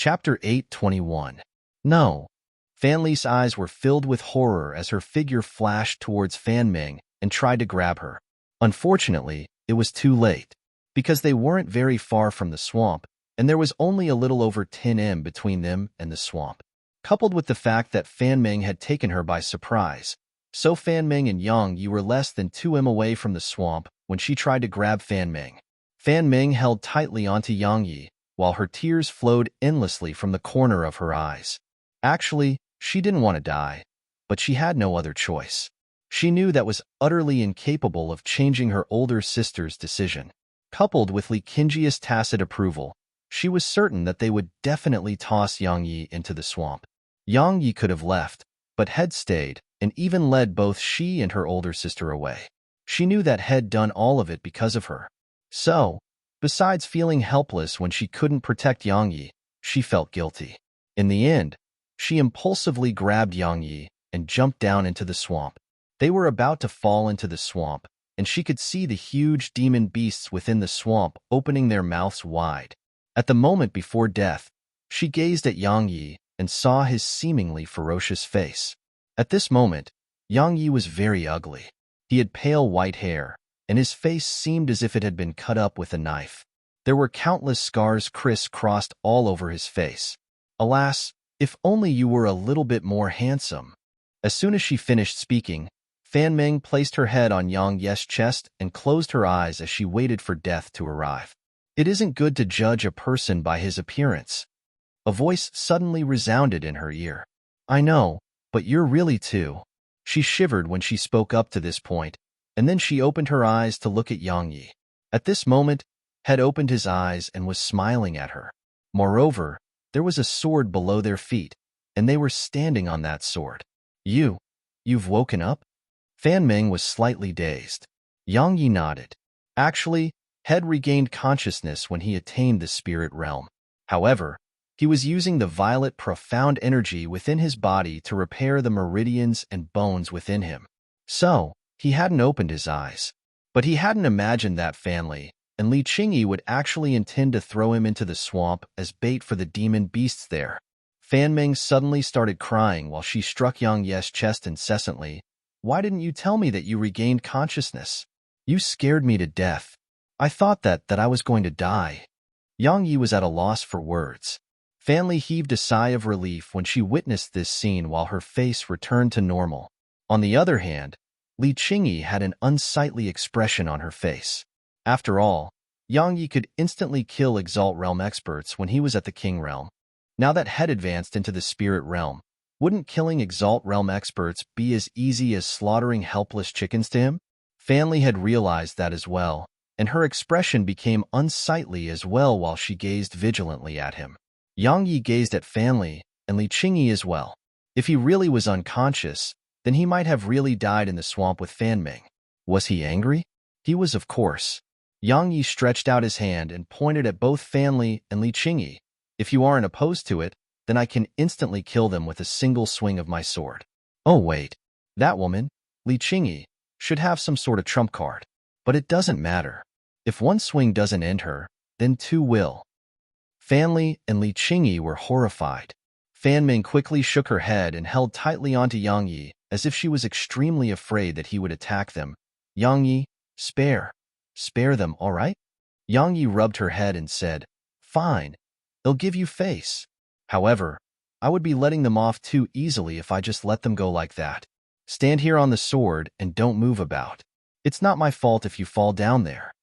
Chapter 8:21. No. Fan Li's eyes were filled with horror as her figure flashed towards Fan Ming and tried to grab her. Unfortunately, it was too late, because they weren't very far from the swamp, and there was only a little over 10 m between them and the swamp. Coupled with the fact that Fan Ming had taken her by surprise, so Fan Ming and Yang Yi were less than 2 m away from the swamp when she tried to grab Fan Ming. Fan Ming held tightly onto Yang Yi, while her tears flowed endlessly from the corner of her eyes. Actually, she didn't want to die, but she had no other choice. She knew that was utterly incapable of changing her older sister's decision. Coupled with Li Qingji's tacit approval, she was certain that they would definitely toss Yang Yi into the swamp. Yang Yi could have left, but Head stayed and even led both she and her older sister away. She knew that Head done all of it because of her. So, besides feeling helpless when she couldn't protect Yang Yi, she felt guilty. In the end, she impulsively grabbed Yang Yi and jumped down into the swamp. They were about to fall into the swamp, and she could see the huge demon beasts within the swamp opening their mouths wide. At the moment before death, she gazed at Yang Yi and saw his seemingly ferocious face. At this moment, Yang Yi was very ugly. He had pale white hair, and his face seemed as if it had been cut up with a knife. There were countless scars criss-crossed all over his face. Alas, if only you were a little bit more handsome. As soon as she finished speaking, Fan Ming placed her head on Yang Yi's chest and closed her eyes as she waited for death to arrive. It isn't good to judge a person by his appearance. A voice suddenly resounded in her ear. I know, but you're really too. She shivered when she spoke up to this point, and then she opened her eyes to look at Yang Yi. At this moment, Head opened his eyes and was smiling at her. Moreover, there was a sword below their feet, and they were standing on that sword. You've woken up? Fan Ming was slightly dazed. Yang Yi nodded. Actually, Head regained consciousness when he attained the spirit realm. However, he was using the violet profound energy within his body to repair the meridians and bones within him. So, he hadn't opened his eyes. But he hadn't imagined that Fan Li and Li Qingyi would actually intend to throw him into the swamp as bait for the demon beasts there. Fan Ming suddenly started crying while she struck Yang Yi's chest incessantly. Why didn't you tell me that you regained consciousness? You scared me to death. I thought that I was going to die. Yang Yi was at a loss for words. Fan Li heaved a sigh of relief when she witnessed this scene while her face returned to normal. On the other hand, Li Qingyi had an unsightly expression on her face. After all, Yang Yi could instantly kill Exalt Realm experts when he was at the King Realm. Now that Head advanced into the Spirit Realm, wouldn't killing Exalt Realm experts be as easy as slaughtering helpless chickens to him? Fan Li had realized that as well, and her expression became unsightly as well while she gazed vigilantly at him. Yang Yi gazed at Fan Li and Li Qingyi as well. If he really was unconscious, then he might have really died in the swamp with Fan Ming. Was he angry? He was, of course. Yang Yi stretched out his hand and pointed at both Fan Li and Li Qingyi. If you aren't opposed to it, then I can instantly kill them with a single swing of my sword. Oh wait, that woman, Li Qingyi, should have some sort of trump card. But it doesn't matter. If one swing doesn't end her, then two will. Fan Li and Li Qingyi were horrified. Fan Ming quickly shook her head and held tightly onto Yang Yi as if she was extremely afraid that he would attack them. Yang Yi, spare them, all right? Yang Yi rubbed her head and said, Fine, they'll give you face. However, I would be letting them off too easily if I just let them go like that. Stand here on the sword and don't move about. It's not my fault if you fall down there.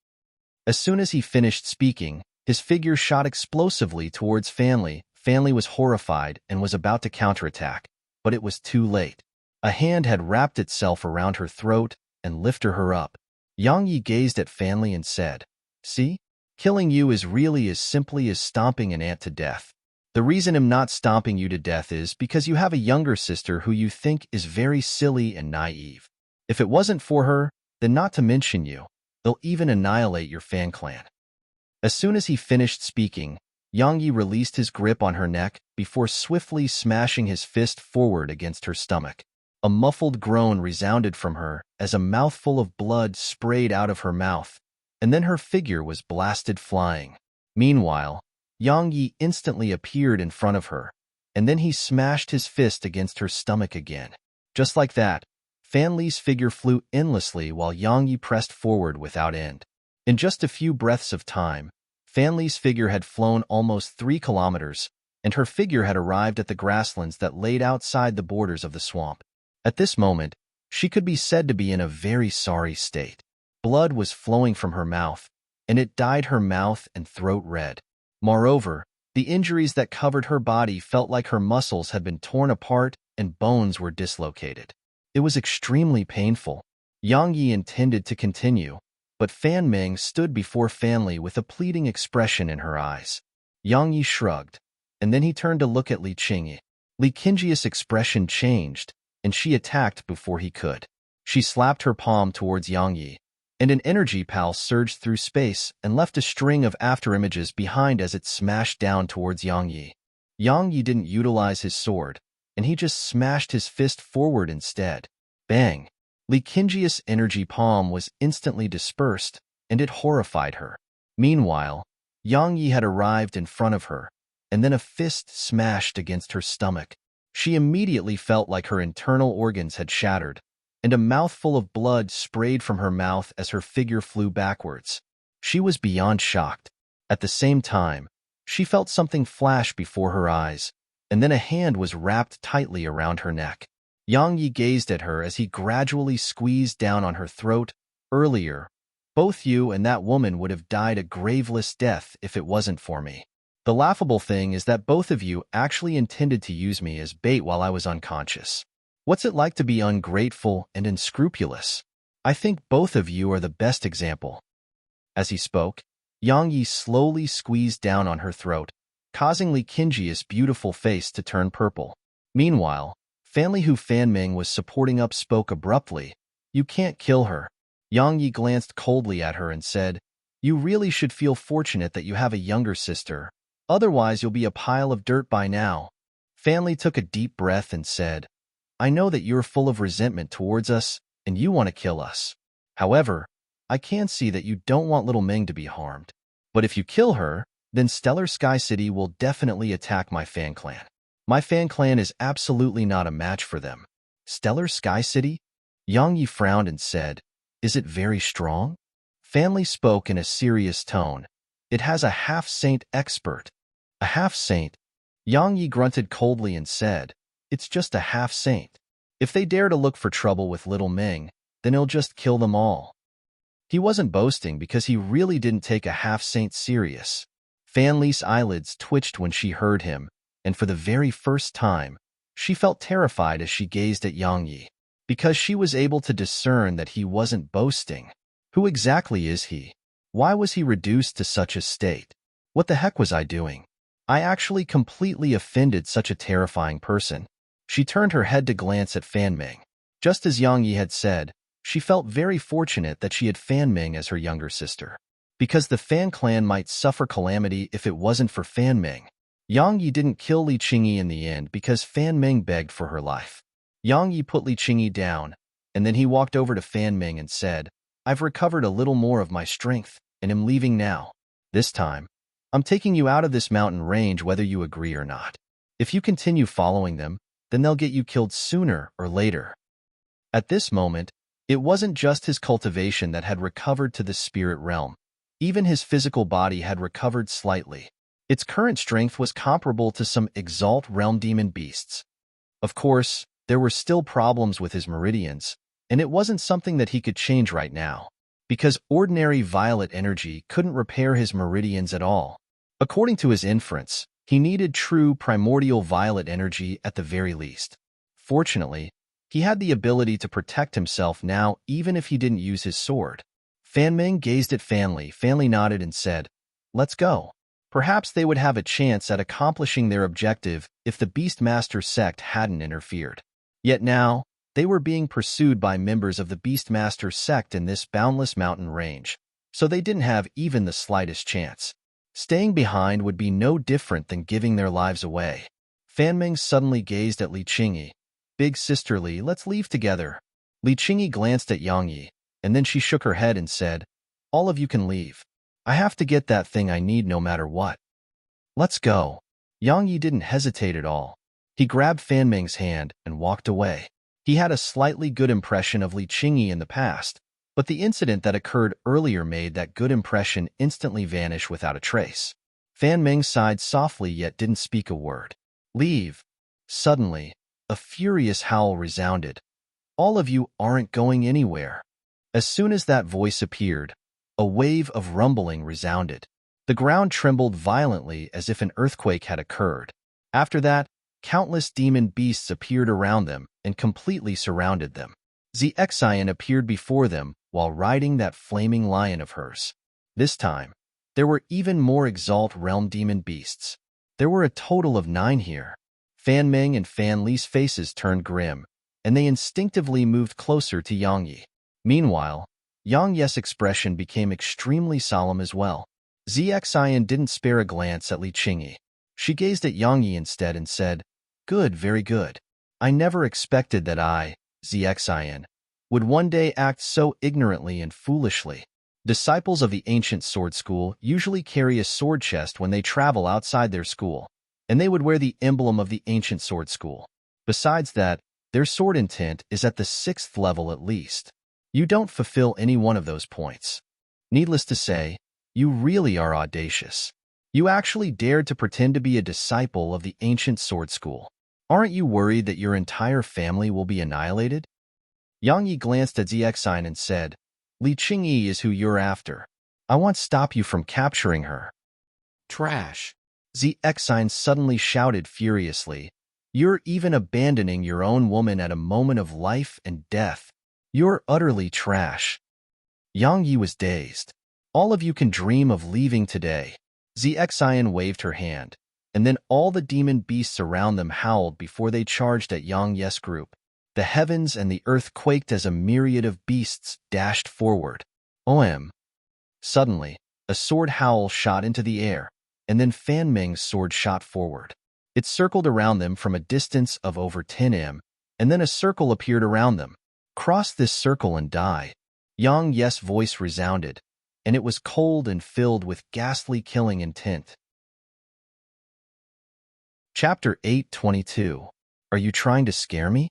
As soon as he finished speaking, his figure shot explosively towards Fan Li. Fan Li was horrified and was about to counterattack, but it was too late. A hand had wrapped itself around her throat and lifted her up. Yang Yi gazed at Fan Li and said, See? Killing you is really as simply as stomping an ant to death. The reason I'm not stomping you to death is because you have a younger sister who you think is very silly and naive. If it wasn't for her, then not to mention you, they'll even annihilate your fan clan. As soon as he finished speaking, Yang Yi released his grip on her neck before swiftly smashing his fist forward against her stomach. A muffled groan resounded from her as a mouthful of blood sprayed out of her mouth, and then her figure was blasted flying. Meanwhile, Yang Yi instantly appeared in front of her, and then he smashed his fist against her stomach again. Just like that, Fan Li's figure flew endlessly while Yang Yi pressed forward without end. In just a few breaths of time, Fan Li's figure had flown almost 3 kilometers, and her figure had arrived at the grasslands that laid outside the borders of the swamp. At this moment, she could be said to be in a very sorry state. Blood was flowing from her mouth, and it dyed her mouth and throat red. Moreover, the injuries that covered her body felt like her muscles had been torn apart and bones were dislocated. It was extremely painful. Yang Yi intended to continue, but Fan Ming stood before Fan Li with a pleading expression in her eyes. Yang Yi shrugged, and then he turned to look at Li Qingyi. Li Qingyi's expression changed, and she attacked before he could. She slapped her palm towards Yang Yi, and an energy pulse surged through space and left a string of afterimages behind as it smashed down towards Yang Yi. Yang Yi didn't utilize his sword, and he just smashed his fist forward instead. Bang! Li Qingyi's energy palm was instantly dispersed, and it horrified her. Meanwhile, Yang Yi had arrived in front of her, and then a fist smashed against her stomach. She immediately felt like her internal organs had shattered, and a mouthful of blood sprayed from her mouth as her figure flew backwards. She was beyond shocked. At the same time, she felt something flash before her eyes, and then a hand was wrapped tightly around her neck. Yang Yi gazed at her as he gradually squeezed down on her throat. Earlier, both you and that woman would have died a graveless death if it wasn't for me. The laughable thing is that both of you actually intended to use me as bait while I was unconscious. What's it like to be ungrateful and unscrupulous? I think both of you are the best example. As he spoke, Yang Yi slowly squeezed down on her throat, causing Li Qingyi's beautiful face to turn purple. Meanwhile, Fan Li, who Fan Ming was supporting up, spoke abruptly. You can't kill her. Yang Yi glanced coldly at her and said, You really should feel fortunate that you have a younger sister. Otherwise, you'll be a pile of dirt by now. Fan Li took a deep breath and said, I know that you're full of resentment towards us, and you want to kill us. However, I can see that you don't want little Ming to be harmed. But if you kill her, then Stellar Sky City will definitely attack my fan clan. My fan clan is absolutely not a match for them. Stellar Sky City? Yang Yi frowned and said, Is it very strong? Fan Li spoke in a serious tone. It has a half-saint expert. A half-saint? Yang Yi grunted coldly and said, It's just a half-saint. If they dare to look for trouble with little Ming, then he'll just kill them all. He wasn't boasting because he really didn't take a half-saint serious. Fan Li's eyelids twitched when she heard him, and for the very first time, she felt terrified as she gazed at Yang Yi, because she was able to discern that he wasn't boasting. Who exactly is he? Why was he reduced to such a state? What the heck was I doing? I actually completely offended such a terrifying person. She turned her head to glance at Fan Ming. Just as Yang Yi had said, she felt very fortunate that she had Fan Ming as her younger sister, because the Fan clan might suffer calamity if it wasn't for Fan Ming. Yang Yi didn't kill Li Qingyi in the end because Fan Ming begged for her life. Yang Yi put Li Qingyi down, and then he walked over to Fan Ming and said, I've recovered a little more of my strength, and am leaving now. This time, I'm taking you out of this mountain range whether you agree or not. If you continue following them, then they'll get you killed sooner or later. At this moment, it wasn't just his cultivation that had recovered to the spirit realm. Even his physical body had recovered slightly. Its current strength was comparable to some Exalt realm demon beasts. Of course, there were still problems with his meridians, and it wasn't something that he could change right now, because ordinary violet energy couldn't repair his meridians at all. According to his inference, he needed true primordial violet energy at the very least. Fortunately, he had the ability to protect himself now even if he didn't use his sword. Fan Ming gazed at Fan Li. Fan Li nodded and said, Let's go. Perhaps they would have a chance at accomplishing their objective if the Beastmaster sect hadn't interfered. Yet now, they were being pursued by members of the Beastmaster sect in this boundless mountain range, so they didn't have even the slightest chance. Staying behind would be no different than giving their lives away. Fan Ming suddenly gazed at Li Qingyi. Big sister Li, let's leave together. Li Qingyi glanced at Yang Yi, and then she shook her head and said, All of you can leave. I have to get that thing I need no matter what. Let's go. Yang Yi didn't hesitate at all. He grabbed Fan Ming's hand and walked away. He had a slightly good impression of Li Qingyi in the past, but the incident that occurred earlier made that good impression instantly vanish without a trace. Fan Ming sighed softly yet didn't speak a word. Leave. Suddenly, a furious howl resounded. All of you aren't going anywhere. As soon as that voice appeared, a wave of rumbling resounded. The ground trembled violently as if an earthquake had occurred. After that, countless demon beasts appeared around them and completely surrounded them. Xian appeared before them while riding that flaming lion of hers. This time, there were even more Exalt Realm demon beasts. There were a total of 9 here. Fan Ming and Fan Li's faces turned grim, and they instinctively moved closer to Yang Yi. Meanwhile, Yang Yi's expression became extremely solemn as well. Xian didn't spare a glance at Li Qingyi. She gazed at Yang Yi instead and said, "Good, very good. I never expected that I, Xian, would one day act so ignorantly and foolishly." Disciples of the ancient sword school usually carry a sword chest when they travel outside their school, and they would wear the emblem of the ancient sword school. Besides that, their sword intent is at the 6th level at least. You don't fulfill any one of those points. Needless to say, you really are audacious. You actually dared to pretend to be a disciple of the ancient sword school. Aren't you worried that your entire family will be annihilated? Yang Yi glanced at Xian and said, "Li Qingyi is who you're after. I won't stop you from capturing her." Trash. Xian suddenly shouted furiously, "You're even abandoning your own woman at a moment of life and death. You're utterly trash." Yang Yi was dazed. "All of you can dream of leaving today." Xian waved her hand, and then all the demon beasts around them howled before they charged at Yang Yi's group. The heavens and the earth quaked as a myriad of beasts dashed forward. OM. Suddenly, a sword howl shot into the air, and then Fan Ming's sword shot forward. It circled around them from a distance of over 10 m, and then a circle appeared around them. "Cross this circle and die." Yang Yi's voice resounded, and it was cold and filled with ghastly killing intent. Chapter 8:22. Are you trying to scare me?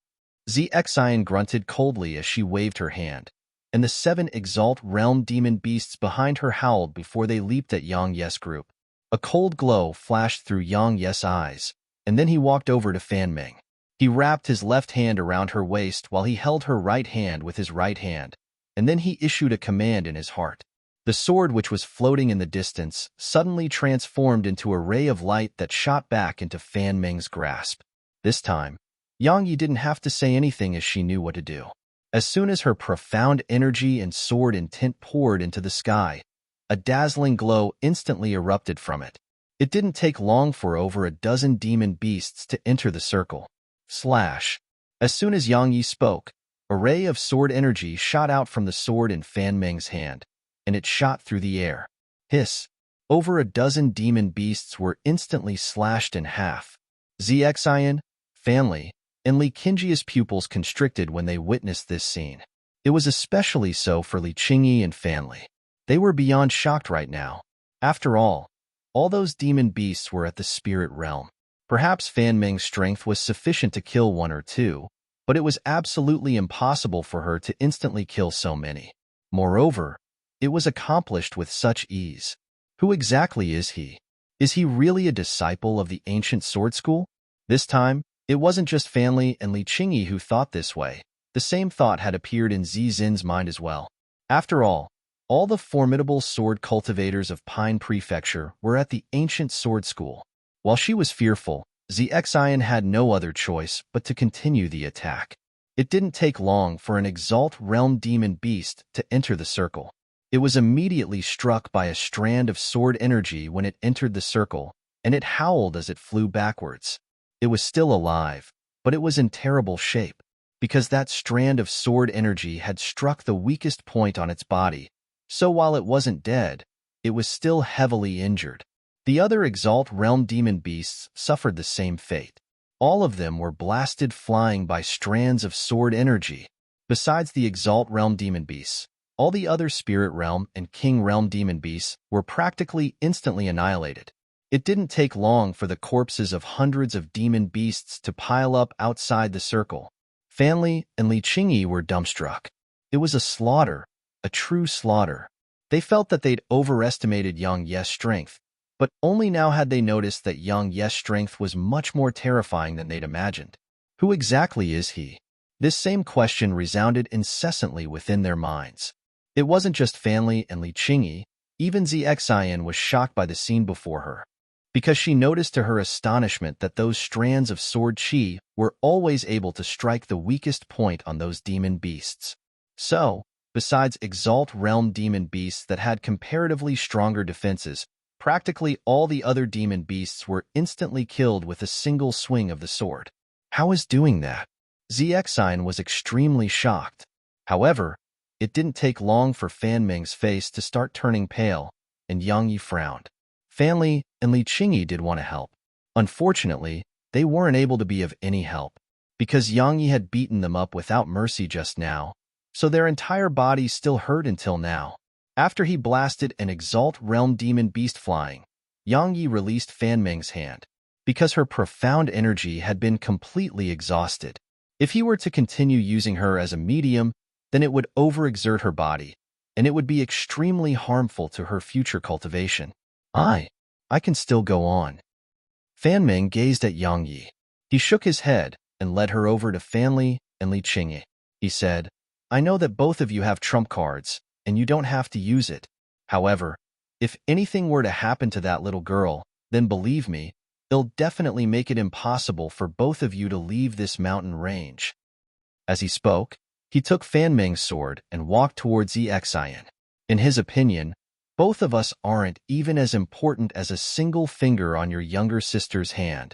Xian grunted coldly as she waved her hand, and the 7 Exalt Realm demon beasts behind her howled before they leaped at Yang Yi's group. A cold glow flashed through Yang Yi's eyes, and then he walked over to Fan Ming. He wrapped his left hand around her waist while he held her right hand with his right hand, and then he issued a command in his heart. The sword, which was floating in the distance, suddenly transformed into a ray of light that shot back into Fan Ming's grasp. This time, Yang Yi didn't have to say anything as she knew what to do. As soon as her profound energy and sword intent poured into the sky, a dazzling glow instantly erupted from it. It didn't take long for over a dozen demon beasts to enter the circle. Slash. As soon as Yang Yi spoke, a ray of sword energy shot out from the sword in Fan Ming's hand, and it shot through the air. Hiss. Over a dozen demon beasts were instantly slashed in half. Xian, Fan Li, and Li Qingyi's pupils constricted when they witnessed this scene. It was especially so for Li Qingyi and Fan Li. They were beyond shocked right now. After all those demon beasts were at the spirit realm. Perhaps Fan Ming's strength was sufficient to kill 1 or 2, but it was absolutely impossible for her to instantly kill so many. Moreover, it was accomplished with such ease. Who exactly is he? Is he really a disciple of the ancient sword school? This time, it wasn't just Fan Li and Li Qingyi who thought this way. The same thought had appeared in Zin's mind as well. After all the formidable sword cultivators of Pine Prefecture were at the ancient sword school. While she was fearful, Xian had no other choice but to continue the attack. It didn't take long for an Exalt Realm demon beast to enter the circle. It was immediately struck by a strand of sword energy when it entered the circle, and it howled as it flew backwards. It was still alive, but it was in terrible shape, because that strand of sword energy had struck the weakest point on its body. So while it wasn't dead, it was still heavily injured. The other Exalt Realm demon beasts suffered the same fate. All of them were blasted flying by strands of sword energy. Besides the Exalt Realm demon beasts, all the other Spirit Realm and King Realm demon beasts were practically instantly annihilated. It didn't take long for the corpses of hundreds of demon beasts to pile up outside the circle. Fan Li and Li Qingyi were dumbstruck. It was a slaughter, a true slaughter. They felt that they'd overestimated Yang Ye's strength, but only now had they noticed that Yang Ye's strength was much more terrifying than they'd imagined. Who exactly is he? This same question resounded incessantly within their minds. It wasn't just Fan Li and Li Qingyi, even Zixian was shocked by the scene before her, because she noticed to her astonishment that those strands of sword qi were always able to strike the weakest point on those demon beasts. So, besides Exalt Realm demon beasts that had comparatively stronger defenses, practically all the other demon beasts were instantly killed with a single swing of the sword. How is doing that? Zixian was extremely shocked. However, it didn't take long for Fan Ming's face to start turning pale, and Yang Yi frowned. Fan Li and Li Qingyi did want to help. Unfortunately, they weren't able to be of any help, because Yang Yi had beaten them up without mercy just now, so their entire bodies still hurt until now. After he blasted an Exalt Realm demon beast flying, Yang Yi released Fan Ming's hand, because her profound energy had been completely exhausted. If he were to continue using her as a medium, then it would overexert her body, and it would be extremely harmful to her future cultivation. I can still go on. Fan Ming gazed at Yang Yi. He shook his head and led her over to Fan Li and Li Qingyi. He said, I know that both of you have trump cards, and you don't have to use it. However, if anything were to happen to that little girl, then believe me, it'll definitely make it impossible for both of you to leave this mountain range. As he spoke, he took Fan Ming's sword and walked towards Zixian. In his opinion, both of us aren't even as important as a single finger on your younger sister's hand.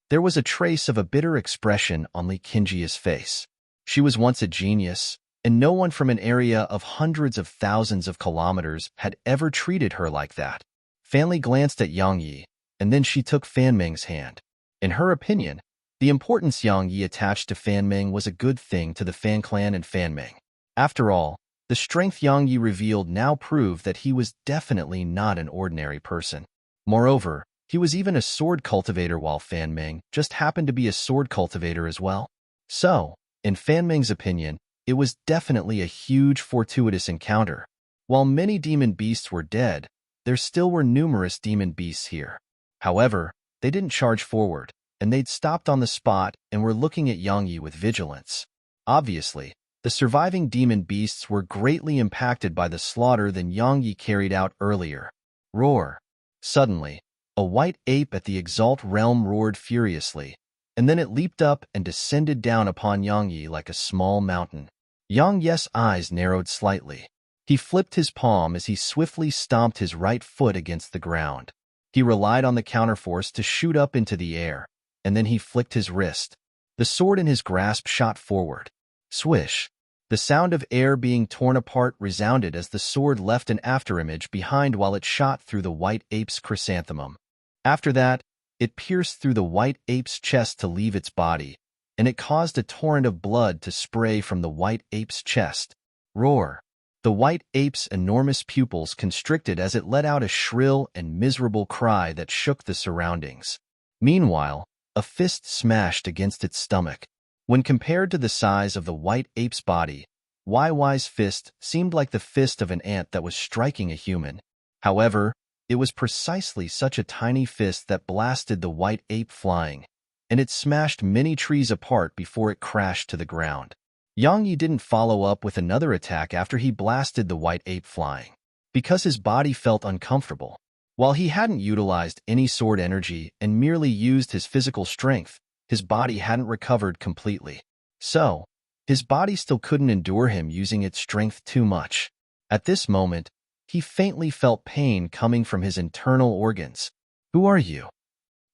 There was a trace of a bitter expression on Li Qingyi's face. She was once a genius, and no one from an area of hundreds of thousands of kilometers had ever treated her like that. Fan Li glanced at Yang Yi, and then she took Fan Ming's hand. In her opinion, the importance Yang Yi attached to Fan Ming was a good thing to the Fan clan and Fan Ming. After all, the strength Yang Yi revealed now proved that he was definitely not an ordinary person. Moreover, he was even a sword cultivator while Fan Ming just happened to be a sword cultivator as well. So, in Fan Ming's opinion, it was definitely a huge fortuitous encounter. While many demon beasts were dead, there still were numerous demon beasts here. However, they didn't charge forward, and they'd stopped on the spot and were looking at Yang Yi with vigilance. Obviously, the surviving demon beasts were greatly impacted by the slaughter that Yang Yi carried out earlier. Roar! Suddenly, a white ape at the Exalt Realm roared furiously, and then it leaped up and descended down upon Yang Yi like a small mountain. Yang Yi's eyes narrowed slightly. He flipped his palm as he swiftly stomped his right foot against the ground. He relied on the counterforce to shoot up into the air, and then he flicked his wrist. The sword in his grasp shot forward. Swish! The sound of air being torn apart resounded as the sword left an afterimage behind while it shot through the white ape's chrysanthemum. After that, it pierced through the white ape's chest to leave its body, and it caused a torrent of blood to spray from the white ape's chest. Roar! The white ape's enormous pupils constricted as it let out a shrill and miserable cry that shook the surroundings. Meanwhile, a fist smashed against its stomach. When compared to the size of the white ape's body, YY's fist seemed like the fist of an ant that was striking a human. However, it was precisely such a tiny fist that blasted the white ape flying, and it smashed many trees apart before it crashed to the ground. Yang Yi didn't follow up with another attack after he blasted the white ape flying, because his body felt uncomfortable. While he hadn't utilized any sword energy and merely used his physical strength, his body hadn't recovered completely. So, his body still couldn't endure him using its strength too much. At this moment, he faintly felt pain coming from his internal organs. Who are you?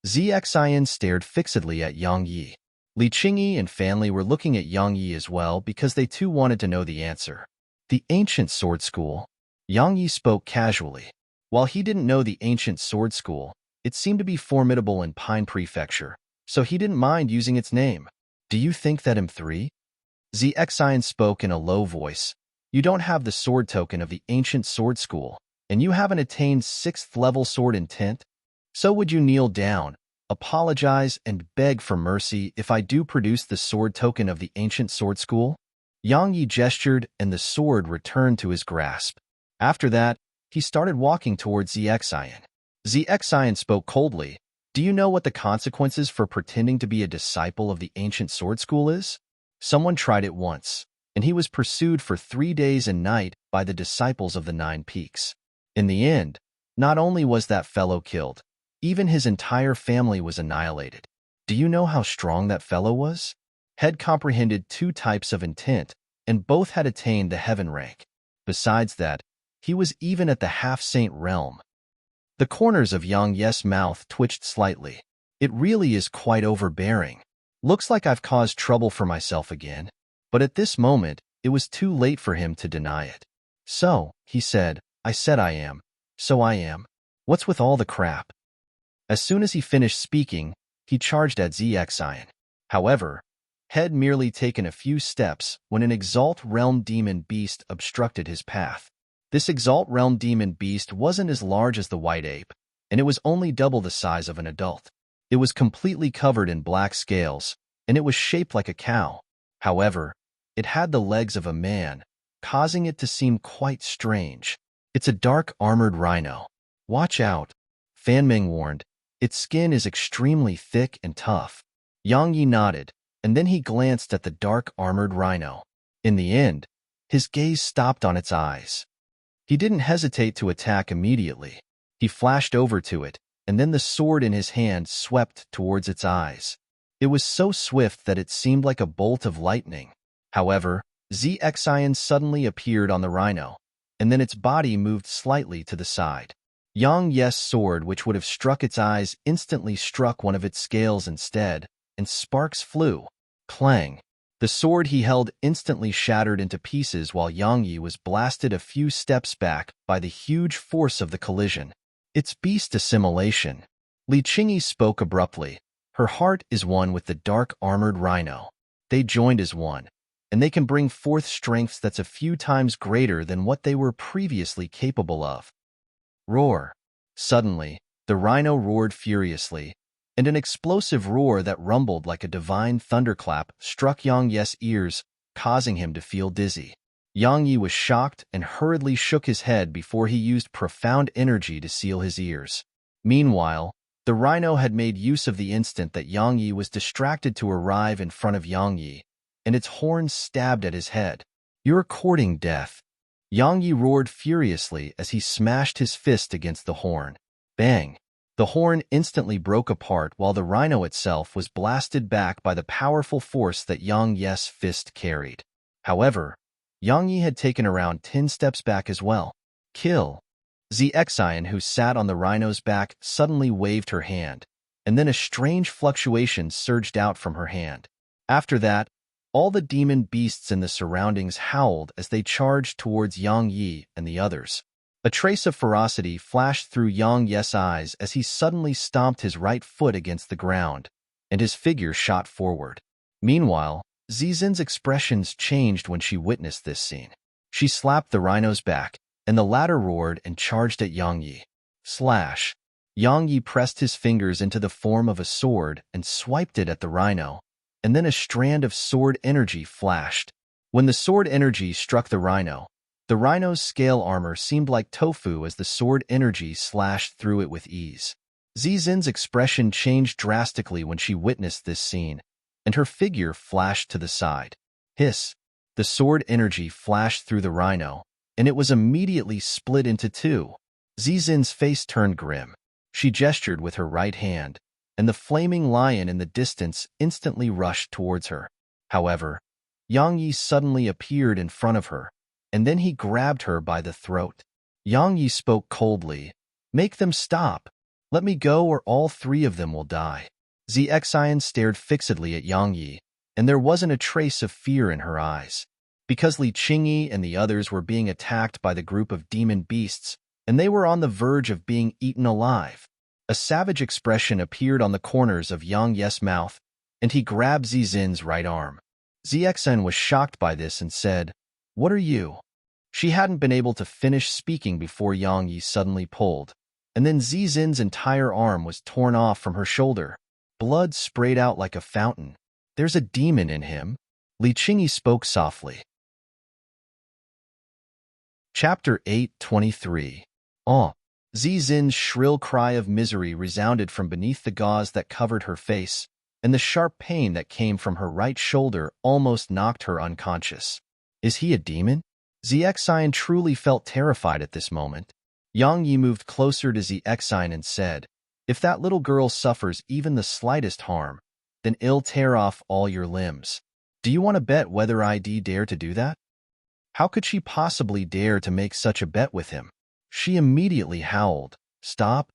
Zixian stared fixedly at Yang Yi. Li Qingyi and Fan Li were looking at Yang Yi as well because they too wanted to know the answer. The ancient sword school. Yang Yi spoke casually. While he didn't know the ancient sword school, it seemed to be formidable in Pine Prefecture, so he didn't mind using its name. Do you think that I'm 3? Zixian spoke in a low voice. You don't have the sword token of the ancient sword school, and you haven't attained 6th level sword intent? So would you kneel down, apologize, and beg for mercy if I do produce the sword token of the ancient sword school? Yang Yi gestured, and the sword returned to his grasp. After that, he started walking towards Zexian. Zexian spoke coldly. Do you know what the consequences for pretending to be a disciple of the ancient sword school is? Someone tried it once, and he was pursued for 3 days and night by the disciples of the Nine Peaks. In the end, not only was that fellow killed, even his entire family was annihilated. Do you know how strong that fellow was? Head comprehended 2 types of intent, and both had attained the heaven rank. Besides that, he was even at the half-saint realm. The corners of Yang Yi's mouth twitched slightly. It really is quite overbearing. Looks like I've caused trouble for myself again. But at this moment, it was too late for him to deny it. So, he said I am. So I am. What's with all the crap? As soon as he finished speaking, he charged at Zexian. However, had merely taken a few steps when an Exalt Realm Demon Beast obstructed his path. This Exalt Realm Demon Beast wasn't as large as the White Ape, and it was only double the size of an adult. It was completely covered in black scales, and it was shaped like a cow. However, it had the legs of a man, causing it to seem quite strange. It's a dark armored rhino. Watch out, Fan Ming warned. Its skin is extremely thick and tough. Yang Yi nodded, and then he glanced at the dark armored rhino. In the end, his gaze stopped on its eyes. He didn't hesitate to attack immediately. He flashed over to it, and then the sword in his hand swept towards its eyes. It was so swift that it seemed like a bolt of lightning. However, Zexian suddenly appeared on the rhino, and then its body moved slightly to the side. Yang Yi's sword, which would have struck its eyes, instantly struck one of its scales instead, and sparks flew. Clang! The sword he held instantly shattered into pieces while Yang Yi was blasted a few steps back by the huge force of the collision. It's beast assimilation. Li Qingyi spoke abruptly. Her heart is one with the dark armored rhino. They joined as one, and they can bring forth strengths that's a few times greater than what they were previously capable of. Roar! Suddenly, the rhino roared furiously, and an explosive roar that rumbled like a divine thunderclap struck Yang Yi's ears, causing him to feel dizzy. Yang Yi was shocked and hurriedly shook his head before he used profound energy to seal his ears. Meanwhile, the rhino had made use of the instant that Yang Yi was distracted to arrive in front of Yang Yi, and its horns stabbed at his head. You're courting death. Yang Yi roared furiously as he smashed his fist against the horn. Bang! The horn instantly broke apart while the rhino itself was blasted back by the powerful force that Yang Yi's fist carried. However, Yang Yi had taken around 10 steps back as well. Kill! Zexian, who sat on the rhino's back, suddenly waved her hand, and then a strange fluctuation surged out from her hand. After that, all the demon beasts in the surroundings howled as they charged towards Yang Yi and the others. A trace of ferocity flashed through Yang Yi's eyes as he suddenly stomped his right foot against the ground, and his figure shot forward. Meanwhile, Zizin's expressions changed when she witnessed this scene. She slapped the rhino's back, and the latter roared and charged at Yang Yi. Slash! Yang Yi pressed his fingers into the form of a sword and swiped it at the rhino, and then a strand of sword energy flashed. When the sword energy struck the rhino's scale armor seemed like tofu as the sword energy slashed through it with ease. Zizin's expression changed drastically when she witnessed this scene, and her figure flashed to the side. Hiss! The sword energy flashed through the rhino, and it was immediately split into 2. Zizin's face turned grim. She gestured with her right hand, and the flaming lion in the distance instantly rushed towards her. However, Yang Yi suddenly appeared in front of her, and then he grabbed her by the throat. Yang Yi spoke coldly. Make them stop. Let me go or all 3 of them will die. Zexian stared fixedly at Yang Yi, and there wasn't a trace of fear in her eyes. Because Li Qingyi and the others were being attacked by the group of demon beasts, and they were on the verge of being eaten alive. A savage expression appeared on the corners of Yang Yi's mouth, and he grabbed Zizin's right arm. Zexian was shocked by this and said, "What are you?" She hadn't been able to finish speaking before Yang Yi suddenly pulled, and then Zizin's entire arm was torn off from her shoulder. Blood sprayed out like a fountain. "There's a demon in him," Li Qingyi spoke softly. Chapter 8:23. Oh! Zizin's shrill cry of misery resounded from beneath the gauze that covered her face, and the sharp pain that came from her right shoulder almost knocked her unconscious. Is he a demon? Zixian truly felt terrified at this moment. Yang Yi moved closer to Zixian and said, "If that little girl suffers even the slightest harm, then it'll tear off all your limbs. Do you want to bet whether I'd dare to do that?" How could she possibly dare to make such a bet with him? She immediately howled, "Stop!"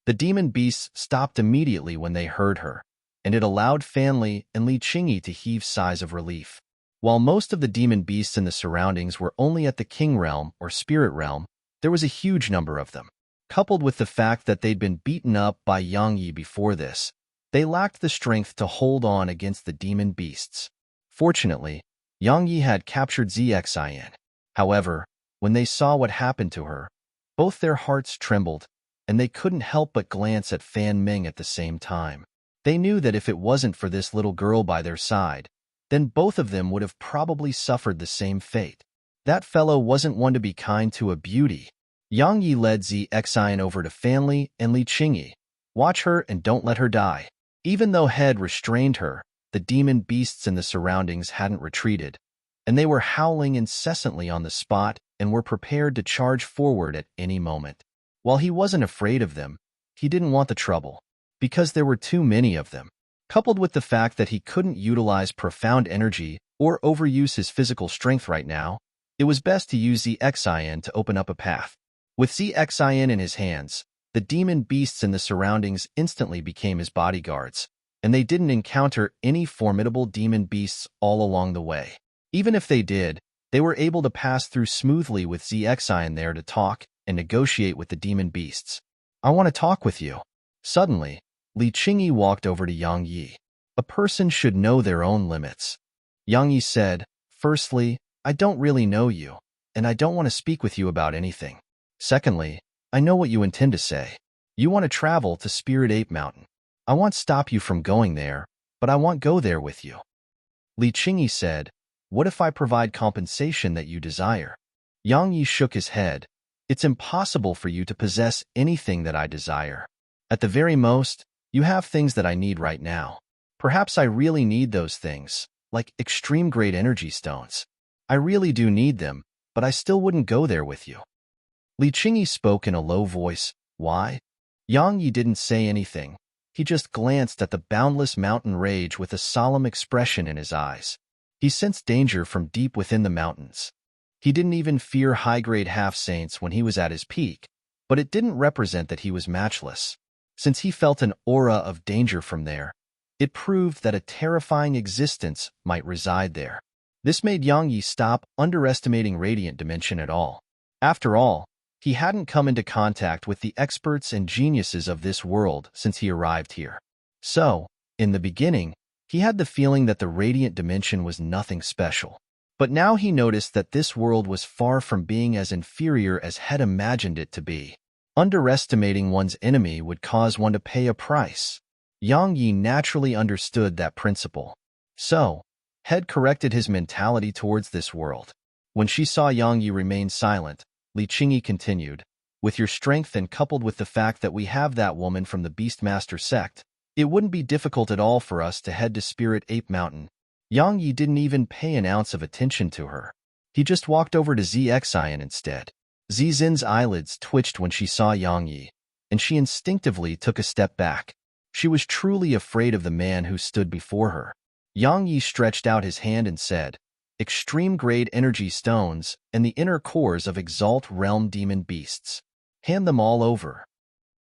The demon beasts stopped immediately when they heard her, and it allowed Fanli and Li Qingyi to heave sighs of relief. While most of the demon beasts in the surroundings were only at the king realm or spirit realm, there was a huge number of them. Coupled with the fact that they'd been beaten up by Yang Yi before this, they lacked the strength to hold on against the demon beasts. Fortunately, Yang Yi had captured Zixian. However, when they saw what happened to her, both their hearts trembled, and they couldn't help but glance at Fan Ming at the same time. They knew that if it wasn't for this little girl by their side, then both of them would have probably suffered the same fate. That fellow wasn't one to be kind to a beauty. Yang Yi led Zixian over to Fanli and Li Qingyi. "Watch her and don't let her die." Even though Head restrained her, the demon beasts in the surroundings hadn't retreated, and they were howling incessantly on the spot and were prepared to charge forward at any moment. While he wasn't afraid of them, he didn't want the trouble, because there were too many of them. Coupled with the fact that he couldn't utilize profound energy or overuse his physical strength right now, it was best to use Zixian to open up a path. With Zixian in his hands, the demon beasts in the surroundings instantly became his bodyguards, and they didn't encounter any formidable demon beasts all along the way. Even if they did, they were able to pass through smoothly with Zixian there to talk and negotiate with the demon beasts. "I want to talk with you." Suddenly, Li Qingyi walked over to Yang Yi. A person should know their own limits. Yang Yi said, "Firstly, I don't really know you, and I don't want to speak with you about anything. Secondly, I know what you intend to say. You want to travel to Spirit Ape Mountain. I won't stop you from going there, but I won't go there with you." Li Qingyi said, "What if I provide compensation that you desire?" Yang Yi shook his head. "It's impossible for you to possess anything that I desire. At the very most, you have things that I need right now. Perhaps I really need those things, like extreme-grade energy stones. I really do need them, but I still wouldn't go there with you." Li Qingyi spoke in a low voice. "Why?" Yang Yi didn't say anything. He just glanced at the boundless mountain rage with a solemn expression in his eyes. He sensed danger from deep within the mountains. He didn't even fear high-grade half-saints when he was at his peak, but it didn't represent that he was matchless. Since he felt an aura of danger from there, it proved that a terrifying existence might reside there. This made Yang Yi stop underestimating Radiant Dimension at all. After all, he hadn't come into contact with the experts and geniuses of this world since he arrived here. So, in the beginning, he had the feeling that the Radiant Dimension was nothing special. But now he noticed that this world was far from being as inferior as Head imagined it to be. Underestimating one's enemy would cause one to pay a price. Yang Yi naturally understood that principle. So, Head corrected his mentality towards this world. When she saw Yang Yi remain silent, Li Qingyi continued, "With your strength and coupled with the fact that we have that woman from the Beastmaster sect, it wouldn't be difficult at all for us to head to Spirit Ape Mountain." Yang Yi didn't even pay an ounce of attention to her. He just walked over to Zixian instead. Zizin's eyelids twitched when she saw Yang Yi, and she instinctively took a step back. She was truly afraid of the man who stood before her. Yang Yi stretched out his hand and said, "Extreme-grade energy stones and the inner cores of Exalt Realm demon beasts. Hand them all over."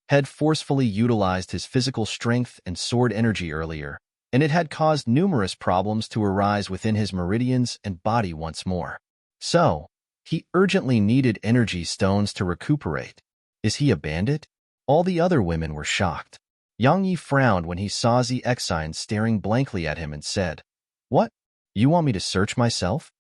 Head forcefully utilized his physical strength and sword energy earlier, and it had caused numerous problems to arise within his meridians and body once more. So, he urgently needed energy stones to recuperate. Is he a bandit? All the other women were shocked. Yang Yi frowned when he saw Zixian staring blankly at him and said, "What? You want me to search myself?"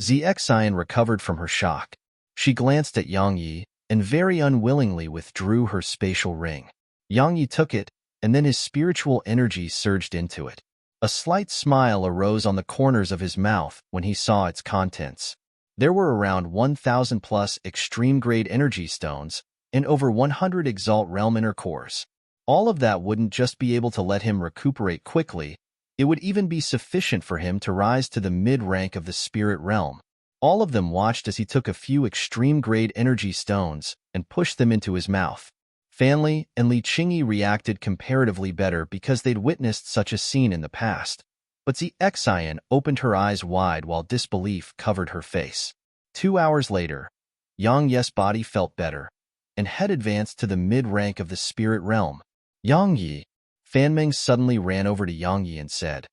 Zixian recovered from her shock. She glanced at Yang Yi, and very unwillingly withdrew her spatial ring. Yang Yi took it, and then his spiritual energy surged into it. A slight smile arose on the corners of his mouth when he saw its contents. There were around 1,000 plus extreme-grade energy stones and over 100 Exalt Realm inner cores. All of that wouldn't just be able to let him recuperate quickly, it would even be sufficient for him to rise to the mid-rank of the spirit realm. All of them watched as he took a few extreme-grade energy stones and pushed them into his mouth. Fanli and Li Qingyi reacted comparatively better because they'd witnessed such a scene in the past. But Xian opened her eyes wide while disbelief covered her face. 2 hours later, Yang Yi's body felt better, and head advanced to the mid-rank of the spirit realm. Yang Yi. Fan Meng suddenly ran over to Yang Yi and said,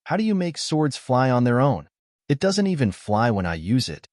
"How do you make swords fly on their own? It doesn't even fly when I use it."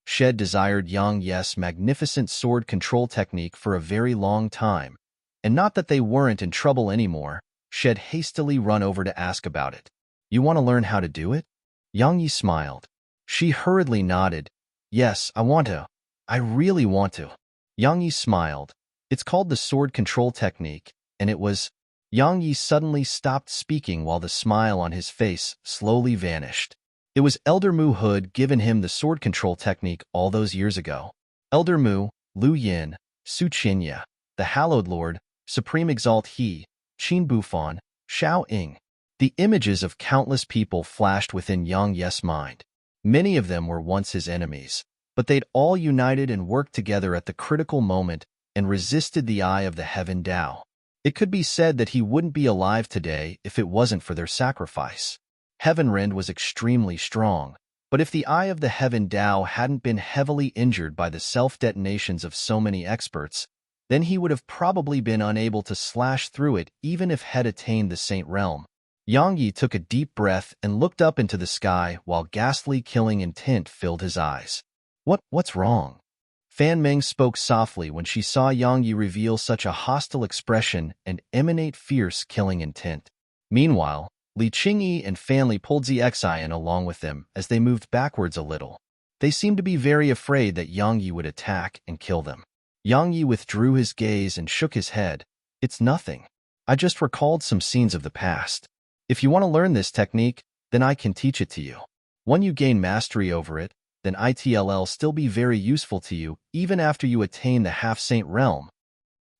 Shed desired Yang Yi's magnificent sword control technique for a very long time, and not that they weren't in trouble anymore, Shed hastily run over to ask about it. "You want to learn how to do it?" Yang Yi smiled. She hurriedly nodded. "Yes, I want to. I really want to." Yang Yi smiled. "It's called the sword control technique, and it was—" Yang Yi suddenly stopped speaking while the smile on his face slowly vanished. It was Elder Mu Hood given him the sword control technique all those years ago. Elder Mu, Lu Yin, Su Qinya, the Hallowed Lord, Supreme Exalt He, Qin Bufan, Xiao Ying. The images of countless people flashed within Yang Yi's mind. Many of them were once his enemies, but they'd all united and worked together at the critical moment and resisted the Eye of the Heaven Tao. It could be said that he wouldn't be alive today if it wasn't for their sacrifice. Heavenrend was extremely strong, but if the Eye of the Heaven Tao hadn't been heavily injured by the self-detonations of so many experts, then he would have probably been unable to slash through it even if had attained the Saint Realm. Yang Yi took a deep breath and looked up into the sky while ghastly killing intent filled his eyes. What's wrong?" Fan Meng spoke softly when she saw Yang Yi reveal such a hostile expression and emanate fierce killing intent. Meanwhile, Li Qingyi and Fanli pulled Xian along with them as they moved backwards a little. They seemed to be very afraid that Yang Yi would attack and kill them. Yang Yi withdrew his gaze and shook his head. "It's nothing. I just recalled some scenes of the past. If you want to learn this technique, then I can teach it to you. When you gain mastery over it, then it'll still be very useful to you even after you attain the half-saint realm."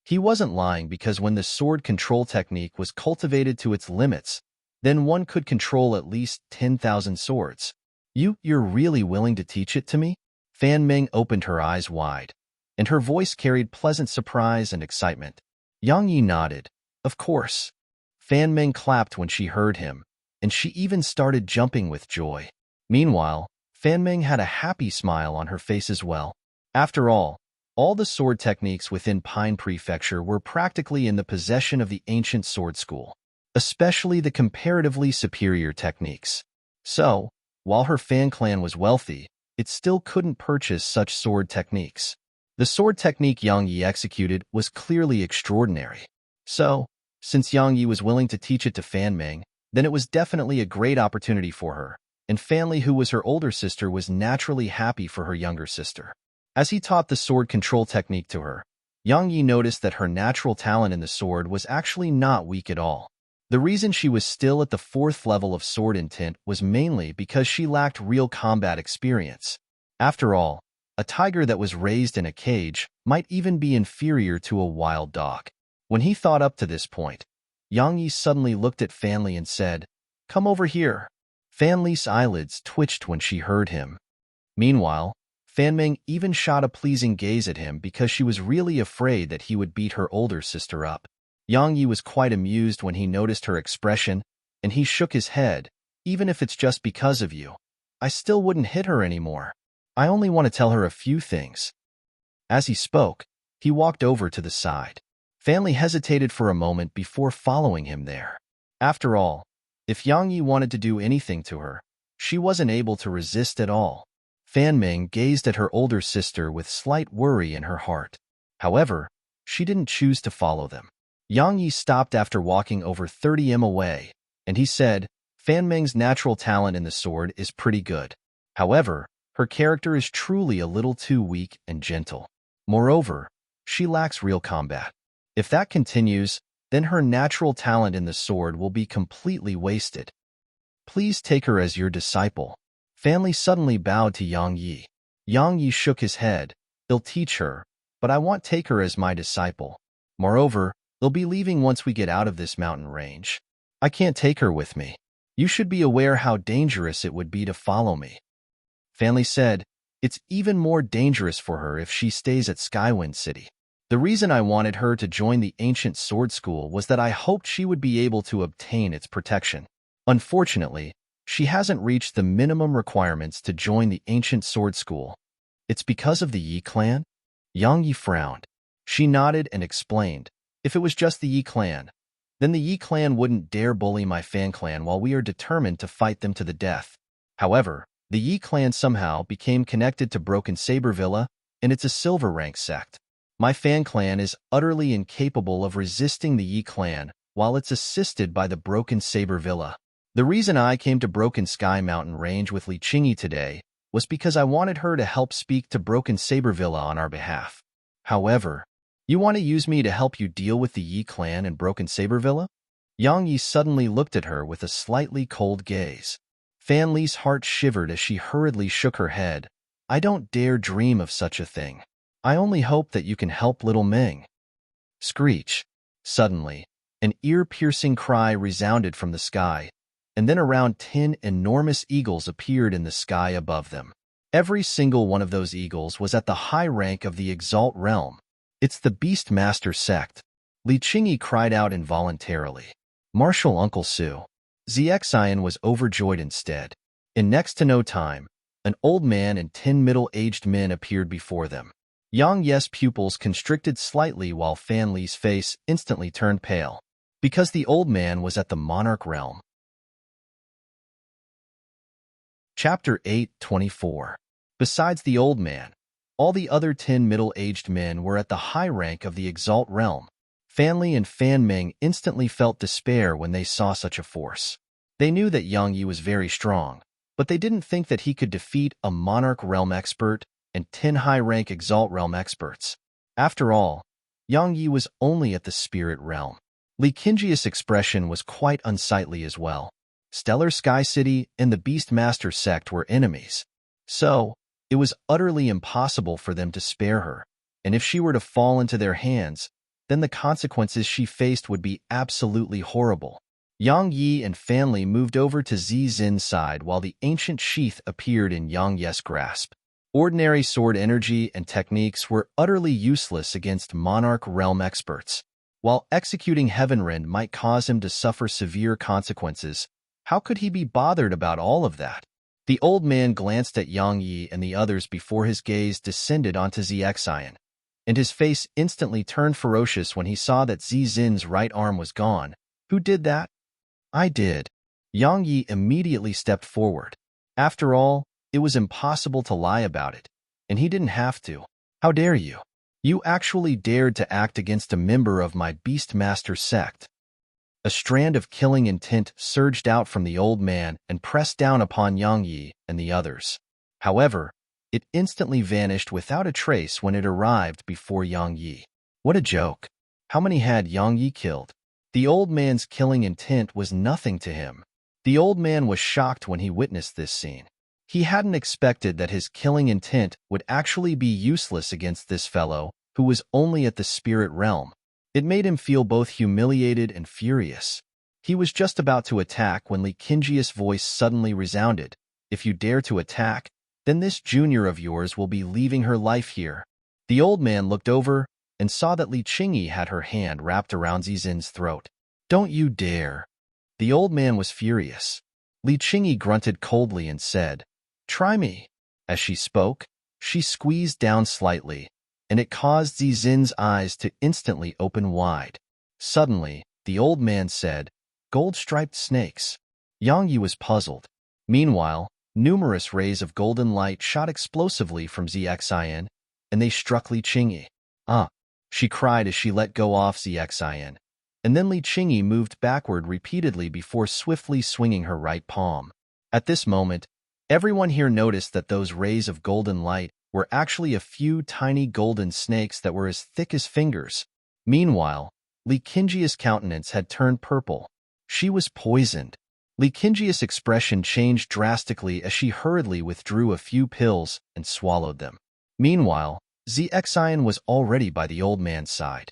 He wasn't lying because when the sword control technique was cultivated to its limits, then one could control at least 10,000 swords. You're really willing to teach it to me?" Fan Meng opened her eyes wide, and her voice carried pleasant surprise and excitement. Yang Yi nodded. "Of course." Fan Meng clapped when she heard him, and she even started jumping with joy. Meanwhile, Fan Meng had a happy smile on her face as well. After all the sword techniques within Pine Prefecture were practically in the possession of the ancient sword school, especially the comparatively superior techniques. So, while her fan clan was wealthy, it still couldn't purchase such sword techniques. The sword technique Yang Yi executed was clearly extraordinary. So, since Yang Yi was willing to teach it to Fan Meng, then it was definitely a great opportunity for her, and Fanli, who was her older sister, was naturally happy for her younger sister. As he taught the sword control technique to her, Yang Yi noticed that her natural talent in the sword was actually not weak at all. The reason she was still at the 4th level of sword intent was mainly because she lacked real combat experience. After all, a tiger that was raised in a cage might even be inferior to a wild dog. When he thought up to this point, Yang Yi suddenly looked at Fanli and said, "Come over here." Fanli's eyelids twitched when she heard him. Meanwhile, Fan Meng even shot a pleasing gaze at him because she was really afraid that he would beat her older sister up. Yang Yi was quite amused when he noticed her expression, and he shook his head. "Even if it's just because of you, I still wouldn't hit her anymore. I only want to tell her a few things." As he spoke, he walked over to the side. Fanli hesitated for a moment before following him there. After all, if Yang Yi wanted to do anything to her, she wasn't able to resist at all. Fan Meng gazed at her older sister with slight worry in her heart. However, she didn't choose to follow them. Yang Yi stopped after walking over 30 m away, and he said, "Fan Meng's natural talent in the sword is pretty good. However, her character is truly a little too weak and gentle. Moreover, she lacks real combat. If that continues, then her natural talent in the sword will be completely wasted. Please take her as your disciple. Fan Li suddenly bowed to Yang Yi. Yang Yi shook his head. They'll teach her, but I won't take her as my disciple. Moreover, they'll be leaving once we get out of this mountain range. I can't take her with me. You should be aware how dangerous it would be to follow me. Fan Li said, it's even more dangerous for her if she stays at Skywind City. The reason I wanted her to join the ancient sword school was that I hoped she would be able to obtain its protection. Unfortunately, she hasn't reached the minimum requirements to join the ancient sword school. It's because of the Yi clan? Yang Yi frowned. She nodded and explained, if it was just the Yi clan, then the Yi clan wouldn't dare bully my Fan clan while we are determined to fight them to the death. However, the Yi clan somehow became connected to Broken Saber Villa, and it's a silver rank sect. My Fan clan is utterly incapable of resisting the Yi clan while it's assisted by the Broken Saber Villa. The reason I came to Broken Sky Mountain Range with Li Qingyi today was because I wanted her to help speak to Broken Saber Villa on our behalf. However, you want to use me to help you deal with the Yi clan and Broken Saber Villa? Yang Yi suddenly looked at her with a slightly cold gaze. Fan Li's heart shivered as she hurriedly shook her head. I don't dare dream of such a thing. I only hope that you can help little Ming. Screech. Suddenly, an ear-piercing cry resounded from the sky, and then around 10 enormous eagles appeared in the sky above them. Every single one of those eagles was at the high rank of the Exalt realm. It's the Beastmaster sect. Li Qingyi cried out involuntarily. Martial Uncle Su. Xian was overjoyed instead. In next to no time, an old man and 10 middle-aged men appeared before them. Yang Yi's pupils constricted slightly while Fan Li's face instantly turned pale, because the old man was at the Monarch realm. Chapter 8:24. Besides the old man, all the other 10 middle-aged men were at the high rank of the Exalt realm. Fan Li and Fan Ming instantly felt despair when they saw such a force. They knew that Yang Yi was very strong, but they didn't think that he could defeat a Monarch realm expert and 10 high-rank Exalt realm experts. After all, Yang Yi was only at the Spirit realm. Li Qingyi's expression was quite unsightly as well. Stellar Sky City and the Beastmaster sect were enemies. So, it was utterly impossible for them to spare her, and if she were to fall into their hands, then the consequences she faced would be absolutely horrible. Yang Yi and Fan Li moved over to Zin's side while the ancient sheath appeared in Yang Yi's grasp. Ordinary sword energy and techniques were utterly useless against Monarch realm experts. While executing Heavenrend might cause him to suffer severe consequences, how could he be bothered about all of that? The old man glanced at Yang Yi and the others before his gaze descended onto Xian, and his face instantly turned ferocious when he saw that Zin's right arm was gone. Who did that? I did. Yang Yi immediately stepped forward. After all, it was impossible to lie about it, and he didn't have to. How dare you? You actually dared to act against a member of my Beastmaster sect. A strand of killing intent surged out from the old man and pressed down upon Yang Yi and the others. However, it instantly vanished without a trace when it arrived before Yang Yi. What a joke. How many had Yang Yi killed? The old man's killing intent was nothing to him. The old man was shocked when he witnessed this scene. He hadn't expected that his killing intent would actually be useless against this fellow, who was only at the spirit realm. It made him feel both humiliated and furious. He was just about to attack when Li Qingyi's voice suddenly resounded. If you dare to attack, then this junior of yours will be leaving her life here. The old man looked over and saw that Li Qingyi had her hand wrapped around Zin's throat. Don't you dare. The old man was furious. Li Qingyi grunted coldly and said, Try me. As she spoke, she squeezed down slightly, and it caused Zin's eyes to instantly open wide. Suddenly, the old man said, Gold-striped snakes. Yang Yi was puzzled. Meanwhile, numerous rays of golden light shot explosively from Xian, and they struck Li Qingyi. Ah! She cried as she let go off Xian, and then Li Qingyi moved backward repeatedly before swiftly swinging her right palm. At this moment, everyone here noticed that those rays of golden light were actually a few tiny golden snakes that were as thick as fingers. Meanwhile, Likinjia's countenance had turned purple. She was poisoned. Likinjia's expression changed drastically as she hurriedly withdrew a few pills and swallowed them. Meanwhile, Zexion was already by the old man's side.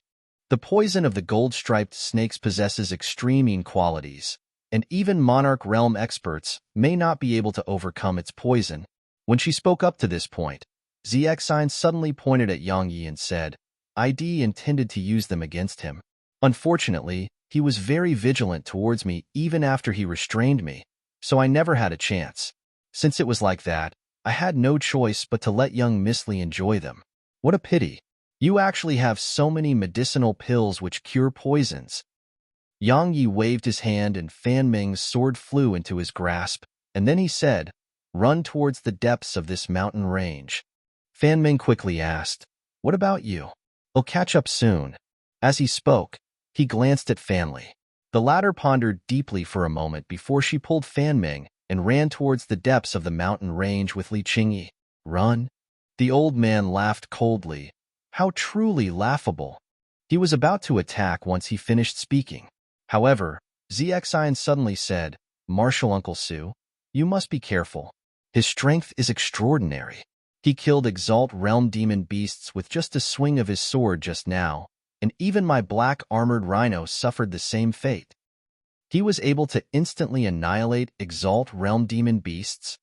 The poison of the gold-striped snakes possesses extreme qualities, and even Monarch Realm experts may not be able to overcome its poison. When she spoke up to this point, Zexion suddenly pointed at Yang Yi and said, "ID intended to use them against him. Unfortunately, he was very vigilant towards me even after he restrained me, so I never had a chance. Since it was like that, I had no choice but to let young Misty enjoy them. What a pity. You actually have so many medicinal pills which cure poisons." Yang Yi waved his hand and Fan Ming's sword flew into his grasp, and then he said, "Run towards the depths of this mountain range." Fan Ming quickly asked, "What about you? I'll catch up soon." As he spoke, he glanced at Fanli. The latter pondered deeply for a moment before she pulled Fan Ming and ran towards the depths of the mountain range with Li Qingyi. "Run?" The old man laughed coldly. How truly laughable. He was about to attack once he finished speaking. However, Zexion suddenly said, "Martial Uncle Su, you must be careful. His strength is extraordinary. He killed Exalt Realm Demon beasts with just a swing of his sword just now, and even my black armored rhino suffered the same fate. He was able to instantly annihilate Exalt Realm Demon beasts."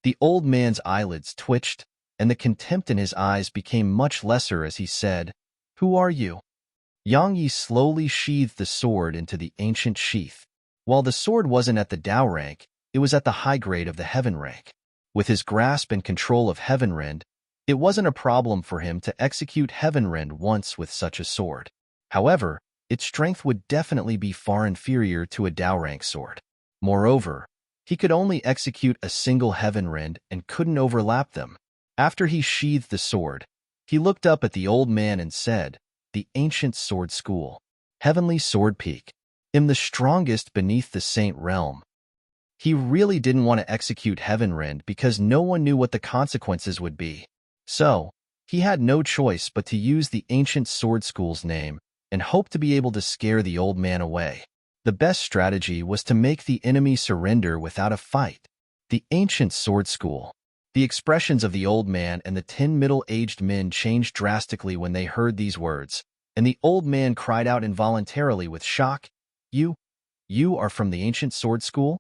The old man's eyelids twitched, and the contempt in his eyes became much lesser as he said, "Who are you?" Yang Yi slowly sheathed the sword into the ancient sheath. While the sword wasn't at the Dao rank, it was at the high grade of the Heaven rank. With his grasp and control of Heavenrend, it wasn't a problem for him to execute Heavenrend once with such a sword. However, its strength would definitely be far inferior to a Dao rank sword. Moreover, he could only execute a single Heavenrend and couldn't overlap them. After he sheathed the sword, he looked up at the old man and said, "The ancient sword school. Heavenly Sword Peak. Am the strongest beneath the Saint Realm." He really didn't want to execute Heavenrend because no one knew what the consequences would be. So, he had no choice but to use the ancient sword school's name and hope to be able to scare the old man away. The best strategy was to make the enemy surrender without a fight. The ancient sword school. The expressions of the old man and the 10 middle-aged men changed drastically when they heard these words, and the old man cried out involuntarily with shock, You are from the ancient sword school?"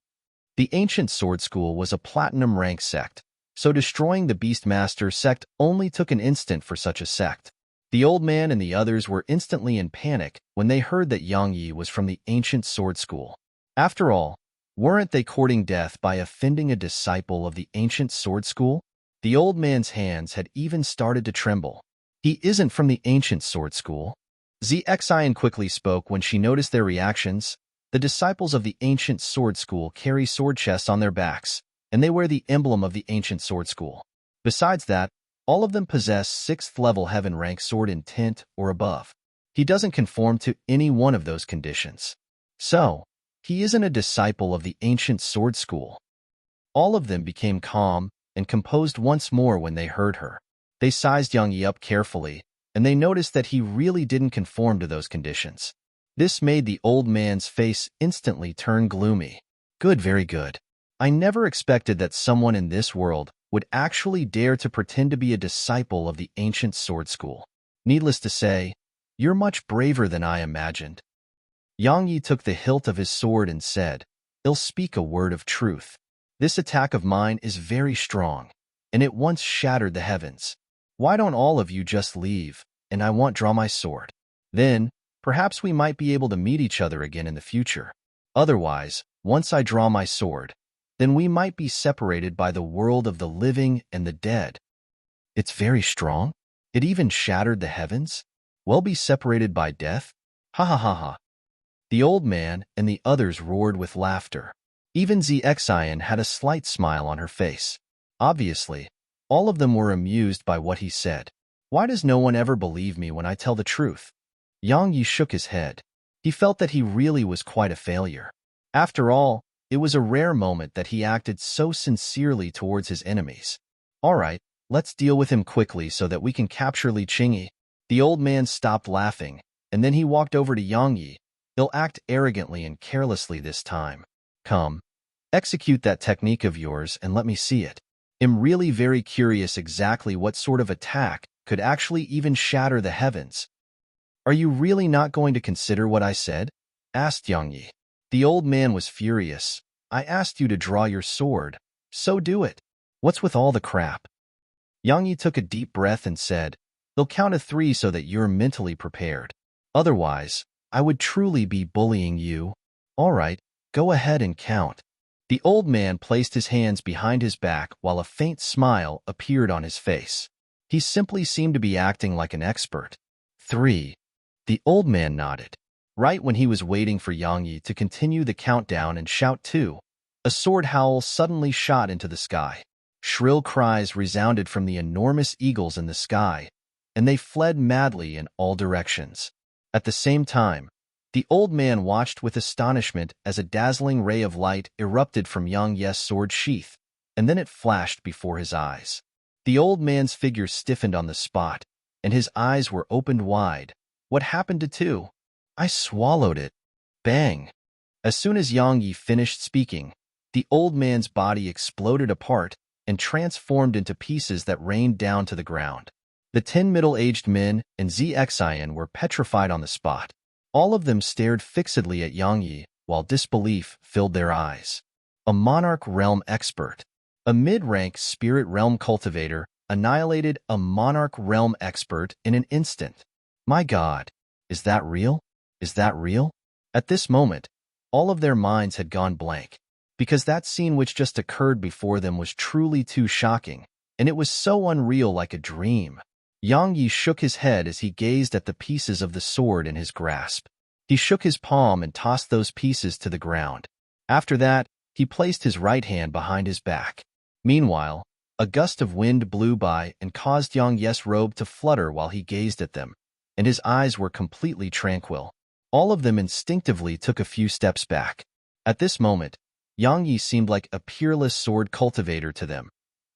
The ancient sword school was a platinum rank sect, so destroying the Beastmaster sect only took an instant for such a sect. The old man and the others were instantly in panic when they heard that Yang Yi was from the ancient sword school. After all, weren't they courting death by offending a disciple of the ancient sword school? The old man's hands had even started to tremble. "He isn't from the ancient sword school." Zexion quickly spoke when she noticed their reactions. The disciples of the ancient sword school carry sword chests on their backs, and they wear the emblem of the ancient sword school. Besides that, all of them possess 6th level heaven rank sword intent or above. He doesn't conform to any one of those conditions. So, he isn't a disciple of the ancient sword school. All of them became calm and composed once more when they heard her. They sized Yang Yi up carefully, and they noticed that he really didn't conform to those conditions. This made the old man's face instantly turn gloomy. "Good, very good. I never expected that someone in this world would actually dare to pretend to be a disciple of the ancient sword school. Needless to say, you're much braver than I imagined." Yang Yi took the hilt of his sword and said, "I'll speak a word of truth. This attack of mine is very strong, and it once shattered the heavens. Why don't all of you just leave, and I won't draw my sword? Then, perhaps we might be able to meet each other again in the future. Otherwise, once I draw my sword, then we might be separated by the world of the living and the dead." "It's very strong? It even shattered the heavens? We'll be separated by death? Ha ha ha ha." The old man and the others roared with laughter. Even Zexion had a slight smile on her face. Obviously, all of them were amused by what he said. Why does no one ever believe me when I tell the truth? Yang Yi shook his head. He felt that he really was quite a failure. After all, it was a rare moment that he acted so sincerely towards his enemies. "All right, Let's deal with him quickly so that we can capture Li Qingyi. The old man stopped laughing, and then he walked over to Yang Yi. He'll act arrogantly and carelessly this time. Come, execute that technique of yours and let me see it. I'm really very curious exactly what sort of attack could actually even shatter the heavens. Are you really not going to consider what I said? Asked Yang Yi. The old man was furious. I asked you to draw your sword, so do it. What's with all the crap? Yang Yi took a deep breath and said, they'll count to 3 so that you're mentally prepared. Otherwise, I would truly be bullying you. All right, go ahead and count. The old man placed his hands behind his back while a faint smile appeared on his face. He simply seemed to be acting like an expert. 3. The old man nodded. Right when he was waiting for Yang Yi to continue the countdown and shout 2, a sword howl suddenly shot into the sky. Shrill cries resounded from the enormous eagles in the sky, and they fled madly in all directions. At the same time, the old man watched with astonishment as a dazzling ray of light erupted from Yang Yi's sword sheath, and then it flashed before his eyes. The old man's figure stiffened on the spot, and his eyes were opened wide. What happened to 2? I swallowed it. Bang! As soon as Yang Yi finished speaking, the old man's body exploded apart and transformed into pieces that rained down to the ground. The 10 middle-aged men and Xian were petrified on the spot. All of them stared fixedly at Yang Yi, while disbelief filled their eyes. A monarch realm expert, a mid-rank spirit realm cultivator, annihilated a monarch realm expert in an instant. My God, is that real? Is that real? At this moment, all of their minds had gone blank, because that scene which just occurred before them was truly too shocking, and it was so unreal like a dream. Yang Yi shook his head as he gazed at the pieces of the sword in his grasp. He shook his palm and tossed those pieces to the ground. After that, he placed his right hand behind his back. Meanwhile, a gust of wind blew by and caused Yang Yi's robe to flutter while he gazed at them, and his eyes were completely tranquil. All of them instinctively took a few steps back. At this moment, Yang Yi seemed like a peerless sword cultivator to them.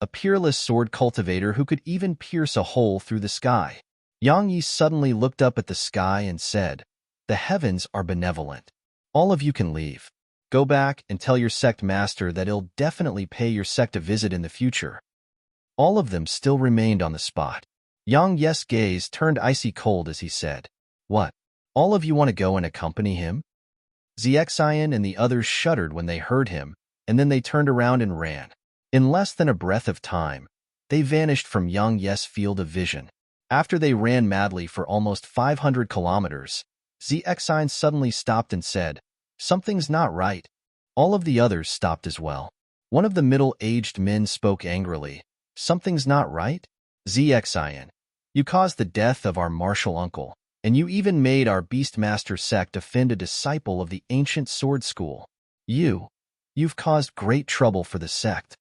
A peerless sword cultivator who could even pierce a hole through the sky. Yang Yi suddenly looked up at the sky and said, the heavens are benevolent. All of you can leave. Go back and tell your sect master that he'll definitely pay your sect a visit in the future. All of them still remained on the spot. Yang Yi's gaze turned icy cold as he said, what? All of you want to go and accompany him? Xian and the others shuddered when they heard him, and then they turned around and ran. In less than a breath of time, they vanished from Yang Yi's field of vision. After they ran madly for almost 500 kilometers, Xian suddenly stopped and said, something's not right. All of the others stopped as well. One of the middle-aged men spoke angrily, something's not right? Xian, you caused the death of our martial uncle, and you even made our Beastmaster sect offend a disciple of the ancient sword school. You've caused great trouble for the sect.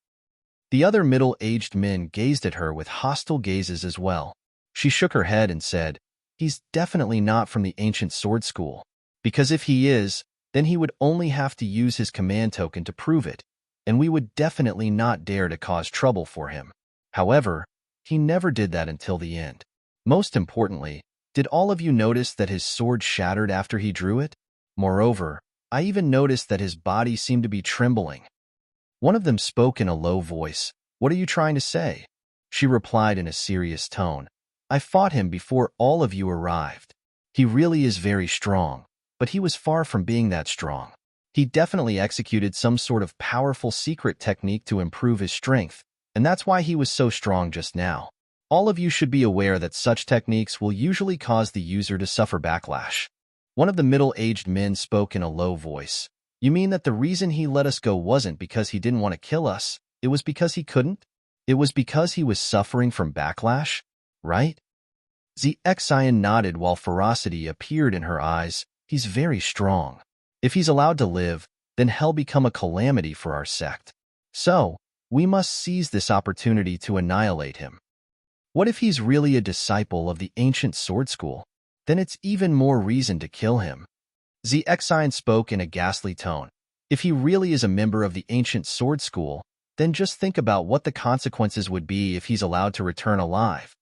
The other middle-aged men gazed at her with hostile gazes as well. She shook her head and said, he's definitely not from the ancient sword school, because if he is, then he would only have to use his command token to prove it, and we would definitely not dare to cause trouble for him. However, he never did that until the end. Most importantly, did all of you notice that his sword shattered after he drew it? Moreover, I even noticed that his body seemed to be trembling. One of them spoke in a low voice. What are you trying to say? She replied in a serious tone. I fought him before all of you arrived. He really is very strong, but he was far from being that strong. He definitely executed some sort of powerful secret technique to improve his strength, and that's why he was so strong just now. All of you should be aware that such techniques will usually cause the user to suffer backlash. One of the middle-aged men spoke in a low voice. You mean that the reason he let us go wasn't because he didn't want to kill us, it was because he couldn't? It was because he was suffering from backlash, right? Xian nodded while ferocity appeared in her eyes. He's very strong. If he's allowed to live, then hell become a calamity for our sect. So, we must seize this opportunity to annihilate him. What if he's really a disciple of the ancient sword school? Then it's even more reason to kill him. Xian spoke in a ghastly tone. If he really is a member of the ancient sword school, then just think about what the consequences would be if he's allowed to return alive.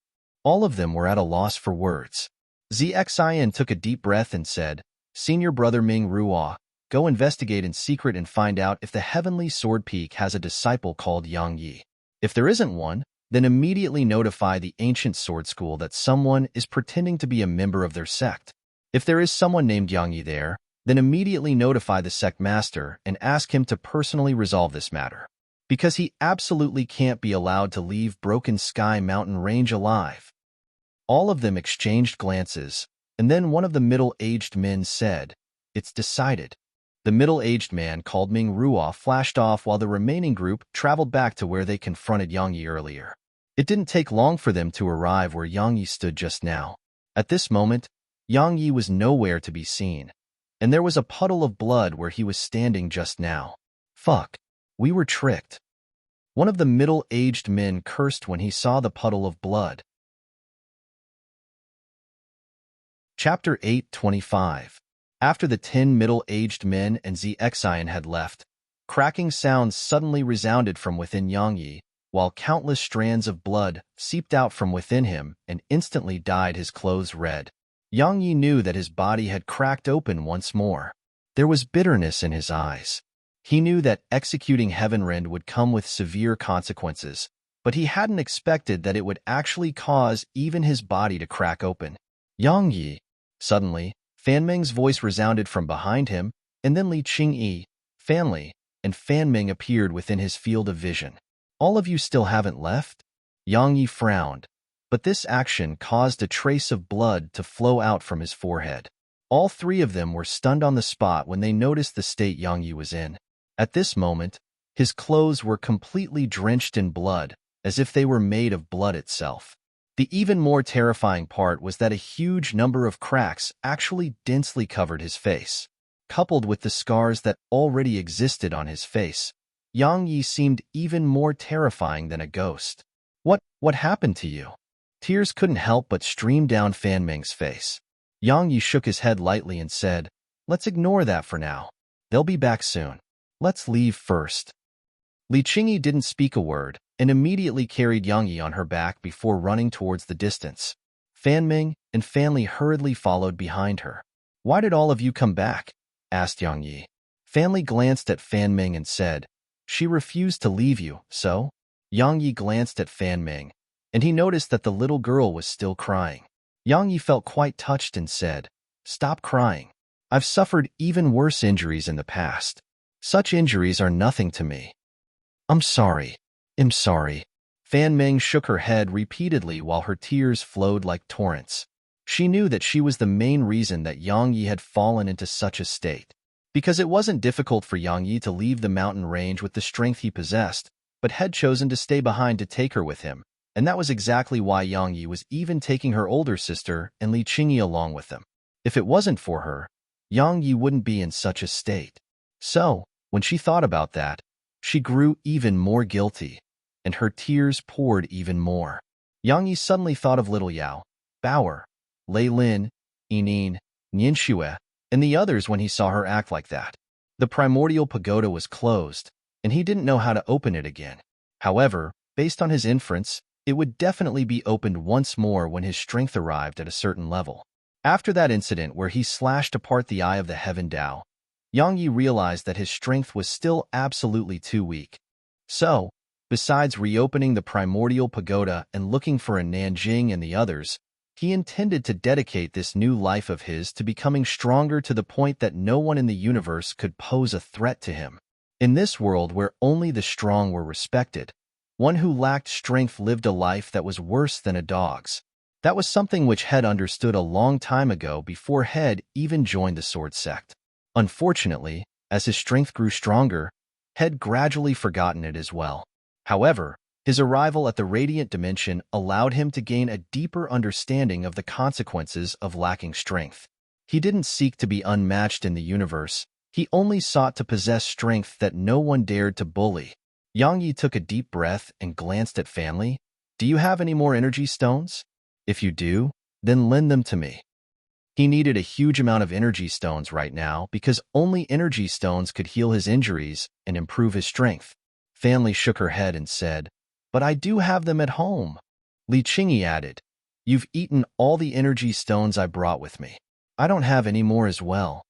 All of them were at a loss for words. Zxian took a deep breath and said, Senior Brother Ming Ruo, go investigate in secret and find out if the Heavenly Sword Peak has a disciple called Yang Yi. If there isn't one, then immediately notify the ancient sword school that someone is pretending to be a member of their sect. If there is someone named Yang Yi there, then immediately notify the sect master and ask him to personally resolve this matter. Because he absolutely can't be allowed to leave Broken Sky Mountain Range alive. All of them exchanged glances, and then one of the middle-aged men said, It's decided. The middle-aged man called Ming Ruo flashed off while the remaining group traveled back to where they confronted Yang Yi earlier. It didn't take long for them to arrive where Yang Yi stood just now. At this moment, Yang Yi was nowhere to be seen, and there was a puddle of blood where he was standing just now. Fuck. We were tricked. One of the middle-aged men cursed when he saw the puddle of blood. Chapter 8:25. After the 10 middle-aged men and Zxian had left, cracking sounds suddenly resounded from within Yang Yi, while countless strands of blood seeped out from within him and instantly dyed his clothes red. Yang Yi knew that his body had cracked open once more. There was bitterness in his eyes. He knew that executing Heavenrend would come with severe consequences, but he hadn't expected that it would actually cause even his body to crack open. Yang Yi. Suddenly, Fan Ming's voice resounded from behind him, and then Li Qingyi, Fan Li, and Fan Ming appeared within his field of vision. All of you still haven't left? Yang Yi frowned, but this action caused a trace of blood to flow out from his forehead. All three of them were stunned on the spot when they noticed the state Yang Yi was in. At this moment, his clothes were completely drenched in blood, as if they were made of blood itself. The even more terrifying part was that a huge number of cracks actually densely covered his face. Coupled with the scars that already existed on his face, Yang Yi seemed even more terrifying than a ghost. What happened to you? Tears couldn't help but stream down Fan Ming's face. Yang Yi shook his head lightly and said, Let's ignore that for now. They'll be back soon. Let's leave first. Li Qingyi didn't speak a word and immediately carried Yang Yi on her back before running towards the distance. Fan Ming and Fan Li hurriedly followed behind her. Why did all of you come back? Asked Yang Yi. Fan Li glanced at Fan Ming and said, She refused to leave you, so? Yang Yi glanced at Fan Ming, and he noticed that the little girl was still crying. Yang Yi felt quite touched and said, Stop crying. I've suffered even worse injuries in the past. Such injuries are nothing to me. I'm sorry. Fan Ming shook her head repeatedly while her tears flowed like torrents. She knew that she was the main reason that Yang Yi had fallen into such a state. Because it wasn't difficult for Yang Yi to leave the mountain range with the strength he possessed, but had chosen to stay behind to take her with him, and that was exactly why Yang Yi was even taking her older sister and Li Qingyi along with them. If it wasn't for her, Yang Yi wouldn't be in such a state. So, when she thought about that, she grew even more guilty, and her tears poured even more. Yang Yi suddenly thought of Little Yao, Bauer, Lei Lin, Yining, Nianxue, and the others when he saw her act like that. The primordial pagoda was closed, and he didn't know how to open it again. However, based on his inference, it would definitely be opened once more when his strength arrived at a certain level. After that incident where he slashed apart the eye of the Heaven Dao, Yang Yi realized that his strength was still absolutely too weak. So, besides reopening the primordial pagoda and looking for a Nanjing and the others, he intended to dedicate this new life of his to becoming stronger to the point that no one in the universe could pose a threat to him. In this world where only the strong were respected, one who lacked strength lived a life that was worse than a dog's. That was something which Head understood a long time ago before Head even joined the sword sect. Unfortunately, as his strength grew stronger, Head gradually forgotten it as well. However, his arrival at the Radiant Dimension allowed him to gain a deeper understanding of the consequences of lacking strength. He didn't seek to be unmatched in the universe, he only sought to possess strength that no one dared to bully. Yang Yi took a deep breath and glanced at Fan Li. Do you have any more energy stones? If you do, then lend them to me. He needed a huge amount of energy stones right now because only energy stones could heal his injuries and improve his strength. Fanli shook her head and said, "But I do have them at home." Li Qingyi added, "You've eaten all the energy stones I brought with me. I don't have any more as well."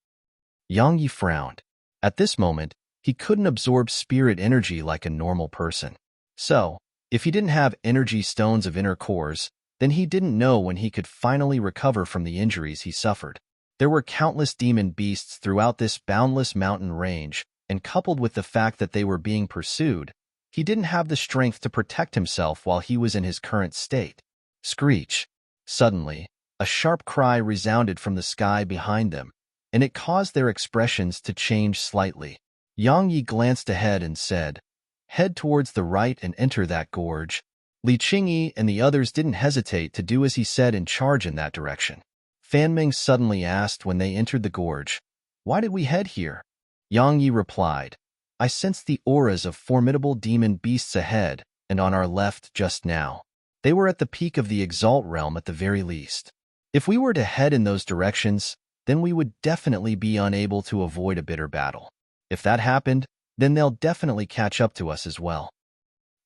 Yang Yi frowned. At this moment, he couldn't absorb spirit energy like a normal person. So, if he didn't have energy stones of inner cores, then he didn't know when he could finally recover from the injuries he suffered. There were countless demon beasts throughout this boundless mountain range, and coupled with the fact that they were being pursued, he didn't have the strength to protect himself while he was in his current state. Screech! Suddenly, a sharp cry resounded from the sky behind them, and it caused their expressions to change slightly. Yang Yi glanced ahead and said, "Head towards the right and enter that gorge." Li Qingyi and the others didn't hesitate to do as he said and charge in that direction. Fan Ming suddenly asked when they entered the gorge, "Why did we head here?" Yang Yi replied, "I sensed the auras of formidable demon beasts ahead and on our left just now. They were at the peak of the Exalt realm at the very least. If we were to head in those directions, then we would definitely be unable to avoid a bitter battle. If that happened, then they'll definitely catch up to us as well."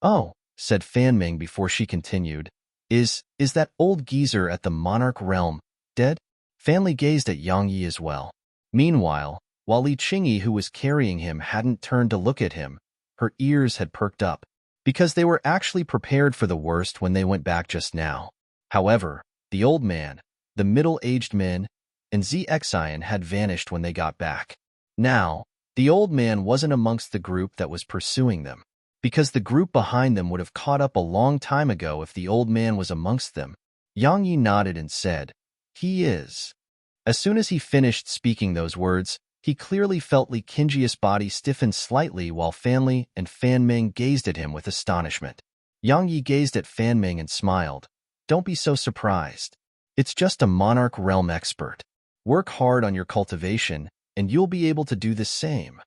"Oh," said Fan Ming before she continued, Is that old geezer at the Monarch realm dead?" Fanli gazed at Yang Yi as well. Meanwhile, while Li Qingyi, who was carrying him, hadn't turned to look at him, her ears had perked up, because they were actually prepared for the worst when they went back just now. However, the old man, the middle-aged men, and Xian had vanished when they got back. Now, the old man wasn't amongst the group that was pursuing them, because the group behind them would have caught up a long time ago if the old man was amongst them. Yang Yi nodded and said, "He is." As soon as he finished speaking those words, he clearly felt Li Qingyi's body stiffen slightly while Fanli and Fan Ming gazed at him with astonishment. Yang Yi gazed at Fan Ming and smiled. "Don't be so surprised. It's just a Monarch realm expert. Work hard on your cultivation, and you'll be able to do the same."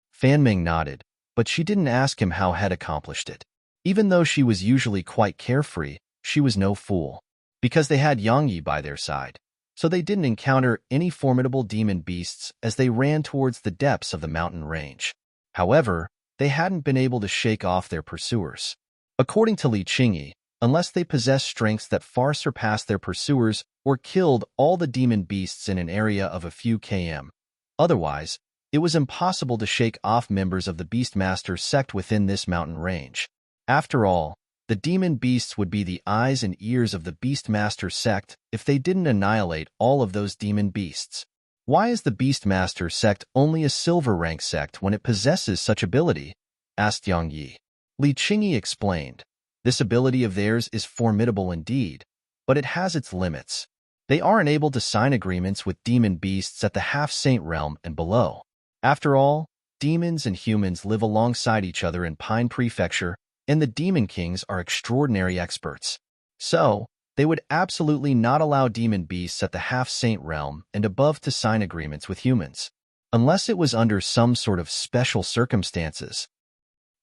Fan Ming nodded, but she didn't ask him how had accomplished it. Even though she was usually quite carefree, she was no fool, because they had Yang Yi by their side. So they didn't encounter any formidable demon beasts as they ran towards the depths of the mountain range. However, they hadn't been able to shake off their pursuers. According to Li Qingyi, unless they possessed strengths that far surpassed their pursuers or killed all the demon beasts in an area of a few km. Otherwise, it was impossible to shake off members of the Beastmaster sect within this mountain range. After all, the demon beasts would be the eyes and ears of the Beastmaster sect if they didn't annihilate all of those demon beasts. "Why is the Beastmaster sect only a silver rank sect when it possesses such ability?" asked Yang Yi. Li Qingyi explained, "This ability of theirs is formidable indeed, but it has its limits. They aren't able to sign agreements with demon beasts at the half-saint realm and below. After all, demons and humans live alongside each other in Pine Prefecture, and the Demon Kings are extraordinary experts. So, they would absolutely not allow demon beasts at the half-saint realm and above to sign agreements with humans, unless it was under some sort of special circumstances."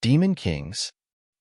"Demon Kings?"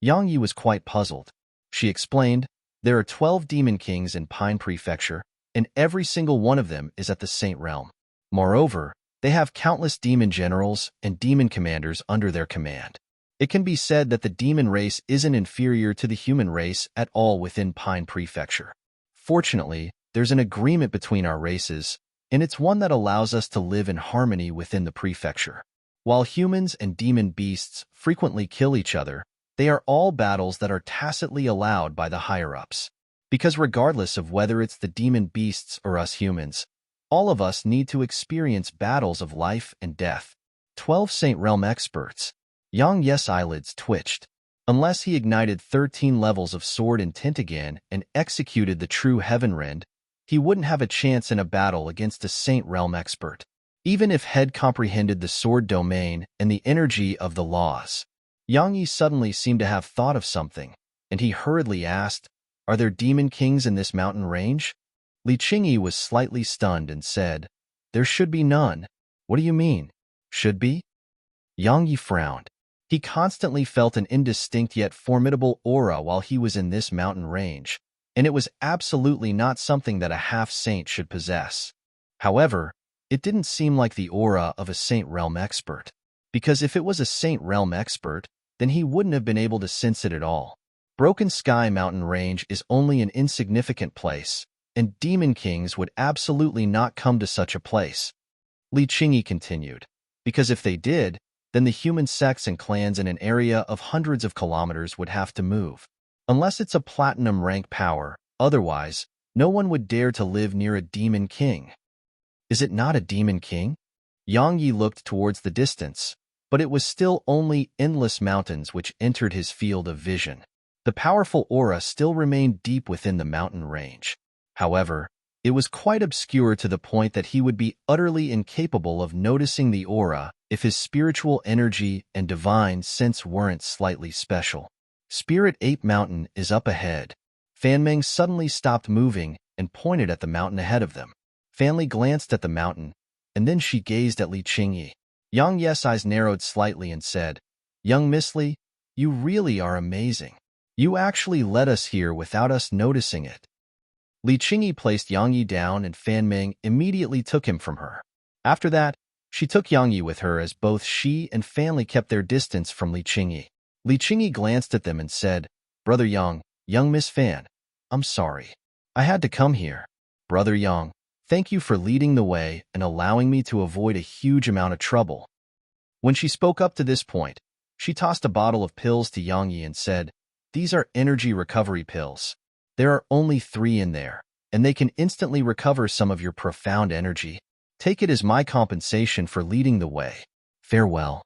Yang Yi was quite puzzled. She explained, "There are 12 Demon Kings in Pine Prefecture, and every single one of them is at the Saint Realm. Moreover, they have countless demon generals and demon commanders under their command. It can be said that the demon race isn't inferior to the human race at all within Pine Prefecture. Fortunately, there's an agreement between our races, and it's one that allows us to live in harmony within the prefecture. While humans and demon beasts frequently kill each other, they are all battles that are tacitly allowed by the higher-ups. Because regardless of whether it's the demon beasts or us humans, all of us need to experience battles of life and death. 12 Saint Realm experts." Yang Yi's eyelids twitched. Unless he ignited 13 levels of sword in Tintigan and executed the true Heaven Rend, he wouldn't have a chance in a battle against a Saint Realm expert, even if Head comprehended the sword domain and the energy of the laws. Yang Yi suddenly seemed to have thought of something, and he hurriedly asked, "Are there demon kings in this mountain range?" Li Qingyi was slightly stunned and said, "There should be none." "What do you mean? Should be?" Yang Yi frowned. He constantly felt an indistinct yet formidable aura while he was in this mountain range, and it was absolutely not something that a half-saint should possess. However, it didn't seem like the aura of a Saint Realm expert, because if it was a Saint Realm expert, then he wouldn't have been able to sense it at all. Broken Sky Mountain Range is only an insignificant place, and demon kings would absolutely not come to such a place. Li Qingyi continued, because if they did, then the human sects and clans in an area of hundreds of kilometers would have to move. Unless it's a platinum rank power, otherwise, no one would dare to live near a demon king. Is it not a demon king? Yang Yi looked towards the distance, but it was still only endless mountains which entered his field of vision. The powerful aura still remained deep within the mountain range. However, it was quite obscure to the point that he would be utterly incapable of noticing the aura if his spiritual energy and divine sense weren't slightly special. Spirit Ape Mountain is up ahead. Fan Meng suddenly stopped moving and pointed at the mountain ahead of them. Fan Li glanced at the mountain, and then she gazed at Li Qingyi. Yang Yi's eyes narrowed slightly and said, "Young Miss Li, you really are amazing. You actually led us here without us noticing it." Li Qingyi placed Yang Yi down and Fan Meng immediately took him from her. After that, she took Yang Yi with her as both she and Fan Li kept their distance from Li Qingyi. Li Qingyi glanced at them and said, "Brother Yang, young Miss Fan, I'm sorry. I had to come here. Brother Yang, thank you for leading the way and allowing me to avoid a huge amount of trouble." When she spoke up to this point, she tossed a bottle of pills to Yang Yi and said, "These are energy recovery pills. There are only 3 in there, and they can instantly recover some of your profound energy. Take it as my compensation for leading the way. Farewell."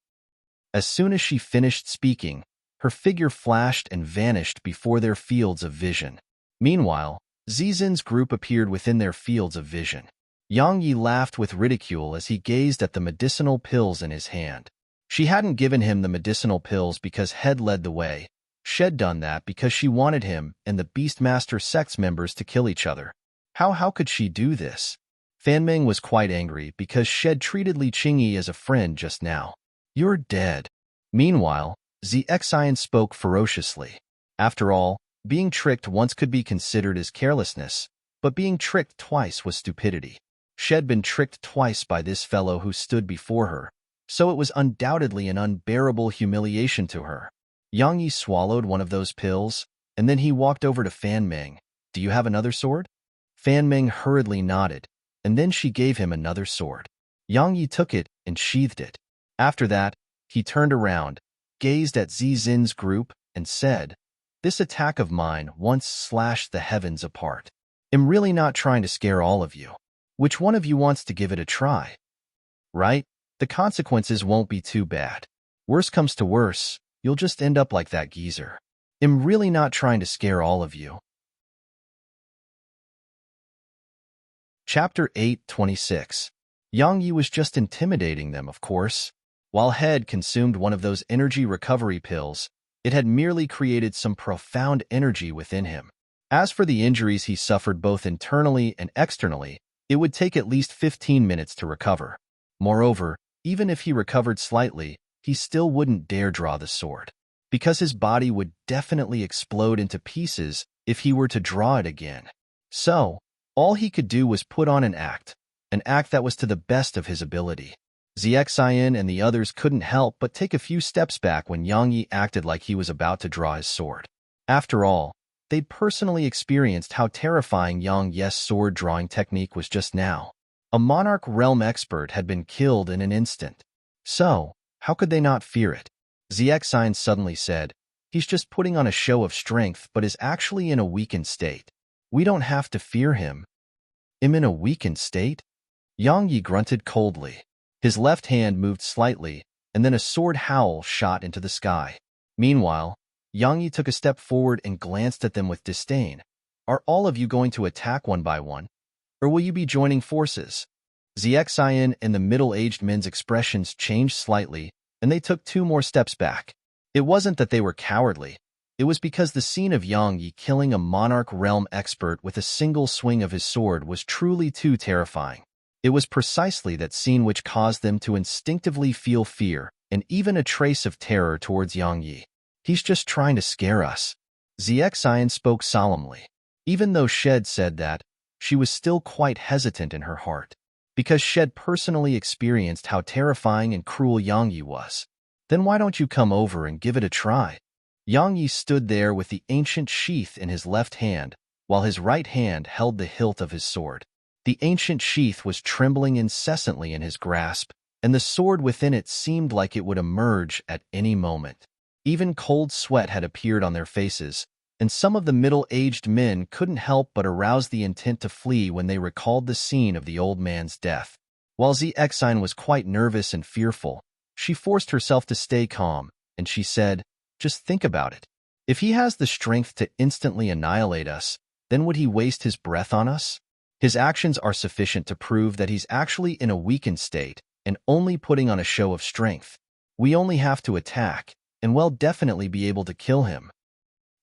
As soon as she finished speaking, her figure flashed and vanished before their fields of vision. Meanwhile, Zizin's group appeared within their fields of vision. Yang Yi laughed with ridicule as he gazed at the medicinal pills in his hand. She hadn't given him the medicinal pills because Head led the way. She'd done that because she wanted him and the Beastmaster sect's members to kill each other. How could she do this? Fan Meng was quite angry because Shed treated Li Qingyi as a friend just now. "You're dead." Meanwhile, Xian spoke ferociously. After all, being tricked once could be considered as carelessness, but being tricked twice was stupidity. She'd been tricked twice by this fellow who stood before her, so it was undoubtedly an unbearable humiliation to her. Yang Yi swallowed one of those pills, and then he walked over to Fan Meng. "Do you have another sword?" Fan Meng hurriedly nodded, and then she gave him another sword. Yang Yi took it and sheathed it. After that, he turned around, gazed at Zizin's group, and said, "This attack of mine once slashed the heavens apart. I'm really not trying to scare all of you. Which one of you wants to give it a try? Right? The consequences won't be too bad. Worst comes to worse, you'll just end up like that geezer. I'm really not trying to scare all of you." Chapter 8:26. Yang Yi was just intimidating them, of course. While Head consumed one of those energy recovery pills, it had merely created some profound energy within him. As for the injuries he suffered both internally and externally, it would take at least 15 minutes to recover. Moreover, even if he recovered slightly, he still wouldn't dare draw the sword, because his body would definitely explode into pieces if he were to draw it again. So, all he could do was put on an act that was to the best of his ability. Xian and the others couldn't help but take a few steps back when Yang Yi acted like he was about to draw his sword. After all, they'd personally experienced how terrifying Yang Yi's sword-drawing technique was just now. A Monarch Realm expert had been killed in an instant. So, how could they not fear it? Xian suddenly said, "He's just putting on a show of strength but is actually in a weakened state. We don't have to fear him." "I'm in a weakened state?" Yang Yi grunted coldly. His left hand moved slightly, and then a sword howl shot into the sky. Meanwhile, Yang Yi took a step forward and glanced at them with disdain. "Are all of you going to attack one by one? Or will you be joining forces?" Xian and the middle-aged men's expressions changed slightly, and they took 2 more steps back. It wasn't that they were cowardly. It was because the scene of Yang Yi killing a Monarch Realm expert with a single swing of his sword was truly too terrifying. It was precisely that scene which caused them to instinctively feel fear and even a trace of terror towards Yang Yi. "He's just trying to scare us." Xian spoke solemnly. Even though Shed said that, she was still quite hesitant in her heart, because Shed personally experienced how terrifying and cruel Yang Yi was. Then why don't you come over and give it a try? Yang Yi stood there with the ancient sheath in his left hand, while his right hand held the hilt of his sword. The ancient sheath was trembling incessantly in his grasp, and the sword within it seemed like it would emerge at any moment. Even cold sweat had appeared on their faces, and some of the middle-aged men couldn't help but arouse the intent to flee when they recalled the scene of the old man's death. While Zexine was quite nervous and fearful, she forced herself to stay calm, and she said, "Just think about it. If he has the strength to instantly annihilate us, then would he waste his breath on us? His actions are sufficient to prove that he's actually in a weakened state and only putting on a show of strength. We only have to attack, and we'll definitely be able to kill him."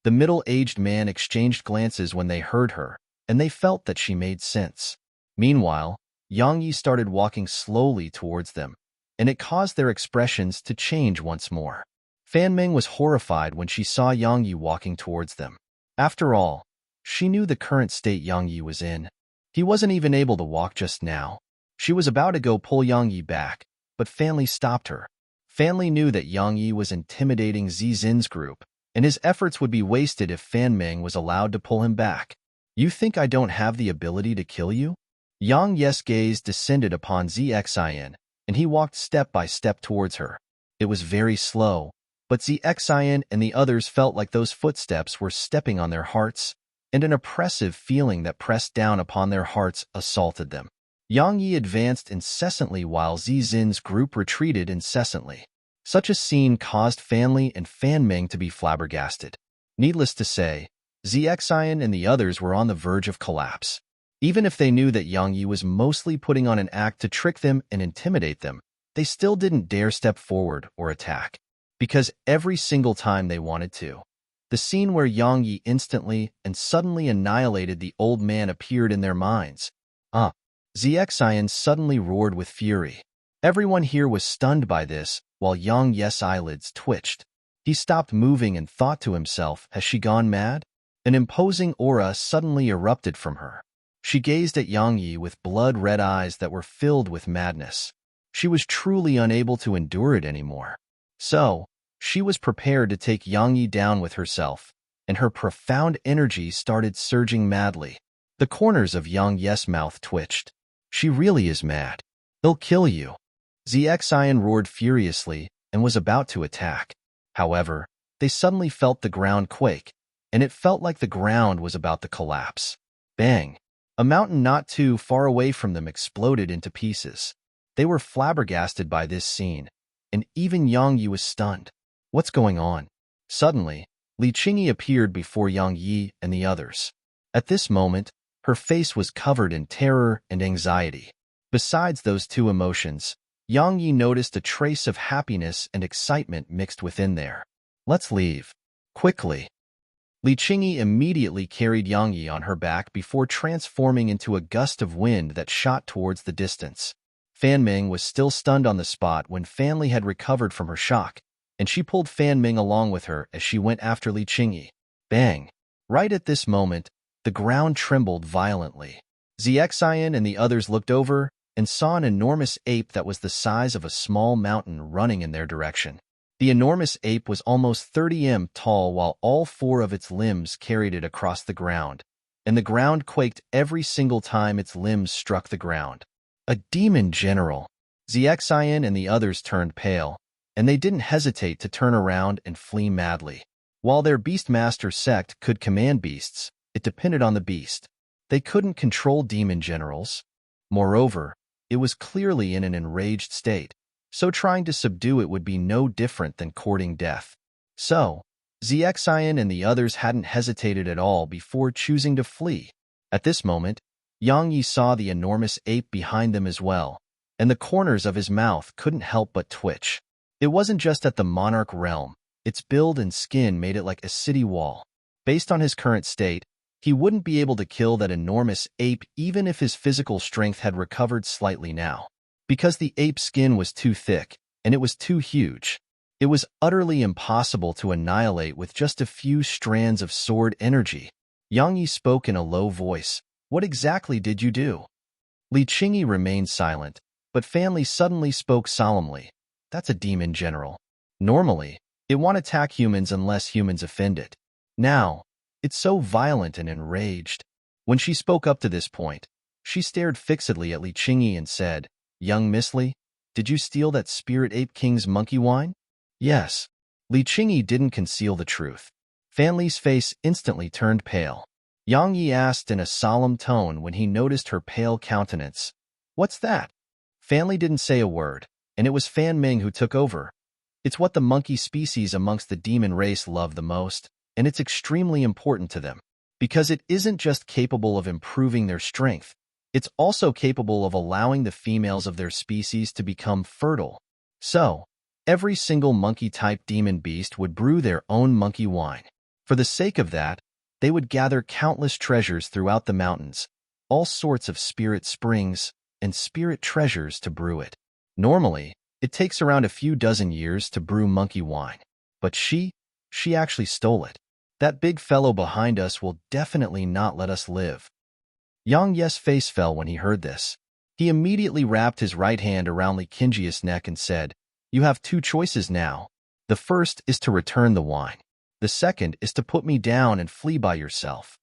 The middle-aged man exchanged glances when they heard her, and they felt that she made sense. Meanwhile, Yang Yi started walking slowly towards them, and it caused their expressions to change once more. Fan Ming was horrified when she saw Yang Yi walking towards them. After all, she knew the current state Yang Yi was in. He wasn't even able to walk just now. She was about to go pull Yang Yi back, but Fan Li stopped her. Fan Li knew that Yang Yi was intimidating Zin's group, and his efforts would be wasted if Fan Ming was allowed to pull him back. "You think I don't have the ability to kill you?" Yang Yi's gaze descended upon Zexin, and he walked step by step towards her. It was very slow, but Zexin and the others felt like those footsteps were stepping on their hearts, and an oppressive feeling that pressed down upon their hearts assaulted them. Yang Yi advanced incessantly while Zin's group retreated incessantly. Such a scene caused Fan Li and Fan Ming to be flabbergasted. Needless to say, Zexin and the others were on the verge of collapse. Even if they knew that Yang Yi was mostly putting on an act to trick them and intimidate them, they still didn't dare step forward or attack, because every single time they wanted to. The scene where Yang Yi instantly and suddenly annihilated the old man appeared in their minds. Zexin suddenly roared with fury. Everyone here was stunned by this, while Yang Yi's eyelids twitched. He stopped moving and thought to himself, has she gone mad? An imposing aura suddenly erupted from her. She gazed at Yang Yi with blood-red eyes that were filled with madness. She was truly unable to endure it anymore. So, she was prepared to take Yang Yi down with herself, and her profound energy started surging madly. The corners of Yang Yi's mouth twitched. She really is mad. He'll kill you. Zexin roared furiously and was about to attack. However, they suddenly felt the ground quake, and it felt like the ground was about to collapse. Bang! A mountain not too far away from them exploded into pieces. They were flabbergasted by this scene, and even Yang Yi was stunned. What's going on? Suddenly, Li Qingyi appeared before Yang Yi and the others. At this moment, her face was covered in terror and anxiety. Besides those two emotions, Yang Yi noticed a trace of happiness and excitement mixed within there. "Let's leave. Quickly." Li Qingyi immediately carried Yang Yi on her back before transforming into a gust of wind that shot towards the distance. Fan Ming was still stunned on the spot when Fan Li had recovered from her shock, and she pulled Fan Ming along with her as she went after Li Qingyi. Bang! Right at this moment, the ground trembled violently. Zexin and the others looked over and saw an enormous ape that was the size of a small mountain running in their direction. The enormous ape was almost 30 m tall while all 4 of its limbs carried it across the ground, and the ground quaked every single time its limbs struck the ground. A demon general! Zexin and the others turned pale, and they didn't hesitate to turn around and flee madly. While their Beastmaster sect could command beasts, it depended on the beast. They couldn't control demon generals. Moreover, it was clearly in an enraged state, so trying to subdue it would be no different than courting death. So, Zexin and the others hadn't hesitated at all before choosing to flee. At this moment, Yang Yi saw the enormous ape behind them as well, and the corners of his mouth couldn't help but twitch. It wasn't just at the monarch realm. Its build and skin made it like a city wall. Based on his current state, he wouldn't be able to kill that enormous ape even if his physical strength had recovered slightly now. Because the ape's skin was too thick, and it was too huge. It was utterly impossible to annihilate with just a few strands of sword energy. Yang Yi spoke in a low voice. "What exactly did you do?" Li Qingyi remained silent, but Fan Li suddenly spoke solemnly. "That's a demon general. Normally, it won't attack humans unless humans offend it. Now, it's so violent and enraged. When she spoke up to this point, she stared fixedly at Li Qingyi and said, "Young Miss Li, did you steal that Spirit Ape King's monkey wine?" Yes. Li Qingyi didn't conceal the truth. Fan Li's face instantly turned pale. Yang Yi asked in a solemn tone when he noticed her pale countenance, "What's that?" Fan Li didn't say a word, and it was Fan Ming who took over. It's what the monkey species amongst the demon race love the most, and it's extremely important to them, because it isn't just capable of improving their strength, it's also capable of allowing the females of their species to become fertile. So, every single monkey-type demon beast would brew their own monkey wine. For the sake of that, they would gather countless treasures throughout the mountains, all sorts of spirit springs and spirit treasures to brew it. Normally, it takes around a few dozen years to brew monkey wine, but she actually stole it. That big fellow behind us will definitely not let us live. Yang Ye's face fell when he heard this. He immediately wrapped his right hand around Li Qingyi's neck and said, "You have two choices now. The first is to return the wine. The second is to put me down and flee by yourself."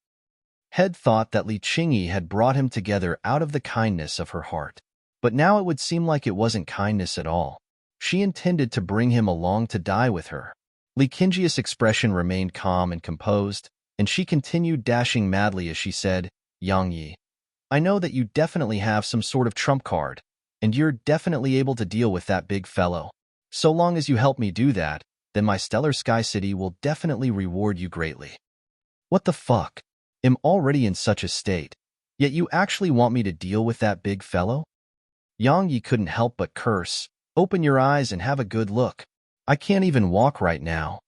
Head thought that Li Qingyi had brought him together out of the kindness of her heart. But now it would seem like it wasn't kindness at all. She intended to bring him along to die with her. Li Qingyi's expression remained calm and composed, and she continued dashing madly as she said, "Yang Yi, I know that you definitely have some sort of trump card, and you're definitely able to deal with that big fellow. So long as you help me do that, then my stellar sky city will definitely reward you greatly." What the fuck? I'm already in such a state, yet you actually want me to deal with that big fellow? Yang Yi couldn't help but curse. "Open your eyes and have a good look. I can't even walk right now."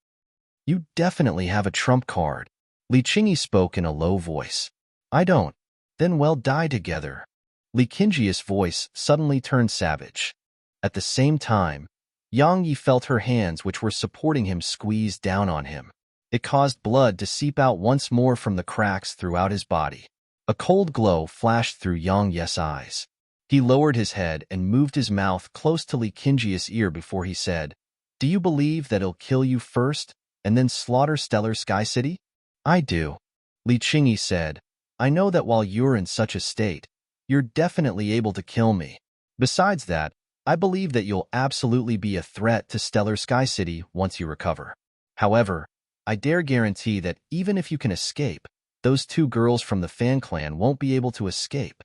"You definitely have a trump card." Li Qingyi spoke in a low voice. "I don't." "Then we'll die together." Li Qingyi's voice suddenly turned savage. At the same time, Yang Yi felt her hands which were supporting him squeeze down on him. It caused blood to seep out once more from the cracks throughout his body. A cold glow flashed through Yang Ye's eyes. He lowered his head and moved his mouth close to Li Qingyi's ear before he said, "Do you believe that it'll kill you first and then slaughter Stellar Sky City?" "I do," Li Qingyi said. "I know that while you're in such a state, you're definitely able to kill me. Besides that, I believe that you'll absolutely be a threat to Stellar Sky City once you recover. However, I dare guarantee that even if you can escape, those two girls from the Fan Clan won't be able to escape."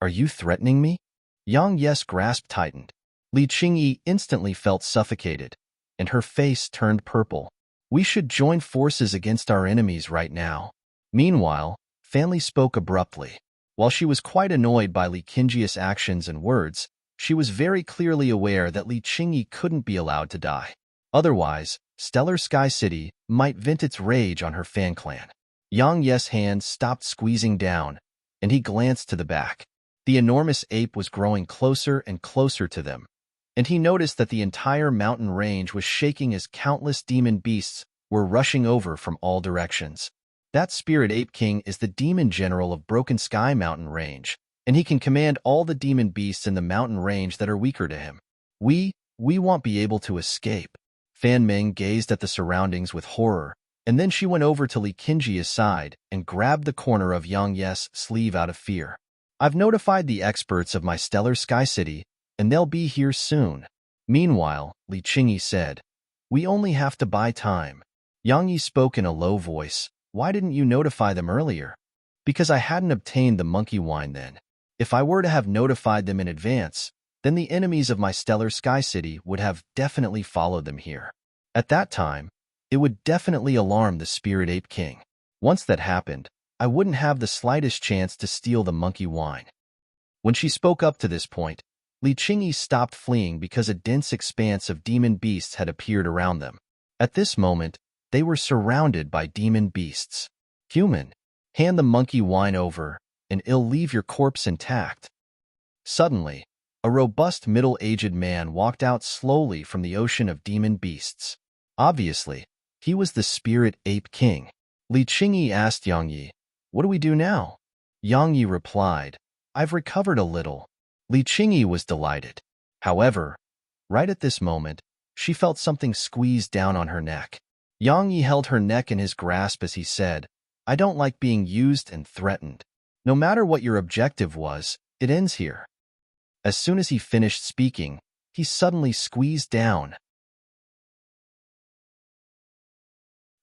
"Are you threatening me?" Yang Ye's grasp tightened. Li Qingyi instantly felt suffocated, and her face turned purple. "We should join forces against our enemies right now." Meanwhile, Fan Li spoke abruptly. While she was quite annoyed by Li Qingyi's actions and words, she was very clearly aware that Li Qingyi couldn't be allowed to die. Otherwise, Stellar Sky City might vent its rage on her Fan Clan. Yang Ye's hand stopped squeezing down, and he glanced to the back. The enormous ape was growing closer and closer to them, and he noticed that the entire mountain range was shaking as countless demon beasts were rushing over from all directions. That Spirit Ape King is the demon general of Broken Sky Mountain Range, and he can command all the demon beasts in the mountain range that are weaker to him. We won't be able to escape." Fan Ming gazed at the surroundings with horror, and then she went over to Li Qingyi's side and grabbed the corner of Yang Ye's sleeve out of fear. "I've notified the experts of my Stellar Sky City, and they'll be here soon." Meanwhile, Li Qingyi said, "We only have to buy time." Yang Yi spoke in a low voice. "Why didn't you notify them earlier?" "Because I hadn't obtained the monkey wine then. If I were to have notified them in advance, then the enemies of my Stellar Sky City would have definitely followed them here. At that time, it would definitely alarm the Spirit Ape King. Once that happened, I wouldn't have the slightest chance to steal the monkey wine." When she spoke up to this point, Li Qingyi stopped fleeing because a dense expanse of demon beasts had appeared around them. At this moment, they were surrounded by demon beasts. "Human, hand the monkey wine over, and it'll leave your corpse intact." Suddenly, a robust middle-aged man walked out slowly from the ocean of demon beasts. Obviously, he was the Spirit Ape King. Li Qingyi asked Yang Yi, "What do we do now?" Yang Yi replied, "I've recovered a little." Li Qingyi was delighted. However, right at this moment, she felt something squeeze down on her neck. Yang Yi held her neck in his grasp as he said, I don't like being used and threatened. No matter what your objective was, it ends here. As soon as he finished speaking, he suddenly squeezed down.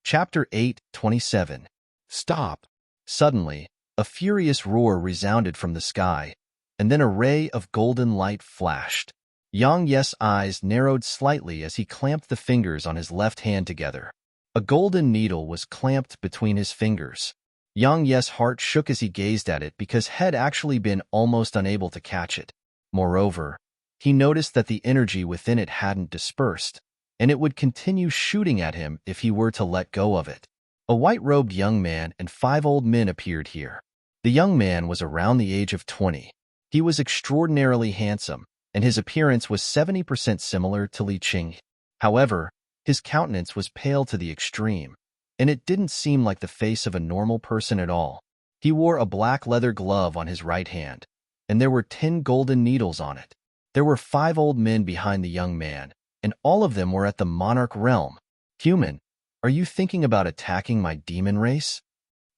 Chapter 8:27. Stop! Suddenly, a furious roar resounded from the sky, and then a ray of golden light flashed. Yang Ye's eyes narrowed slightly as he clamped the fingers on his left hand together. A golden needle was clamped between his fingers. Yang Ye's heart shook as he gazed at it because he had actually been almost unable to catch it. Moreover, he noticed that the energy within it hadn't dispersed, and it would continue shooting at him if he were to let go of it. A white-robed young man and 5 old men appeared here. The young man was around the age of 20. He was extraordinarily handsome, and his appearance was 70% similar to Li Qing. However, his countenance was pale to the extreme, and it didn't seem like the face of a normal person at all. He wore a black leather glove on his right hand, and there were 10 golden needles on it. There were 5 old men behind the young man, and all of them were at the monarch realm. Human, are you thinking about attacking my demon race?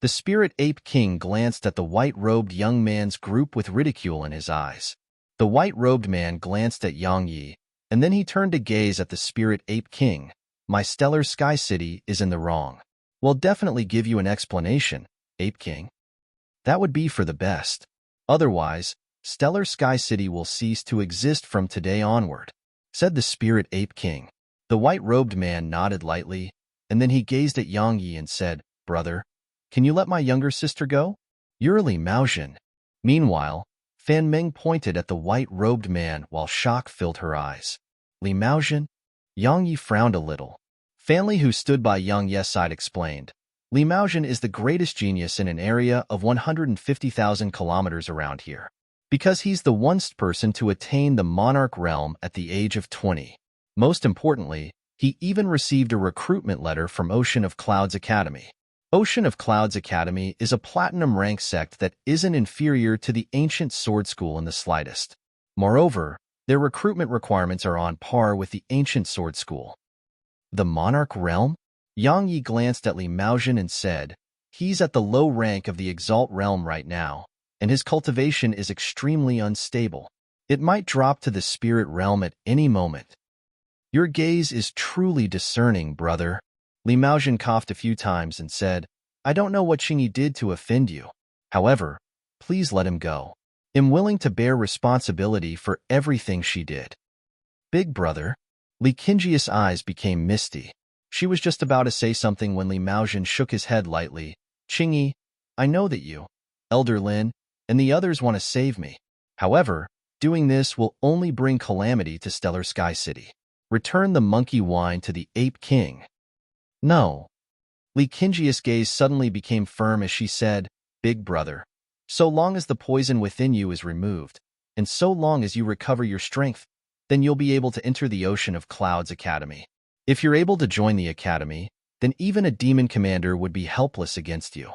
The spirit ape king glanced at the white-robed young man's group with ridicule in his eyes. The white-robed man glanced at Yang Yi, and then he turned to gaze at the spirit ape king. My stellar sky city is in the wrong. We'll definitely give you an explanation, ape king. That would be for the best. Otherwise, stellar sky city will cease to exist from today onward, said the spirit ape king. The white-robed man nodded lightly, and then he gazed at Yang Yi and said, Brother, can you let my younger sister go? You're Li Maozhen. Meanwhile, Fan Meng pointed at the white-robed man while shock filled her eyes. Li Maozhen? Yang Yi frowned a little. Fan Li, who stood by Yang Ye's side, explained, Li Maozhen is the greatest genius in an area of 150,000 kilometers around here, because he's the one person to attain the monarch realm at the age of 20. Most importantly, he even received a recruitment letter from Ocean of Clouds Academy. Ocean of Clouds Academy is a platinum rank sect that isn't inferior to the ancient sword school in the slightest. Moreover, their recruitment requirements are on par with the ancient sword school. The monarch realm? Yang Yi glanced at Li Maozhen and said, he's at the low rank of the exalt realm right now, and his cultivation is extremely unstable. It might drop to the spirit realm at any moment. Your gaze is truly discerning, brother. Li Maozhen coughed a few times and said, I don't know what Qingyi did to offend you. However, please let him go. I'm willing to bear responsibility for everything she did. Big brother. Li Qingyi's eyes became misty. She was just about to say something when Li Maozhen shook his head lightly. Qingyi, I know that you, Elder Lin, and the others want to save me. However, doing this will only bring calamity to Stellar Sky City. Return the monkey wine to the ape king. No. Li Qingyi's gaze suddenly became firm as she said, Big brother, so long as the poison within you is removed, and so long as you recover your strength, then you'll be able to enter the Ocean of Clouds Academy. If you're able to join the academy, then even a demon commander would be helpless against you.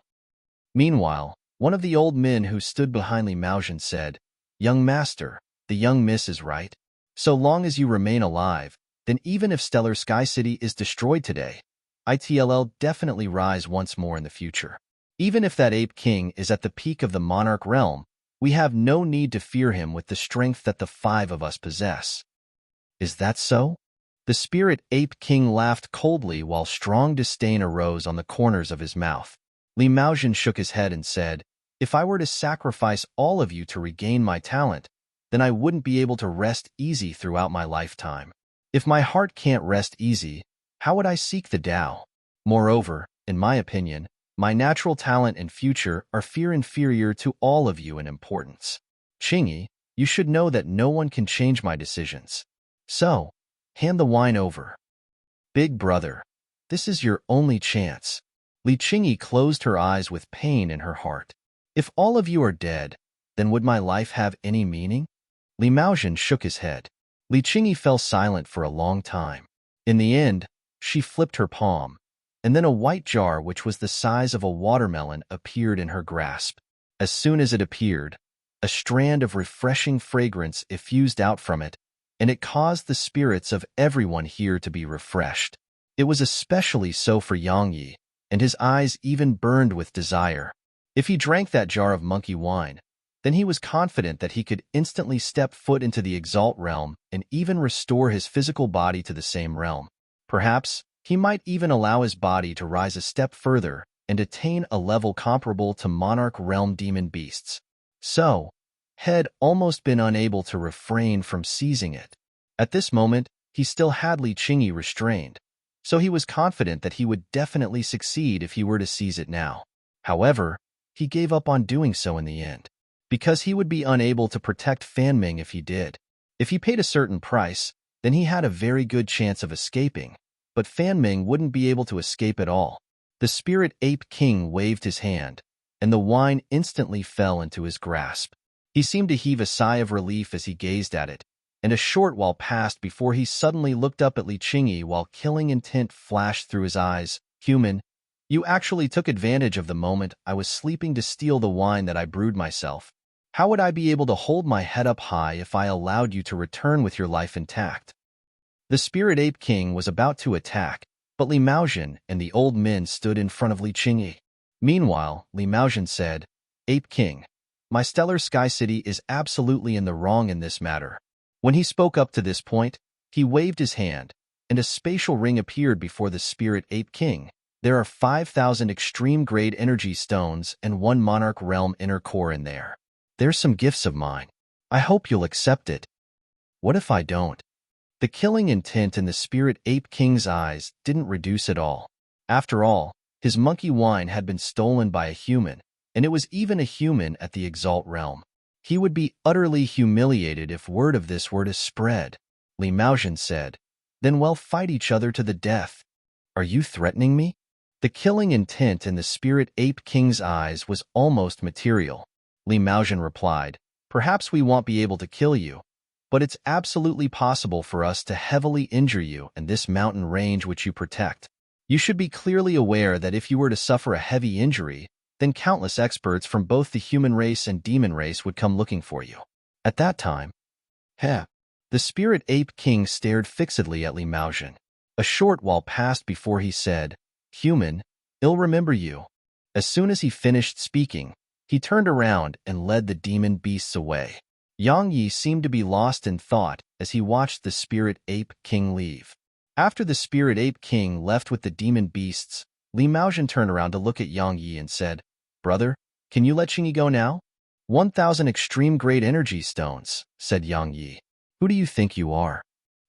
Meanwhile, one of the old men who stood behind Li Maozhen said, Young master, the young miss is right. So long as you remain alive, then even if Stellar Sky City is destroyed today, ITLL definitely rise once more in the future. Even if that ape king is at the peak of the monarch realm, we have no need to fear him with the strength that the 5 of us possess. Is that so? The spirit ape king laughed coldly while strong disdain arose on the corners of his mouth. Li Maozhen shook his head and said, If I were to sacrifice all of you to regain my talent, then I wouldn't be able to rest easy throughout my lifetime. If my heart can't rest easy, how would I seek the Tao? Moreover, in my opinion, my natural talent and future are far inferior to all of you in importance. Qingyi, you should know that no one can change my decisions. So, hand the wine over. Big brother, this is your only chance. Li Qingyi closed her eyes with pain in her heart. If all of you are dead, then would my life have any meaning? Li Maozhen shook his head. Li Qingyi fell silent for a long time. In the end, she flipped her palm, and then a white jar which was the size of a watermelon appeared in her grasp. As soon as it appeared, a strand of refreshing fragrance effused out from it, and it caused the spirits of everyone here to be refreshed. It was especially so for Yang Yi, and his eyes even burned with desire. If he drank that jar of monkey wine, then he was confident that he could instantly step foot into the Exalt realm and even restore his physical body to the same realm. Perhaps he might even allow his body to rise a step further and attain a level comparable to Monarch realm demon beasts. So, had almost been unable to refrain from seizing it. At this moment, he still had Li Qingyi restrained, so he was confident that he would definitely succeed if he were to seize it now. However, he gave up on doing so in the end, because he would be unable to protect Fan Ming if he did. If he paid a certain price, then he had a very good chance of escaping, but Fan Ming wouldn't be able to escape at all. The Spirit Ape King waved his hand, and the wine instantly fell into his grasp. He seemed to heave a sigh of relief as he gazed at it, and a short while passed before he suddenly looked up at Li Qingyi while killing intent flashed through his eyes. Human, you actually took advantage of the moment I was sleeping to steal the wine that I brewed myself. How would I be able to hold my head up high if I allowed you to return with your life intact? The Spirit Ape King was about to attack, but Li Maozhen and the old men stood in front of Li Qingyi. Meanwhile, Li Maozhen said, Ape King, my stellar sky city is absolutely in the wrong in this matter. When he spoke up to this point, he waved his hand, and a spatial ring appeared before the Spirit Ape King. There are 5,000 extreme-grade energy stones and 1 Monarch Realm inner core in there. There's some gifts of mine. I hope you'll accept it. What if I don't? The killing intent in the Spirit Ape King's eyes didn't reduce at all. After all, his monkey wine had been stolen by a human, and it was even a human at the Exalt realm. He would be utterly humiliated if word of this were to spread. Li Maozhen said, Then we'll fight each other to the death. Are you threatening me? The killing intent in the Spirit Ape King's eyes was almost material. Li Maozhen replied, Perhaps we won't be able to kill you, but it's absolutely possible for us to heavily injure you in this mountain range which you protect. You should be clearly aware that if you were to suffer a heavy injury, then countless experts from both the human race and demon race would come looking for you. At that time, the Spirit Ape King stared fixedly at Li Maozhen. A short while passed before he said, Human, I'll remember you. As soon as he finished speaking, he turned around and led the demon beasts away. Yang Yi seemed to be lost in thought as he watched the Spirit Ape King leave. After the Spirit Ape King left with the demon beasts, Li Maozhen turned around to look at Yang Yi and said, Brother, can you let Qingyi go now? 1,000 extreme-grade energy stones, said Yang Yi. Who do you think you are?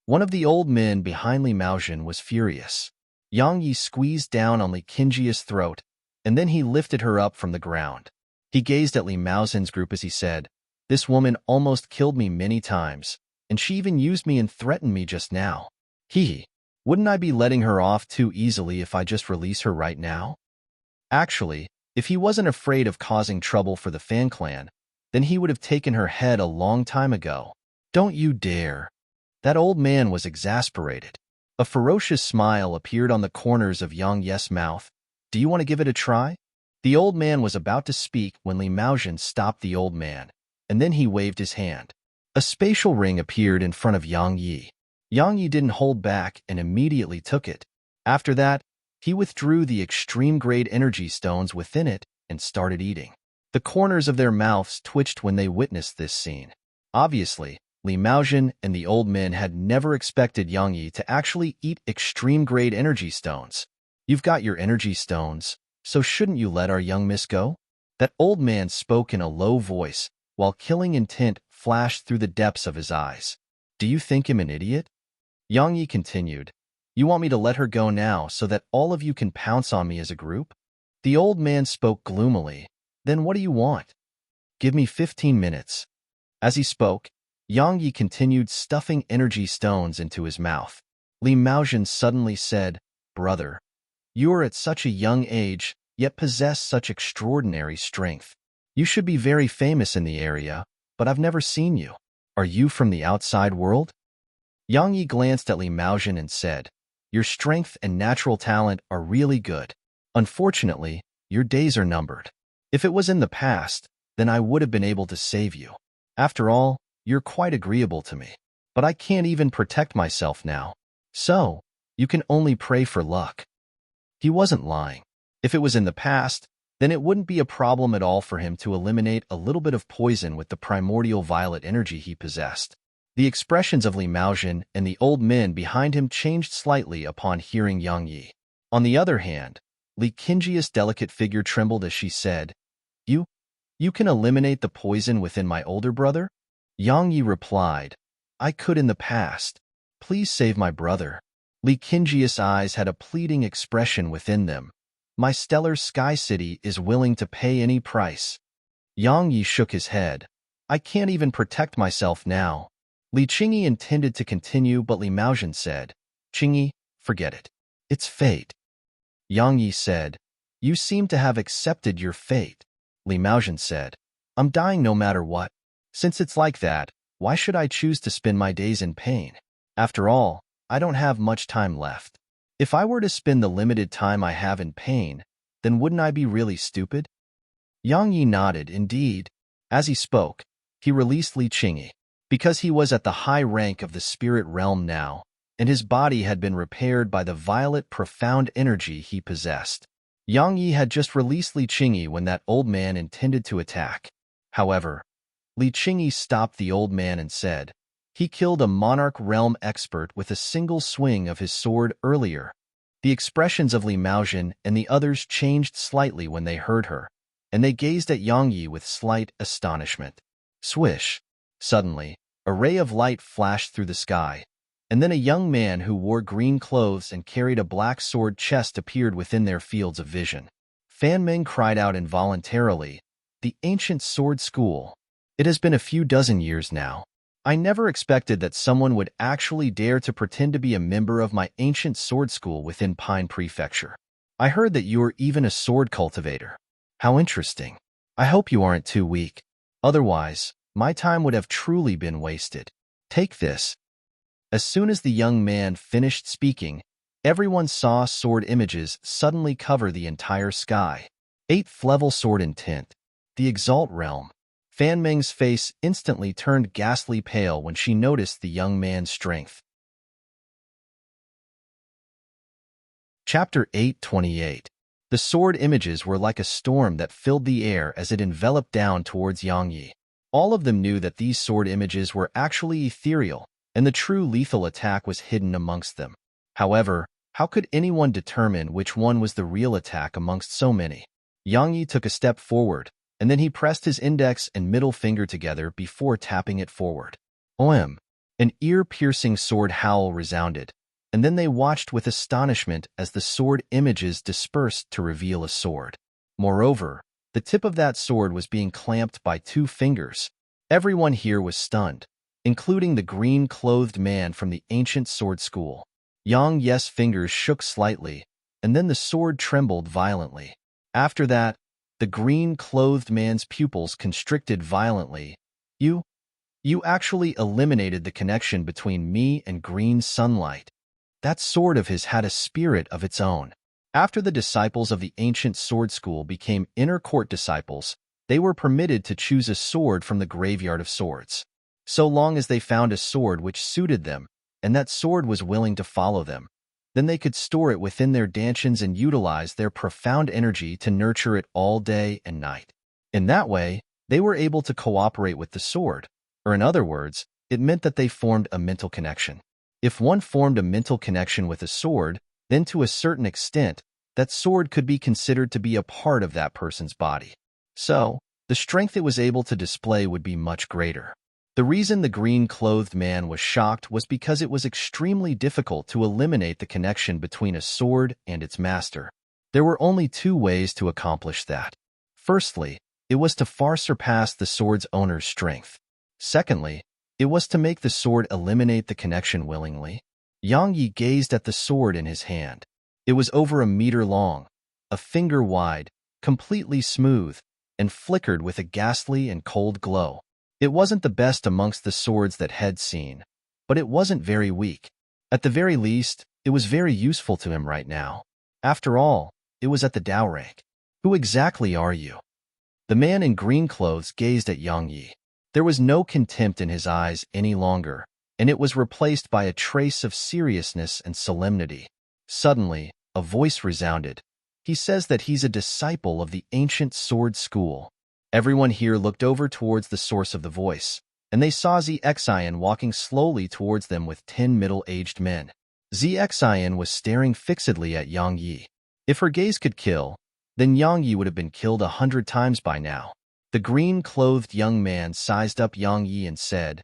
One of the old men behind Li Maozhen was furious. Yang Yi squeezed down on Li Qingyi's throat, and then he lifted her up from the ground. He gazed at Li Maozhen's group as he said, This woman almost killed me many times, and she even used me and threatened me just now. Wouldn't I be letting her off too easily if I just release her right now? Actually, if he wasn't afraid of causing trouble for the Fan Clan, then he would have taken her head a long time ago. Don't you dare. That old man was exasperated. A ferocious smile appeared on the corners of Yang Yi's mouth. Do you want to give it a try? The old man was about to speak when Li Maozhen stopped the old man, and then he waved his hand. A spatial ring appeared in front of Yang Yi. Yang Yi didn't hold back and immediately took it. After that, he withdrew the extreme-grade energy stones within it and started eating. The corners of their mouths twitched when they witnessed this scene. Obviously, Li Maozhen and the old men had never expected Yang Yi to actually eat extreme-grade energy stones. You've got your energy stones, so shouldn't you let our young miss go? That old man spoke in a low voice, while killing intent flashed through the depths of his eyes. Do you think him an idiot? Yang Yi continued, You want me to let her go now so that all of you can pounce on me as a group? The old man spoke gloomily. Then what do you want? Give me 15 minutes. As he spoke, Yang Yi continued stuffing energy stones into his mouth. Li Maozhen suddenly said, Brother, you are at such a young age, yet possess such extraordinary strength. You should be very famous in the area, but I've never seen you. Are you from the outside world? Yang Yi glanced at Li Maozhen and said, Your strength and natural talent are really good. Unfortunately, your days are numbered. If it was in the past, then I would have been able to save you. After all, you're quite agreeable to me. but I can't even protect myself now. So, you can only pray for luck. He wasn't lying. If it was in the past, then it wouldn't be a problem at all for him to eliminate a little bit of poison with the primordial violet energy he possessed. The expressions of Li Maozhen and the old men behind him changed slightly upon hearing Yang Yi. On the other hand, Li Qingjia's delicate figure trembled as she said, You can eliminate the poison within my older brother? Yang Yi replied, I could in the past. Please save my brother. Li Qingjia's eyes had a pleading expression within them. My stellar sky city is willing to pay any price. Yang Yi shook his head. I can't even protect myself now. Li Qingyi intended to continue, but Li Maozhen said, Qingyi, forget it. It's fate. Yang Yi said, You seem to have accepted your fate. Li Maozhen said, I'm dying no matter what. Since it's like that, why should I choose to spend my days in pain? After all, I don't have much time left. If I were to spend the limited time I have in pain, then wouldn't I be really stupid? Yang Yi nodded, indeed. As he spoke, he released Li Qingyi. Because he was at the high rank of the spirit realm now, and his body had been repaired by the violet profound energy he possessed. Yang Yi had just released Li Qingyi when that old man intended to attack. However, Li Qingyi stopped the old man and said, He killed a monarch realm expert with a single swing of his sword earlier. The expressions of Li Maozhen and the others changed slightly when they heard her, and they gazed at Yang Yi with slight astonishment. Swish! Suddenly, a ray of light flashed through the sky, and then a young man who wore green clothes and carried a black sword chest appeared within their fields of vision. Fan Ming cried out involuntarily, The ancient sword school. It has been a few dozen years now. I never expected that someone would actually dare to pretend to be a member of my ancient sword school within Pine Prefecture. I heard that you are even a sword cultivator. How interesting. I hope you aren't too weak. Otherwise, my time would have truly been wasted. Take this. As soon as the young man finished speaking, everyone saw sword images suddenly cover the entire sky. 8th level sword intent. The Exalt realm. Fan Ming's face instantly turned ghastly pale when she noticed the young man's strength. Chapter 828. The sword images were like a storm that filled the air as it enveloped down towards Yang Yi. All of them knew that these sword images were actually ethereal, and the true lethal attack was hidden amongst them. However, how could anyone determine which one was the real attack amongst so many? Yang Yi took a step forward, and then he pressed his index and middle finger together before tapping it forward. OM! An ear-piercing sword howl resounded, and then they watched with astonishment as the sword images dispersed to reveal a sword. Moreover, the tip of that sword was being clamped by 2 fingers. Everyone here was stunned, including the green-clothed man from the ancient sword school. Yang Yi's fingers shook slightly, and then the sword trembled violently. After that, the green-clothed man's pupils constricted violently. You actually eliminated the connection between me and green sunlight. That sword of his had a spirit of its own. After the disciples of the ancient sword school became inner court disciples, they were permitted to choose a sword from the graveyard of swords. So long as they found a sword which suited them, and that sword was willing to follow them, then they could store it within their dantians and utilize their profound energy to nurture it all day and night. In that way, they were able to cooperate with the sword, or in other words, it meant that they formed a mental connection. If one formed a mental connection with a sword, then to a certain extent, that sword could be considered to be a part of that person's body. So, the strength it was able to display would be much greater. The reason the green-clothed man was shocked was because it was extremely difficult to eliminate the connection between a sword and its master. There were only 2 ways to accomplish that. Firstly, it was to far surpass the sword's owner's strength. Secondly, it was to make the sword eliminate the connection willingly. Yang Yi gazed at the sword in his hand. It was over a meter long, a finger wide, completely smooth, and flickered with a ghastly and cold glow. It wasn't the best amongst the swords that had seen, but it wasn't very weak. At the very least, it was very useful to him right now. After all, it was at the Dao rank. Who exactly are you? The man in green clothes gazed at Yang Yi. There was no contempt in his eyes any longer, and it was replaced by a trace of seriousness and solemnity. Suddenly, a voice resounded. He says that he's a disciple of the ancient sword school. Everyone here looked over towards the source of the voice, and they saw Zexian walking slowly towards them with 10 middle-aged men. Zexian was staring fixedly at Yang Yi. If her gaze could kill, then Yang Yi would have been killed 100 times by now. The green-clothed young man sized up Yang Yi and said,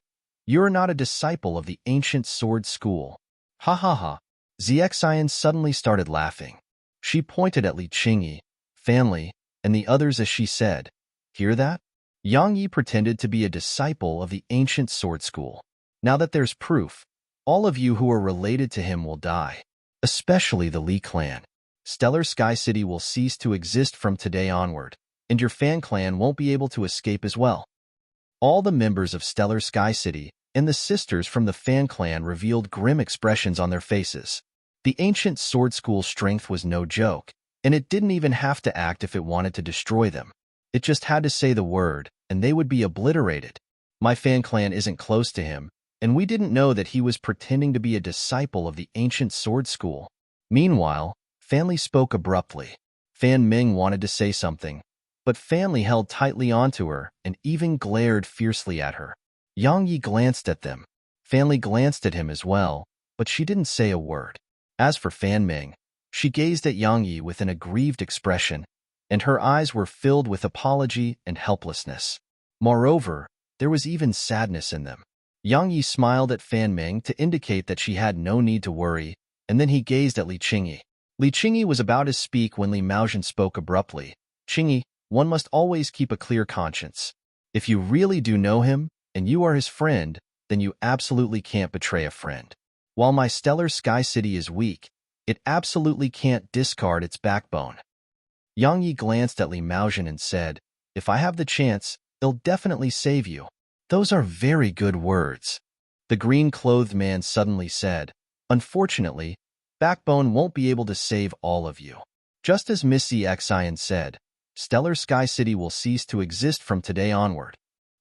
"You're not a disciple of the ancient sword school." Ha ha ha. Zexian suddenly started laughing. She pointed at Li Qingyi, Fanli, and the others as she said, "Hear that?" Yang Yi pretended to be a disciple of the ancient sword school. Now that there's proof, all of you who are related to him will die, especially the Li clan. Stellar Sky City will cease to exist from today onward, and your fan clan won't be able to escape as well. All the members of Stellar Sky City and the sisters from the fan clan revealed grim expressions on their faces. The ancient sword school's strength was no joke, and it didn't even have to act if it wanted to destroy them. It just had to say the word, and they would be obliterated. My fan clan isn't close to him, and we didn't know that he was pretending to be a disciple of the ancient sword school. Meanwhile, Fanli spoke abruptly. Fan Ming wanted to say something, but Fanli held tightly onto her and even glared fiercely at her. Yang Yi glanced at them. Fanli glanced at him as well, but she didn't say a word. As for Fan Ming, she gazed at Yang Yi with an aggrieved expression, and her eyes were filled with apology and helplessness. Moreover, there was even sadness in them. Yang Yi smiled at Fan Ming to indicate that she had no need to worry, and then he gazed at Li Qingyi. Li Qingyi was about to speak when Li Maozhen spoke abruptly. "Qingyi, one must always keep a clear conscience. If you really do know him, and you are his friend, then you absolutely can't betray a friend. While my Stellar Sky City is weak, it absolutely can't discard its backbone." Yang Yi glanced at Li Maozhen and said, "If I have the chance, I'll definitely save you." "Those are very good words." The green-clothed man suddenly said, "Unfortunately, Backbone won't be able to save all of you. Just as Misty Xian said, Stellar Sky City will cease to exist from today onward."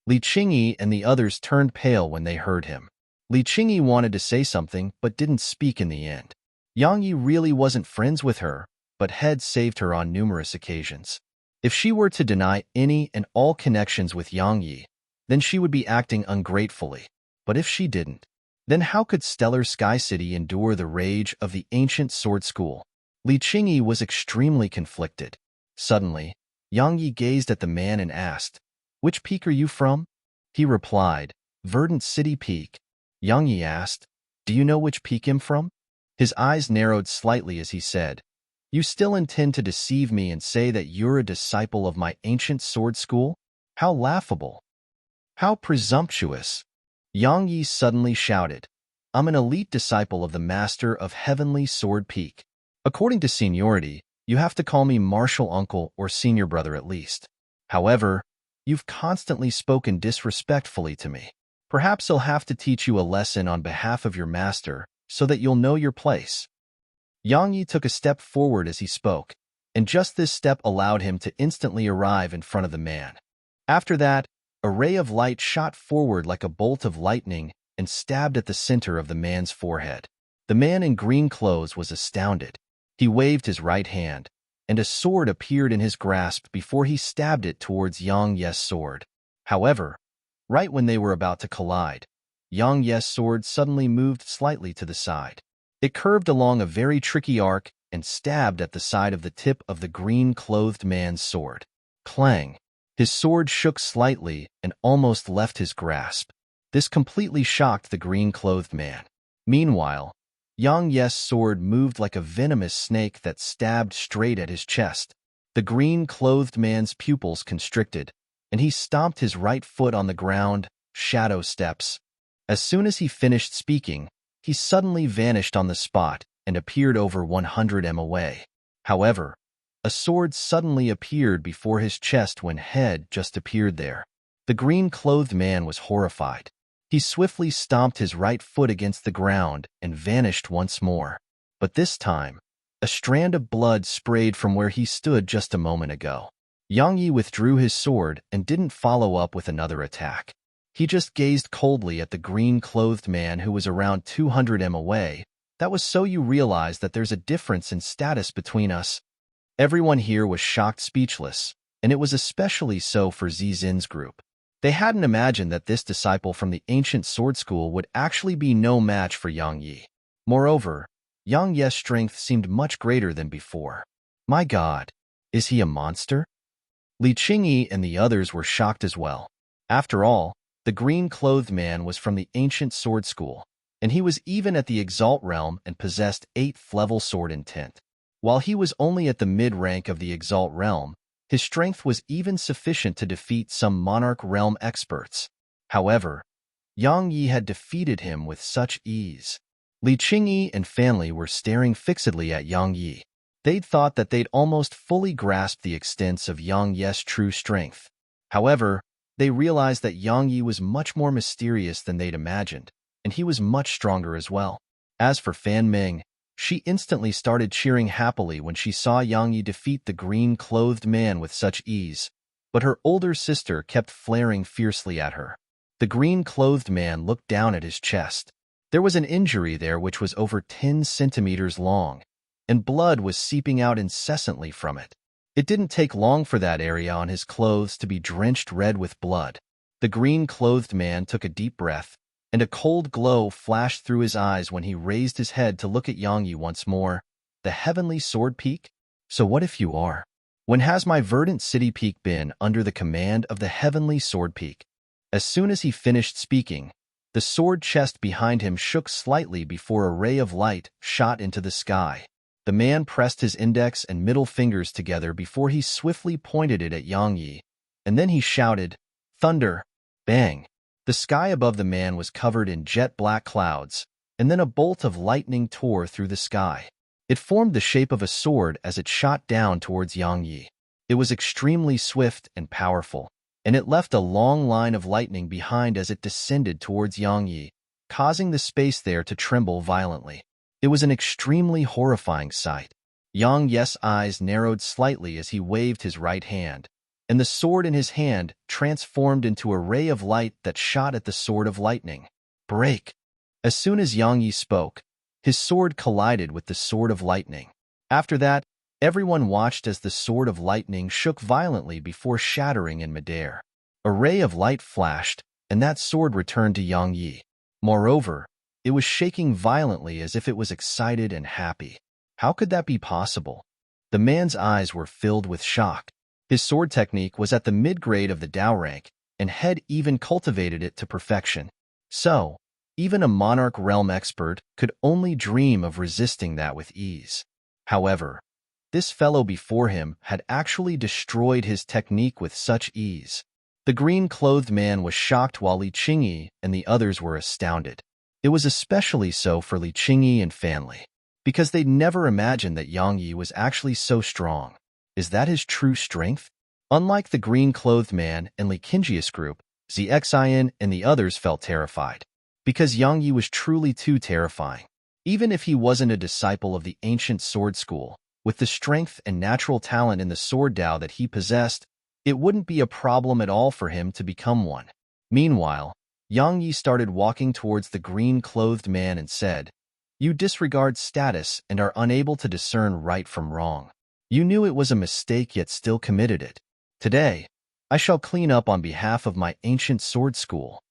Li Qingyi and the others turned pale when they heard him. Li Qingyi wanted to say something but didn't speak in the end. Yang Yi really wasn't friends with her, but had saved her on numerous occasions. If she were to deny any and all connections with Yang Yi, then she would be acting ungratefully. But if she didn't, then how could Stellar Sky City endure the rage of the ancient sword school? Li Qingyi was extremely conflicted. Suddenly, Yang Yi gazed at the man and asked, "Which peak are you from?" He replied, "Verdant City Peak." Yang Yi asked, "Do you know which peak I'm from?" His eyes narrowed slightly as he said, "You still intend to deceive me and say that you're a disciple of my ancient sword school? How laughable! How presumptuous!" Yang Yi suddenly shouted, "I'm an elite disciple of the master of Heavenly Sword Peak. According to seniority, you have to call me martial uncle or senior brother at least. However, you've constantly spoken disrespectfully to me. Perhaps I'll have to teach you a lesson on behalf of your master so that you'll know your place." Yang Yi took a step forward as he spoke, and just this step allowed him to instantly arrive in front of the man. After that, a ray of light shot forward like a bolt of lightning and stabbed at the center of the man's forehead. The man in green clothes was astounded. He waved his right hand, and a sword appeared in his grasp before he stabbed it towards Yang Yi's sword. However, right when they were about to collide, Yang Yi's sword suddenly moved slightly to the side. It curved along a very tricky arc and stabbed at the side of the tip of the green-clothed man's sword. Clang! His sword shook slightly and almost left his grasp. This completely shocked the green-clothed man. Meanwhile, Yang Yi's sword moved like a venomous snake that stabbed straight at his chest. The green-clothed man's pupils constricted, and he stomped his right foot on the ground, shadow steps. As soon as he finished speaking, he suddenly vanished on the spot and appeared over 100 m away. However, a sword suddenly appeared before his chest when head just appeared there. The green-clothed man was horrified. He swiftly stomped his right foot against the ground and vanished once more. But this time, a strand of blood sprayed from where he stood just a moment ago. Yang Yi withdrew his sword and didn't follow up with another attack. He just gazed coldly at the green-clothed man who was around 200 m away. That was so you realize that there's a difference in status between us. Everyone here was shocked speechless, and it was especially so for Zin's group. They hadn't imagined that this disciple from the ancient sword school would actually be no match for Yang Yi. Moreover, Yang Ye's strength seemed much greater than before. My God, is he a monster? Li Qingyi and the others were shocked as well. After all, the green-clothed man was from the ancient sword school, and he was even at the Exalt realm and possessed 8th-level sword intent. While he was only at the mid-rank of the Exalt realm, his strength was even sufficient to defeat some Monarch realm experts. However, Yang Yi had defeated him with such ease. Li Qingyi and Fanli were staring fixedly at Yang Yi. They'd thought that they'd almost fully grasped the extents of Yang Yi's true strength. However, they realized that Yang Yi was much more mysterious than they'd imagined, and he was much stronger as well. As for Fan Ming, she instantly started cheering happily when she saw Yang Yi defeat the green-clothed man with such ease, but her older sister kept flaring fiercely at her. The green-clothed man looked down at his chest. There was an injury there which was over 10 centimeters long, and blood was seeping out incessantly from it. It didn't take long for that area on his clothes to be drenched red with blood. The green-clothed man took a deep breath, and a cold glow flashed through his eyes when he raised his head to look at Yang Yi once more. The heavenly sword peak? So what if you are? When has my verdant city peak been under the command of the heavenly sword peak? As soon as he finished speaking, the sword chest behind him shook slightly before a ray of light shot into the sky. The man pressed his index and middle fingers together before he swiftly pointed it at Yang Yi, and then he shouted, "Thunder!" Bang! The sky above the man was covered in jet-black clouds, and then a bolt of lightning tore through the sky. It formed the shape of a sword as it shot down towards Yang Yi. It was extremely swift and powerful, and it left a long line of lightning behind as it descended towards Yang Yi, causing the space there to tremble violently. It was an extremely horrifying sight. Yang Yi's eyes narrowed slightly as he waved his right hand, and the sword in his hand transformed into a ray of light that shot at the sword of lightning. Break! As soon as Yang Yi spoke, his sword collided with the sword of lightning. After that, everyone watched as the sword of lightning shook violently before shattering in midair. A ray of light flashed, and that sword returned to Yang Yi. Moreover, it was shaking violently as if it was excited and happy. How could that be possible? The man's eyes were filled with shock. His sword technique was at the mid-grade of the Dao rank, and had even cultivated it to perfection. So, even a Monarch realm expert could only dream of resisting that with ease. However, this fellow before him had actually destroyed his technique with such ease. The green-clothed man was shocked while Li Qingyi and the others were astounded. It was especially so for Li Qingyi and Fanli, because they'd never imagined that Yang Yi was actually so strong. Is that his true strength? Unlike the green-clothed man and Li Qingyi's group, Zxian and the others felt terrified, because Yang Yi was truly too terrifying. Even if he wasn't a disciple of the ancient sword school, with the strength and natural talent in the sword Dao that he possessed, it wouldn't be a problem at all for him to become one. Meanwhile, Yang Yi started walking towards the green-clothed man and said, "You disregard status and are unable to discern right from wrong. You knew it was a mistake yet still committed it. Today, I shall clean up on behalf of my ancient sword school."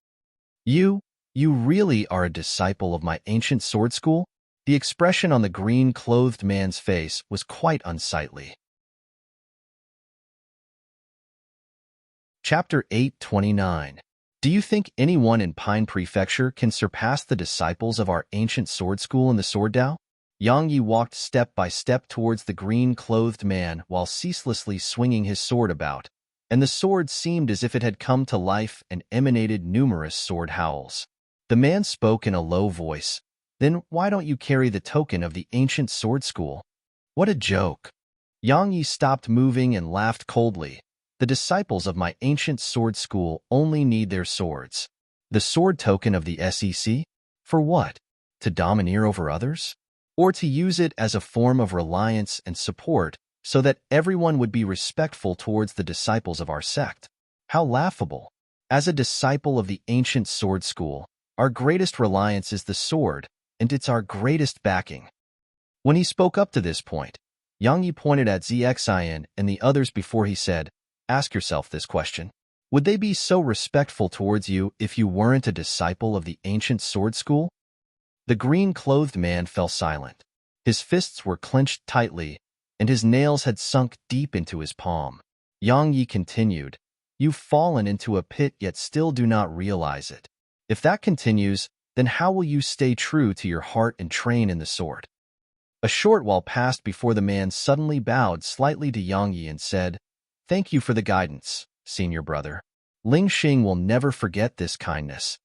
You really are a disciple of my ancient sword school? The expression on the green-clothed man's face was quite unsightly. Chapter 829. Do you think anyone in Pine Prefecture can surpass the disciples of our ancient sword school in the sword Dao? Yang Yi walked step by step towards the green-clothed man while ceaselessly swinging his sword about, and the sword seemed as if it had come to life and emanated numerous sword howls. The man spoke in a low voice. "Then why don't you carry the token of the ancient sword school?" What a joke! Yang Yi stopped moving and laughed coldly. The disciples of my ancient sword school only need their swords. The sword token of the SEC? For what? To domineer over others? Or to use it as a form of reliance and support so that everyone would be respectful towards the disciples of our sect? How laughable! As a disciple of the ancient sword school, our greatest reliance is the sword, and it's our greatest backing. When he spoke up to this point, Yang Yi pointed at Zxian and the others before he said, "Ask yourself this question. Would they be so respectful towards you if you weren't a disciple of the ancient sword school?" The green-clothed man fell silent. His fists were clenched tightly, and his nails had sunk deep into his palm. Yang Yi continued, "You've fallen into a pit yet still do not realize it. If that continues, then how will you stay true to your heart and train in the sword?" A short while passed before the man suddenly bowed slightly to Yang Yi and said, "Thank you for the guidance, senior brother. Ling Xing will never forget this kindness."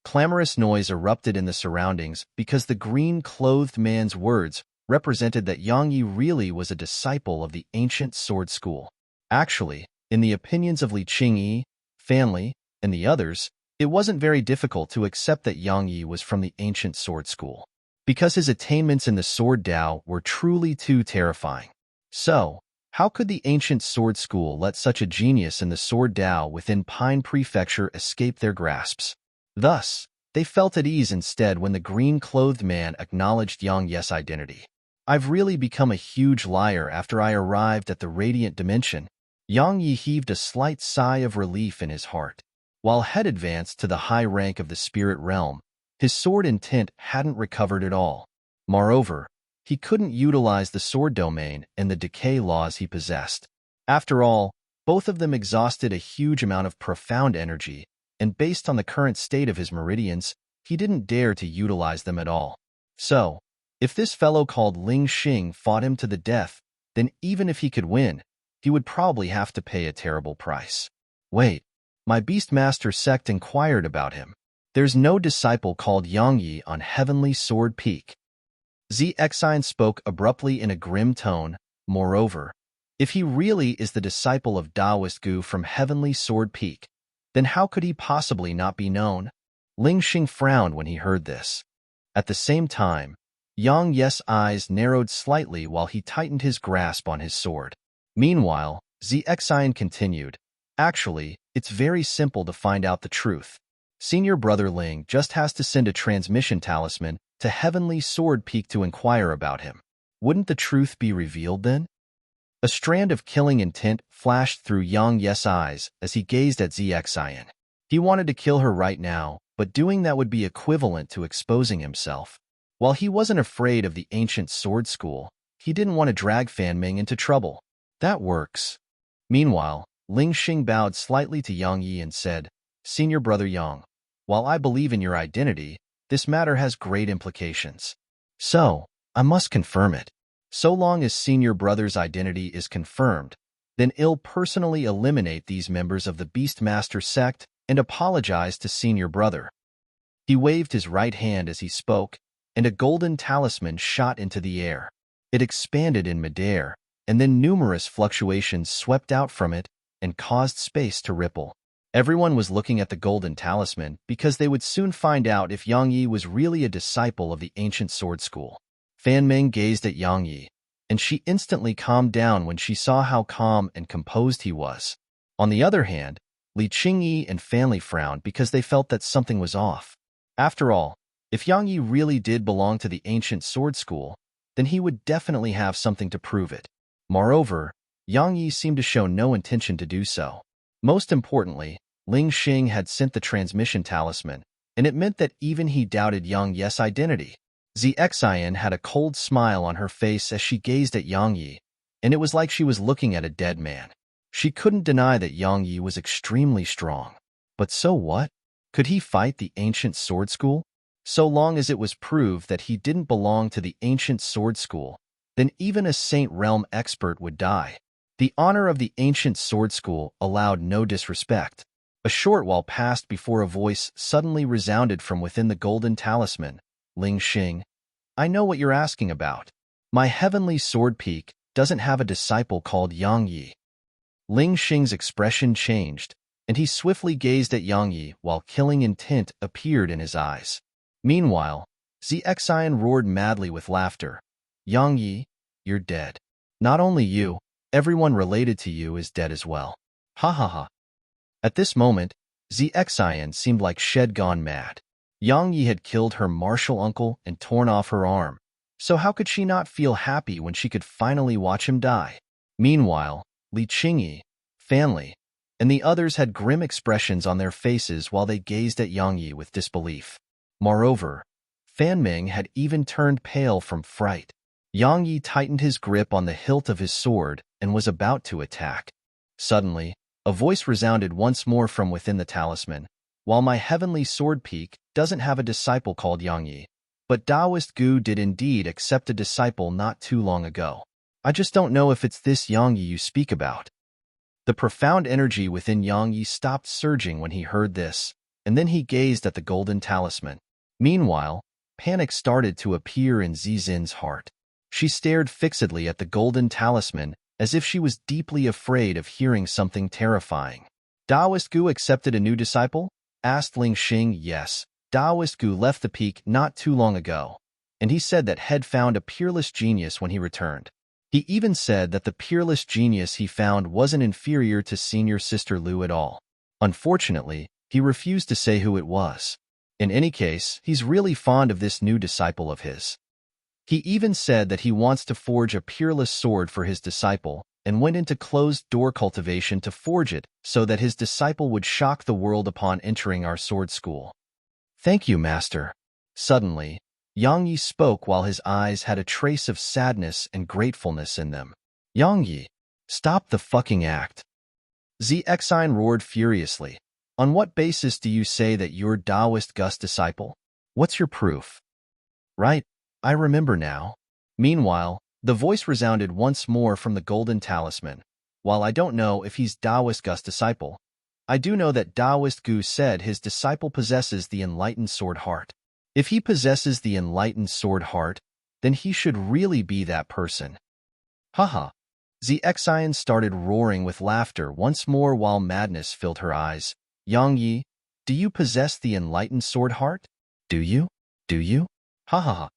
Clamorous noise erupted in the surroundings because the green-clothed man's words represented that Yang Yi really was a disciple of the ancient sword school. Actually, in the opinions of Li Qingyi, Fan Li, and the others, it wasn't very difficult to accept that Yang Yi was from the ancient sword school, because his attainments in the sword Dao were truly too terrifying. So, how could the ancient sword school let such a genius in the sword Dao within Pine Prefecture escape their grasps? Thus, they felt at ease instead when the green-clothed man acknowledged Yang Yi's identity. "I've really become a huge liar after I arrived at the radiant dimension." Yang Yi heaved a slight sigh of relief in his heart. While head advanced to the high rank of the spirit realm, his sword intent hadn't recovered at all. Moreover, he couldn't utilize the sword domain and the decay laws he possessed. After all, both of them exhausted a huge amount of profound energy, and based on the current state of his meridians, he didn't dare to utilize them at all. So, if this fellow called Ling Xing fought him to the death, then even if he could win, he would probably have to pay a terrible price. "Wait, my Beastmaster sect inquired about him. There's no disciple called Yang Yi on Heavenly Sword Peak." Zxian spoke abruptly in a grim tone. "Moreover, if he really is the disciple of Taoist Gu from Heavenly Sword Peak, then how could he possibly not be known?" Ling Xing frowned when he heard this. At the same time, Yang Yi's eyes narrowed slightly while he tightened his grasp on his sword. Meanwhile, Zxian continued, "Actually, it's very simple to find out the truth. Senior Brother Ling just has to send a transmission talisman to Heavenly Sword Peak to inquire about him. Wouldn't the truth be revealed then?" A strand of killing intent flashed through Yang Yi's eyes as he gazed at Zxian. He wanted to kill her right now, but doing that would be equivalent to exposing himself. While he wasn't afraid of the ancient sword school, he didn't want to drag Fan Ming into trouble. "That works." Meanwhile, Ling Xing bowed slightly to Yang Yi and said, "Senior Brother Yang, while I believe in your identity, this matter has great implications. So, I must confirm it. So long as Senior Brother's identity is confirmed, then I'll personally eliminate these members of the Beastmaster sect and apologize to Senior Brother." He waved his right hand as he spoke, and a golden talisman shot into the air. It expanded in midair, and then numerous fluctuations swept out from it and caused space to ripple. Everyone was looking at the golden talisman because they would soon find out if Yang Yi was really a disciple of the ancient sword school. Fan Ming gazed at Yang Yi, and she instantly calmed down when she saw how calm and composed he was. On the other hand, Li Qingyi and Fan Li frowned because they felt that something was off. After all, if Yang Yi really did belong to the ancient sword school, then he would definitely have something to prove it. Moreover, Yang Yi seemed to show no intention to do so. Most importantly, Ling Xing had sent the transmission talisman, and it meant that even he doubted Yang Yi's identity. Zxian had a cold smile on her face as she gazed at Yang Yi, and it was like she was looking at a dead man. She couldn't deny that Yang Yi was extremely strong. But so what? Could he fight the ancient sword school? So long as it was proved that he didn't belong to the ancient sword school, then even a Saint Realm expert would die. The honor of the ancient sword school allowed no disrespect. A short while passed before a voice suddenly resounded from within the golden talisman. "Ling Xing, I know what you're asking about. My Heavenly Sword Peak doesn't have a disciple called Yang Yi." Ling Xing's expression changed, and he swiftly gazed at Yang Yi while killing intent appeared in his eyes. Meanwhile, Zxian roared madly with laughter. "Yang Yi, you're dead. Not only you, everyone related to you is dead as well. Ha ha ha." At this moment, Xian seemed like shed gone mad. Yang Yi had killed her martial uncle and torn off her arm, so how could she not feel happy when she could finally watch him die? Meanwhile, Li Qingyi, Fan Li, and the others had grim expressions on their faces while they gazed at Yang Yi with disbelief. Moreover, Fan Ming had even turned pale from fright. Yang Yi tightened his grip on the hilt of his sword and was about to attack. Suddenly, a voice resounded once more from within the talisman. While my heavenly sword peak doesn't have a disciple called Yang Yi, but Taoist Gu did indeed accept a disciple not too long ago. I just don't know if it's this Yang Yi you speak about. The profound energy within Yang Yi stopped surging when he heard this, and then he gazed at the golden talisman. Meanwhile, panic started to appear in Zizin's heart. She stared fixedly at the golden talisman as if she was deeply afraid of hearing something terrifying. Taoist Gu accepted a new disciple? Asked Ling Xing. Yes, Taoist Gu left the peak not too long ago, and he said that had found a peerless genius when he returned. He even said that the peerless genius he found wasn't inferior to senior sister Lu at all. Unfortunately, he refused to say who it was. In any case, he's really fond of this new disciple of his. He even said that he wants to forge a peerless sword for his disciple and went into closed-door cultivation to forge it so that his disciple would shock the world upon entering our sword school. Thank you, master. Suddenly, Yang Yi spoke while his eyes had a trace of sadness and gratefulness in them. Yang Yi, stop the fucking act. Xian roared furiously. On what basis do you say that you're Taoist Gus disciple? What's your proof? Right, I remember now. Meanwhile, the voice resounded once more from the golden talisman. While I don't know if he's Taoist Gus disciple, I do know that Taoist Gu said his disciple possesses the enlightened sword heart. If he possesses the enlightened sword heart, then he should really be that person. Haha. Xian started roaring with laughter once more while madness filled her eyes. Yang Yi, do you possess the enlightened sword heart? Do you? Do you? Ha ha ha.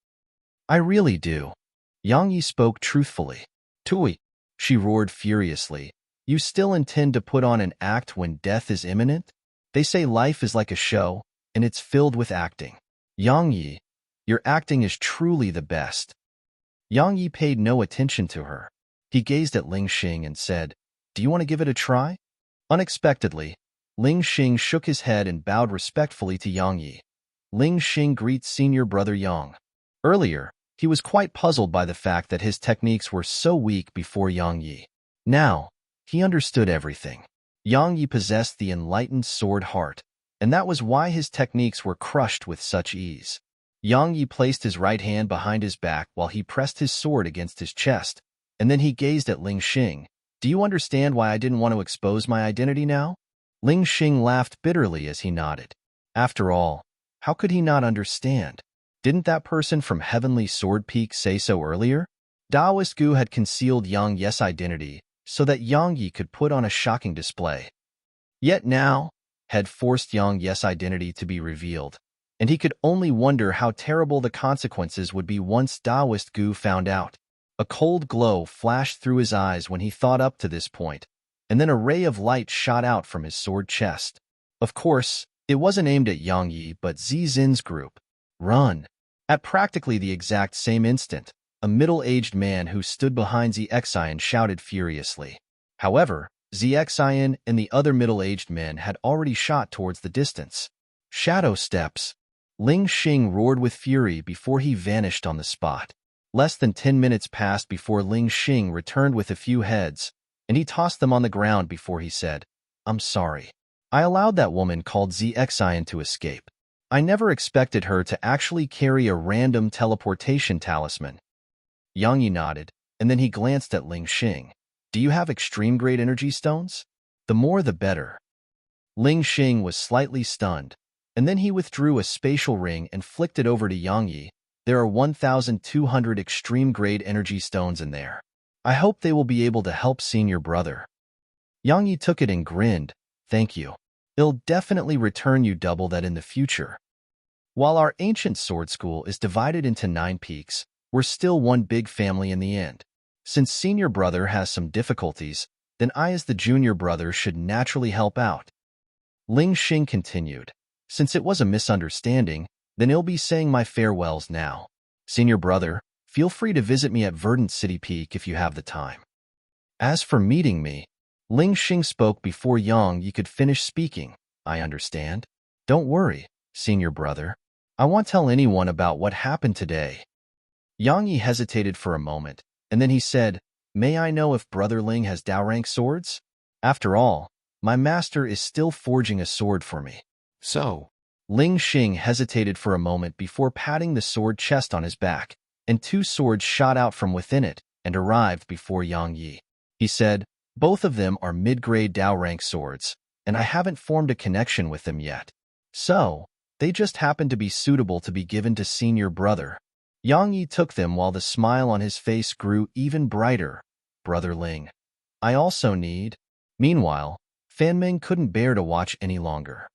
I really do. Yang Yi spoke truthfully. Tui, she roared furiously. You still intend to put on an act when death is imminent? They say life is like a show, and it's filled with acting. Yang Yi, your acting is truly the best. Yang Yi paid no attention to her. He gazed at Ling Xing and said, Do you want to give it a try? Unexpectedly, Ling Xing shook his head and bowed respectfully to Yang Yi. Ling Xing greets senior brother Yang. Earlier, he was quite puzzled by the fact that his techniques were so weak before Yang Yi. Now, he understood everything. Yang Yi possessed the enlightened sword heart, and that was why his techniques were crushed with such ease. Yang Yi placed his right hand behind his back while he pressed his sword against his chest, and then he gazed at Ling Xing. Do you understand why I didn't want to expose my identity now? Ling Xing laughed bitterly as he nodded. After all, how could he not understand? Didn't that person from Heavenly Sword Peak say so earlier? Taoist Gu had concealed Yang Yi's identity so that Yang Yi could put on a shocking display. Yet now, had forced Yang Yi's identity to be revealed, and he could only wonder how terrible the consequences would be once Taoist Gu found out. A cold glow flashed through his eyes when he thought up to this point, and then a ray of light shot out from his sword chest. Of course, it wasn't aimed at Yang Yi but Zizin's group. Run! At practically the exact same instant, a middle-aged man who stood behind Xian shouted furiously. However, Xian and the other middle-aged men had already shot towards the distance. Shadow steps! Ling Xing roared with fury before he vanished on the spot. Less than 10 minutes passed before Ling Xing returned with a few heads, and he tossed them on the ground before he said, I'm sorry. I allowed that woman called Xian to escape. I never expected her to actually carry a random teleportation talisman. Yang Yi nodded, and then he glanced at Ling Xing. Do you have extreme-grade energy stones? The more the better. Ling Xing was slightly stunned, and then he withdrew a spatial ring and flicked it over to Yang Yi. There are 1,200 extreme-grade energy stones in there. I hope they will be able to help senior brother. Yang Yi took it and grinned. Thank you. It'll definitely return you double that in the future. While our ancient sword school is divided into 9 peaks, we're still one big family in the end. Since senior brother has some difficulties, then I as the junior brother should naturally help out. Ling Xing continued. Since it was a misunderstanding, then I'll be saying my farewells now. Senior brother, feel free to visit me at Verdant City Peak if you have the time. As for meeting me, Ling Xing spoke before Yang Yi could finish speaking. I understand. Don't worry, senior brother. I won't tell anyone about what happened today. Yang Yi hesitated for a moment, and then he said, May I know if Brother Ling has Dao rank swords? After all, my master is still forging a sword for me. So, Ling Xing hesitated for a moment before patting the sword chest on his back, and 2 swords shot out from within it and arrived before Yang Yi. He said, both of them are mid-grade Dao rank swords, and I haven't formed a connection with them yet. So, they just happen to be suitable to be given to senior brother. Yang Yi took them while the smile on his face grew even brighter. Brother Ling, I also need. Meanwhile, Fan Ming couldn't bear to watch any longer.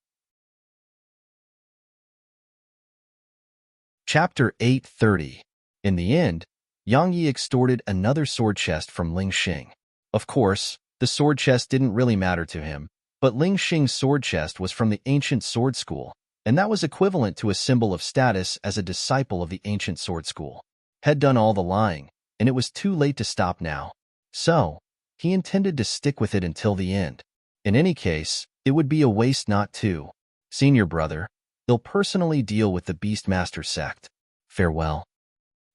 Chapter 830. In the end, Yang Yi extorted another sword chest from Ling Xing. Of course, the sword chest didn't really matter to him, but Ling Xing's sword chest was from the ancient sword school, and that was equivalent to a symbol of status as a disciple of the ancient sword school. Had done all the lying, and it was too late to stop now. So, he intended to stick with it until the end. In any case, it would be a waste not to. Senior brother, he'll personally deal with the Beastmaster sect. Farewell.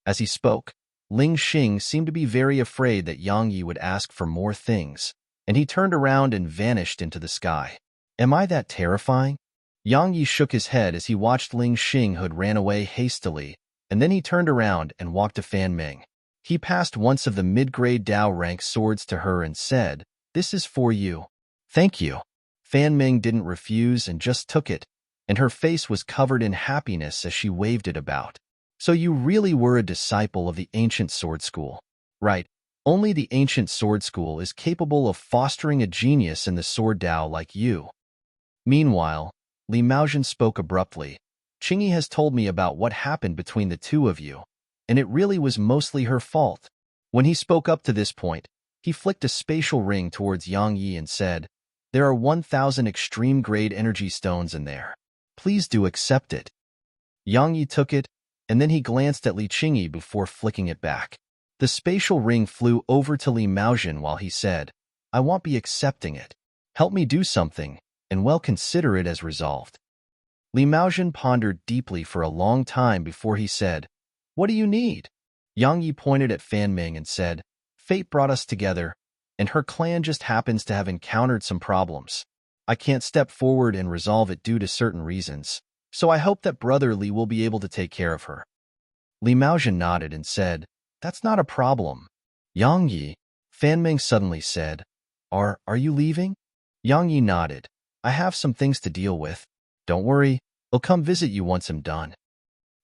As he spoke, Ling Xing seemed to be very afraid that Yang Yi would ask for more things, and he turned around and vanished into the sky. Am I that terrifying? Yang Yi shook his head as he watched Ling Xing who ran away hastily, and then he turned around and walked to Fan Ming. He passed once of the mid-grade Dao rank swords to her and said, This is for you. Thank you. Fan Ming didn't refuse and just took it, and her face was covered in happiness as she waved it about. So you really were a disciple of the ancient sword school. Right, only the ancient sword school is capable of fostering a genius in the sword Dao like you. Meanwhile, Li Maozhen spoke abruptly. Qingyi has told me about what happened between the two of you, and it really was mostly her fault. When he spoke up to this point, he flicked a spatial ring towards Yang Yi and said, There are 1,000 extreme-grade energy stones in there. Please do accept it. Yang Yi took it, and then he glanced at Li Qingyi before flicking it back. The spatial ring flew over to Li Maozhen while he said, I won't be accepting it. Help me do something, and well consider it as resolved. Li Maozhen pondered deeply for a long time before he said, What do you need? Yang Yi pointed at Fan Ming and said, Fate brought us together, and her clan just happens to have encountered some problems. I can't step forward and resolve it due to certain reasons, so I hope that Brother Li will be able to take care of her. Li Maozhen nodded and said, That's not a problem. Yang Yi, Fan Ming suddenly said, Are you leaving? Yang Yi nodded. I have some things to deal with. Don't worry, I'll come visit you once I'm done.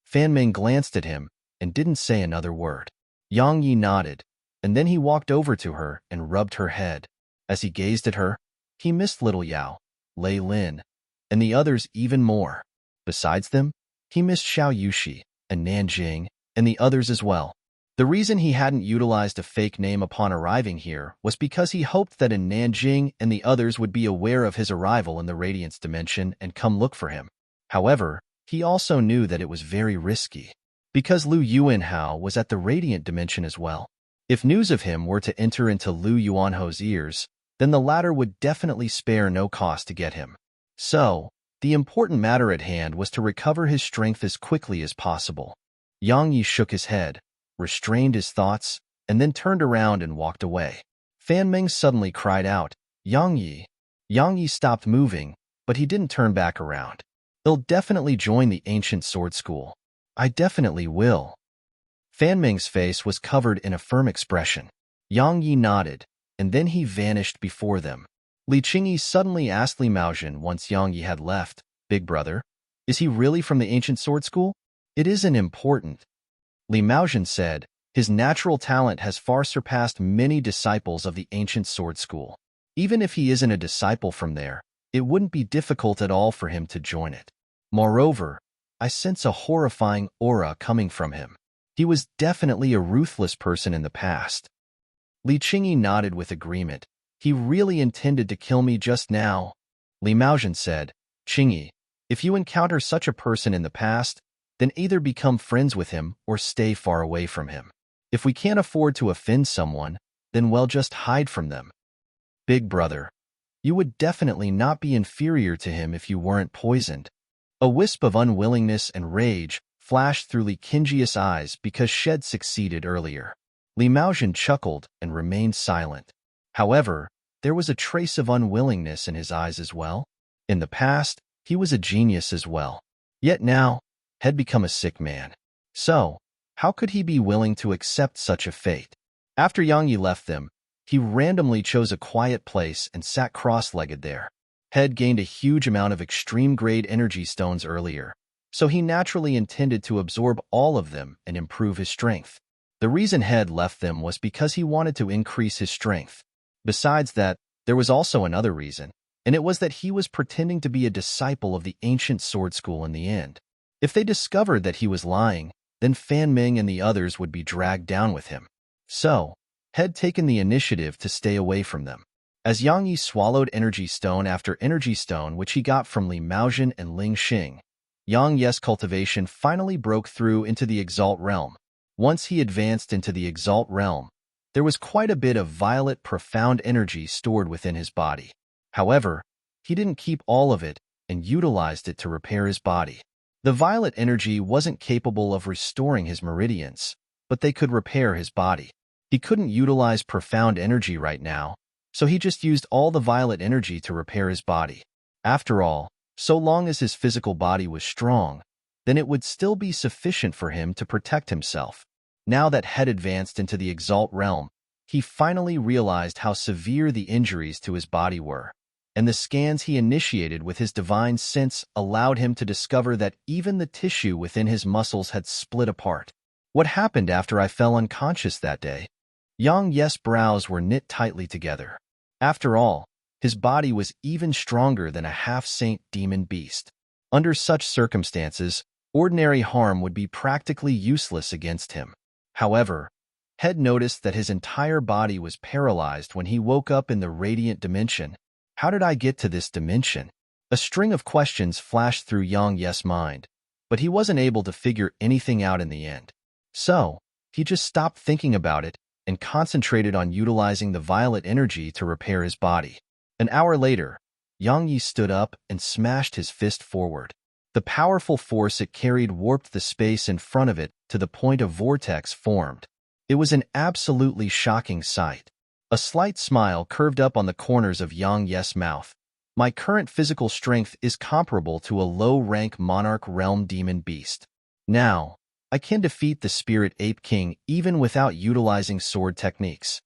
Fan Ming glanced at him and didn't say another word. Yang Yi nodded, and then he walked over to her and rubbed her head. As he gazed at her, he missed Little Yao, Lei Lin, and the others even more. Besides them, he missed Xiao Yushi and Nanjing and the others as well. The reason he hadn't utilized a fake name upon arriving here was because he hoped that in Nanjing and the others would be aware of his arrival in the Radiance Dimension and come look for him. However, he also knew that it was very risky, because Lu Yuanhao was at the Radiant Dimension as well. If news of him were to enter into Lu Yuanhao's ears, then the latter would definitely spare no cost to get him. So, the important matter at hand was to recover his strength as quickly as possible. Yang Yi shook his head, restrained his thoughts, and then turned around and walked away. Fan Ming suddenly cried out, Yang Yi. Yang Yi stopped moving, but he didn't turn back around. He'll definitely join the ancient sword school. I definitely will. Fan Ming's face was covered in a firm expression. Yang Yi nodded, and then he vanished before them. Li Qingyi suddenly asked Li Maozhen once Yang Yi had left, Big brother, is he really from the ancient sword school? It isn't important. Li Maozhen said, his natural talent has far surpassed many disciples of the ancient sword school. Even if he isn't a disciple from there, it wouldn't be difficult at all for him to join it. Moreover, I sense a horrifying aura coming from him. He was definitely a ruthless person in the past. Li Qingyi nodded with agreement. He really intended to kill me just now. Li Maozhen said, Qingyi, if you encounter such a person in the past, then either become friends with him or stay far away from him. If we can't afford to offend someone, then well just hide from them. Big brother, you would definitely not be inferior to him if you weren't poisoned. A wisp of unwillingness and rage flashed through Li Qingji's eyes because Shed succeeded earlier. Li Maozhen chuckled and remained silent. However, there was a trace of unwillingness in his eyes as well. In the past, he was a genius as well. Yet now, had become a sick man. So, how could he be willing to accept such a fate? After Yang Yi left them, he randomly chose a quiet place and sat cross-legged there. Head gained a huge amount of extreme-grade energy stones earlier, so he naturally intended to absorb all of them and improve his strength. The reason Head left them was because he wanted to increase his strength. Besides that, there was also another reason, and it was that he was pretending to be a disciple of the ancient sword school in the end. If they discovered that he was lying, then Fan Ming and the others would be dragged down with him. So, had taken the initiative to stay away from them. As Yang Yi swallowed energy stone after energy stone which he got from Li Maozhen and Ling Xing, Yang Yi's cultivation finally broke through into the Exalt realm. Once he advanced into the Exalt realm, there was quite a bit of violet profound energy stored within his body. However, he didn't keep all of it and utilized it to repair his body. The violet energy wasn't capable of restoring his meridians, but they could repair his body. He couldn't utilize profound energy right now, so he just used all the violet energy to repair his body. After all, so long as his physical body was strong, then it would still be sufficient for him to protect himself. Now that Head advanced into the Exalt realm, he finally realized how severe the injuries to his body were, and the scans he initiated with his divine sense allowed him to discover that even the tissue within his muscles had split apart. What happened after I fell unconscious that day? Yang Yi's brows were knit tightly together. After all, his body was even stronger than a half-saint demon beast. Under such circumstances, ordinary harm would be practically useless against him. However, Head noticed that his entire body was paralyzed when he woke up in the radiant dimension. How did I get to this dimension? A string of questions flashed through Yang Yi's mind, but he wasn't able to figure anything out in the end. So, he just stopped thinking about it and concentrated on utilizing the violet energy to repair his body. An hour later, Yang Yi stood up and smashed his fist forward. The powerful force it carried warped the space in front of it to the point a vortex formed. It was an absolutely shocking sight. A slight smile curved up on the corners of Yang Yi's mouth. My current physical strength is comparable to a low-rank monarch realm demon beast. Now, I can defeat the Spirit Ape King even without utilizing sword techniques.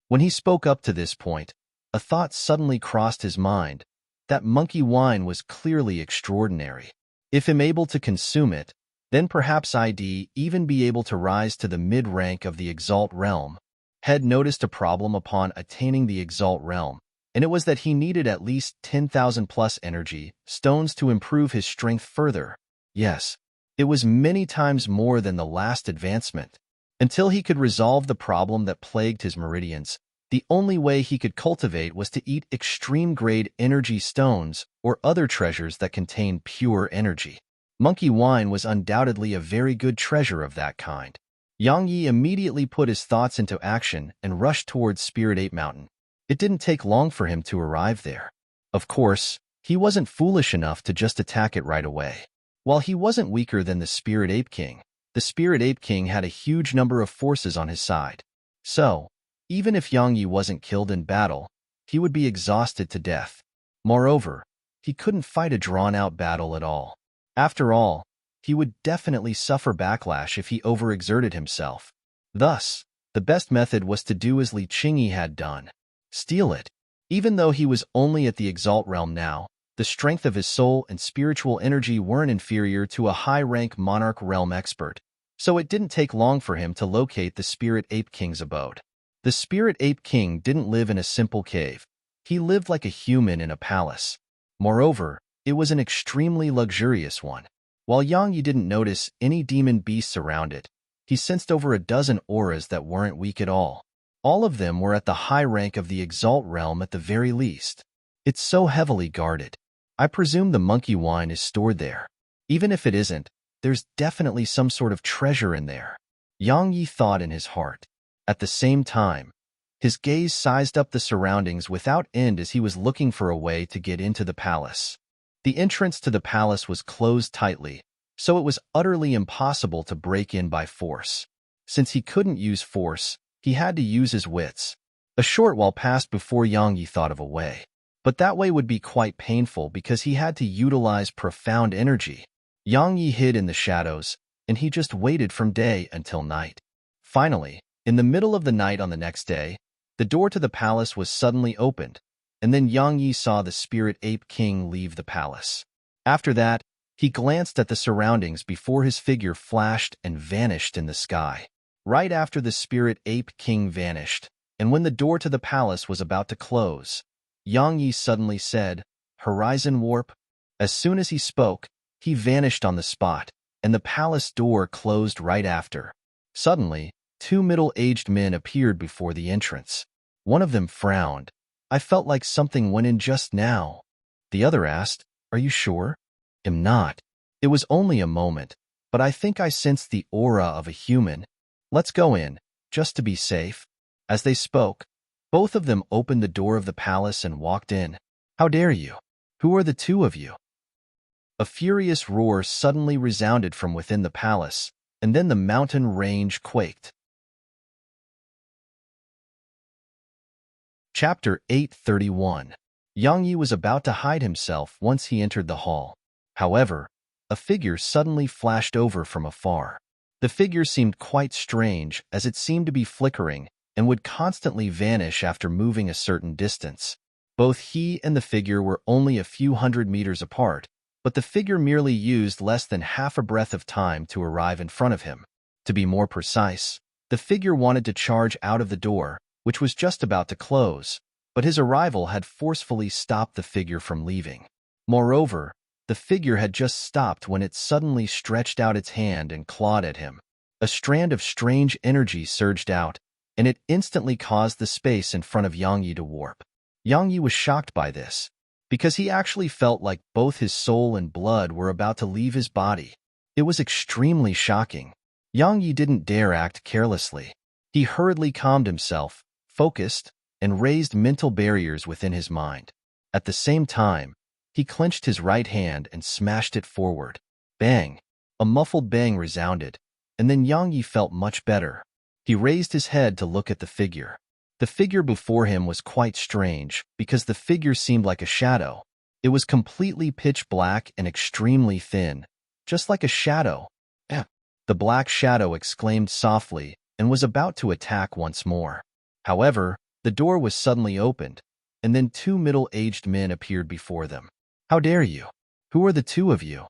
When he spoke up to this point, a thought suddenly crossed his mind. That monkey wine was clearly extraordinary. If I'm able to consume it, then perhaps I'd even be able to rise to the mid-rank of the Exalt realm. Head noticed a problem upon attaining the Exalt realm, and it was that he needed at least 10,000 plus energy stones to improve his strength further. Yes, it was many times more than the last advancement. Until he could resolve the problem that plagued his meridians, the only way he could cultivate was to eat extreme-grade energy stones or other treasures that contain pure energy. Monkey wine was undoubtedly a very good treasure of that kind. Yang Yi immediately put his thoughts into action and rushed towards Spirit Ape Mountain. It didn't take long for him to arrive there. Of course, he wasn't foolish enough to just attack it right away. While he wasn't weaker than the Spirit Ape King, the Spirit Ape King had a huge number of forces on his side. So, even if Yang Yi wasn't killed in battle, he would be exhausted to death. Moreover, he couldn't fight a drawn-out battle at all. After all, he would definitely suffer backlash if he overexerted himself. Thus, the best method was to do as Li Qingyi had done. Steal it. Even though he was only at the Exalt realm now, the strength of his soul and spiritual energy weren't inferior to a high-rank monarch realm expert, so it didn't take long for him to locate the Spirit Ape King's abode. The Spirit Ape King didn't live in a simple cave. He lived like a human in a palace. Moreover, it was an extremely luxurious one. While Yang Yi didn't notice any demon beasts around it, he sensed over a dozen auras that weren't weak at all. All of them were at the high rank of the Exalt realm at the very least. It's so heavily guarded. I presume the monkey wine is stored there. Even if it isn't, there's definitely some sort of treasure in there. Yang Yi thought in his heart. At the same time, his gaze sized up the surroundings without end as he was looking for a way to get into the palace. The entrance to the palace was closed tightly, so it was utterly impossible to break in by force. Since he couldn't use force, he had to use his wits. A short while passed before Yang Yi thought of a way. But that way would be quite painful because he had to utilize profound energy. Yang Yi hid in the shadows, and he just waited from day until night. Finally, in the middle of the night on the next day, the door to the palace was suddenly opened, and then Yang Yi saw the spirit ape king leave the palace. After that, he glanced at the surroundings before his figure flashed and vanished in the sky. Right after the spirit ape king vanished, and when the door to the palace was about to close, Yang Yi suddenly said, "Horizon warp." As soon as he spoke, he vanished on the spot, and the palace door closed right after. Suddenly, two middle-aged men appeared before the entrance. One of them frowned. "I felt like something went in just now." The other asked, "Are you sure?" "I'm not. It was only a moment, but I think I sensed the aura of a human. Let's go in, just to be safe." As they spoke, both of them opened the door of the palace and walked in. "How dare you? Who are the two of you?" A furious roar suddenly resounded from within the palace, and then the mountain range quaked. Chapter 831. Yang Yi was about to hide himself once he entered the hall. However, a figure suddenly flashed over from afar. The figure seemed quite strange, as it seemed to be flickering and would constantly vanish after moving a certain distance. Both he and the figure were only a few hundred meters apart, but the figure merely used less than half a breath of time to arrive in front of him. To be more precise, the figure wanted to charge out of the door, which was just about to close, but his arrival had forcefully stopped the figure from leaving. Moreover, the figure had just stopped when it suddenly stretched out its hand and clawed at him. A strand of strange energy surged out, and it instantly caused the space in front of Yang Yi to warp. Yang Yi was shocked by this, because he actually felt like both his soul and blood were about to leave his body. It was extremely shocking. Yang Yi didn't dare act carelessly. He hurriedly calmed himself, focused, and raised mental barriers within his mind. At the same time, he clenched his right hand and smashed it forward. Bang! A muffled bang resounded, and then Yang Yi felt much better. He raised his head to look at the figure. The figure before him was quite strange, because the figure seemed like a shadow. It was completely pitch black and extremely thin, just like a shadow. Eh. The black shadow exclaimed softly and was about to attack once more. However, the door was suddenly opened, and then two middle-aged men appeared before them. "How dare you? Who are the two of you?"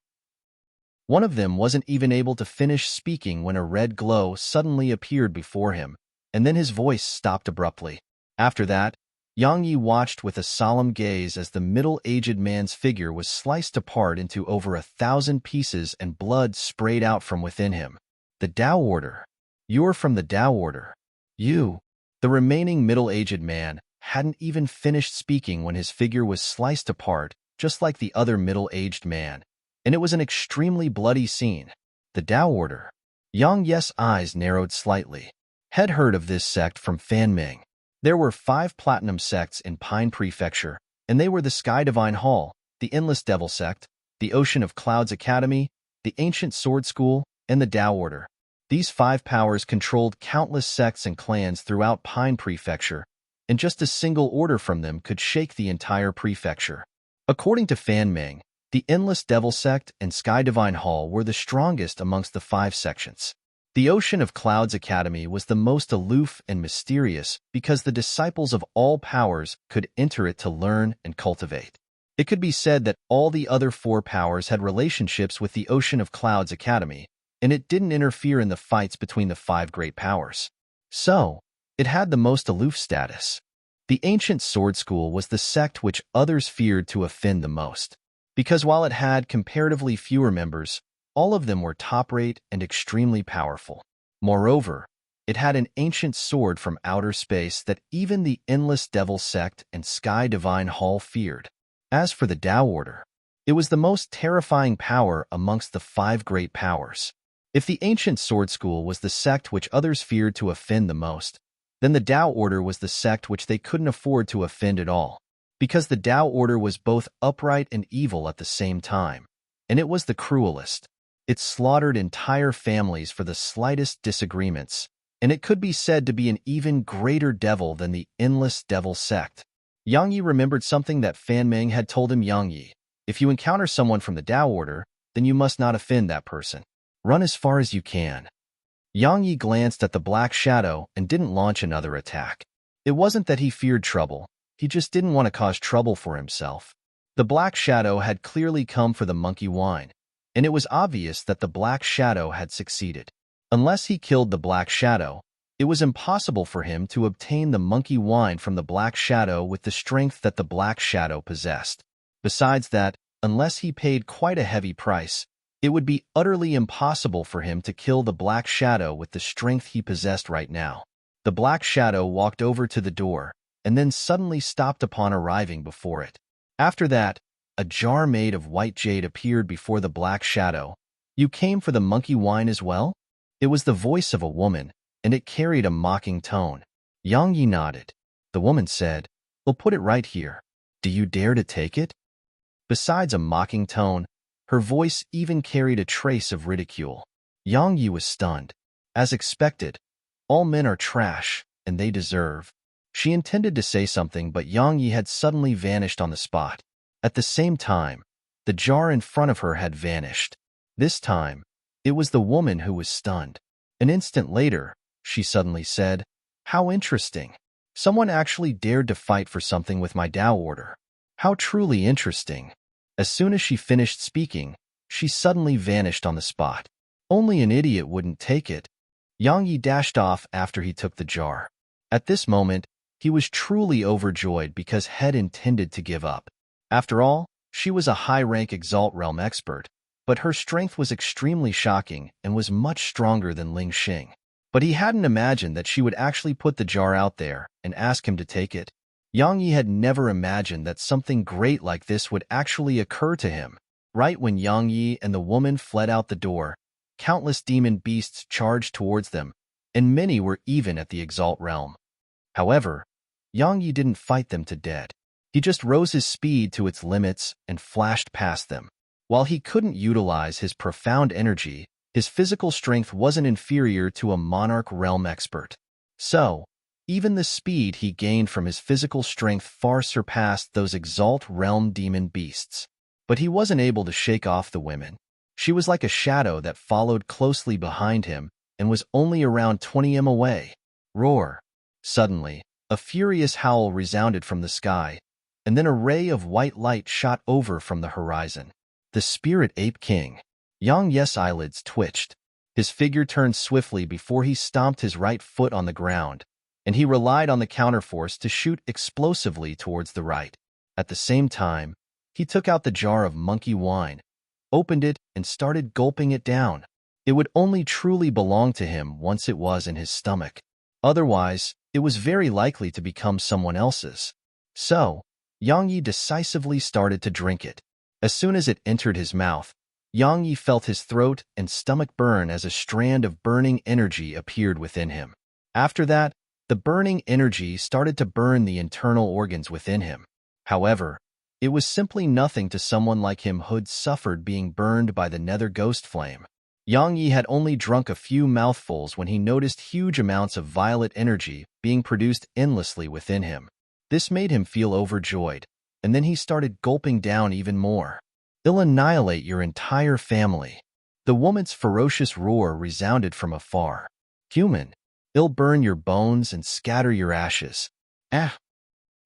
One of them wasn't even able to finish speaking when a red glow suddenly appeared before him, and then his voice stopped abruptly. After that, Yang Yi watched with a solemn gaze as the middle-aged man's figure was sliced apart into over 1,000 pieces and blood sprayed out from within him. "The Tao Order. You're from the Tao Order. You." The remaining middle-aged man hadn't even finished speaking when his figure was sliced apart, just like the other middle-aged man, and it was an extremely bloody scene. The Tao Order. Yang Yi's eyes narrowed slightly. Had heard of this sect from Fan Ming. There were 5 platinum sects in Pine Prefecture, and they were the Sky Divine Hall, the Endless Devil Sect, the Ocean of Clouds Academy, the Ancient Sword School, and the Tao Order. These 5 powers controlled countless sects and clans throughout Pine Prefecture, and just a single order from them could shake the entire prefecture. According to Fan Ming, the Endless Devil Sect and Sky Divine Hall were the strongest amongst the 5 sections. The Ocean of Clouds Academy was the most aloof and mysterious because the disciples of all powers could enter it to learn and cultivate. It could be said that all the other 4 powers had relationships with the Ocean of Clouds Academy, and it didn't interfere in the fights between the 5 great powers. So, it had the most aloof status. The Ancient Sword School was the sect which others feared to offend the most, because while it had comparatively fewer members, all of them were top-rate and extremely powerful. Moreover, It had an ancient sword from outer space that even the endless devil sect and sky divine hall feared. As for the Tao Order, it was the most terrifying power amongst the five great powers. If the ancient sword school was the sect which others feared to offend the most, then the Tao Order was the sect which they couldn't afford to offend at all, because the Tao Order was both upright and evil at the same time, and it was the cruelest. It slaughtered entire families for the slightest disagreements, and it could be said to be an even greater devil than the endless devil sect. Yang Yi remembered something that Fan Ming had told him. Yang Yi, if you encounter someone from the Tao Order, then you must not offend that person. Run as far as you can. Yang Yi glanced at the black shadow and didn't launch another attack. It wasn't that he feared trouble, he just didn't want to cause trouble for himself. The black shadow had clearly come for the monkey wine, and it was obvious that the black shadow had succeeded. Unless he killed the black shadow, it was impossible for him to obtain the monkey wine from the black shadow with the strength that the black shadow possessed. Besides that, unless he paid quite a heavy price, it would be utterly impossible for him to kill the black shadow with the strength he possessed right now. The black shadow walked over to the door, and then suddenly stopped upon arriving before it. After that, a jar made of white jade appeared before the black shadow. You came for the monkey wine as well? It was the voice of a woman, and it carried a mocking tone. Yang Yi nodded. The woman said, "We'll put it right here. Do you dare to take it?" Besides a mocking tone, her voice even carried a trace of ridicule. Yang Yi was stunned. As expected, all men are trash, and they deserve. She intended to say something, but Yang Yi had suddenly vanished on the spot. At the same time, the jar in front of her had vanished. This time, it was the woman who was stunned. An instant later, she suddenly said, "How interesting. Someone actually dared to fight for something with my Tao Order. How truly interesting." As soon as she finished speaking, she suddenly vanished on the spot. Only an idiot wouldn't take it. Yang Yi dashed off after he took the jar. At this moment, he was truly overjoyed because Head intended to give up. After all, she was a high-rank Exalt Realm expert, but her strength was extremely shocking and was much stronger than Ling Xing. But he hadn't imagined that she would actually put the jar out there and ask him to take it. Yang Yi had never imagined that something great like this would actually occur to him. Right when Yang Yi and the woman fled out the door, countless demon beasts charged towards them, and many were even at the Exalt Realm. However, Yang Yi didn't fight them to death. He just rose his speed to its limits and flashed past them. While he couldn't utilize his profound energy, his physical strength wasn't inferior to a Monarch Realm expert. So, even the speed he gained from his physical strength far surpassed those Exalt Realm demon beasts. But he wasn't able to shake off the women. She was like a shadow that followed closely behind him and was only around 20 m away. Roar! Suddenly, a furious howl resounded from the sky, and then a ray of white light shot over from the horizon. The Spirit Ape King. Yang Yi's eyelids twitched. His figure turned swiftly before he stomped his right foot on the ground, and he relied on the counterforce to shoot explosively towards the right. At the same time, he took out the jar of monkey wine, opened it, and started gulping it down. It would only truly belong to him once it was in his stomach. Otherwise, it was very likely to become someone else's. So, Yang Yi decisively started to drink it. As soon as it entered his mouth, Yang Yi felt his throat and stomach burn as a strand of burning energy appeared within him. After that, the burning energy started to burn the internal organs within him. However, it was simply nothing to someone like him who'd suffered being burned by the nether ghost flame. Yang Yi had only drunk a few mouthfuls when he noticed huge amounts of violet energy being produced endlessly within him. This made him feel overjoyed, and then he started gulping down even more. "It'll annihilate your entire family." The woman's ferocious roar resounded from afar. "Human, it'll burn your bones and scatter your ashes." Ah!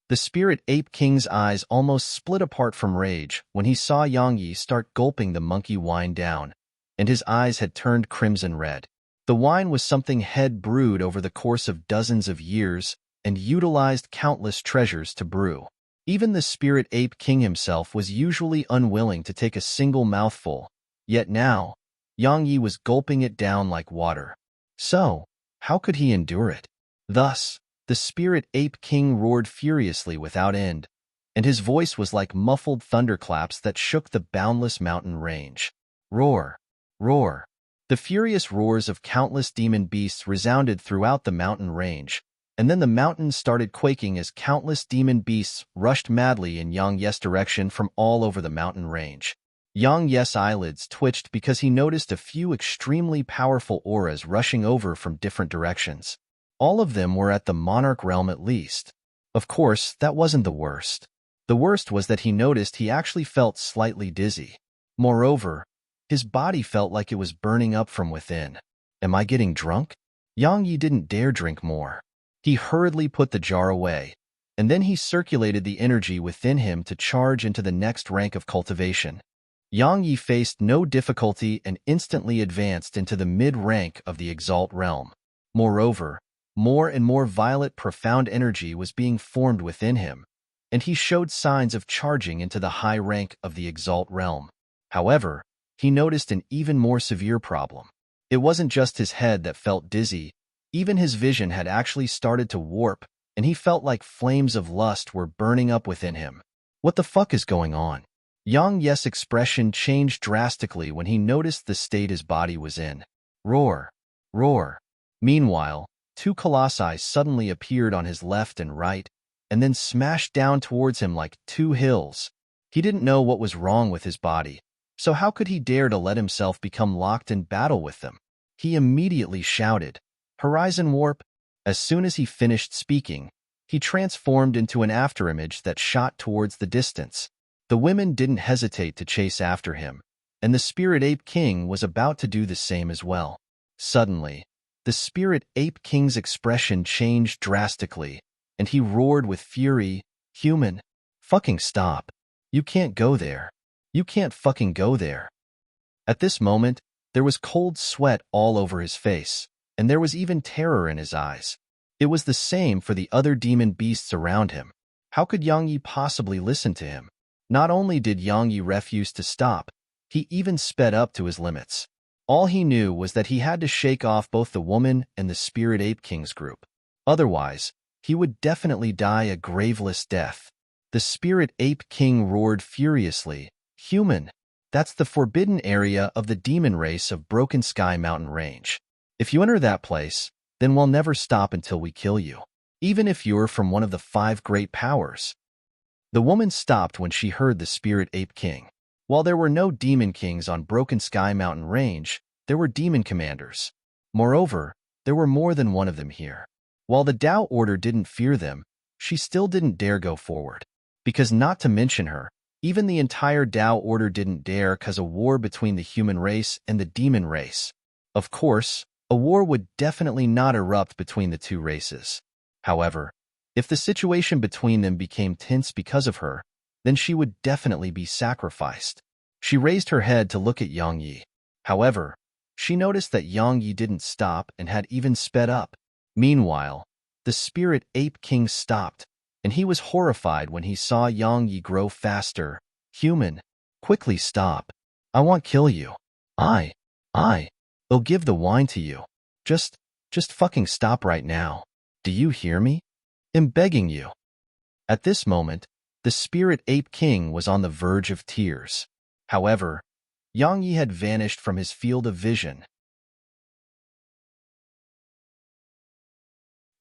The Spirit Ape King's eyes almost split apart from rage when he saw Yang Yi start gulping the monkey wine down, and his eyes had turned crimson red. The wine was something Head brewed over the course of dozens of years and utilized countless treasures to brew. Even the Spirit Ape King himself was usually unwilling to take a single mouthful, yet now, Yang Yi was gulping it down like water. So, How could he endure it? Thus, the spirit ape king roared furiously without end, and his voice was like muffled thunderclaps that shook the boundless mountain range. Roar! Roar! The furious roars of countless demon beasts resounded throughout the mountain range, and then the mountains started quaking as countless demon beasts rushed madly in Yang Yes' direction from all over the mountain range. Yang Yes' eyelids twitched because he noticed a few extremely powerful auras rushing over from different directions. All of them were at the monarch realm at least. Of course, that wasn't the worst. The worst was that he noticed he actually felt slightly dizzy. Moreover, his body felt like it was burning up from within. Am I getting drunk? Yang Yi didn't dare drink more. He hurriedly put the jar away, and then he circulated the energy within him to charge into the next rank of cultivation. Yang Yi faced no difficulty and instantly advanced into the mid-rank of the Exalt realm. Moreover, more and more violet profound energy was being formed within him, and he showed signs of charging into the high rank of the Exalt realm. However, he noticed an even more severe problem. It wasn't just his head that felt dizzy, even his vision had actually started to warp, and he felt like flames of lust were burning up within him. What the fuck is going on? Yang Yes' expression changed drastically when he noticed the state his body was in. Roar! Roar! Meanwhile, two colossi suddenly appeared on his left and right, and then smashed down towards him like two hills. He didn't know what was wrong with his body, so how could he dare to let himself become locked in battle with them? He immediately shouted, "Horizon warp!" As soon as he finished speaking, he transformed into an afterimage that shot towards the distance. The women didn't hesitate to chase after him, and the Spirit Ape King was about to do the same as well. Suddenly, the Spirit Ape King's expression changed drastically, and he roared with fury, "Human! Fucking stop! You can't go there! You can't fucking go there!" At this moment, there was cold sweat all over his face, and there was even terror in his eyes. It was the same for the other demon beasts around him. How could Yang Yi possibly listen to him? Not only did Yang Yi refuse to stop, he even sped up to his limits. All he knew was that he had to shake off both the woman and the Spirit Ape King's group. Otherwise, he would definitely die a graveless death. The Spirit Ape King roared furiously, "Human! That's the forbidden area of the demon race of Broken Sky Mountain Range. If you enter that place, then we'll never stop until we kill you, even if you're from one of the 5 great powers." The woman stopped when she heard the Spirit Ape King. While there were no demon kings on Broken Sky Mountain Range, there were demon commanders. Moreover, there were more than one of them here. While the Tao Order didn't fear them, she still didn't dare go forward. Because not to mention her, even the entire Tao Order didn't dare cause a war between the human race and the demon race. Of course, a war would definitely not erupt between the two races. However, if the situation between them became tense because of her, then she would definitely be sacrificed. She raised her head to look at Yang Yi. However, she noticed that Yang Yi didn't stop and had even sped up. Meanwhile, the Spirit Ape King stopped, and he was horrified when he saw Yang Yi grow faster. "Human, quickly stop. I won't kill you. I'll give the wine to you. Just fucking stop right now. Do you hear me? I'm begging you." At this moment, the Spirit Ape King was on the verge of tears. However, Yang Yi had vanished from his field of vision.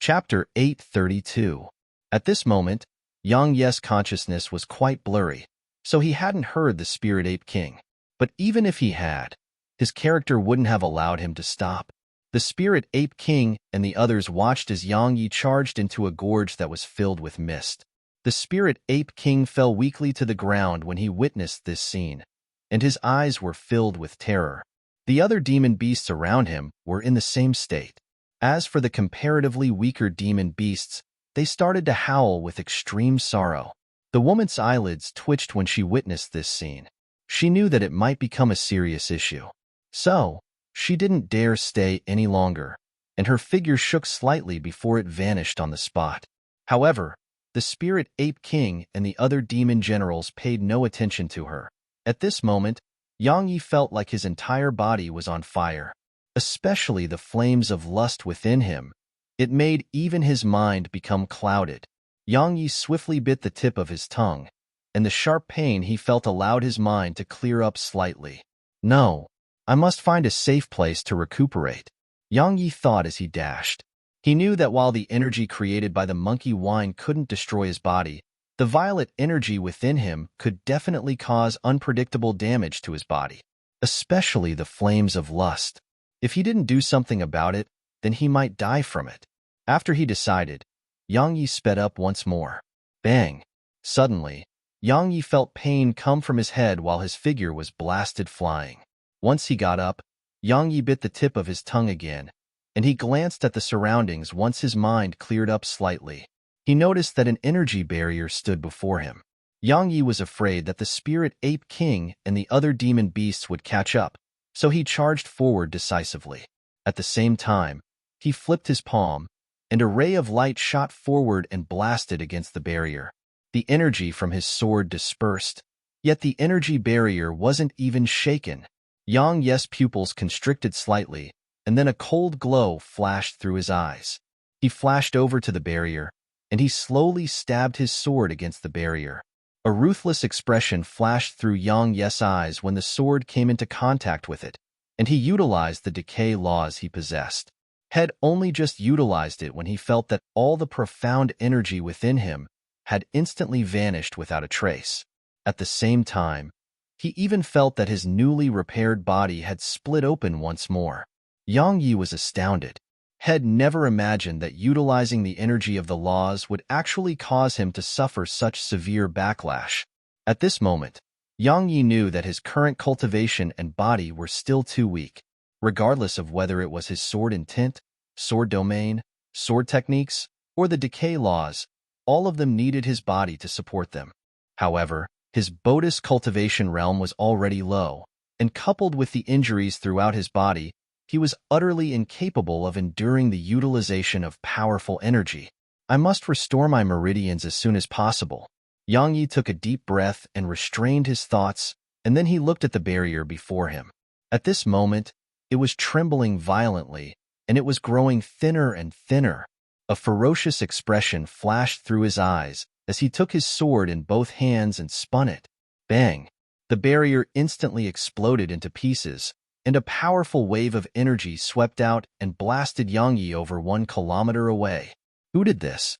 Chapter 832. At this moment, Yang Yi's consciousness was quite blurry, so he hadn't heard the Spirit Ape King. But even if he had, his character wouldn't have allowed him to stop. The Spirit Ape King and the others watched as Yang Yi charged into a gorge that was filled with mist. The Spirit Ape King fell weakly to the ground when he witnessed this scene, and his eyes were filled with terror. The other demon beasts around him were in the same state. As for the comparatively weaker demon beasts, they started to howl with extreme sorrow. The woman's eyelids twitched when she witnessed this scene. She knew that it might become a serious issue. So, she didn't dare stay any longer, and her figure shook slightly before it vanished on the spot. However, the Spirit Ape King and the other demon generals paid no attention to her. At this moment, Yang Yi felt like his entire body was on fire. especially the flames of lust within him. It made even his mind become clouded. Yang Yi swiftly bit the tip of his tongue, and the sharp pain he felt allowed his mind to clear up slightly. No, I must find a safe place to recuperate, Yang Yi thought as he dashed. He knew that while the energy created by the monkey wine couldn't destroy his body, the violet energy within him could definitely cause unpredictable damage to his body, especially the flames of lust. If he didn't do something about it, then he might die from it. After he decided, Yang Yi sped up once more. Bang! Suddenly, Yang Yi felt pain come from his head while his figure was blasted flying. Once he got up, Yang Yi bit the tip of his tongue again, and he glanced at the surroundings once his mind cleared up slightly. He noticed that an energy barrier stood before him. Yang Yi was afraid that the spirit ape king and the other demon beasts would catch up, so he charged forward decisively. At the same time, he flipped his palm, and a ray of light shot forward and blasted against the barrier. The energy from his sword dispersed, yet the energy barrier wasn't even shaken. Yang Yi's pupils constricted slightly, and then a cold glow flashed through his eyes. He flashed over to the barrier, and he slowly stabbed his sword against the barrier. A ruthless expression flashed through Yang Yi's eyes when the sword came into contact with it, and he utilized the decay laws he possessed. Had only just utilized it when he felt that all the profound energy within him had instantly vanished without a trace. At the same time, he even felt that his newly repaired body had split open once more. Yang Yi was astounded. Had never imagined that utilizing the energy of the laws would actually cause him to suffer such severe backlash. At this moment, Yang Yi knew that his current cultivation and body were still too weak. Regardless of whether it was his sword intent, sword domain, sword techniques, or the decay laws, all of them needed his body to support them. However, his Bodis cultivation realm was already low, and coupled with the injuries throughout his body, he was utterly incapable of enduring the utilization of powerful energy. I must restore my meridians as soon as possible. Yang Yi took a deep breath and restrained his thoughts, and then he looked at the barrier before him. At this moment, it was trembling violently, and it was growing thinner and thinner. A ferocious expression flashed through his eyes as he took his sword in both hands and spun it. Bang! The barrier instantly exploded into pieces, and a powerful wave of energy swept out and blasted Yang Yi over 1 kilometer away. Who did this?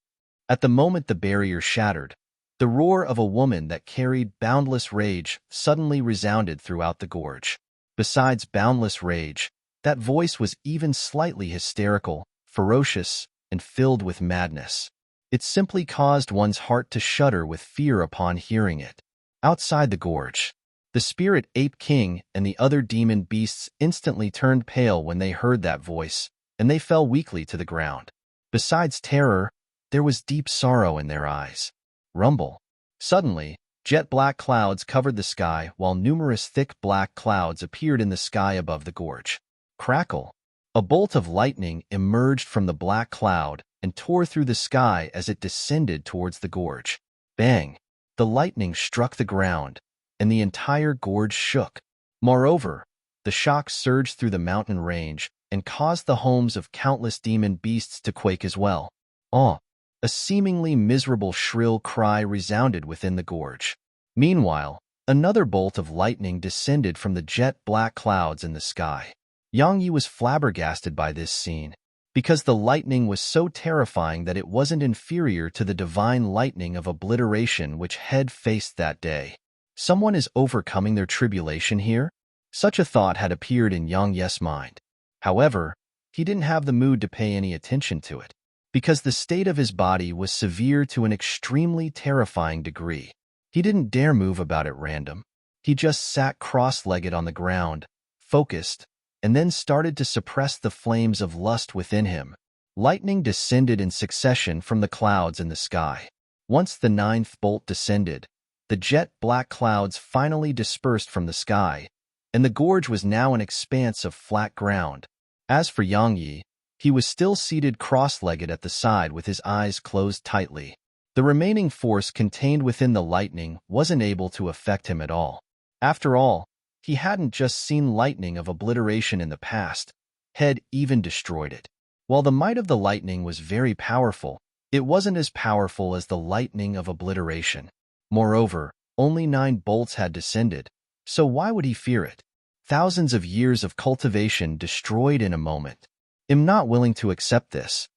At the moment the barrier shattered, the roar of a woman that carried boundless rage suddenly resounded throughout the gorge. Besides boundless rage, that voice was even slightly hysterical, ferocious, and filled with madness. It simply caused one's heart to shudder with fear upon hearing it. Outside the gorge, the spirit ape king and the other demon beasts instantly turned pale when they heard that voice, and they fell weakly to the ground. Besides terror, there was deep sorrow in their eyes. Rumble. Suddenly, jet-black clouds covered the sky while numerous thick black clouds appeared in the sky above the gorge. Crackle. A bolt of lightning emerged from the black cloud and tore through the sky as it descended towards the gorge. Bang! The lightning struck the ground, and the entire gorge shook. Moreover, the shock surged through the mountain range and caused the homes of countless demon beasts to quake as well. Oh! A seemingly miserable shrill cry resounded within the gorge. Meanwhile, another bolt of lightning descended from the jet-black clouds in the sky. Yang Yi was flabbergasted by this scene, because the lightning was so terrifying that it wasn't inferior to the divine lightning of obliteration which had faced that day. Someone is overcoming their tribulation here? Such a thought had appeared in Yang Yi's mind. However, he didn't have the mood to pay any attention to it, because the state of his body was severe to an extremely terrifying degree. He didn't dare move about at random. He just sat cross-legged on the ground, focused, and then started to suppress the flames of lust within him. Lightning descended in succession from the clouds in the sky. Once the 9th bolt descended, the jet-black clouds finally dispersed from the sky, and the gorge was now an expanse of flat ground. As for Yang Yi, he was still seated cross-legged at the side with his eyes closed tightly. The remaining force contained within the lightning wasn't able to affect him at all. After all, he hadn't just seen lightning of obliteration in the past, Head even destroyed it. While the might of the lightning was very powerful, it wasn't as powerful as the lightning of obliteration. Moreover, only 9 bolts had descended, so why would he fear it? Thousands of years of cultivation destroyed in a moment. I'm not willing to accept this.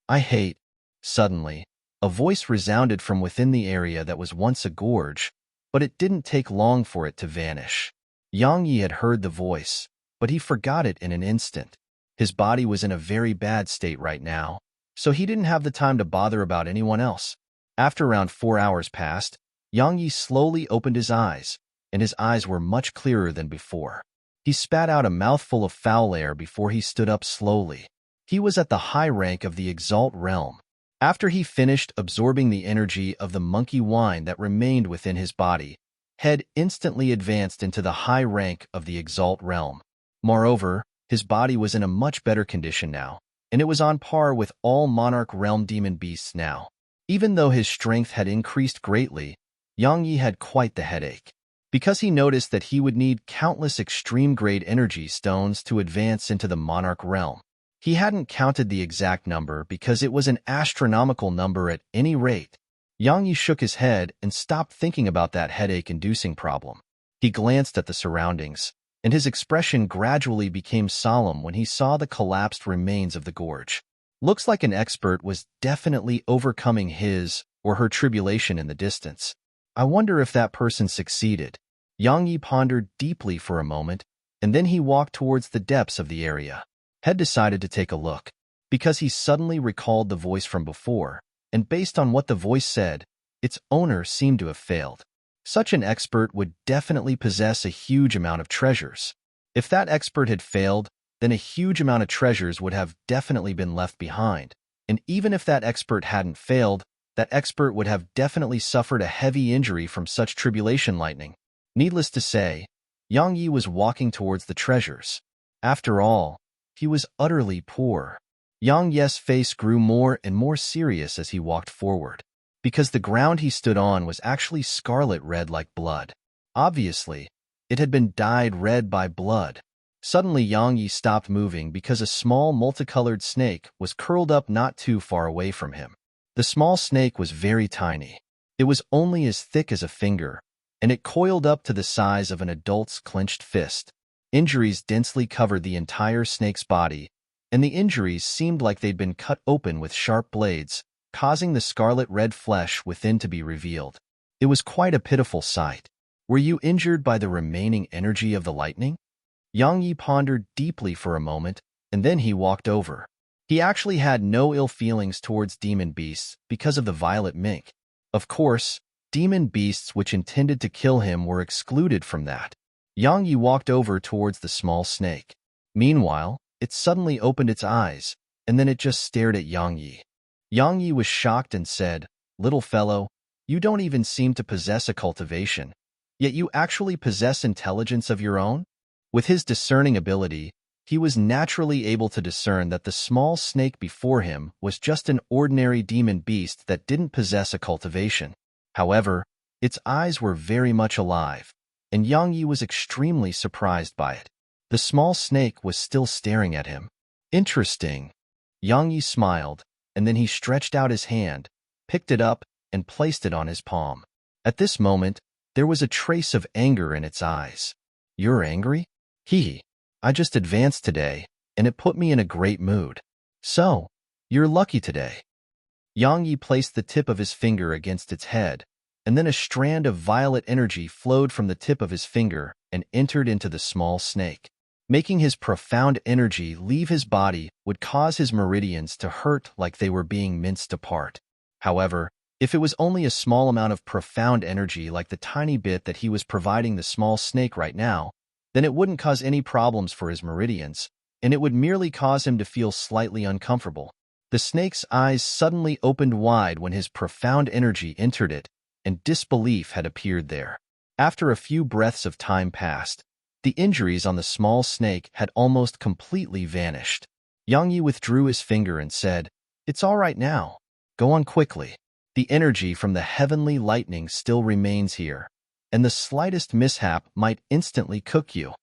I hate. Suddenly, a voice resounded from within the area that was once a gorge, but it didn't take long for it to vanish. Yang Yi had heard the voice, but he forgot it in an instant. His body was in a very bad state right now, so he didn't have the time to bother about anyone else. After around 4 hours passed, Yang Yi slowly opened his eyes, and his eyes were much clearer than before. He spat out a mouthful of foul air before he stood up slowly. He was at the high rank of the Exalt realm. After he finished absorbing the energy of the monkey wine that remained within his body, Head instantly advanced into the high rank of the Exalt realm. Moreover, his body was in a much better condition now, and it was on par with all Monarch realm demon beasts now. Even though his strength had increased greatly, Yang Yi had quite the headache, because he noticed that he would need countless extreme-grade energy stones to advance into the Monarch realm. He hadn't counted the exact number because it was an astronomical number at any rate. Yang Yi shook his head and stopped thinking about that headache-inducing problem. He glanced at the surroundings, and his expression gradually became solemn when he saw the collapsed remains of the gorge. Looks like an expert was definitely overcoming his or her tribulation in the distance. I wonder if that person succeeded. Yang Yi pondered deeply for a moment, and then he walked towards the depths of the area. Head decided to take a look, because he suddenly recalled the voice from before, and based on what the voice said, its owner seemed to have failed. Such an expert would definitely possess a huge amount of treasures. If that expert had failed, then a huge amount of treasures would have definitely been left behind, and even if that expert hadn't failed, that expert would have definitely suffered a heavy injury from such tribulation lightning. Needless to say, Yang Yi was walking towards the treasures. After all, he was utterly poor. Yang Yi's face grew more and more serious as he walked forward, because the ground he stood on was actually scarlet red like blood. Obviously, it had been dyed red by blood. Suddenly Yang Yi stopped moving because a small multicolored snake was curled up not too far away from him. The small snake was very tiny. It was only as thick as a finger, and it coiled up to the size of an adult's clenched fist. Injuries densely covered the entire snake's body, and the injuries seemed like they'd been cut open with sharp blades, causing the scarlet red flesh within to be revealed. It was quite a pitiful sight. Were you injured by the remaining energy of the lightning? Yang Yi pondered deeply for a moment, and then he walked over. He actually had no ill feelings towards demon beasts because of the violet mink. Of course, demon beasts which intended to kill him were excluded from that. Yang Yi walked over towards the small snake. Meanwhile, it suddenly opened its eyes, and then it just stared at Yang Yi. Yang Yi was shocked and said, "Little fellow, you don't even seem to possess a cultivation, yet you actually possess intelligence of your own?" With his discerning ability, he was naturally able to discern that the small snake before him was just an ordinary demon beast that didn't possess a cultivation. However, its eyes were very much alive, and Yang Yi was extremely surprised by it. The small snake was still staring at him. Interesting. Yang Yi smiled, and then he stretched out his hand, picked it up, and placed it on his palm. At this moment, there was a trace of anger in its eyes. "You're angry? Hee. I just advanced today, and it put me in a great mood. So, you're lucky today." Yang Yi placed the tip of his finger against its head, and then a strand of violet energy flowed from the tip of his finger and entered into the small snake. Making his profound energy leave his body would cause his meridians to hurt like they were being minced apart. However, if it was only a small amount of profound energy like the tiny bit that he was providing the small snake right now, then it wouldn't cause any problems for his meridians, and it would merely cause him to feel slightly uncomfortable. The snake's eyes suddenly opened wide when his profound energy entered it, and disbelief had appeared there. After a few breaths of time passed, the injuries on the small snake had almost completely vanished. Yang Yi withdrew his finger and said, "It's all right now. Go on quickly. The energy from the heavenly lightning still remains here, and the slightest mishap might instantly cook you."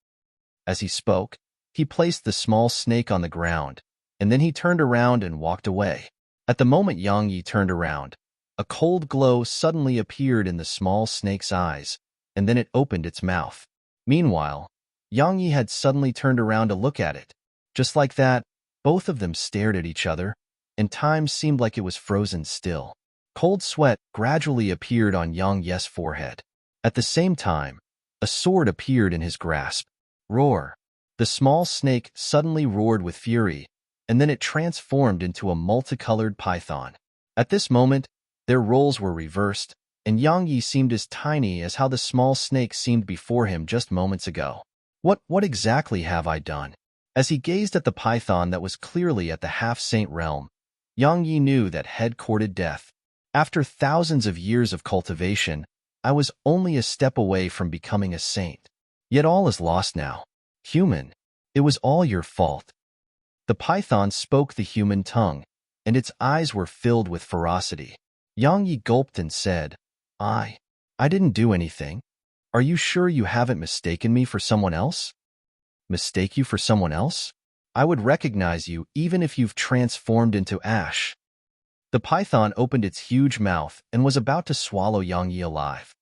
As he spoke, He placed the small snake on the ground, and then he turned around and walked away. At the moment Yang Yi turned around, a cold glow suddenly appeared in the small snake's eyes, and then it opened its mouth. Meanwhile, Yang Yi had suddenly turned around to look at it. Just like that, both of them stared at each other, and time seemed like it was frozen still. Cold sweat gradually appeared on Yang Yi's forehead. At the same time, a sword appeared in his grasp. Roar! The small snake suddenly roared with fury, and then it transformed into a multicolored python. At this moment, their roles were reversed, and Yang Yi seemed as tiny as how the small snake seemed before him just moments ago. What exactly have I done? As he gazed at the python that was clearly at the half-saint realm, Yang Yi knew that head courted death. After thousands of years of cultivation, I was only a step away from becoming a saint. Yet all is lost now. Human, it was all your fault. The python spoke the human tongue, and its eyes were filled with ferocity. Yang Yi gulped and said, I didn't do anything. Are you sure you haven't mistaken me for someone else? Mistake you for someone else? I would recognize you even if you've transformed into ash. The python opened its huge mouth and was about to swallow Yang Yi alive.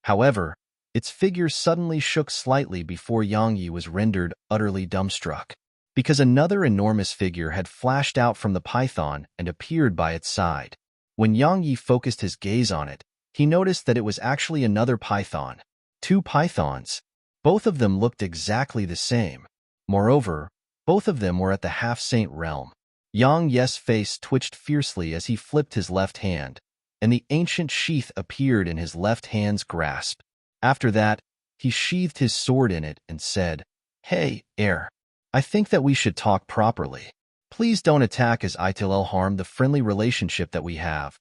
However, its figure suddenly shook slightly before Yang Yi was rendered utterly dumbstruck, because another enormous figure had flashed out from the python and appeared by its side. When Yang Yi focused his gaze on it, he noticed that it was actually another python. Two pythons. Both of them looked exactly the same. Moreover, both of them were at the half-saint realm. Yang Yi's face twitched fiercely as he flipped his left hand, and the ancient sheath appeared in his left hand's grasp. After that, he sheathed his sword in it and said, Hey, heir. I think that we should talk properly. Please don't attack as it'll harm the friendly relationship that we have.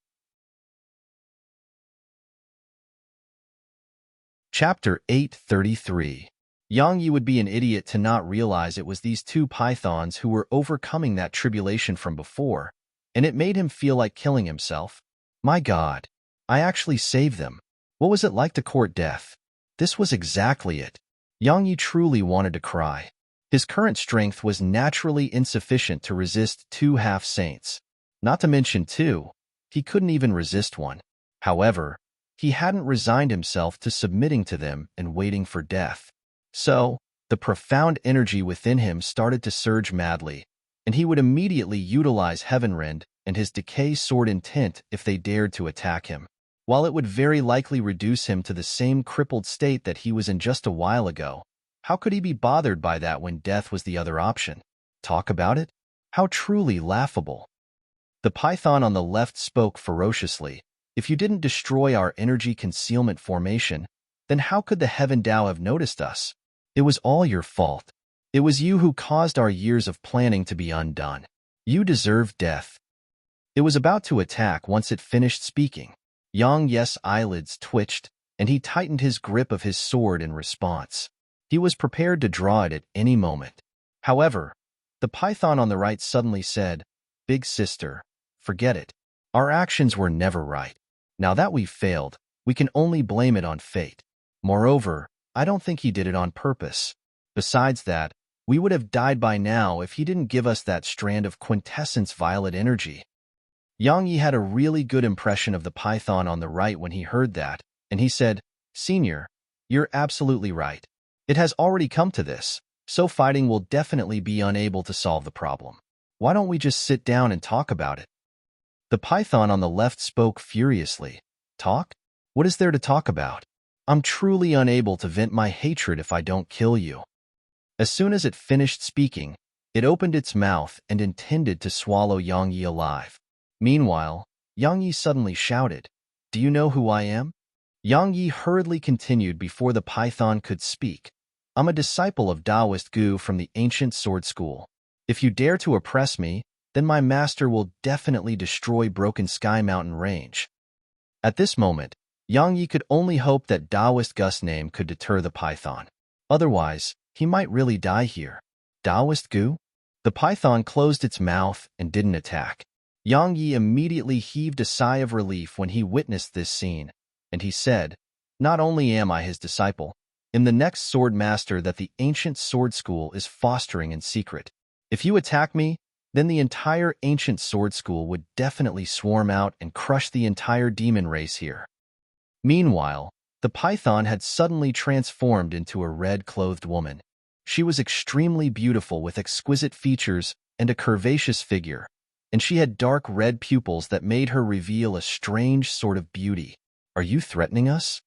Chapter 833. Yang Yi would be an idiot to not realize it was these two pythons who were overcoming that tribulation from before, and it made him feel like killing himself. My God, I actually saved them. What was it like to court death? This was exactly it. Yang Yi truly wanted to cry. His current strength was naturally insufficient to resist two half-saints. Not to mention two, he couldn't even resist one. However, he hadn't resigned himself to submitting to them and waiting for death. So, the profound energy within him started to surge madly, and he would immediately utilize Heavenrend and his decay sword intent if they dared to attack him. While it would very likely reduce him to the same crippled state that he was in just a while ago, how could he be bothered by that when death was the other option? Talk about it? How truly laughable. The python on the left spoke ferociously. If you didn't destroy our energy concealment formation, then how could the Heaven Tao have noticed us? It was all your fault. It was you who caused our years of planning to be undone. You deserve death. It was about to attack once it finished speaking. Yang Yi's eyelids twitched, and he tightened his grip of his sword in response. He was prepared to draw it at any moment. However, the python on the right suddenly said, Big sister, forget it. Our actions were never right. Now that we've failed, we can only blame it on fate. Moreover, I don't think he did it on purpose. Besides that, we would have died by now if he didn't give us that strand of quintessence violet energy. Yang Yi had a really good impression of the python on the right when he heard that, and he said, Senior, you're absolutely right. It has already come to this, so fighting will definitely be unable to solve the problem. Why don't we just sit down and talk about it? The python on the left spoke furiously. Talk? What is there to talk about? I'm truly unable to vent my hatred if I don't kill you. As soon as it finished speaking, it opened its mouth and intended to swallow Yang Yi alive. Meanwhile, Yang Yi suddenly shouted, Do you know who I am? Yang Yi hurriedly continued before the python could speak. I'm a disciple of Taoist Gu from the ancient sword school. If you dare to oppress me, then my master will definitely destroy Broken Sky Mountain Range. At this moment, Yang Yi could only hope that Taoist Gu's name could deter the python. Otherwise, he might really die here. Taoist Gu? The python closed its mouth and didn't attack. Yang Yi immediately heaved a sigh of relief when he witnessed this scene, and he said, Not only am I his disciple, am the next sword master that the ancient sword school is fostering in secret. If you attack me, then the entire ancient sword school would definitely swarm out and crush the entire demon race here." Meanwhile, the python had suddenly transformed into a red-clothed woman. She was extremely beautiful with exquisite features and a curvaceous figure, and she had dark red pupils that made her reveal a strange sort of beauty. "Are you threatening us?"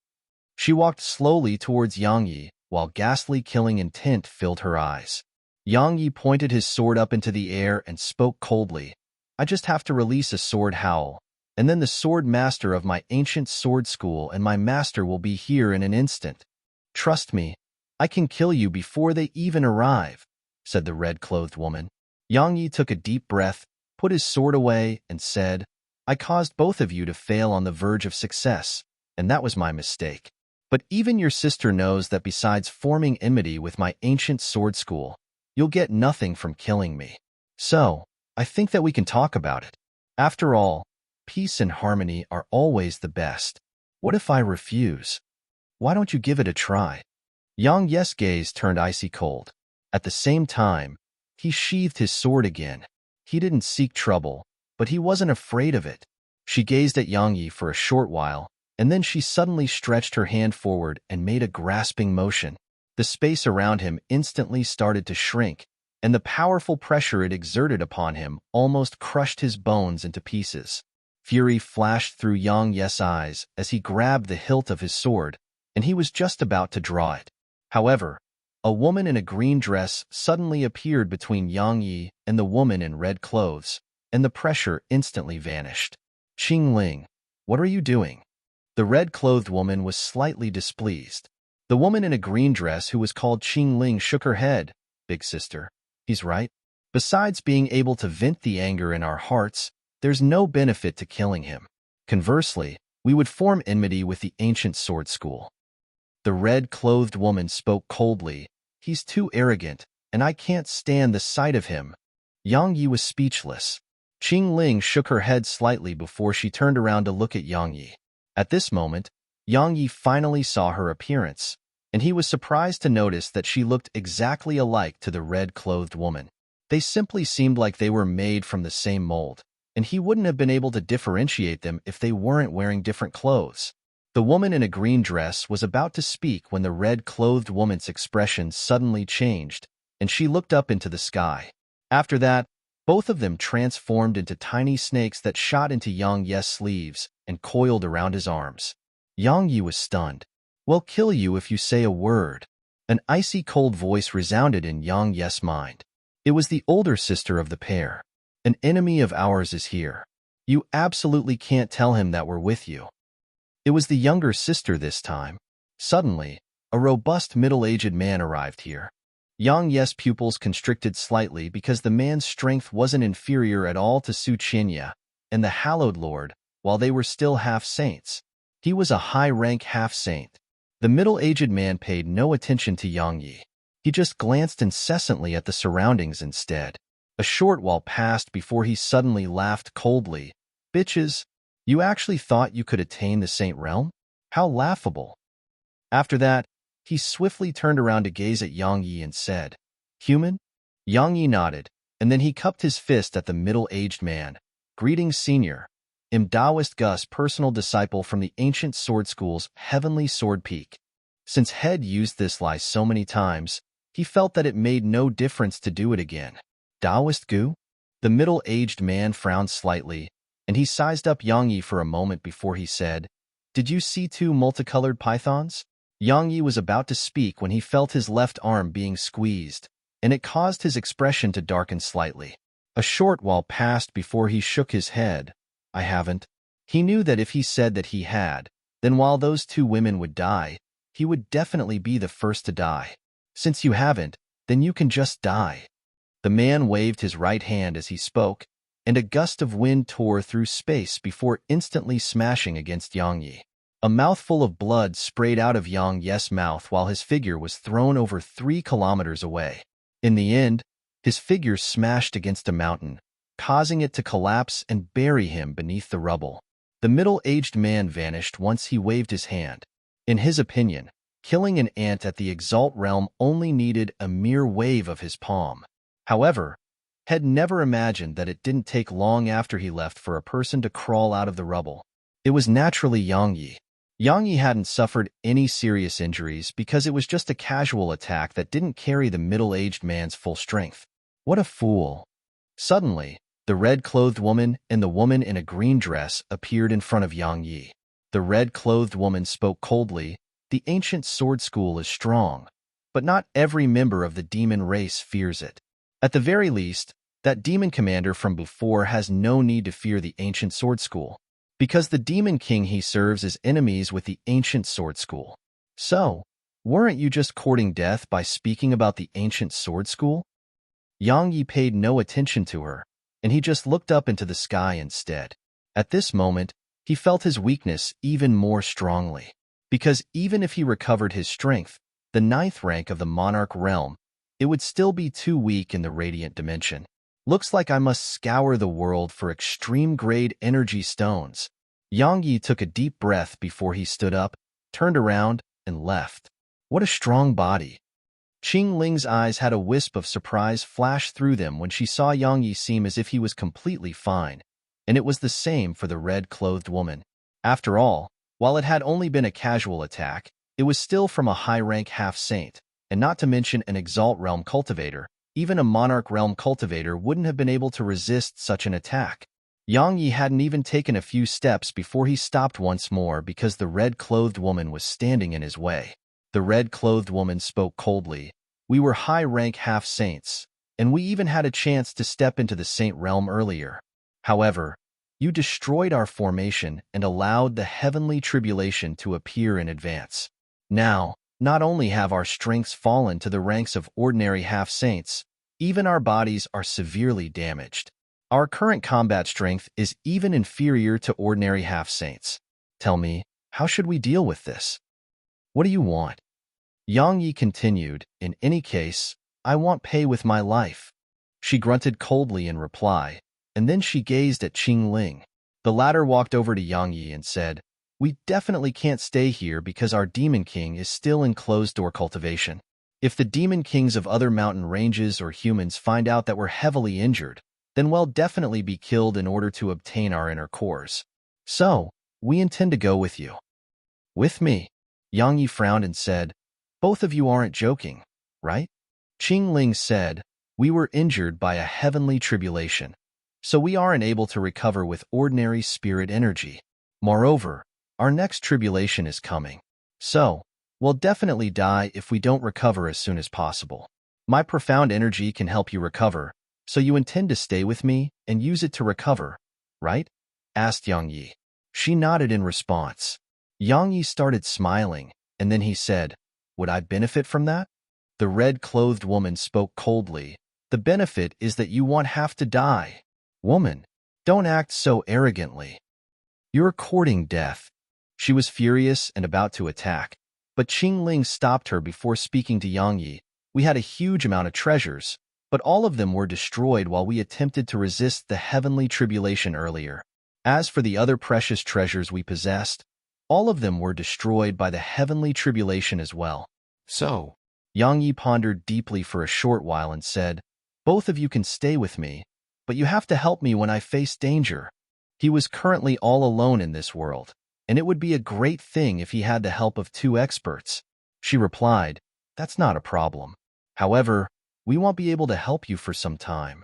She walked slowly towards Yang Yi, while ghastly killing intent filled her eyes. Yang Yi pointed his sword up into the air and spoke coldly. "I just have to release a sword howl, and then the sword master of my ancient sword school and my master will be here in an instant. Trust me, I can kill you before they even arrive," said the red-clothed woman. Yang Yi took a deep breath, put his sword away, and said, "I caused both of you to fail on the verge of success, and that was my mistake. But even your sister knows that besides forming enmity with my ancient sword school, you'll get nothing from killing me. So, I think that we can talk about it. After all, peace and harmony are always the best. What if I refuse? Why don't you give it a try?" Yang Yi's gaze turned icy cold. At the same time, he sheathed his sword again. He didn't seek trouble, but he wasn't afraid of it. She gazed at Yang Yi for a short while, and then she suddenly stretched her hand forward and made a grasping motion. The space around him instantly started to shrink, and the powerful pressure it exerted upon him almost crushed his bones into pieces. Fury flashed through Yang Yi's eyes as he grabbed the hilt of his sword, and he was just about to draw it. However, a woman in a green dress suddenly appeared between Yang Yi and the woman in red clothes, and the pressure instantly vanished. "Qing Ling, what are you doing?" The red-clothed woman was slightly displeased. The woman in a green dress who was called Qing Ling shook her head. "Big sister, he's right. Besides being able to vent the anger in our hearts, there's no benefit to killing him. Conversely, we would form enmity with the ancient sword school." The red-clothed woman spoke coldly. "He's too arrogant, and I can't stand the sight of him." Yang Yi was speechless. Qing Ling shook her head slightly before she turned around to look at Yang Yi. At this moment, Yang Yi finally saw her appearance, and he was surprised to notice that she looked exactly alike to the red-clothed woman. They simply seemed like they were made from the same mold, and he wouldn't have been able to differentiate them if they weren't wearing different clothes. The woman in a green dress was about to speak when the red-clothed woman's expression suddenly changed, and she looked up into the sky. After that, both of them transformed into tiny snakes that shot into Yang Yi's sleeves and coiled around his arms. Yang Yi was stunned. "We'll kill you if you say a word." An icy cold voice resounded in Yang Yi's mind. It was the older sister of the pair. "An enemy of ours is here. You absolutely can't tell him that we're with you." It was the younger sister this time. Suddenly, a robust middle-aged man arrived here. Yang Yi's pupils constricted slightly because the man's strength wasn't inferior at all to Su Qinya and the Hallowed Lord, while they were still half-saints. He was a high-rank half-saint. The middle-aged man paid no attention to Yang Yi. He just glanced incessantly at the surroundings instead. A short while passed before he suddenly laughed coldly. "Bitches, you actually thought you could attain the Saint Realm? How laughable." After that, he swiftly turned around to gaze at Yang Yi and said, "Human?" Yang Yi nodded, and then he cupped his fist at the middle-aged man. "Greetings, Senior. I'm Taoist Gus, personal disciple from the ancient sword school's Heavenly Sword Peak." Since Head used this lie so many times, he felt that it made no difference to do it again. "Taoist Gu?" The middle-aged man frowned slightly, and he sized up Yang Yi for a moment before he said, "Did you see two multicolored pythons?" Yang Yi was about to speak when he felt his left arm being squeezed, and it caused his expression to darken slightly. A short while passed before he shook his head. "I haven't." He knew that if he said that he had, then while those two women would die, he would definitely be the first to die. "Since you haven't, then you can just die." The man waved his right hand as he spoke, and a gust of wind tore through space before instantly smashing against Yang Yi. A mouthful of blood sprayed out of Yang Yi's mouth while his figure was thrown over 3 kilometers away. In the end, his figure smashed against a mountain, causing it to collapse and bury him beneath the rubble. The middle-aged man vanished once he waved his hand. In his opinion, Killing an ant at the Exalt realm only needed a mere wave of his palm. However, had never imagined that it didn't take long after he left for a person to crawl out of the rubble. It was naturally Yang Yi. Yang Yi hadn't suffered any serious injuries because it was just a casual attack that didn't carry the middle-aged man's full strength. What a fool. Suddenly, the red-clothed woman and the woman in a green dress appeared in front of Yang Yi. The red-clothed woman spoke coldly. The ancient sword school is strong, but not every member of the demon race fears it. At the very least, that demon commander from before has no need to fear the ancient sword school, because the demon king he serves is enemies with the ancient sword school. So, weren't you just courting death by speaking about the ancient sword school? Yang Yi paid no attention to her, and he just looked up into the sky instead. At this moment, he felt his weakness even more strongly, because even if he recovered his strength, the 9th rank of the monarch realm, it would still be too weak in the radiant dimension. Looks like I must scour the world for extreme-grade energy stones. Yang Yi took a deep breath before he stood up, turned around, and left. What a strong body. Qing Ling's eyes had a wisp of surprise flash through them when she saw Yang Yi seem as if he was completely fine, and it was the same for the red-clothed woman. After all, while it had only been a casual attack, it was still from a high-rank half-saint, and not to mention an Exalt realm cultivator. Even a monarch realm cultivator wouldn't have been able to resist such an attack. Yang Yi hadn't even taken a few steps before he stopped once more because the red-clothed woman was standing in his way. The red-clothed woman spoke coldly. We were high-rank half-saints, and we even had a chance to step into the saint realm earlier. However, you destroyed our formation and allowed the heavenly tribulation to appear in advance. Now, not only have our strengths fallen to the ranks of ordinary half-saints, even our bodies are severely damaged. Our current combat strength is even inferior to ordinary half-saints. Tell me, how should we deal with this? What do you want? Yang Yi continued, in any case, I want pay with my life. She grunted coldly in reply, and then she gazed at Qing Ling. The latter walked over to Yang Yi and said, We definitely can't stay here because our demon king is still in closed-door cultivation. If the demon kings of other mountain ranges or humans find out that we're heavily injured, then we'll definitely be killed in order to obtain our inner cores. So, we intend to go with you. With me? Yang Yi frowned and said, Both of you aren't joking, right? Qing Ling said, We were injured by a heavenly tribulation, so we aren't able to recover with ordinary spirit energy. Moreover, our next tribulation is coming. So, we'll definitely die if we don't recover as soon as possible. My profound energy can help you recover, so you intend to stay with me and use it to recover, right? Asked Yang Yi. She nodded in response. Yang Yi started smiling, and then he said, Would I benefit from that? The red-clothed woman spoke coldly. The benefit is that you won't have to die. Woman, don't act so arrogantly. You're courting death. She was furious and about to attack, but Qing Ling stopped her before speaking to Yang Yi. We had a huge amount of treasures, but all of them were destroyed while we attempted to resist the heavenly tribulation earlier. As for the other precious treasures we possessed, all of them were destroyed by the heavenly tribulation as well. So, Yang Yi pondered deeply for a short while and said, Both of you can stay with me, but you have to help me when I face danger. He was currently all alone in this world, and it would be a great thing if he had the help of 2 experts. She replied, That's not a problem. However, we won't be able to help you for some time.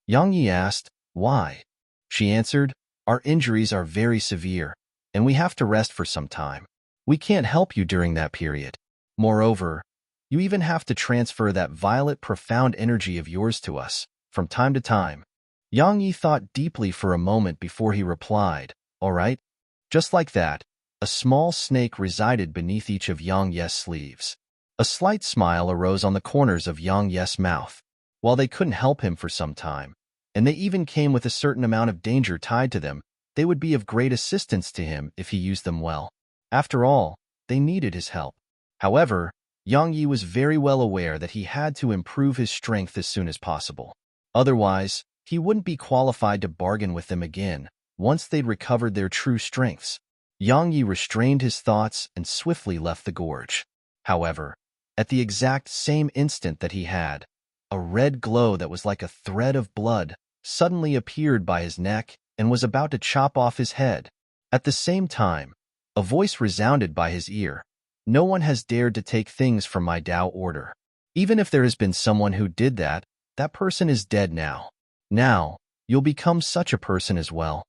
Yang Yi asked, Why? She answered, Our injuries are very severe, and we have to rest for some time. We can't help you during that period. Moreover, you even have to transfer that violet profound energy of yours to us, from time to time. Yang Yi thought deeply for a moment before he replied, All right. Just like that, a small snake resided beneath each of Yang Ye's sleeves. A slight smile arose on the corners of Yang Ye's mouth. While they couldn't help him for some time, and they even came with a certain amount of danger tied to them, they would be of great assistance to him if he used them well. After all, they needed his help. However, Yang Yi was very well aware that he had to improve his strength as soon as possible. Otherwise, he wouldn't be qualified to bargain with them again once they'd recovered their true strengths. Yang Yi restrained his thoughts and swiftly left the gorge. However, at the exact same instant that he had, a red glow that was like a thread of blood suddenly appeared by his neck and was about to chop off his head. At the same time, a voice resounded by his ear. No one has dared to take things from my Tao order. Even if there has been someone who did that, that person is dead now. Now, you'll become such a person as well.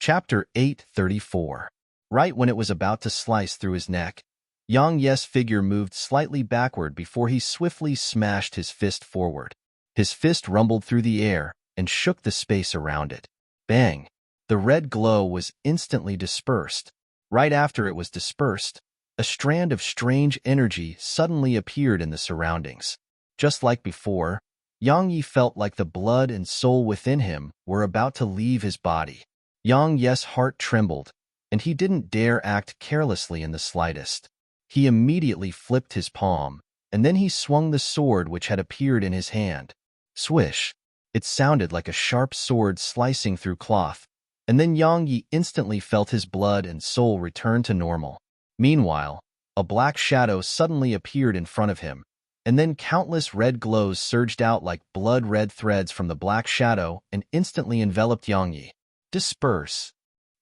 Chapter 834. Right when it was about to slice through his neck, Yang Ye's figure moved slightly backward before he swiftly smashed his fist forward. His fist rumbled through the air and shook the space around it. Bang! The red glow was instantly dispersed. Right after it was dispersed, a strand of strange energy suddenly appeared in the surroundings. Just like before, Yang Yi felt like the blood and soul within him were about to leave his body. Yang Ye's heart trembled, and he didn't dare act carelessly in the slightest. He immediately flipped his palm, and then he swung the sword which had appeared in his hand. Swish! It sounded like a sharp sword slicing through cloth, and then Yang Yi instantly felt his blood and soul return to normal. Meanwhile, a black shadow suddenly appeared in front of him, and then countless red glows surged out like blood-red threads from the black shadow and instantly enveloped Yang Yi. Disperse!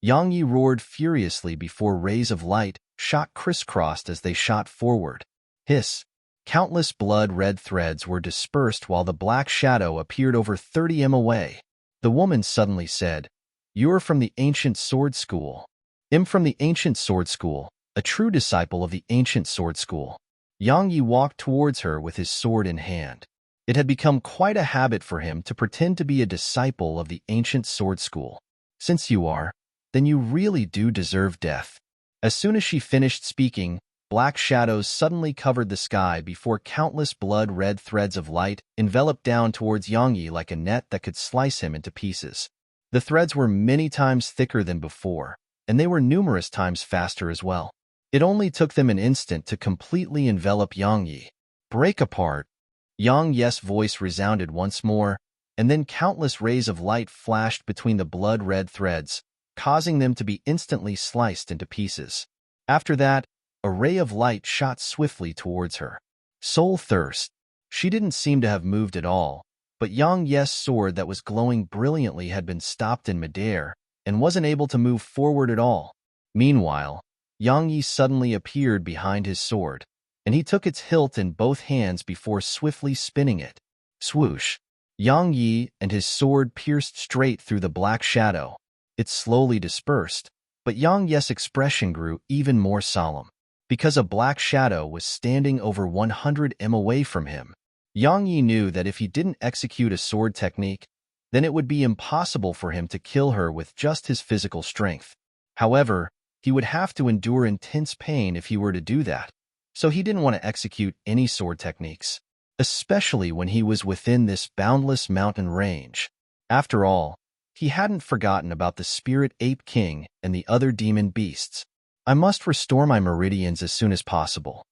Yang Yi roared furiously before rays of light shot crisscrossed as they shot forward. Hiss! Countless blood-red threads were dispersed while the black shadow appeared over 30 m away. The woman suddenly said, "You're from the ancient sword school." "I'm from the ancient sword school, a true disciple of the ancient sword school." Yang Yi walked towards her with his sword in hand. It had become quite a habit for him to pretend to be a disciple of the ancient sword school. "Since you are, then you really do deserve death." As soon as she finished speaking, black shadows suddenly covered the sky before countless blood-red threads of light enveloped down towards Yang Yi like a net that could slice him into pieces. The threads were many times thicker than before, and they were numerous times faster as well. It only took them an instant to completely envelop Yang Yi. "Break apart!" Yang Ye's voice resounded once more, and then countless rays of light flashed between the blood-red threads, causing them to be instantly sliced into pieces. After that, a ray of light shot swiftly towards her. Soul thirst. She didn't seem to have moved at all, but Yang Ye's sword that was glowing brilliantly had been stopped in midair and wasn't able to move forward at all. Meanwhile, Yang Yi suddenly appeared behind his sword, and he took its hilt in both hands before swiftly spinning it. Swoosh! Yang Yi and his sword pierced straight through the black shadow. It slowly dispersed, but Yang Ye's expression grew even more solemn, because a black shadow was standing over 100 m away from him. Yang Yi knew that if he didn't execute a sword technique, then it would be impossible for him to kill her with just his physical strength. However, he would have to endure intense pain if he were to do that, so he didn't want to execute any sword techniques, especially when he was within this boundless mountain range. After all, he hadn't forgotten about the Spirit Ape King and the other demon beasts. "I must restore my meridians as soon as possible."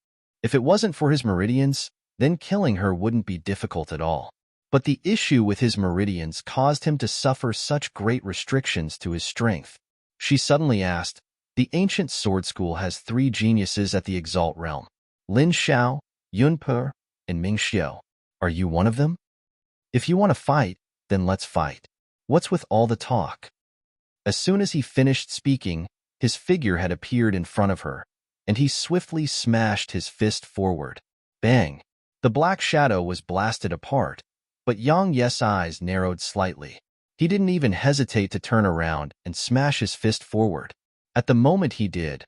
If it wasn't for his meridians, then killing her wouldn't be difficult at all. But the issue with his meridians caused him to suffer such great restrictions to his strength. She suddenly asked, "The ancient sword school has 3 geniuses at the Exalt realm. Lin Xiao, Yun Per, and Ming Xiao. Are you one of them? If you want to fight, then let's fight. What's with all the talk?" As soon as he finished speaking, his figure had appeared in front of her, and he swiftly smashed his fist forward. Bang! The black shadow was blasted apart, but Yang Ye's eyes narrowed slightly. He didn't even hesitate to turn around and smash his fist forward. At the moment he did,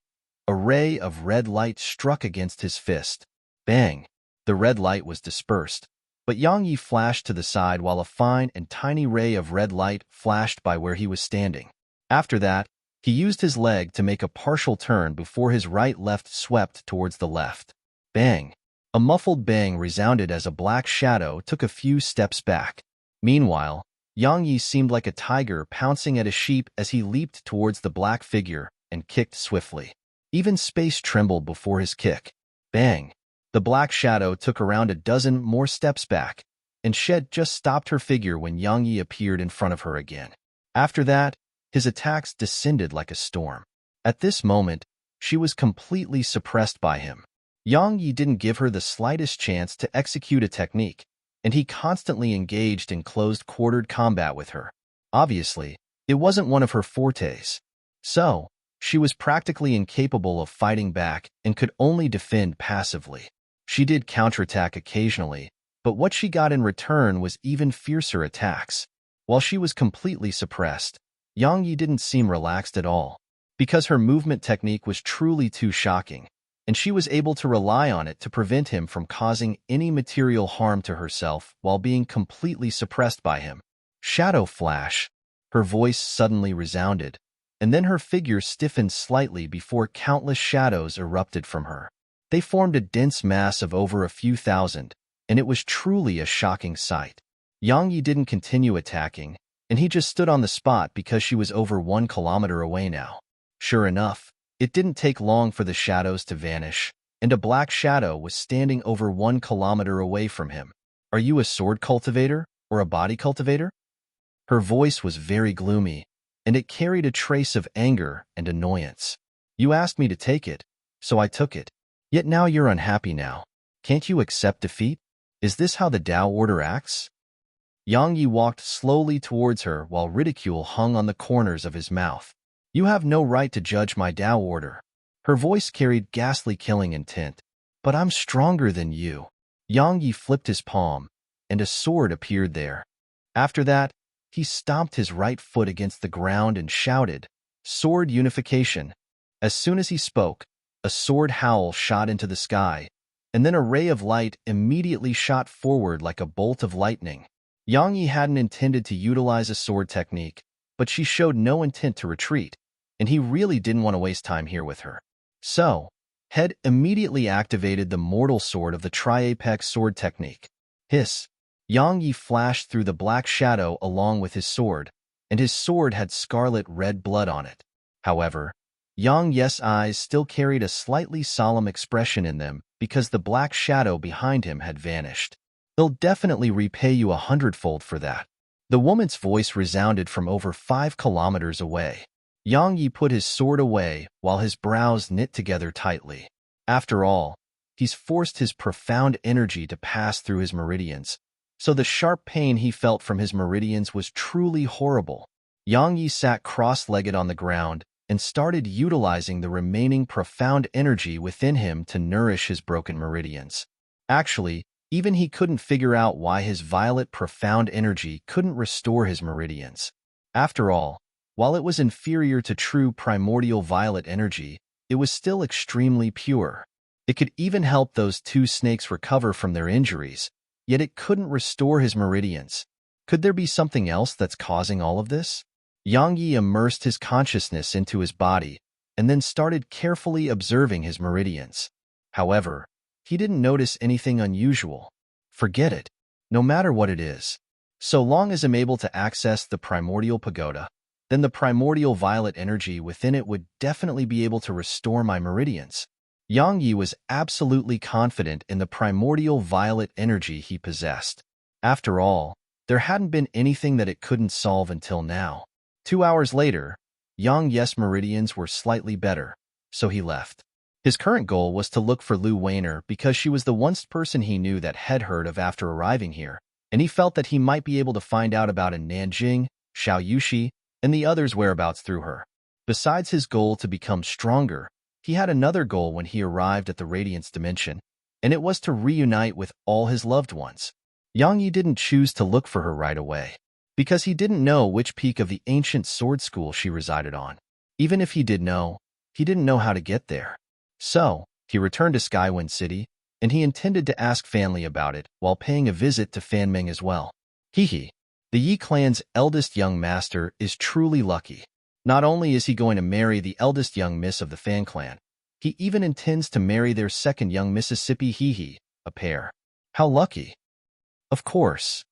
a ray of red light struck against his fist. Bang! The red light was dispersed, but Yang Yi flashed to the side while a fine and tiny ray of red light flashed by where he was standing. After that, he used his leg to make a partial turn before his right-left swept towards the left. Bang! A muffled bang resounded as a black shadow took a few steps back. Meanwhile, Yang Yi seemed like a tiger pouncing at a sheep as he leaped towards the black figure and kicked swiftly. Even space trembled before his kick. Bang! The black shadow took around a dozen more steps back, and Shed just stopped her figure when Yang Yi appeared in front of her again. After that, his attacks descended like a storm. At this moment, she was completely suppressed by him. Yang Yi didn't give her the slightest chance to execute a technique, and he constantly engaged in close-quartered combat with her. Obviously, it wasn't one of her fortes. So, she was practically incapable of fighting back and could only defend passively. She did counterattack occasionally, but what she got in return was even fiercer attacks. While she was completely suppressed, Yang Yi didn't seem relaxed at all, because her movement technique was truly too shocking, and she was able to rely on it to prevent him from causing any material harm to herself while being completely suppressed by him. Shadow flash. Her voice suddenly resounded, and then her figure stiffened slightly before countless shadows erupted from her. They formed a dense mass of over a few thousand, and it was truly a shocking sight. Yang Yi didn't continue attacking, and he just stood on the spot because she was over 1 kilometer away now. Sure enough, it didn't take long for the shadows to vanish, and a black shadow was standing over 1 kilometer away from him. Are you a sword cultivator or a body cultivator? Her voice was very gloomy, and it carried a trace of anger and annoyance. You asked me to take it, so I took it. Yet now you're unhappy now. Can't you accept defeat? Is this how the Tao Order acts? Yang Yi walked slowly towards her while ridicule hung on the corners of his mouth. You have no right to judge my Tao Order. Her voice carried ghastly killing intent. But I'm stronger than you. Yang Yi flipped his palm, and a sword appeared there. After that, he stomped his right foot against the ground and shouted, "Sword unification." As soon as he spoke, a sword howl shot into the sky, and then a ray of light immediately shot forward like a bolt of lightning. Yang Yi hadn't intended to utilize a sword technique, but she showed no intent to retreat, and he really didn't want to waste time here with her. So, Head immediately activated the mortal sword of the tri-apex sword technique. Hiss! Yang Yi flashed through the black shadow along with his sword, and his sword had scarlet red blood on it. However, Yang Yi's eyes still carried a slightly solemn expression in them because the black shadow behind him had vanished. They'll definitely repay you 100-fold for that. The woman's voice resounded from over 5 kilometers away. Yang Yi put his sword away while his brows knit together tightly. After all, he's forced his profound energy to pass through his meridians, so the sharp pain he felt from his meridians was truly horrible. Yang Yi sat cross-legged on the ground and started utilizing the remaining profound energy within him to nourish his broken meridians. Actually, even he couldn't figure out why his violet profound energy couldn't restore his meridians. After all, while it was inferior to true primordial violet energy, it was still extremely pure. It could even help those 2 snakes recover from their injuries, yet it couldn't restore his meridians. Could there be something else that's causing all of this? Yang Yi immersed his consciousness into his body and then started carefully observing his meridians. However, he didn't notice anything unusual. Forget it. No matter what it is. So long as I'm able to access the primordial pagoda, then the primordial violet energy within it would definitely be able to restore my meridians. Yang Yi was absolutely confident in the primordial violet energy he possessed. After all, there hadn't been anything that it couldn't solve until now. 2 hours later, Yang Yi's meridians were slightly better, so he left. His current goal was to look for Lu Weiner because she was the one person he knew that had heard of after arriving here, and he felt that he might be able to find out about in Nanjing, Xiaoyushi, and the others' whereabouts through her. Besides his goal to become stronger, he had another goal when he arrived at the Radiance Dimension, and it was to reunite with all his loved ones. Yang Yi didn't choose to look for her right away, because he didn't know which peak of the ancient sword school she resided on. Even if he did know, he didn't know how to get there. So, he returned to Skywind City, and he intended to ask Fanli about it while paying a visit to Fanming as well. Hehe. The Yi clan's eldest young master is truly lucky. Not only is he going to marry the eldest young miss of the Fan clan, he even intends to marry their second young Mississippi Hehe, a pair. How lucky. Of course.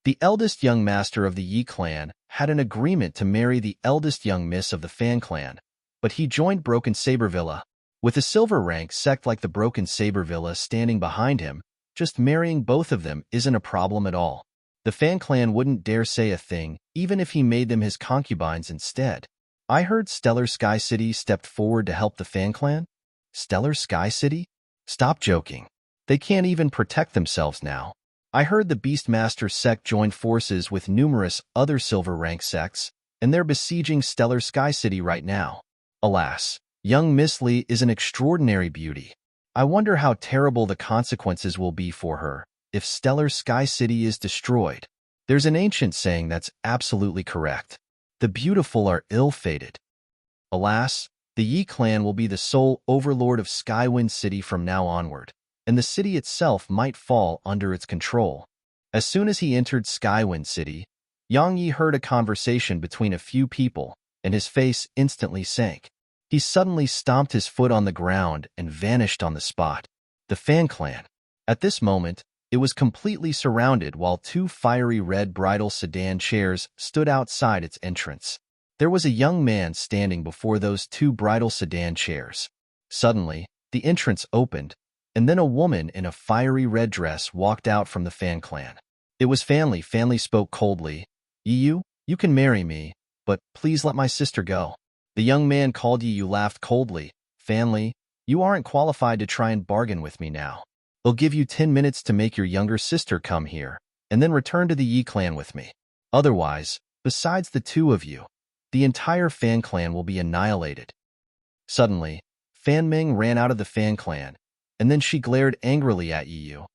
The eldest young master of the Yi clan had an agreement to marry the eldest young miss of the Fan clan, but he joined Broken Saber Villa. With a silver rank sect like the Broken Saber Villa standing behind him, just marrying both of them isn't a problem at all. The Fan clan wouldn't dare say a thing, even if he made them his concubines instead. I heard Stellar Sky City stepped forward to help the Fan Clan? Stellar Sky City? Stop joking. They can't even protect themselves now. I heard the Beastmaster sect joined forces with numerous other silver rank sects, and they're besieging Stellar Sky City right now. Alas, young misty is an extraordinary beauty. I wonder how terrible the consequences will be for her if Stellar Sky City is destroyed. There's an ancient saying that's absolutely correct. The beautiful are ill-fated. Alas, the Yi clan will be the sole overlord of Skywind City from now onward, and the city itself might fall under its control. As soon as he entered Skywind City, Yang Yi heard a conversation between a few people, and his face instantly sank. He suddenly stomped his foot on the ground and vanished on the spot. The Fan Clan. At this moment, it was completely surrounded while two fiery red bridal sedan chairs stood outside its entrance. There was a young man standing before those two bridal sedan chairs. Suddenly, the entrance opened, and then a woman in a fiery red dress walked out from the Fan Clan. It was Fanli. Fanli spoke coldly. You can marry me, but please let my sister go. The young man called you laughed coldly. Fanli, you aren't qualified to try and bargain with me now. I'll give you 10 minutes to make your younger sister come here, and then return to the Yi clan with me. Otherwise, besides the two of you, the entire Fan Clan will be annihilated. Suddenly, Fan Ming ran out of the Fan Clan, and then she glared angrily at Yu.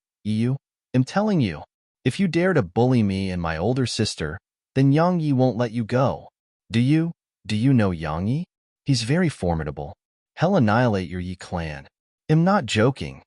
I'm telling you, if you dare to bully me and my older sister, then Yang Yi won't let you go. Do you know Yang Yi? He's very formidable. He'll annihilate your Yi clan. I'm not joking.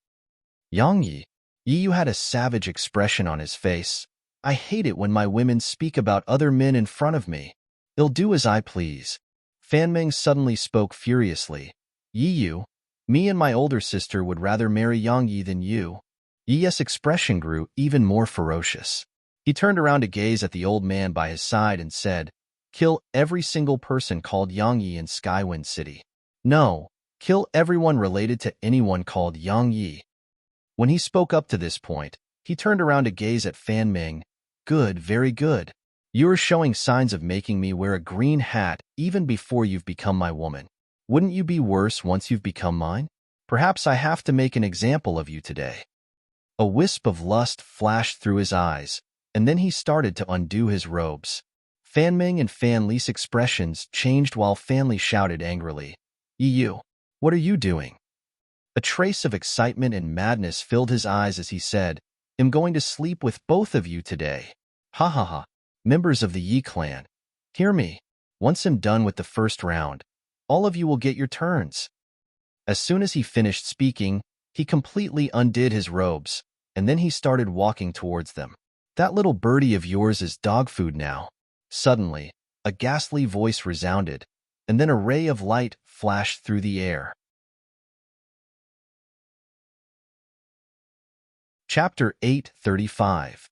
Yang Yi. Yu had a savage expression on his face. I hate it when my women speak about other men in front of me. I'll do as I please. Fan Ming suddenly spoke furiously. Yu, me and my older sister would rather marry Yang Yi than you. Yi's expression grew even more ferocious. He turned around to gaze at the old man by his side and said, kill every single person called Yang Yi in Skywind City. No, kill everyone related to anyone called Yang Yi. When he spoke up to this point, he turned around to gaze at Fan Ming. Good, very good. You're showing signs of making me wear a green hat even before you've become my woman. Wouldn't you be worse once you've become mine? Perhaps I have to make an example of you today. A wisp of lust flashed through his eyes, and then he started to undo his robes. Fan Ming and Fan Li's expressions changed while Fan Li shouted angrily, Yu, what are you doing? A trace of excitement and madness filled his eyes as he said, I'm going to sleep with both of you today. Ha ha ha. Members of the Yi clan, hear me. Once I'm done with the first round, all of you will get your turns. As soon as he finished speaking, he completely undid his robes, and then he started walking towards them. That little birdie of yours is dog food now. Suddenly, a ghastly voice resounded, and then a ray of light flashed through the air. Chapter 8:35.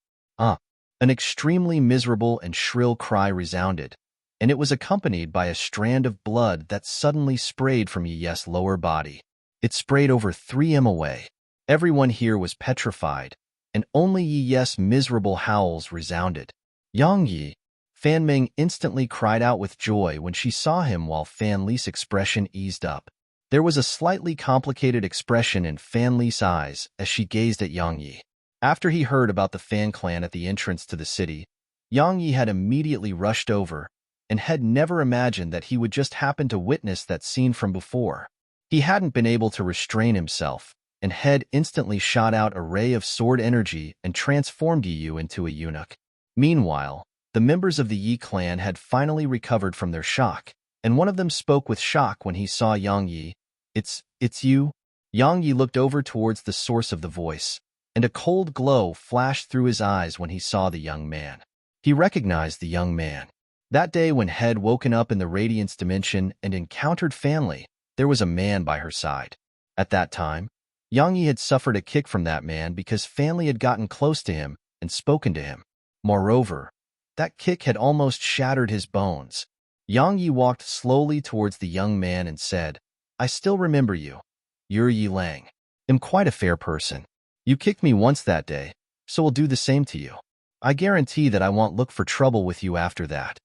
An extremely miserable and shrill cry resounded, and it was accompanied by a strand of blood that suddenly sprayed from Yi's lower body. It sprayed over 3 m away. Everyone here was petrified, and only Yi's miserable howls resounded. Yang Yi. Fan Ming instantly cried out with joy when she saw him while Fan Li's expression eased up. There was a slightly complicated expression in Fan Li's eyes as she gazed at Yang Yi. After he heard about the Fan Clan at the entrance to the city, Yang Yi had immediately rushed over and had never imagined that he would just happen to witness that scene from before. He hadn't been able to restrain himself, and had instantly shot out a ray of sword energy and transformed Yu into a eunuch. Meanwhile, the members of the Yi clan had finally recovered from their shock, and one of them spoke with shock when he saw Yang Yi. It's you? Yang Yi looked over towards the source of the voice, and a cold glow flashed through his eyes when he saw the young man. He recognized the young man. That day when had woken up in the Radiance dimension and encountered Fan Li, there was a man by her side. At that time, Yang Yi had suffered a kick from that man because Fan Li had gotten close to him and spoken to him. Moreover, that kick had almost shattered his bones. Yang Yi walked slowly towards the young man and said, I still remember you. You're Yi Lang. I'm quite a fair person. You kicked me once that day, so I'll do the same to you. I guarantee that I won't look for trouble with you after that.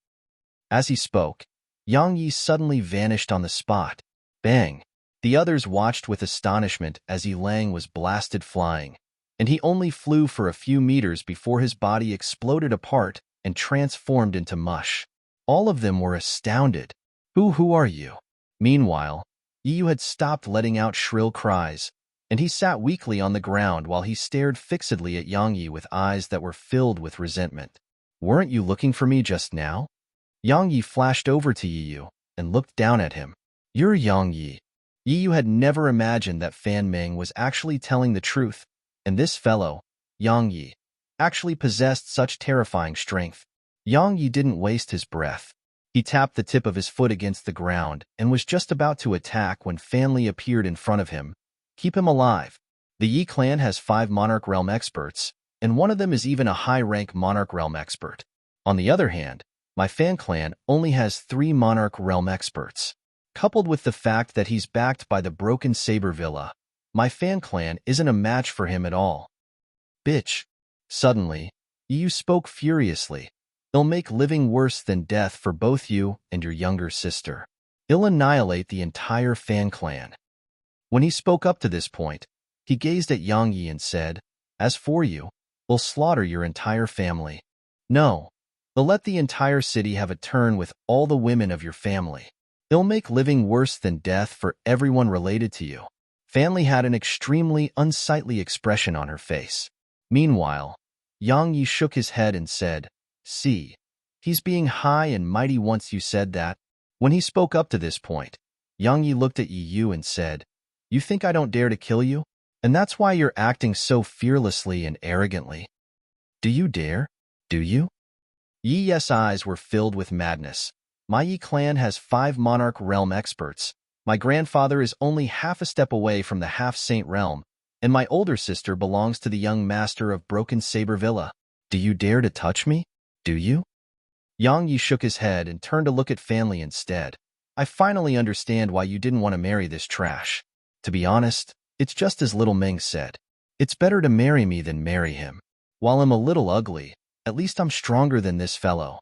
As he spoke, Yang Yi suddenly vanished on the spot. Bang! The others watched with astonishment as Yi Lang was blasted flying, and he only flew for a few meters before his body exploded apart and transformed into mush. All of them were astounded. Who are you? Meanwhile, Yu had stopped letting out shrill cries, and he sat weakly on the ground while he stared fixedly at Yang Yi with eyes that were filled with resentment. Weren't you looking for me just now? Yang Yi flashed over to Yu and looked down at him. You're Yang Yi. Yu had never imagined that Fan Ming was actually telling the truth, and this fellow, Yang Yi, actually possessed such terrifying strength. Yang Yi didn't waste his breath. He tapped the tip of his foot against the ground and was just about to attack when Fan Li appeared in front of him. Keep him alive. The Yi clan has 5 Monarch Realm experts, and one of them is even a high-rank Monarch Realm expert. On the other hand, my Fan clan only has 3 Monarch Realm experts. Coupled with the fact that he's backed by the Broken Saber Villa, my Fan clan isn't a match for him at all. Bitch. Suddenly, Yu spoke furiously. It'll make living worse than death for both you and your younger sister. It'll annihilate the entire Fan clan. When he spoke up to this point, he gazed at Yang Yi and said, As for you, we'll slaughter your entire family. No, they'll let the entire city have a turn with all the women of your family. It'll make living worse than death for everyone related to you. Fan Li had an extremely unsightly expression on her face. Meanwhile, Yang Yi shook his head and said, See, he's being high and mighty once you said that. When he spoke up to this point, Yang Yi looked at Yu and said, You think I don't dare to kill you? And that's why you're acting so fearlessly and arrogantly? Do you dare? Do you? Yi's eyes were filled with madness. My Yi clan has 5 Monarch Realm experts. My grandfather is only half a step away from the Half-Saint Realm, and my older sister belongs to the young master of Broken Saber Villa. Do you dare to touch me? Do you? Yang Yi shook his head and turned to look at Fan Li instead. I finally understand why you didn't want to marry this trash. To be honest, it's just as Little Ming said. It's better to marry me than marry him. While I'm a little ugly, at least I'm stronger than this fellow.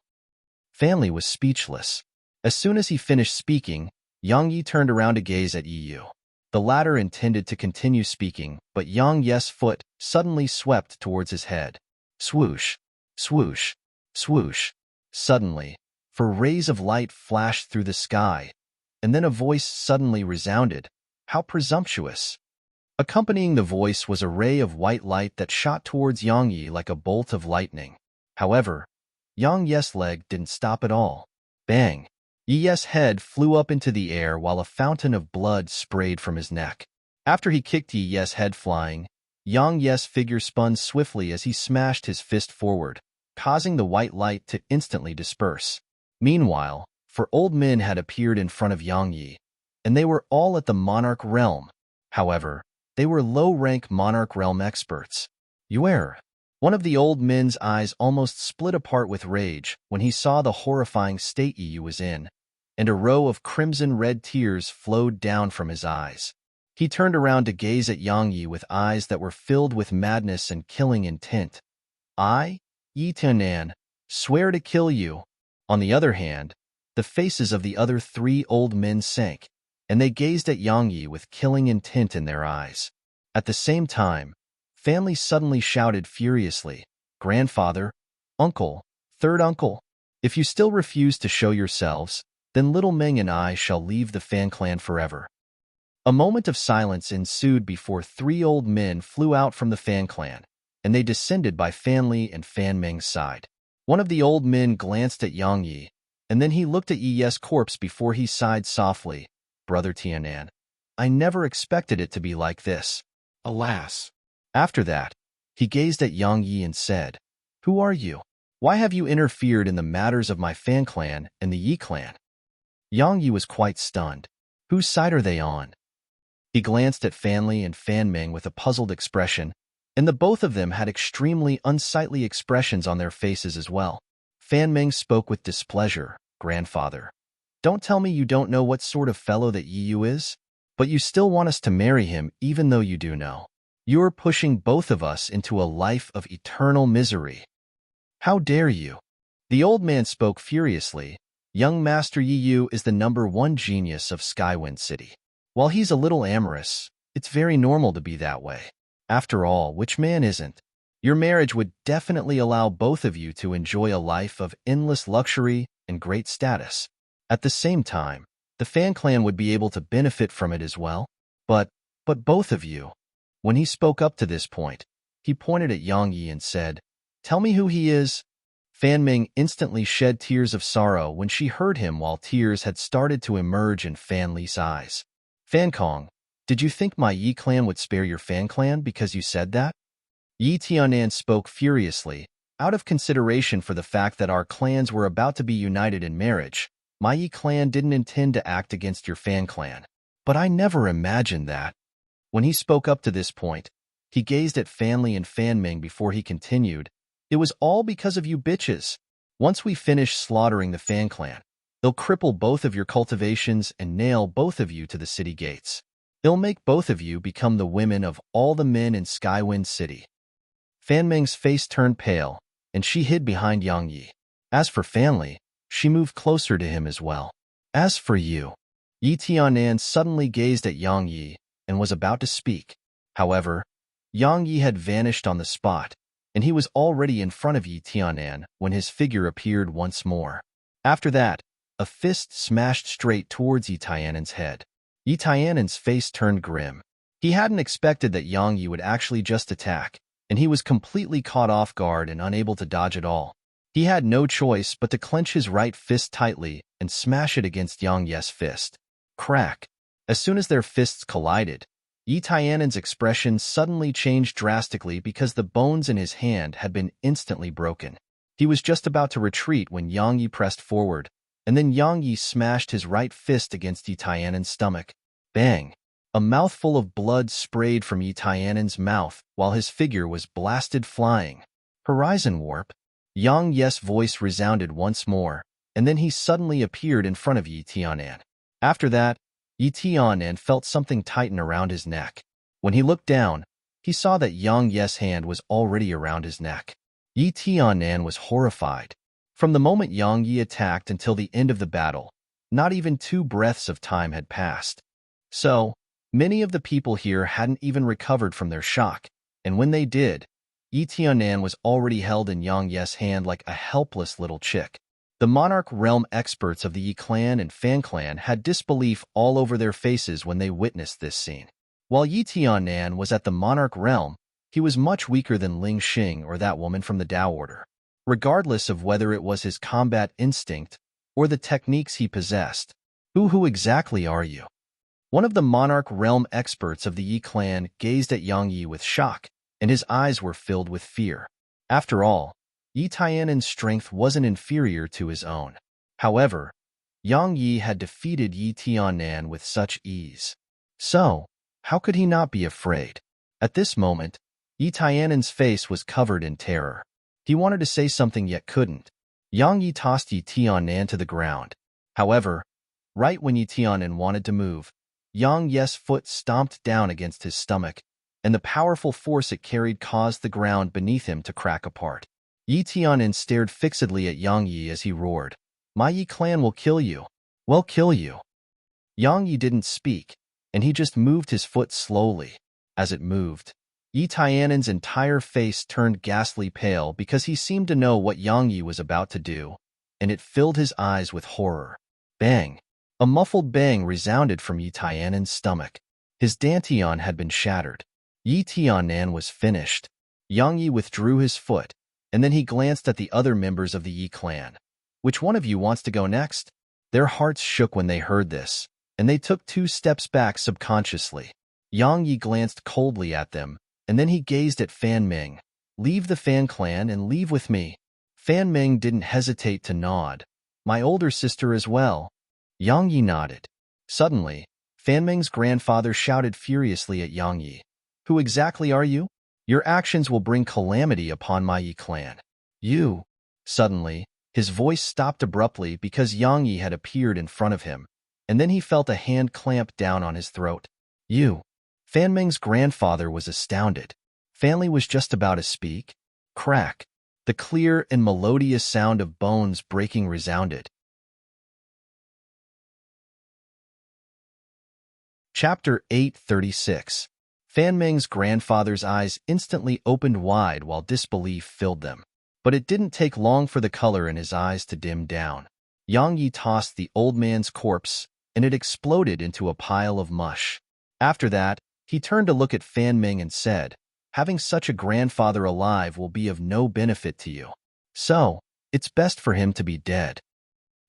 Fan Li was speechless. As soon as he finished speaking, Yang Yi turned around to gaze at Yu. The latter intended to continue speaking, but Yang Yi's foot suddenly swept towards his head. Swoosh, swoosh, swoosh. Suddenly, rays of light flashed through the sky, and then a voice suddenly resounded. How presumptuous! Accompanying the voice was a ray of white light that shot towards Yang Yi like a bolt of lightning. However, Yang Yi's leg didn't stop at all. Bang! Yi's head flew up into the air while a fountain of blood sprayed from his neck. After he kicked Yi's head flying, Yang Yi's figure spun swiftly as he smashed his fist forward, causing the white light to instantly disperse. Meanwhile, 4 old men had appeared in front of Yang Yi, and they were all at the Monarch Realm. However, they were low-rank Monarch Realm experts. Yuer. One of the old men's eyes almost split apart with rage when he saw the horrifying state Yu was in, and a row of crimson-red tears flowed down from his eyes. He turned around to gaze at Yang Yi with eyes that were filled with madness and killing intent. I, Yi Tianan, swear to kill you. On the other hand, the faces of the other 3 old men sank, and they gazed at Yang Yi with killing intent in their eyes. At the same time, Fan Li suddenly shouted furiously, Grandfather, Uncle, Third Uncle, if you still refuse to show yourselves, then Little Ming and I shall leave the Fan clan forever. A moment of silence ensued before 3 old men flew out from the Fan clan, and they descended by Fan Li and Fan Ming's side. One of the old men glanced at Yang Yi, and then he looked at Yi's corpse before he sighed softly, Brother Tianan, I never expected it to be like this. Alas. After that, he gazed at Yang Yi and said, Who are you? Why have you interfered in the matters of my Fan clan and the Yi clan? Yang Yi was quite stunned. Whose side are they on? He glanced at Fan Li and Fan Ming with a puzzled expression, and the both of them had extremely unsightly expressions on their faces as well. Fan Ming spoke with displeasure, Grandfather. Don't tell me you don't know what sort of fellow that Yu is, but you still want us to marry him even though you do know. You're pushing both of us into a life of eternal misery. How dare you? The old man spoke furiously, Young Master Yi Yu is the #1 genius of Skywind City. While he's a little amorous, it's very normal to be that way. After all, which man isn't? Your marriage would definitely allow both of you to enjoy a life of endless luxury and great status. At the same time, the Fan Clan would be able to benefit from it as well. But both of you. When he spoke up to this point, he pointed at Yang Yi and said, "Tell me who he is." Fan Ming instantly shed tears of sorrow when she heard him while tears had started to emerge in Fan Li's eyes. "Fan Kong, did you think my Yi clan would spare your Fan clan because you said that?" Yi Tianan spoke furiously, out of consideration for the fact that our clans were about to be united in marriage. My Yi clan didn't intend to act against your Fan clan. But I never imagined that. When he spoke up to this point, he gazed at Fan Li and Fan Ming before he continued, "It was all because of you bitches. Once we finish slaughtering the Fan clan, they'll cripple both of your cultivations and nail both of you to the city gates. They'll make both of you become the women of all the men in Skywind City." Fan Ming's face turned pale, and she hid behind Yang Yi. As for Fan Li, she moved closer to him as well. "As for you," Yi Tianan suddenly gazed at Yang Yi and was about to speak. However, Yang Yi had vanished on the spot, and he was already in front of Yi Tianan when his figure appeared once more. After that, a fist smashed straight towards Yi Tianan's head. Yi Tianan's face turned grim. He hadn't expected that Yang Yi would actually just attack, and he was completely caught off guard and unable to dodge at all. He had no choice but to clench his right fist tightly and smash it against Yang Yi's fist. Crack! As soon as their fists collided, Yi Tianan's expression suddenly changed drastically because the bones in his hand had been instantly broken. He was just about to retreat when Yang Yi pressed forward, and then Yang Yi smashed his right fist against Yi Tianan's stomach. Bang! A mouthful of blood sprayed from Yi Tianan's mouth while his figure was blasted flying. Horizon warp! Yang Yi's voice resounded once more, and then he suddenly appeared in front of Yi Tianan. After that, Yi Tianan felt something tighten around his neck. When he looked down, he saw that Yang Yi's hand was already around his neck. Yi Tianan was horrified. From the moment Yang Yi attacked until the end of the battle, not even 2 breaths of time had passed. So, many of the people here hadn't even recovered from their shock, and when they did, Yi Tianan was already held in Yang Yi's hand like a helpless little chick. The Monarch Realm experts of the Yi clan and Fan clan had disbelief all over their faces when they witnessed this scene. While Yi Tianan was at the Monarch Realm, he was much weaker than Ling Xing or that woman from the Tao Order. Regardless of whether it was his combat instinct or the techniques he possessed. Who exactly are you?" One of the Monarch Realm experts of the Yi clan gazed at Yang Yi with shock, and his eyes were filled with fear. After all, Yi Tianan's strength wasn't inferior to his own. However, Yang Yi had defeated Yi Tianan with such ease. So, how could he not be afraid? At this moment, Yi Tianan's face was covered in terror. He wanted to say something yet couldn't. Yang Yi tossed Yi Tianan to the ground. However, right when Yi Tianan wanted to move, Yang Yi's foot stomped down against his stomach, and the powerful force it carried caused the ground beneath him to crack apart. Yi Tianan stared fixedly at Yang Yi as he roared, "My Yi clan will kill you. Well, kill you." Yang Yi didn't speak, and he just moved his foot slowly. As it moved, Yi Tianan's entire face turned ghastly pale because he seemed to know what Yang Yi was about to do, and it filled his eyes with horror. Bang! A muffled bang resounded from Yi Tianan's stomach. His dantian had been shattered. Yi Tianan was finished. Yang Yi withdrew his foot, and then he glanced at the other members of the Yi clan. "Which one of you wants to go next?" Their hearts shook when they heard this, and they took 2 steps back subconsciously. Yang Yi glanced coldly at them, and then he gazed at Fan Ming. "Leave the Fan clan and leave with me." Fan Ming didn't hesitate to nod. "My older sister as well." Yang Yi nodded. Suddenly, Fan Ming's grandfather shouted furiously at Yang Yi. "Who exactly are you? Your actions will bring calamity upon my Yi clan." "You." Suddenly, his voice stopped abruptly because Yang Yi had appeared in front of him, and then he felt a hand clamp down on his throat. "You." Fan Ming's grandfather was astounded. Fan Li was just about to speak. Crack! The clear and melodious sound of bones breaking resounded. Chapter 836. Fan Ming's grandfather's eyes instantly opened wide while disbelief filled them. But it didn't take long for the color in his eyes to dim down. Yang Yi tossed the old man's corpse, and it exploded into a pile of mush. After that, he turned to look at Fan Ming and said, "Having such a grandfather alive will be of no benefit to you. So, it's best for him to be dead."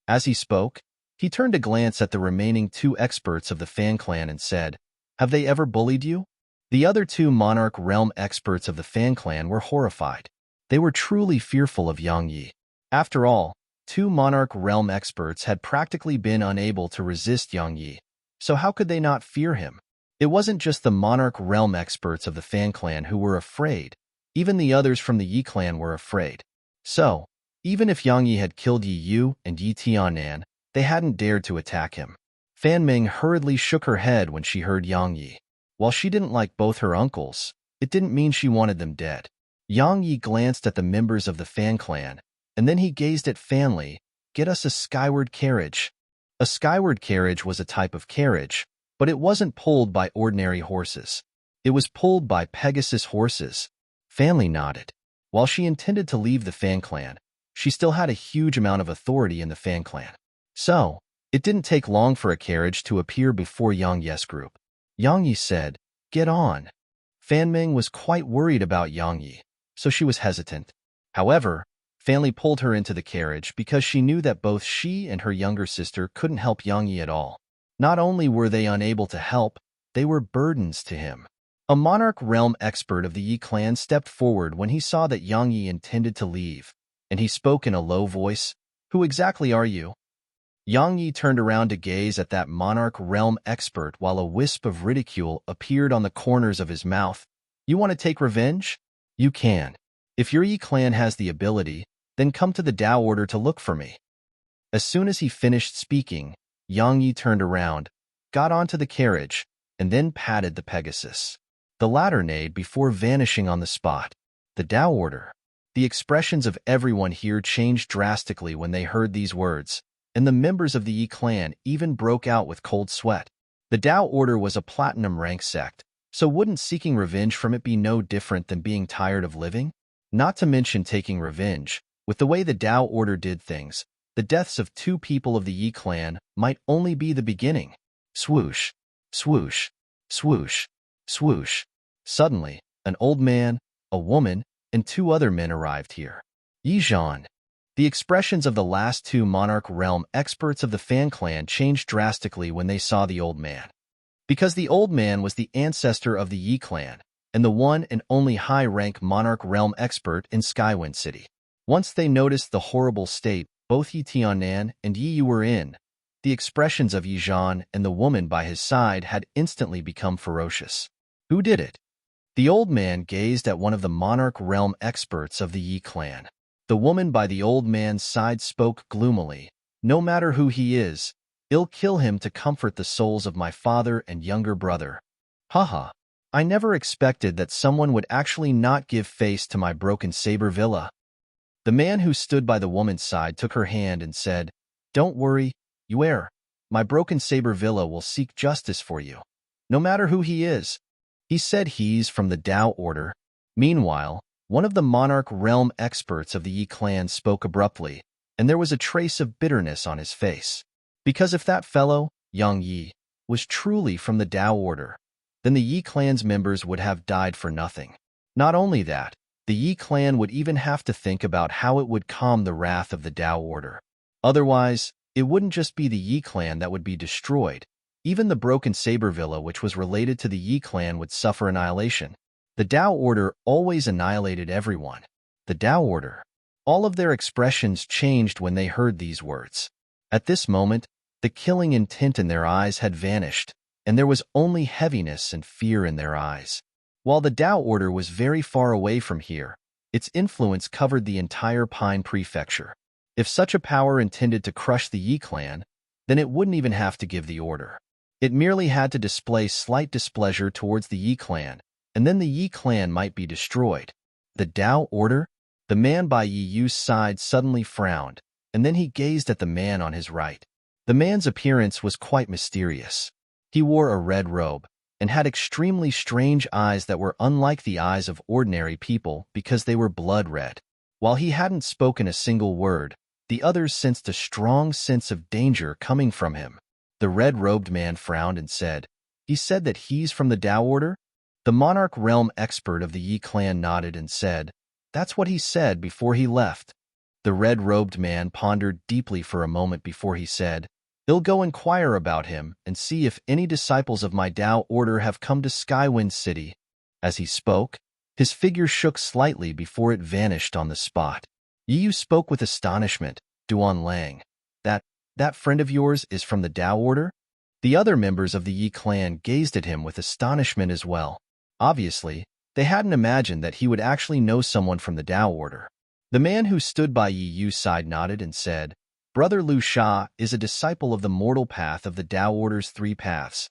As he spoke, he turned to glance at the remaining 2 experts of the Fan clan and said, "Have they ever bullied you?" The other 2 Monarch Realm experts of the Fan clan were horrified. They were truly fearful of Yang Yi. After all, 2 Monarch Realm experts had practically been unable to resist Yang Yi, so how could they not fear him? It wasn't just the Monarch Realm experts of the Fan clan who were afraid. Even the others from the Yi clan were afraid. So, even if Yang Yi had killed Yi Yu and Yi Tianan, they hadn't dared to attack him. Fan Ming hurriedly shook her head when she heard Yang Yi. While she didn't like both her uncles, it didn't mean she wanted them dead. Yang Yi glanced at the members of the Fan clan, and then he gazed at Fanli. "Get us a skyward carriage." A skyward carriage was a type of carriage, but it wasn't pulled by ordinary horses. It was pulled by Pegasus horses. Fanli nodded. While she intended to leave the Fan clan, she still had a huge amount of authority in the Fan clan. So, it didn't take long for a carriage to appear before Yang Yi's group. Yang Yi said, "Get on." Fan Ming was quite worried about Yang Yi, so she was hesitant. However, Fanli pulled her into the carriage because she knew that both she and her younger sister couldn't help Yang Yi at all. Not only were they unable to help, they were burdens to him. A Monarch Realm expert of the Yi clan stepped forward when he saw that Yang Yi intended to leave, and he spoke in a low voice, "Who exactly are you?" Yang Yi turned around to gaze at that Monarch Realm expert while a wisp of ridicule appeared on the corners of his mouth. "You want to take revenge? You can. If your Yi clan has the ability, then come to the Tao Order to look for me." As soon as he finished speaking, Yang Yi turned around, got onto the carriage, and then patted the Pegasus. The latter neighed before vanishing on the spot. The Tao Order. The expressions of everyone here changed drastically when they heard these words, and the members of the Yi clan even broke out with cold sweat. The Tao Order was a platinum rank sect, so wouldn't seeking revenge from it be no different than being tired of living? Not to mention taking revenge. With the way the Tao Order did things, the deaths of 2 people of the Yi clan might only be the beginning. Swoosh, swoosh, swoosh, swoosh. Suddenly, an old man, a woman, and 2 other men arrived here. Yi Zhan. The expressions of the last 2 Monarch Realm experts of the Fan clan changed drastically when they saw the old man. Because the old man was the ancestor of the Yi clan, and the one and only high-rank Monarch Realm expert in Skywind City. Once they noticed the horrible state both Yi Tianan and Yi Yu were in, the expressions of Yi Zhan and the woman by his side had instantly become ferocious. Who did it? The old man gazed at one of the Monarch Realm experts of the Yi clan. The woman by the old man's side spoke gloomily, "No matter who he is, I'll kill him to comfort the souls of my father and younger brother." Haha, I never expected that someone would actually not give face to my broken saber villa. The man who stood by the woman's side took her hand and said, "Don't worry, Yuer. My broken saber villa will seek justice for you. No matter who he is." He said he's from the Tao Order. Meanwhile, one of the Monarch Realm experts of the Yi clan spoke abruptly, and there was a trace of bitterness on his face. Because if that fellow, Yang Yi, was truly from the Tao Order, then the Yi clan's members would have died for nothing. Not only that, the Yi clan would even have to think about how it would calm the wrath of the Tao Order. Otherwise, it wouldn't just be the Yi clan that would be destroyed. Even the broken saber villa which was related to the Yi clan would suffer annihilation. The Tao Order always annihilated everyone. The Tao Order. All of their expressions changed when they heard these words. At this moment, the killing intent in their eyes had vanished, and there was only heaviness and fear in their eyes. While the Tao Order was very far away from here, its influence covered the entire Pine Prefecture. If such a power intended to crush the Yi clan, then it wouldn't even have to give the order. It merely had to display slight displeasure towards the Yi clan, and then the Yi clan might be destroyed. The Tao Order? The man by Yi Yu's side suddenly frowned, and then he gazed at the man on his right. The man's appearance was quite mysterious. He wore a red robe and had extremely strange eyes that were unlike the eyes of ordinary people because they were blood red. While he hadn't spoken a single word, the others sensed a strong sense of danger coming from him. The red-robed man frowned and said, "He said that he's from the Tao Order?" The monarch realm expert of the Yi clan nodded and said, "That's what he said before he left." The red-robed man pondered deeply for a moment before he said, "They'll go inquire about him and see if any disciples of my Tao Order have come to Skywind City." As he spoke, his figure shook slightly before it vanished on the spot. Yu spoke with astonishment. "Duan Lang, that friend of yours is from the Tao Order?" The other members of the Yi clan gazed at him with astonishment as well. Obviously, they hadn't imagined that he would actually know someone from the Tao Order. The man who stood by Yi Yu's side nodded and said, "Brother Lu Sha is a disciple of the mortal path of the Tao Order's 3 paths.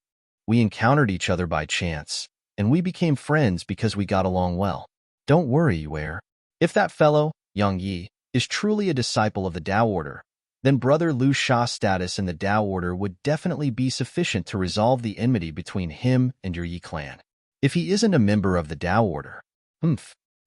We encountered each other by chance, and we became friends because we got along well. Don't worry, Ware. If that fellow, Yang Yi, is truly a disciple of the Tao Order, then Brother Lu Sha's status in the Tao Order would definitely be sufficient to resolve the enmity between him and your Yi clan. If he isn't a member of the Tao Order,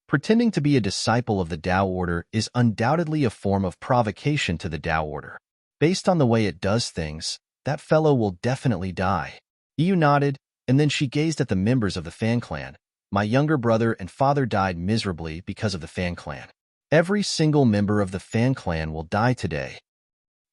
pretending to be a disciple of the Tao Order is undoubtedly a form of provocation to the Tao Order. Based on the way it does things, that fellow will definitely die." Yu nodded, and then she gazed at the members of the Fan Clan. "My younger brother and father died miserably because of the Fan Clan. Every single member of the Fan Clan will die today."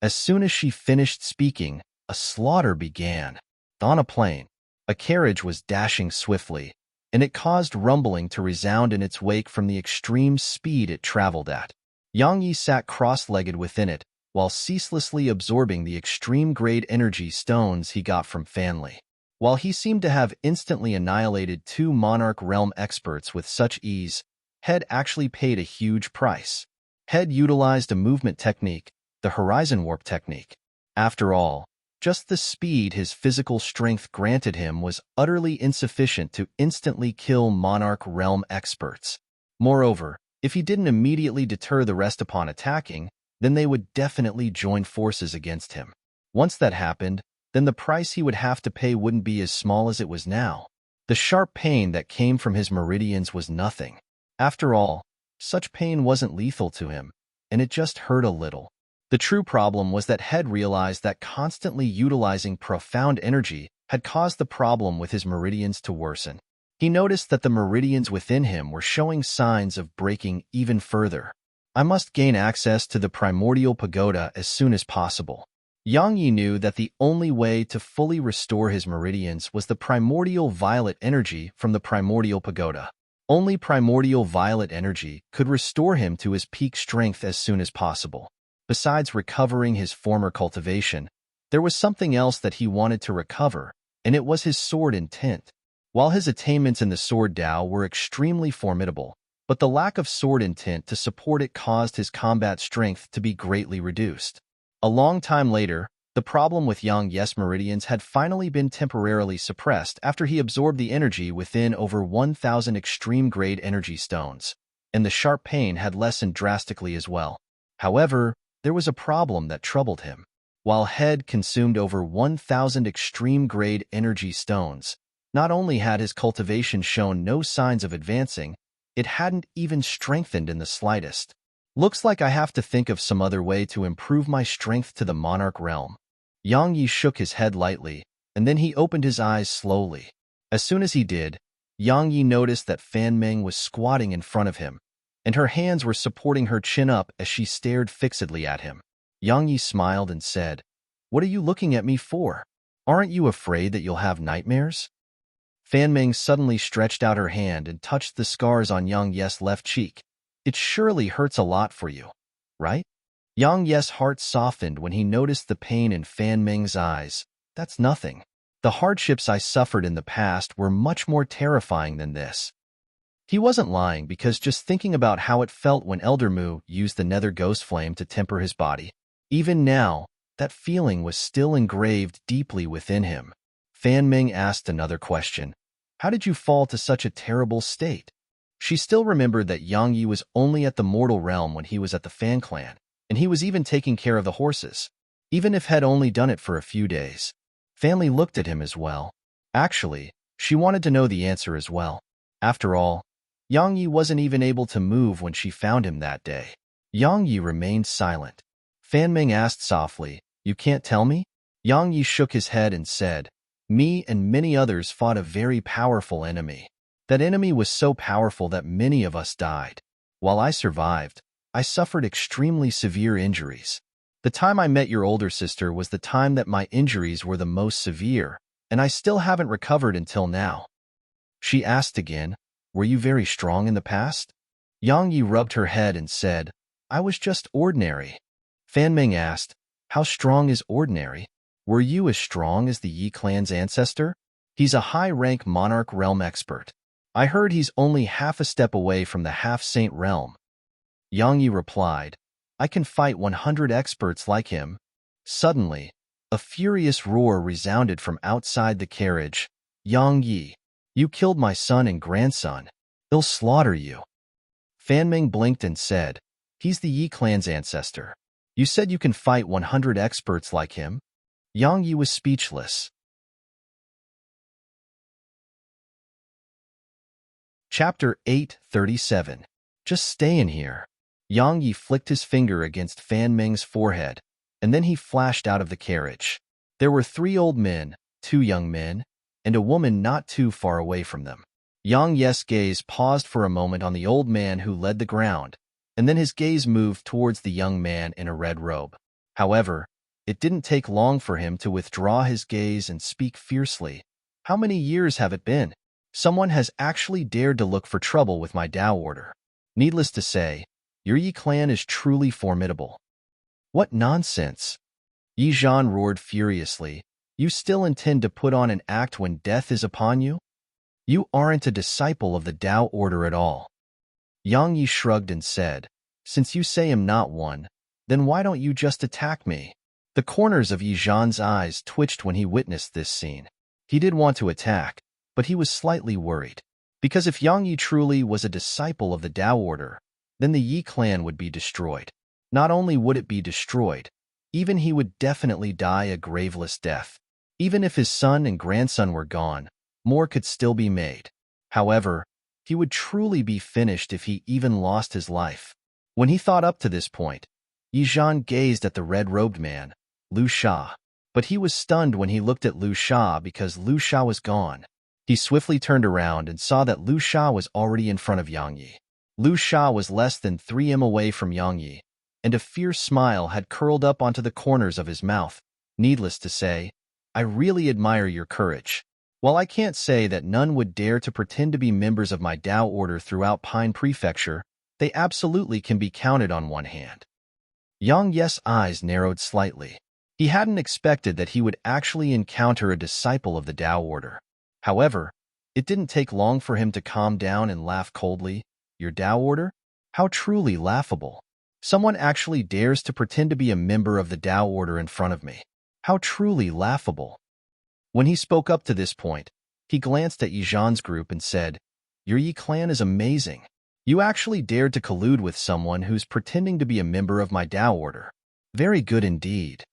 As soon as she finished speaking, a slaughter began. On a plain, a carriage was dashing swiftly, and it caused rumbling to resound in its wake from the extreme speed it traveled at. Yang Yi sat cross-legged within it, while ceaselessly absorbing the extreme-grade energy stones he got from Fanli. While he seemed to have instantly annihilated 2 Monarch Realm experts with such ease, Head actually paid a huge price. Head utilized a movement technique, the Horizon Warp technique. After all, just the speed his physical strength granted him was utterly insufficient to instantly kill Monarch Realm experts. Moreover, if he didn't immediately deter the rest upon attacking, then they would definitely join forces against him. Once that happened, then the price he would have to pay wouldn't be as small as it was now. The sharp pain that came from his meridians was nothing. After all, such pain wasn't lethal to him, and it just hurt a little. The true problem was that Head realized that constantly utilizing profound energy had caused the problem with his meridians to worsen. He noticed that the meridians within him were showing signs of breaking even further. "I must gain access to the primordial pagoda as soon as possible." Yang Yi knew that the only way to fully restore his meridians was the primordial violet energy from the primordial pagoda. Only primordial violet energy could restore him to his peak strength as soon as possible. Besides recovering his former cultivation, there was something else that he wanted to recover, and it was his sword intent. While his attainments in the sword Dao were extremely formidable, but the lack of sword intent to support it caused his combat strength to be greatly reduced. A long time later, the problem with Yang Yi's meridians had finally been temporarily suppressed after he absorbed the energy within over 1,000 extreme-grade energy stones, and the sharp pain had lessened drastically as well. However, there was a problem that troubled him. While Head consumed over 1,000 extreme-grade energy stones, not only had his cultivation shown no signs of advancing, it hadn't even strengthened in the slightest. "Looks like I have to think of some other way to improve my strength to the Monarch Realm." Yang Yi shook his head lightly, and then he opened his eyes slowly. As soon as he did, Yang Yi noticed that Fan Meng was squatting in front of him, and her hands were supporting her chin up as she stared fixedly at him. Yang Yi smiled and said, "What are you looking at me for? Aren't you afraid that you'll have nightmares?" Fan Meng suddenly stretched out her hand and touched the scars on Yang Yi's left cheek. "It surely hurts a lot for you, right?" Yang Yi's heart softened when he noticed the pain in Fan Meng's eyes. "That's nothing. The hardships I suffered in the past were much more terrifying than this." He wasn't lying, because just thinking about how it felt when Elder Mu used the Nether Ghost Flame to temper his body, even now, that feeling was still engraved deeply within him. Fan Meng asked another question. "How did you fall to such a terrible state?" She still remembered that Yang Yi was only at the mortal realm when he was at the Fan Clan, and he was even taking care of the horses, even if had only done it for a few days. Fan Li looked at him as well. Actually, she wanted to know the answer as well. After all, Yang Yi wasn't even able to move when she found him that day. Yang Yi remained silent. Fan Ming asked softly, "You can't tell me?" Yang Yi shook his head and said, "Me and many others fought a very powerful enemy. That enemy was so powerful that many of us died. While I survived, I suffered extremely severe injuries. The time I met your older sister was the time that my injuries were the most severe, and I still haven't recovered until now." She asked again, "Were you very strong in the past?" Yang Yi rubbed her head and said, "I was just ordinary." Fan Ming asked, "How strong is ordinary? Were you as strong as the Yi clan's ancestor? He's a high-rank monarch realm expert. I heard he's only half a step away from the half-saint realm." Yang Yi replied, "I can fight 100 experts like him." Suddenly, a furious roar resounded from outside the carriage. "Yang Yi, you killed my son and grandson. They'll slaughter you." Fan Ming blinked and said, "He's the Yi clan's ancestor. You said you can fight 100 experts like him?" Yang Yi was speechless. Chapter 837. Just stay in here. Yang Yi flicked his finger against Fan Ming's forehead, and then he flashed out of the carriage. There were 3 old men, 2 young men, and a woman not too far away from them. Yang Yi's gaze paused for a moment on the old man who led the ground, and then his gaze moved towards the young man in a red robe. However, it didn't take long for him to withdraw his gaze and speak fiercely. "How many years have it been? Someone has actually dared to look for trouble with my Dao order. Needless to say, your Yi clan is truly formidable." "What nonsense!" Yi Zhan roared furiously. "You still intend to put on an act when death is upon you? You aren't a disciple of the Dao order at all." Yang Yi shrugged and said, "Since you say I'm not one, then why don't you just attack me?" The corners of Yi Zhan's eyes twitched when he witnessed this scene. He did want to attack, but he was slightly worried. Because if Yang Yi truly was a disciple of the Dao order, then the Yi clan would be destroyed. Not only would it be destroyed, even he would definitely die a graveless death. Even if his son and grandson were gone, more could still be made. However, he would truly be finished if he even lost his life. When he thought up to this point, Yi Zhan gazed at the red-robed man, Lu Sha. But he was stunned when he looked at Lu Sha because Lu Sha was gone. He swiftly turned around and saw that Lu Sha was already in front of Yang Yi. Lu Sha was less than 3 m away from Yang Yi, and a fierce smile had curled up onto the corners of his mouth. "Needless to say, I really admire your courage. While I can't say that none would dare to pretend to be members of my Dao order throughout Pine Prefecture, they absolutely can be counted on one hand." Yang Yi's eyes narrowed slightly. He hadn't expected that he would actually encounter a disciple of the Dao order. However, it didn't take long for him to calm down and laugh coldly. "Your Dao order? How truly laughable. Someone actually dares to pretend to be a member of the Dao order in front of me. How truly laughable." When he spoke up to this point, he glanced at Yi Zhan's group and said, "Your Yi clan is amazing. You actually dared to collude with someone who's pretending to be a member of my Dao order. Very good indeed."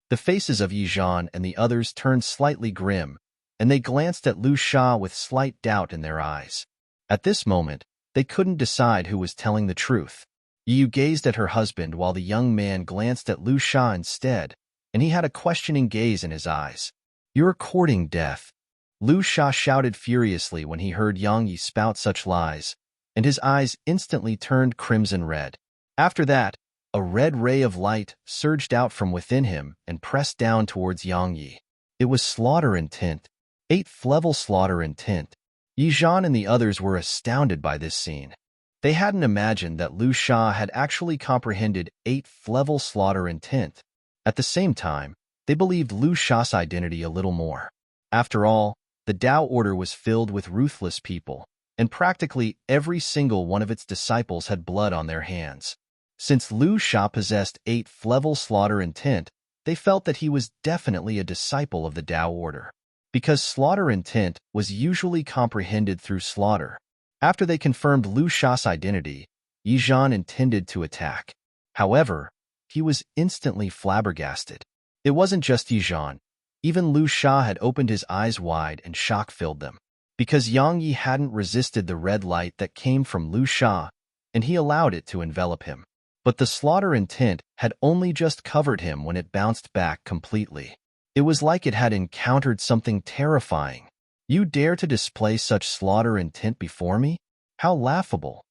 The faces of Yi Zhan and the others turned slightly grim, and they glanced at Lu Sha with slight doubt in their eyes. At this moment, they couldn't decide who was telling the truth. Yi Yu gazed at her husband while the young man glanced at Lu Sha instead, and he had a questioning gaze in his eyes. "You're courting death." Lu Sha shouted furiously when he heard Yang Yi spout such lies, and his eyes instantly turned crimson red. After that, a red ray of light surged out from within him and pressed down towards Yang Yi. It was slaughter intent. 8th-level slaughter intent. Yi Zhan and the others were astounded by this scene. They hadn't imagined that Lu Sha had actually comprehended 8th-level slaughter intent. At the same time, they believed Lu Sha's identity a little more. After all, the Dao order was filled with ruthless people, and practically every single one of its disciples had blood on their hands. Since Lu Sha possessed 8th-level slaughter intent, they felt that he was definitely a disciple of the Dao order. Because slaughter intent was usually comprehended through slaughter. After they confirmed Lu Sha's identity, Yi Zhan intended to attack. However, he was instantly flabbergasted. It wasn't just Yi Zhan. Even Lu Sha had opened his eyes wide and shock filled them. Because Yang Yi hadn't resisted the red light that came from Lu Sha, and he allowed it to envelop him. But the slaughter intent had only just covered him when it bounced back completely. It was like it had encountered something terrifying. You dare to display such slaughter intent before me? How laughable.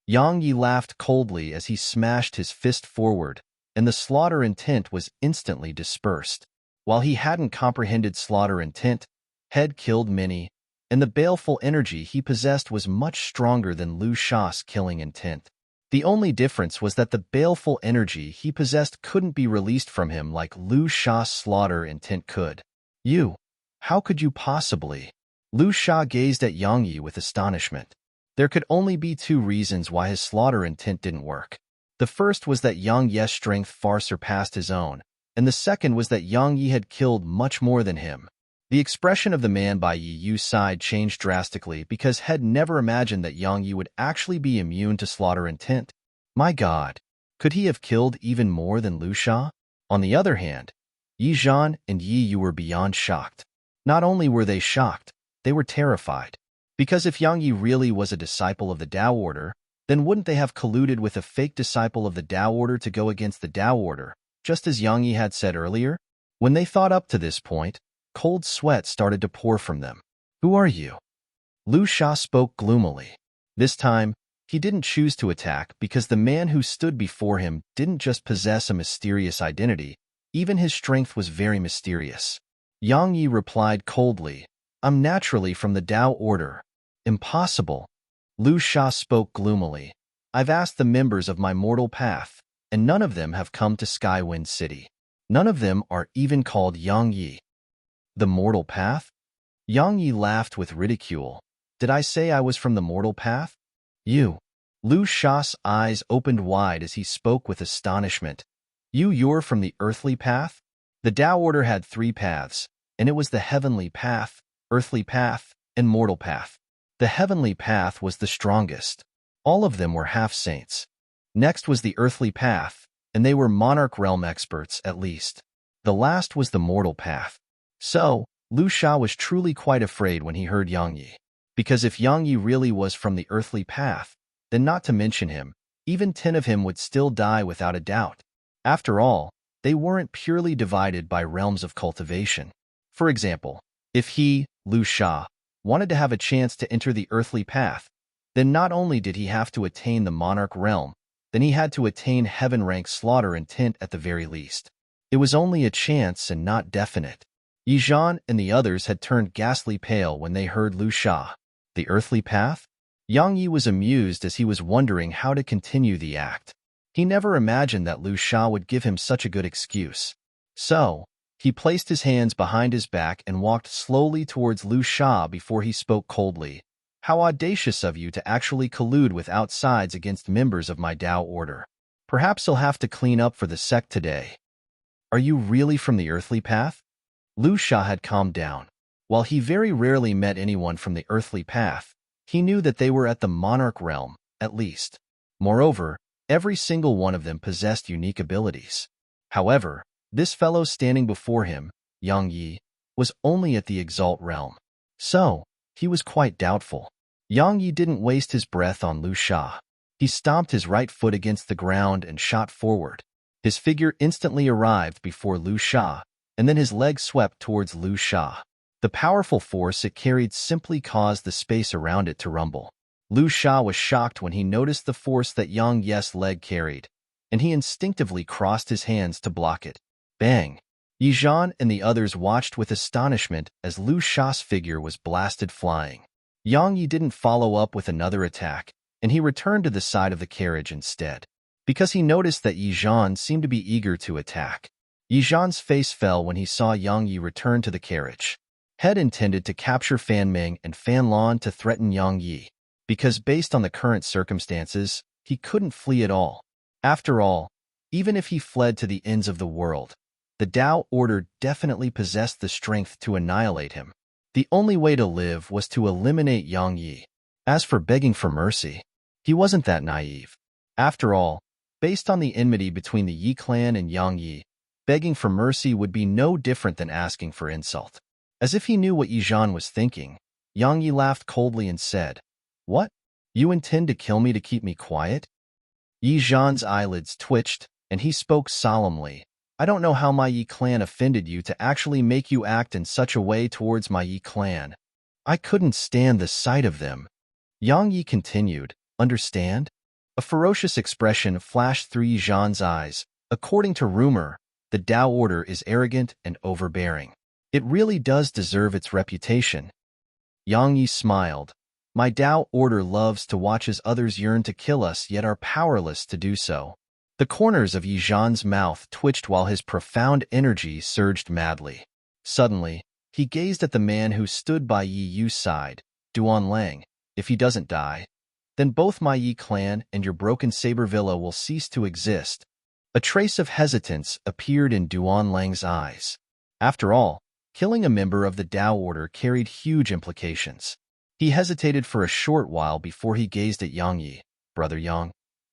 Yang Yi laughed coldly as he smashed his fist forward, and the slaughter intent was instantly dispersed. While he hadn't comprehended slaughter intent, had killed many, and the baleful energy he possessed was much stronger than Lu Sha's killing intent. The only difference was that the baleful energy he possessed couldn't be released from him like Lu Sha's slaughter intent could. You, how could you possibly? Lu Sha gazed at Yang Yi with astonishment. There could only be two reasons why his slaughter intent didn't work. The first was that Yang Yi's strength far surpassed his own, and the second was that Yang Yi had killed much more than him. The expression of the man by Yi Yu's side changed drastically because had never imagined that Yang Yi would actually be immune to slaughter intent. My God, could he have killed even more than Lu Sha? On the other hand, Yi Zhan and Yi Yu were beyond shocked. Not only were they shocked, they were terrified. Because if Yang Yi really was a disciple of the Tao Order, then wouldn't they have colluded with a fake disciple of the Tao Order to go against the Tao Order, just as Yang Yi had said earlier? When they thought up to this point, cold sweat started to pour from them. Who are you? Lu Sha spoke gloomily. This time, he didn't choose to attack because the man who stood before him didn't just possess a mysterious identity, even his strength was very mysterious. Yang Yi replied coldly, I'm naturally from the Tao Order. Impossible. Lu Sha spoke gloomily. I've asked the members of my mortal path, and none of them have come to Skywind City. None of them are even called Yang Yi. The mortal path? Yang Yi laughed with ridicule. Did I say I was from the mortal path? You. Lu Sha's eyes opened wide as he spoke with astonishment. You're from the earthly path? The Tao Order had three paths, and it was the heavenly path, earthly path, and mortal path. The heavenly path was the strongest. All of them were half-saints. Next was the earthly path, and they were monarch realm experts at least. The last was the mortal path. So, Lu Sha was truly quite afraid when he heard Yang Yi. Because if Yang Yi really was from the earthly path, then not to mention him, even 10 of him would still die without a doubt. After all, they weren't purely divided by realms of cultivation. For example, if he, Lu Sha, wanted to have a chance to enter the earthly path, then not only did he have to attain the monarch realm, then he had to attain heaven-rank slaughter intent at the very least. It was only a chance and not definite. Yi Zhan and the others had turned ghastly pale when they heard Lu Sha. The earthly path? Yang Yi was amused as he was wondering how to continue the act. He never imagined that Lu Sha would give him such a good excuse. So, he placed his hands behind his back and walked slowly towards Lu Sha before he spoke coldly. How audacious of you to actually collude with outsides against members of my Tao Order. Perhaps he'll have to clean up for the sect today. Are you really from the earthly path? Lu Sha had calmed down. While he very rarely met anyone from the earthly path, he knew that they were at the monarch realm, at least. Moreover, every single one of them possessed unique abilities. However, this fellow standing before him, Yang Yi, was only at the exalt realm. So, he was quite doubtful. Yang Yi didn't waste his breath on Lu Sha. He stomped his right foot against the ground and shot forward. His figure instantly arrived before Lu Sha, and then his leg swept towards Lu Sha. The powerful force it carried simply caused the space around it to rumble. Lu Sha was shocked when he noticed the force that Yang Yi's leg carried, and he instinctively crossed his hands to block it. Bang! Yi Zhan and the others watched with astonishment as Lu Sha's figure was blasted flying. Yang Yi didn't follow up with another attack, and he returned to the side of the carriage instead, because he noticed that Yi Zhan seemed to be eager to attack. Yi Zhan's face fell when he saw Yang Yi return to the carriage. Had intended to capture Fan Ming and Fan Lan to threaten Yang Yi, because based on the current circumstances, he couldn't flee at all. After all, even if he fled to the ends of the world, the Tao Order definitely possessed the strength to annihilate him. The only way to live was to eliminate Yang Yi. As for begging for mercy, he wasn't that naive. After all, based on the enmity between the Yi clan and Yang Yi, Begging for mercy would be no different than asking for insult. As if he knew what Yi Zhan was thinking, Yang Yi laughed coldly and said, "What? You intend to kill me to keep me quiet?" Yi Zhan's eyelids twitched, and he spoke solemnly. "I don't know how my Yi clan offended you to actually make you act in such a way towards my Yi clan. I couldn't stand the sight of them." Yang Yi continued, "Understand?" A ferocious expression flashed through Yi Zhan's eyes. According to rumor, the Tao Order is arrogant and overbearing. It really does deserve its reputation. Yang Yi smiled. "My Tao Order loves to watch as others yearn to kill us yet are powerless to do so." The corners of Yi Zhan's mouth twitched while his profound energy surged madly. Suddenly, he gazed at the man who stood by Yi Yu's side. "Duan Lang, if he doesn't die, then both my Yi clan and your broken saber villa will cease to exist." A trace of hesitance appeared in Duan Lang's eyes. After all, killing a member of the Tao Order carried huge implications. He hesitated for a short while before he gazed at Yang Yi. "Brother Yang,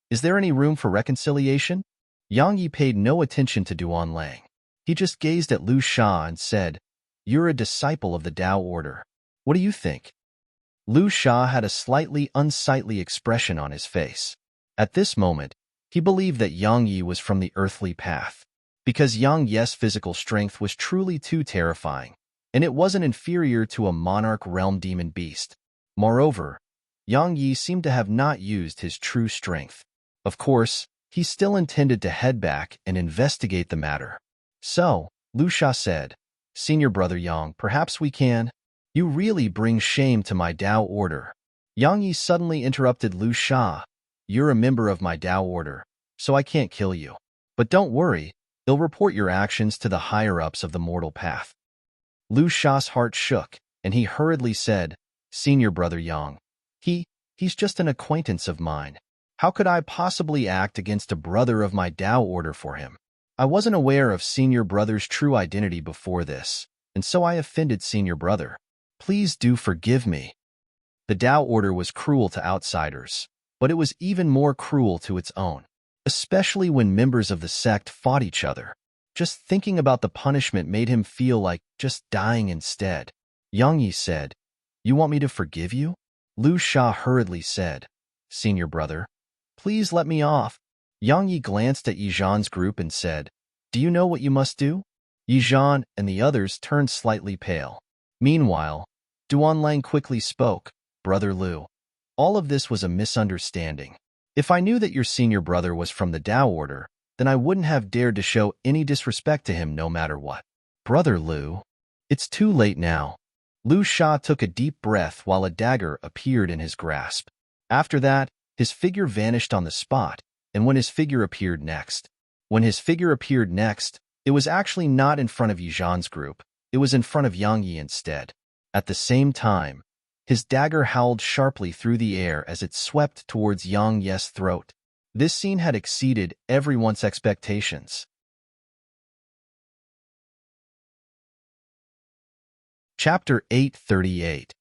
is there any room for reconciliation?" Yang Yi paid no attention to Duan Lang. He just gazed at Lu Sha and said, "You're a disciple of the Tao Order. What do you think?" Lu Sha had a slightly unsightly expression on his face. At this moment, he believed that Yang Yi was from the earthly path, because Yang Yi's physical strength was truly too terrifying, and it wasn't inferior to a monarch realm demon beast. Moreover, Yang Yi seemed to have not used his true strength. Of course, he still intended to head back and investigate the matter. So, Lu Sha said, "Senior brother Yang, perhaps we can. You really bring shame to my Tao Order." Yang Yi suddenly interrupted Lu Sha. "You're a member of my Tao Order, so I can't kill you. But don't worry, they'll report your actions to the higher-ups of the mortal path." Lu Sha's heart shook, and he hurriedly said, "Senior brother Yang, he's just an acquaintance of mine. How could I possibly act against a brother of my Tao Order for him? I wasn't aware of senior brother's true identity before this, and so I offended senior brother. Please do forgive me." The Tao Order was cruel to outsiders, but it was even more cruel to its own, especially when members of the sect fought each other. Just thinking about the punishment made him feel like just dying instead. Yang Yi said, "You want me to forgive you?" Lu Sha hurriedly said, "Senior brother, please let me off." Yang Yi glanced at Yi Zhan's group and said, "Do you know what you must do?" Yi Zhan and the others turned slightly pale. Meanwhile, Duan Lang quickly spoke, "Brother Lu, all of this was a misunderstanding. If I knew that your senior brother was from the Tao Order, then I wouldn't have dared to show any disrespect to him no matter what. Brother Lu, it's too late now." Lu Sha took a deep breath while a dagger appeared in his grasp. After that, his figure vanished on the spot, and when his figure appeared next, it was actually not in front of Yi Zhan's group, it was in front of Yang Yi instead. At the same time, his dagger howled sharply through the air as it swept towards Yang Yi's throat. This scene had exceeded everyone's expectations. Chapter 838.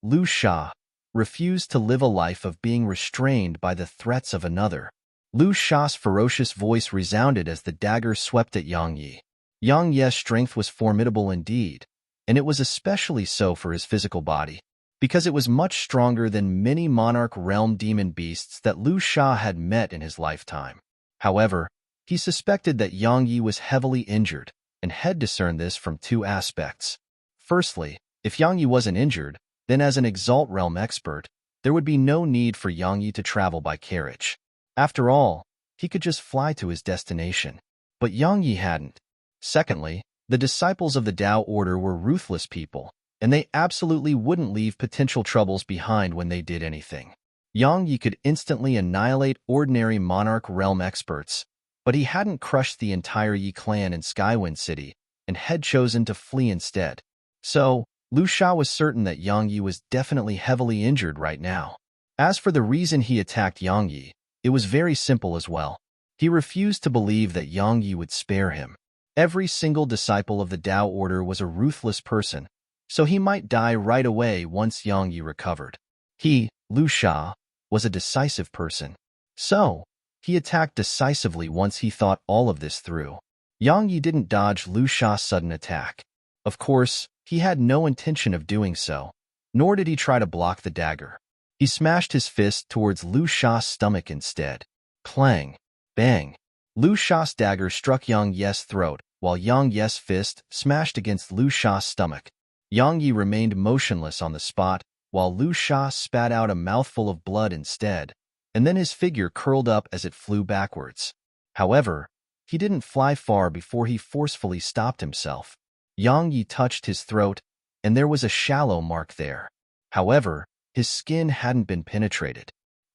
Lu Sha, refused to live a life of being restrained by the threats of another. Lu Sha's ferocious voice resounded as the dagger swept at Yang Yi. Yang Yi's strength was formidable indeed, and it was especially so for his physical body, because it was much stronger than many monarch realm demon beasts that Lu Sha had met in his lifetime. However, he suspected that Yang Yi was heavily injured, and had discerned this from two aspects. Firstly, if Yang Yi wasn't injured, then as an Exalt realm expert, there would be no need for Yang Yi to travel by carriage. After all, he could just fly to his destination. But Yang Yi hadn't. Secondly, the disciples of the Tao Order were ruthless people, and they absolutely wouldn't leave potential troubles behind when they did anything. Yang Yi could instantly annihilate ordinary monarch realm experts, but he hadn't crushed the entire Yi clan in Skywind City, and had chosen to flee instead. So, Lu Sha was certain that Yang Yi was definitely heavily injured right now. As for the reason he attacked Yang Yi, it was very simple as well. He refused to believe that Yang Yi would spare him. Every single disciple of the Tao Order was a ruthless person, so he might die right away once Yang Yi recovered. He, Lu Sha, was a decisive person. So, he attacked decisively once he thought all of this through. Yang Yi didn't dodge Lu Sha's sudden attack. Of course, he had no intention of doing so, nor did he try to block the dagger. He smashed his fist towards Lu Sha's stomach instead. Clang! Bang! Lu Sha's dagger struck Yang Yi's throat, while Yang Yi's fist smashed against Lu Sha's stomach. Yang Yi remained motionless on the spot, while Lu Sha spat out a mouthful of blood instead, and then his figure curled up as it flew backwards. However, he didn't fly far before he forcefully stopped himself. Yang Yi touched his throat, and there was a shallow mark there. However, his skin hadn't been penetrated.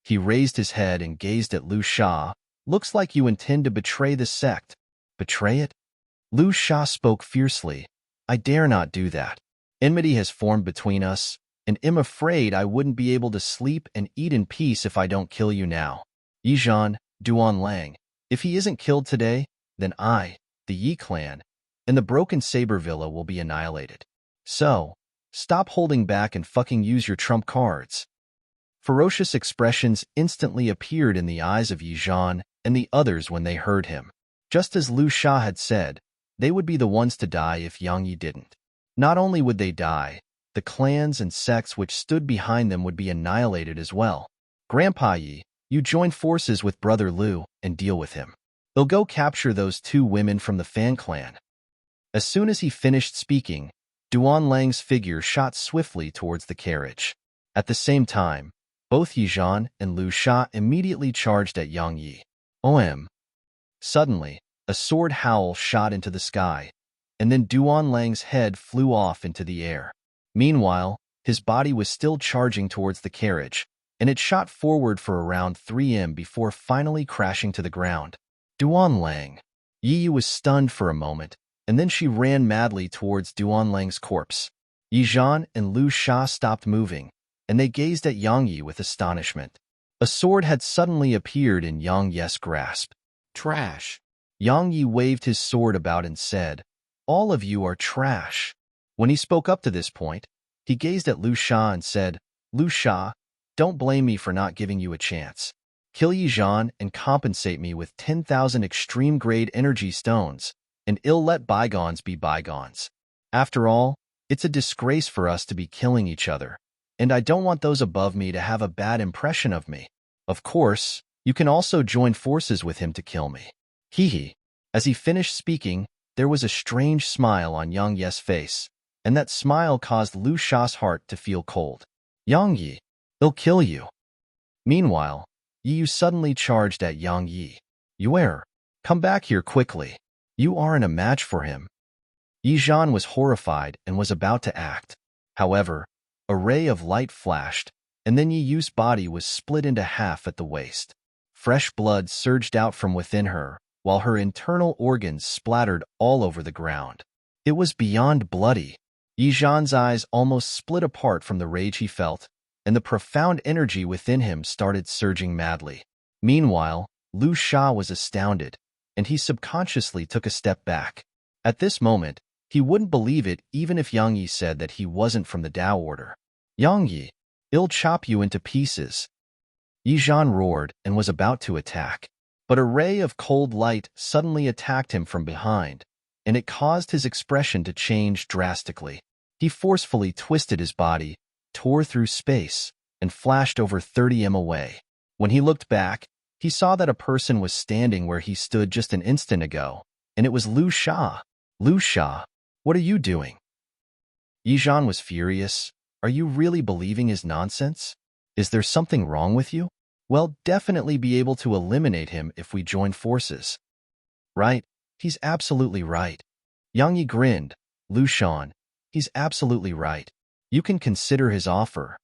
He raised his head and gazed at Lu Sha. Looks like you intend to betray the sect. Betray it? Lu Sha spoke fiercely. I dare not do that. Enmity has formed between us, and am afraid I wouldn't be able to sleep and eat in peace if I don't kill you now. Yizhan, Duan Lang, if he isn't killed today, then I, the Yi clan, and the Broken Saber Villa will be annihilated. So, stop holding back and fucking use your trump cards. Ferocious expressions instantly appeared in the eyes of Yizhan and the others when they heard him. Just as Lu Sha had said, they would be the ones to die if Yang Yi didn't. Not only would they die, the clans and sects which stood behind them would be annihilated as well. Grandpa Yi, you join forces with Brother Lu and deal with him. They'll go capture those 2 women from the Fan clan. As soon as he finished speaking, Duan Lang's figure shot swiftly towards the carriage. At the same time, both Yizhan and Lu Sha immediately charged at Yang Yi. Suddenly, a sword howl shot into the sky, and then Duan Lang's head flew off into the air. Meanwhile, his body was still charging towards the carriage, and it shot forward for around 3 before finally crashing to the ground. Duan Lang. Yi was stunned for a moment, and then she ran madly towards Duan Lang's corpse. Yizhan and Lu Sha stopped moving, and they gazed at Yang Yi with astonishment. A sword had suddenly appeared in Yang Yi's grasp. Trash. Yang Yi waved his sword about and said, all of you are trash. When he spoke up to this point, he gazed at Lu Sha and said, Lu Sha, don't blame me for not giving you a chance. Kill Yizhan and compensate me with 10,000 extreme-grade energy stones, and let bygones be bygones. After all, it's a disgrace for us to be killing each other, and I don't want those above me to have a bad impression of me. Of course, you can also join forces with him to kill me. Hee. As he finished speaking, there was a strange smile on Yang Yi's face, and that smile caused Lu Sha's heart to feel cold. Yang Yi, they'll kill you. Meanwhile, Yi suddenly charged at Yang Yi. Yuer, come back here quickly. You aren't a match for him. Yizhan was horrified and was about to act. However, a ray of light flashed, and then Yi's body was split into half at the waist. Fresh blood surged out from within her, while her internal organs splattered all over the ground. It was beyond bloody. Yizhan's eyes almost split apart from the rage he felt, and the profound energy within him started surging madly. Meanwhile, Lu Sha was astounded, and he subconsciously took a step back. At this moment, he wouldn't believe it even if Yang Yi said that he wasn't from the Tao Order. Yang Yi, I'll chop you into pieces. Yizhan roared and was about to attack. But a ray of cold light suddenly attacked him from behind, and it caused his expression to change drastically. He forcefully twisted his body, tore through space, and flashed over 30 m away. When he looked back, he saw that a person was standing where he stood just an instant ago, and it was Lu Sha. Lu Sha, what are you doing? Yizhan was furious. Are you really believing his nonsense? Is there something wrong with you? We'll definitely be able to eliminate him if we join forces. Right? He's absolutely right. Yang Yi grinned. Lu Shan, he's absolutely right. You can consider his offer.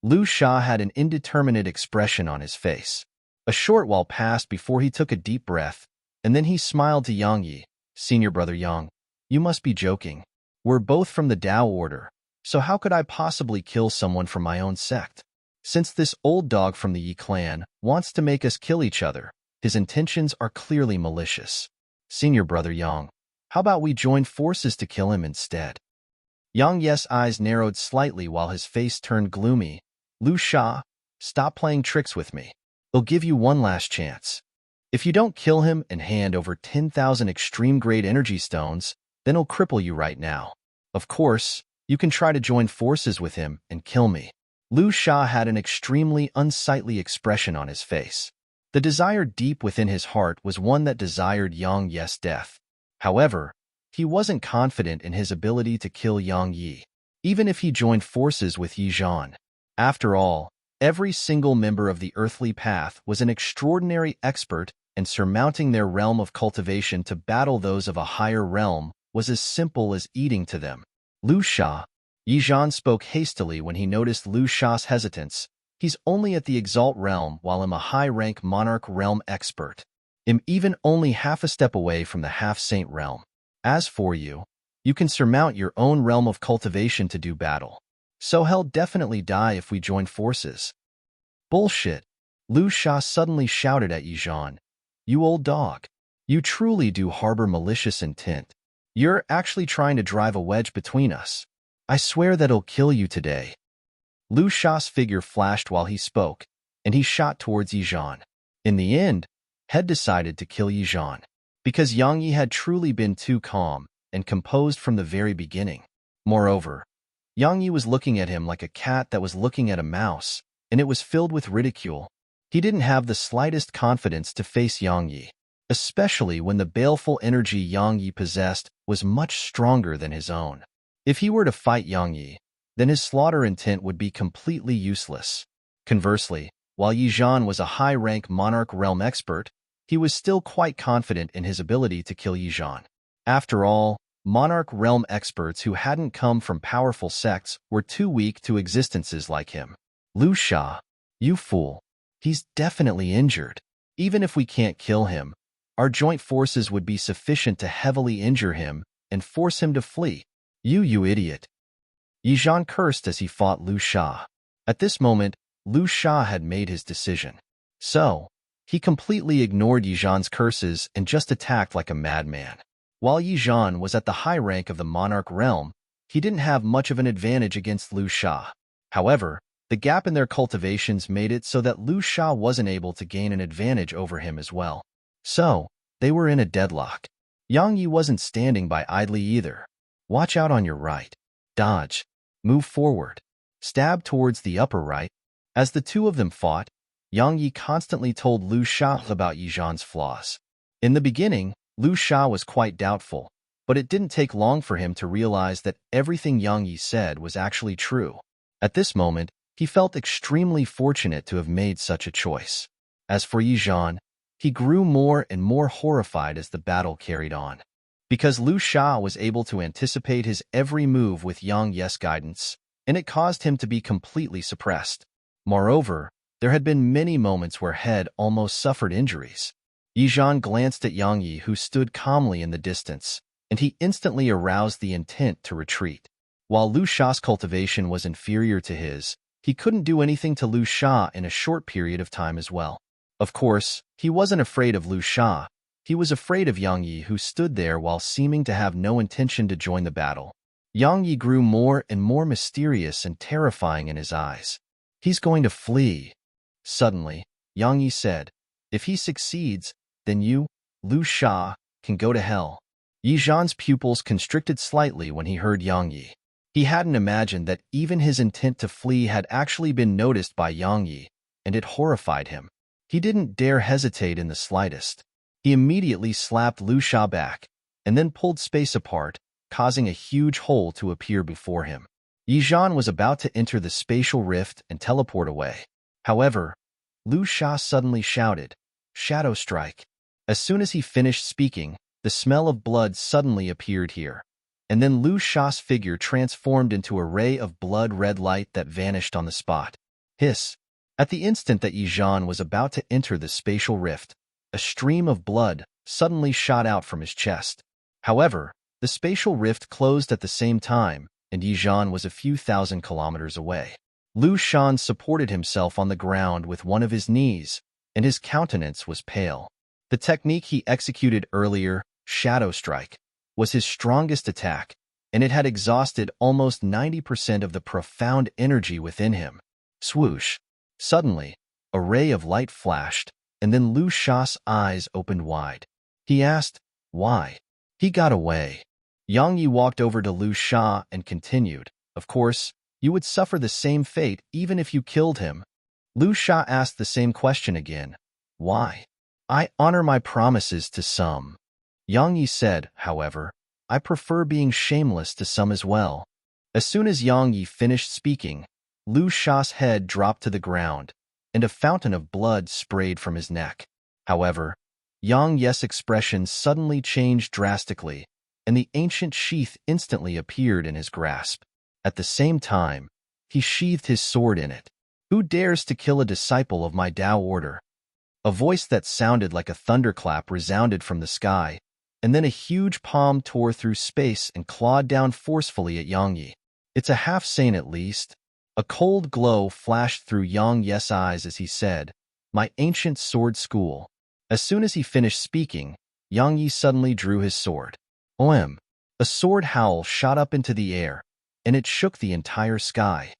Lu Sha had an indeterminate expression on his face. A short while passed before he took a deep breath, and then he smiled to Yang Yi. Senior brother Yang, you must be joking. We're both from the Tao Order, so how could I possibly kill someone from my own sect? Since this old dog from the Yi clan wants to make us kill each other, his intentions are clearly malicious. Senior brother Yang, how about we join forces to kill him instead? Yang Yi's eyes narrowed slightly while his face turned gloomy. Lu Sha, stop playing tricks with me. I'll give you one last chance. If you don't kill him and hand over 10,000 extreme-grade energy stones, then he'll cripple you right now. Of course, you can try to join forces with him and kill me." Lu Sha had an extremely unsightly expression on his face. The desire deep within his heart was one that desired Yang Yi's death. However, he wasn't confident in his ability to kill Yang Yi, even if he joined forces with Yi Zhan. After all, every single member of the earthly path was an extraordinary expert, and surmounting their realm of cultivation to battle those of a higher realm was as simple as eating to them. Lu Sha. Yi Zhan spoke hastily when he noticed Lu Sha's hesitance. "He's only at the Exalt realm while I'm a high-rank Monarch realm expert. I'm even only half a step away from the half-saint realm. As for you, you can surmount your own realm of cultivation to do battle. So he'll definitely die if we join forces." "Bullshit!" Lu Sha suddenly shouted at Yi Zhan. "You old dog. You truly do harbor malicious intent. You're actually trying to drive a wedge between us. I swear that he'll kill you today." Lu Sha's figure flashed while he spoke, and he shot towards Yi Zhan. In the end, Head decided to kill Yi Zhan, because Yang Yi had truly been too calm and composed from the very beginning. Moreover, Yang Yi was looking at him like a cat that was looking at a mouse, and it was filled with ridicule. He didn't have the slightest confidence to face Yang Yi, especially when the baleful energy Yang Yi possessed was much stronger than his own. If he were to fight Yang Yi, then his slaughter intent would be completely useless. Conversely, while Yi Zhan was a high-rank Monarch realm expert, he was still quite confident in his ability to kill Yi Zhan. After all, Monarch realm experts who hadn't come from powerful sects were too weak to existences like him. "Lu Sha, you fool. He's definitely injured. Even if we can't kill him, our joint forces would be sufficient to heavily injure him and force him to flee. You idiot." Yi Zhan cursed as he fought Lu Sha. At this moment, Lu Sha had made his decision. So, he completely ignored Yi Zhan's curses and just attacked like a madman. While Yi Zhan was at the high rank of the Monarch realm, he didn't have much of an advantage against Lu Sha. However, the gap in their cultivations made it so that Lu Sha wasn't able to gain an advantage over him as well. So, they were in a deadlock. Yang Yi wasn't standing by idly either. "Watch out on your right. Dodge. Move forward. Stab towards the upper right." As the two of them fought, Yang Yi constantly told Lu Sha about Yi Zhan's flaws. In the beginning, Lu Sha was quite doubtful, but it didn't take long for him to realize that everything Yang Yi said was actually true. At this moment, he felt extremely fortunate to have made such a choice. As for Yi Zhan, he grew more and more horrified as the battle carried on. Because Lu Sha was able to anticipate his every move with Yang Yi's guidance, and it caused him to be completely suppressed. Moreover, there had been many moments where Head almost suffered injuries. Yi Zhan glanced at Yang Yi, who stood calmly in the distance, and he instantly aroused the intent to retreat. While Lu Sha's cultivation was inferior to his, he couldn't do anything to Lu Sha in a short period of time as well. Of course, he wasn't afraid of Lu Sha. He was afraid of Yang Yi, who stood there while seeming to have no intention to join the battle. Yang Yi grew more and more mysterious and terrifying in his eyes. "He's going to flee." Suddenly, Yang Yi said, "If he succeeds, then you, Lu Sha, can go to hell." Yi Zhan's pupils constricted slightly when he heard Yang Yi. He hadn't imagined that even his intent to flee had actually been noticed by Yang Yi, and it horrified him. He didn't dare hesitate in the slightest. He immediately slapped Lu Sha back, and then pulled space apart, causing a huge hole to appear before him. Yi Zhan was about to enter the spatial rift and teleport away. However, Lu Sha suddenly shouted, "Shadow Strike." As soon as he finished speaking, the smell of blood suddenly appeared here, and then Lu Sha's figure transformed into a ray of blood-red light that vanished on the spot. Hiss! At the instant that Yi Zhan was about to enter the spatial rift, a stream of blood suddenly shot out from his chest. However, the spatial rift closed at the same time, and Yi Zhan was a few thousand kilometers away. Lu Shan supported himself on the ground with one of his knees, and his countenance was pale. The technique he executed earlier, Shadow Strike, was his strongest attack, and it had exhausted almost 90% of the profound energy within him. Swoosh! Suddenly, a ray of light flashed, and then Lu Sha's eyes opened wide. He asked, "Why?" "He got away." Yang Yi walked over to Lu Sha and continued, "Of course, you would suffer the same fate even if you killed him." Lu Sha asked the same question again. "Why?" "I honor my promises to some." Yang Yi said, "However, I prefer being shameless to some as well." As soon as Yang Yi finished speaking, Lu Sha's head dropped to the ground, and a fountain of blood sprayed from his neck. However, Yang Yi's expression suddenly changed drastically, and the ancient sheath instantly appeared in his grasp. At the same time, he sheathed his sword in it. "Who dares to kill a disciple of my Tao order?" A voice that sounded like a thunderclap resounded from the sky, and then a huge palm tore through space and clawed down forcefully at Yang Yi. "It's a half-saint at least." A cold glow flashed through Yang Yi's eyes as he said, "My ancient sword school." As soon as he finished speaking, Yang Yi suddenly drew his sword. "Oem!" A sword howl shot up into the air, and it shook the entire sky.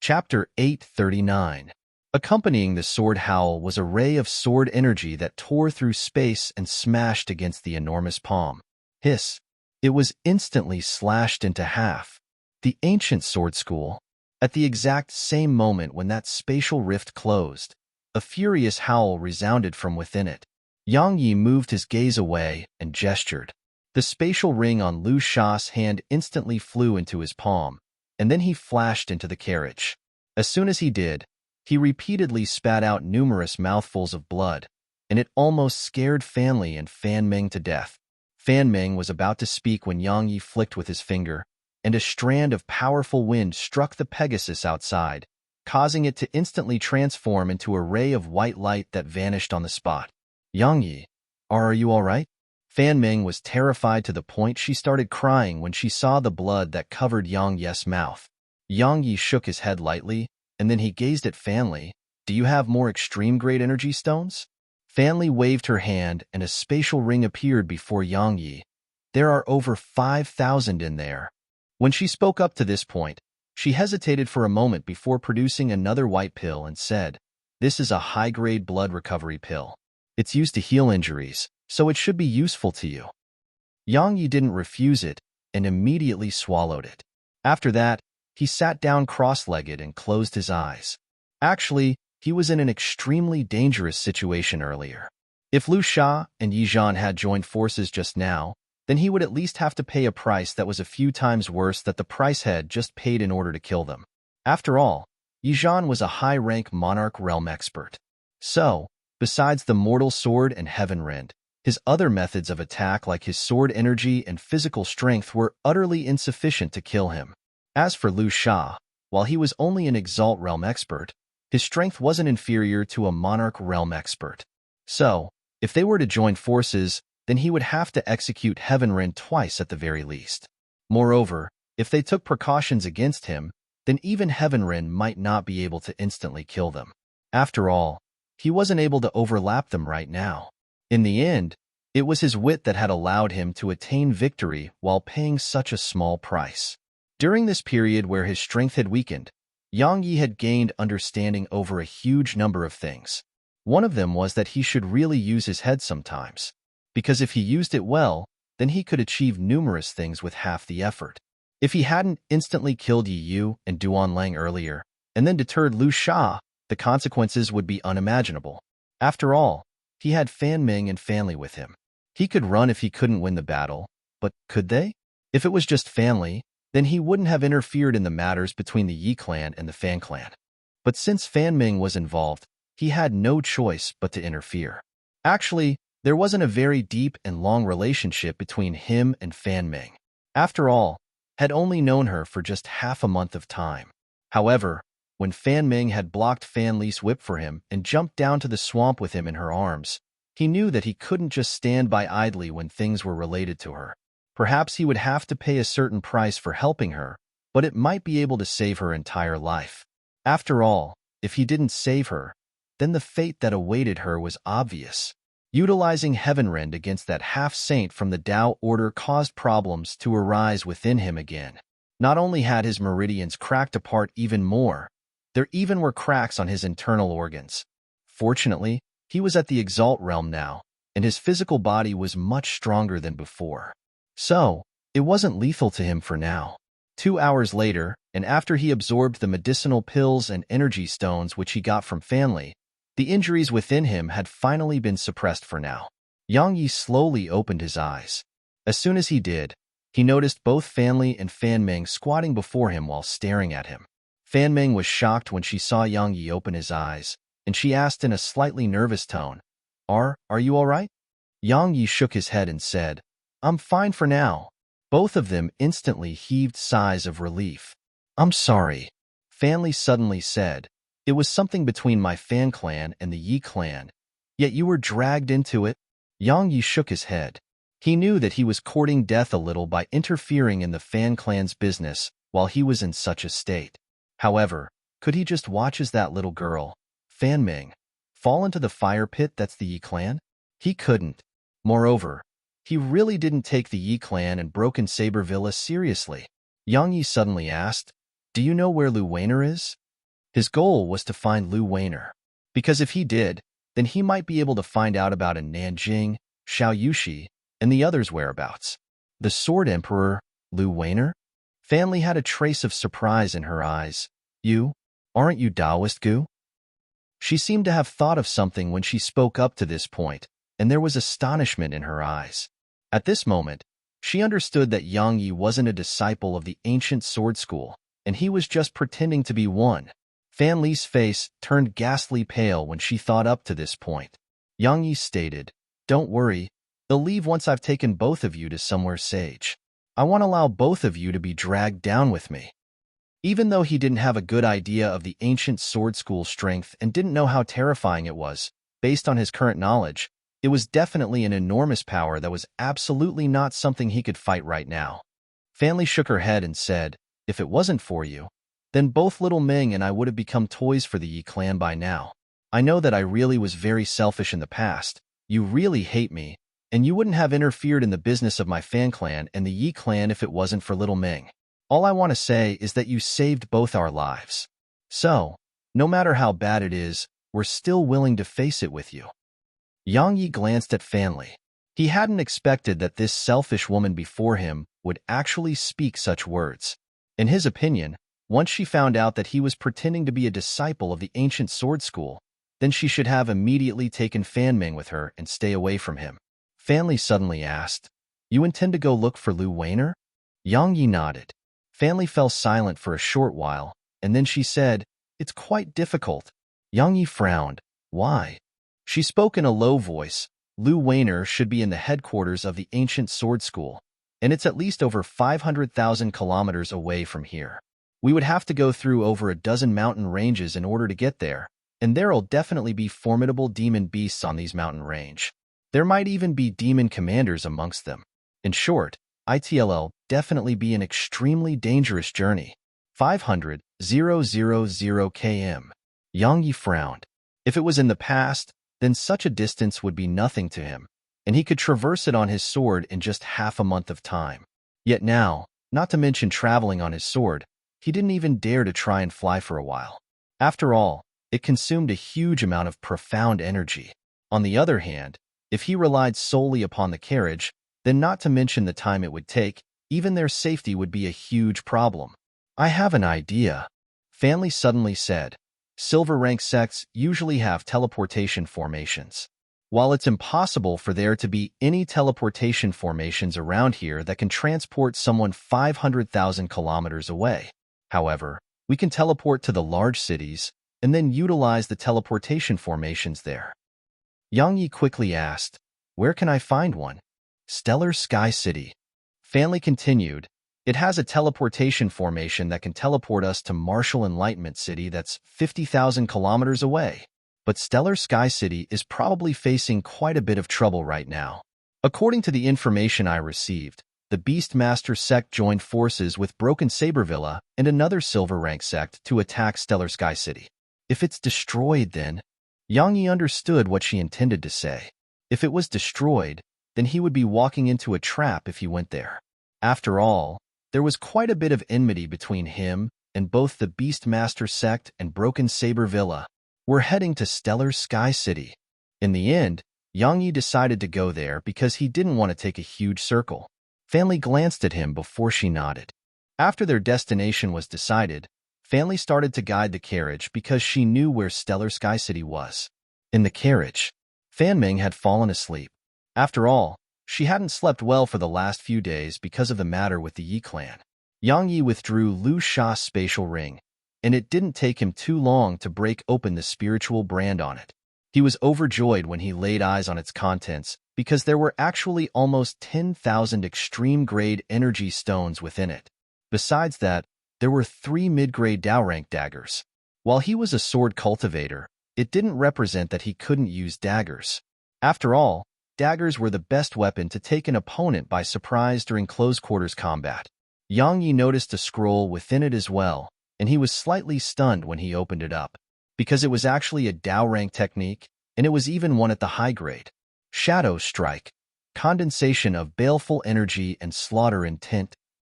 Chapter 839. Accompanying the sword howl was a ray of sword energy that tore through space and smashed against the enormous palm. Hiss! It was instantly slashed into half. The ancient sword school. At the exact same moment when that spatial rift closed, a furious howl resounded from within it. Yang Yi moved his gaze away and gestured. The spatial ring on Lu Sha's hand instantly flew into his palm, and then he flashed into the carriage. As soon as he did, he repeatedly spat out numerous mouthfuls of blood, and it almost scared Fan Li and Fan Ming to death. Fan Ming was about to speak when Yang Yi flicked with his finger, and a strand of powerful wind struck the Pegasus outside, causing it to instantly transform into a ray of white light that vanished on the spot. "Yang Yi, are you all right?" Fan Ming was terrified to the point she started crying when she saw the blood that covered Yang Yi's mouth. Yang Yi shook his head lightly, and then he gazed at Fan Li. "Do you have more extreme grade energy stones?" Fan Li waved her hand and a spatial ring appeared before Yang Yi. "There are over 5,000 in there." When she spoke up to this point, she hesitated for a moment before producing another white pill and said, "This is a high-grade blood recovery pill. It's used to heal injuries, so it should be useful to you." Yang Yi didn't refuse it and immediately swallowed it. After that, he sat down cross-legged and closed his eyes. Actually, he was in an extremely dangerous situation earlier. If Lu Sha and Yi Zhan had joined forces just now, then he would at least have to pay a price that was a few times worse than the price had just paid in order to kill them. After all, Yi Zhan was a high-rank monarch realm expert. So, besides the mortal sword and heaven rend, his other methods of attack like his sword energy and physical strength were utterly insufficient to kill him. As for Lu Sha, while he was only an Exalt realm expert, his strength wasn't inferior to a monarch realm expert. So, if they were to join forces, then he would have to execute Heaven Rend twice at the very least. Moreover, if they took precautions against him, then even Heaven Rend might not be able to instantly kill them. After all, he wasn't able to overlap them right now. In the end, it was his wit that had allowed him to attain victory while paying such a small price. During this period where his strength had weakened, Yang Yi had gained understanding over a huge number of things. One of them was that he should really use his head sometimes, because if he used it well, then he could achieve numerous things with half the effort. If he hadn't instantly killed Yi Yu and Duan Lang earlier, and then deterred Lu Sha, the consequences would be unimaginable. After all, he had Fan Ming and Fan Li with him. He could run if he couldn't win the battle, but could they? If it was just Fan Li, then he wouldn't have interfered in the matters between the Yi clan and the Fan clan. But since Fan Ming was involved, he had no choice but to interfere. Actually, there wasn't a very deep and long relationship between him and Fan Ming. After all, had only known her for just half a month of time. However, when Fan Ming had blocked Fan Li's whip for him and jumped down to the swamp with him in her arms, he knew that he couldn't just stand by idly when things were related to her. Perhaps he would have to pay a certain price for helping her, but it might be able to save her entire life. After all, if he didn't save her, then the fate that awaited her was obvious. Utilizing Heaven Rend against that half-saint from the Tao order caused problems to arise within him again. Not only had his meridians cracked apart even more, There even were cracks on his internal organs. Fortunately, he was at the Exalt realm now, and his physical body was much stronger than before. So, it wasn't lethal to him for now. 2 hours later, and after he absorbed the medicinal pills and energy stones which he got from Fanli, the injuries within him had finally been suppressed for now. Yang Yi slowly opened his eyes. As soon as he did, he noticed both Fanli and Fan Ming squatting before him while staring at him. Fan Ming was shocked when she saw Yang Yi open his eyes, and she asked in a slightly nervous tone, Are you all right? Yang Yi shook his head and said, I'm fine for now. Both of them instantly heaved sighs of relief. I'm sorry, Fanli suddenly said. It was something between my Fan clan and the Yi clan, yet you were dragged into it. Yang Yi shook his head. He knew that he was courting death a little by interfering in the Fan clan's business while he was in such a state. However, could he just watch as that little girl, Fan Ming, fall into the fire pit that's the Yi clan? He couldn't. Moreover, he really didn't take the Yi clan and Broken Saber Villa seriously. Yang Yi suddenly asked, Do you know where Lu Weiner is? His goal was to find Lu Weiner, because if he did, then he might be able to find out about Nanjing, Xiao Yushi, and the others' whereabouts. The Sword Emperor, Lu Weiner? Fanli had a trace of surprise in her eyes. Aren't you Taoist Gu? She seemed to have thought of something when she spoke up to this point, and there was astonishment in her eyes. At this moment, she understood that Yang Yi wasn't a disciple of the ancient sword school, and he was just pretending to be one. Fan Li's face turned ghastly pale when she thought up to this point. Yang Yi stated, Don't worry, they'll leave once I've taken both of you to somewhere sage. I want to allow both of you to be dragged down with me. Even though he didn't have a good idea of the ancient sword school strength and didn't know how terrifying it was, based on his current knowledge, it was definitely an enormous power that was absolutely not something he could fight right now. Fanli shook her head and said, If it wasn't for you, then both Little Ming and I would have become toys for the Yi clan by now. I know that I really was very selfish in the past. You really hate me, and you wouldn't have interfered in the business of my Fan clan and the Yi clan if it wasn't for Little Ming. All I want to say is that you saved both our lives. So, no matter how bad it is, we're still willing to face it with you. Yang Yi glanced at Fanli. He hadn't expected that this selfish woman before him would actually speak such words. In his opinion, once she found out that he was pretending to be a disciple of the ancient sword school, then she should have immediately taken Fan Ming with her and stay away from him. Fanli suddenly asked, You intend to go look for Lu Weiner? Yang Yi nodded. Fanli fell silent for a short while, and then she said, It's quite difficult. Yang Yi frowned. Why? She spoke in a low voice. Lu Weiner should be in the headquarters of the ancient sword school, and it's at least over 500,000 kilometers away from here. We would have to go through over a dozen mountain ranges in order to get there, and there'll definitely be formidable demon beasts on these mountain range. There might even be demon commanders amongst them. In short, it'll definitely be an extremely dangerous journey. 500,000 km. Yang Yi frowned. If it was in the past, then such a distance would be nothing to him, and he could traverse it on his sword in just half a month of time. Yet now, not to mention traveling on his sword, he didn't even dare to try and fly for a while. After all, it consumed a huge amount of profound energy. On the other hand, if he relied solely upon the carriage, then not to mention the time it would take, even their safety would be a huge problem. I have an idea, Fanli suddenly said. Silver rank sects usually have teleportation formations. While it's impossible for there to be any teleportation formations around here that can transport someone 500,000 kilometers away, however, we can teleport to the large cities and then utilize the teleportation formations there. Yang Yi quickly asked, Where can I find one? Stellar Sky City. Fanli continued, It has a teleportation formation that can teleport us to Martial Enlightenment City that's 50,000 kilometers away. But Stellar Sky City is probably facing quite a bit of trouble right now. According to the information I received, the Beastmaster sect joined forces with Broken Saber Villa and another silver rank sect to attack Stellar Sky City. If it's destroyed then, Yang Yi understood what she intended to say. If it was destroyed, then he would be walking into a trap if he went there. After all, there was quite a bit of enmity between him and both the Beastmaster sect and Broken Saber Villa were heading to Stellar Sky City. In the end, Yang Yi decided to go there because he didn't want to take a huge circle. Fanli glanced at him before she nodded. After their destination was decided, Fanli started to guide the carriage because she knew where Stellar Sky City was. In the carriage, Fan Ming had fallen asleep. After all, she hadn't slept well for the last few days because of the matter with the Yi clan. Yang Yi withdrew Lu Sha's spatial ring, and it didn't take him too long to break open the spiritual brand on it. He was overjoyed when he laid eyes on its contents because there were actually almost 10,000 extreme-grade energy stones within it. Besides that, there were 3 mid-grade Dao-rank daggers. While he was a sword cultivator, it didn't represent that he couldn't use daggers. After all, daggers were the best weapon to take an opponent by surprise during close-quarters combat. Yang Yi noticed a scroll within it as well, and he was slightly stunned when he opened it up, because it was actually a Dao-rank technique, and it was even one at the high grade. Shadow Strike, condensation of baleful energy and slaughter intent.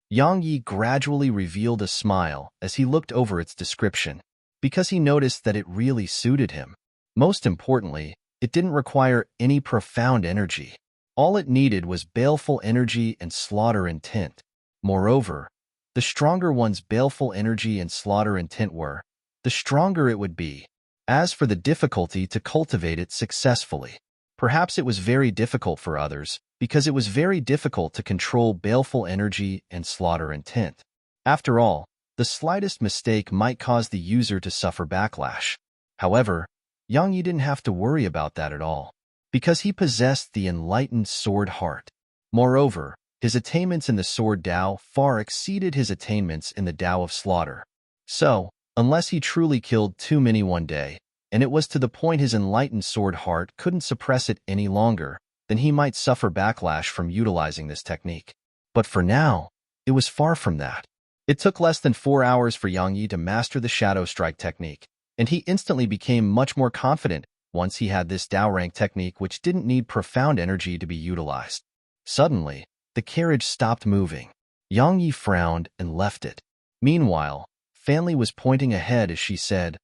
Yang Yi gradually revealed a smile as he looked over its description, because he noticed that it really suited him. Most importantly, it didn't require any profound energy. All it needed was baleful energy and slaughter intent. Moreover, the stronger one's baleful energy and slaughter intent were, the stronger it would be. As for the difficulty to cultivate it successfully, perhaps it was very difficult for others, because it was very difficult to control baleful energy and slaughter intent. After all, the slightest mistake might cause the user to suffer backlash. However, Yang Yi didn't have to worry about that at all, because he possessed the enlightened sword heart. Moreover, his attainments in the sword Dao far exceeded his attainments in the Dao of slaughter. So, unless he truly killed too many one day, and it was to the point his enlightened sword heart couldn't suppress it any longer, then he might suffer backlash from utilizing this technique. But for now, it was far from that. It took less than 4 hours for Yang Yi to master the Shadow Strike technique, and he instantly became much more confident once he had this Dao rank technique which didn't need profound energy to be utilized. Suddenly, the carriage stopped moving. Yang Yi frowned and left it. Meanwhile, Fanli was pointing ahead as she said,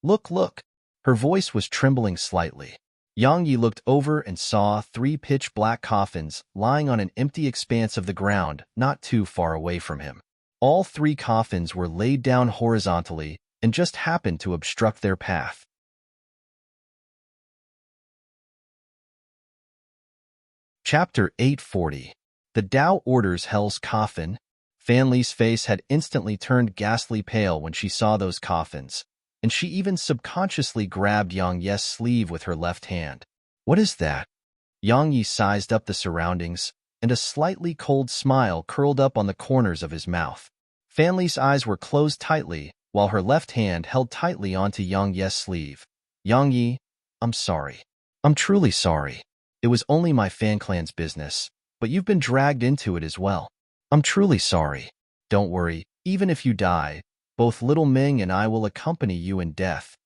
"Look, look." Her voice was trembling slightly. Yang Yi looked over and saw 3 pitch-black coffins lying on an empty expanse of the ground not too far away from him. All 3 coffins were laid down horizontally and just happened to obstruct their path. Chapter 840. The Dao orders Hell's coffin. Fanli's face had instantly turned ghastly pale when she saw those coffins, and she even subconsciously grabbed Yang Yi's sleeve with her left hand. "What is that?" Yang Yi sized up the surroundings, and a slightly cold smile curled up on the corners of his mouth. Fanli's eyes were closed tightly, while her left hand held tightly onto Yang Yi's sleeve. "Yang Yi, I'm sorry. I'm truly sorry. It was only my fan clan's business, but you've been dragged into it as well. I'm truly sorry. Don't worry, even if you die, both Little Ming and I will accompany you in death."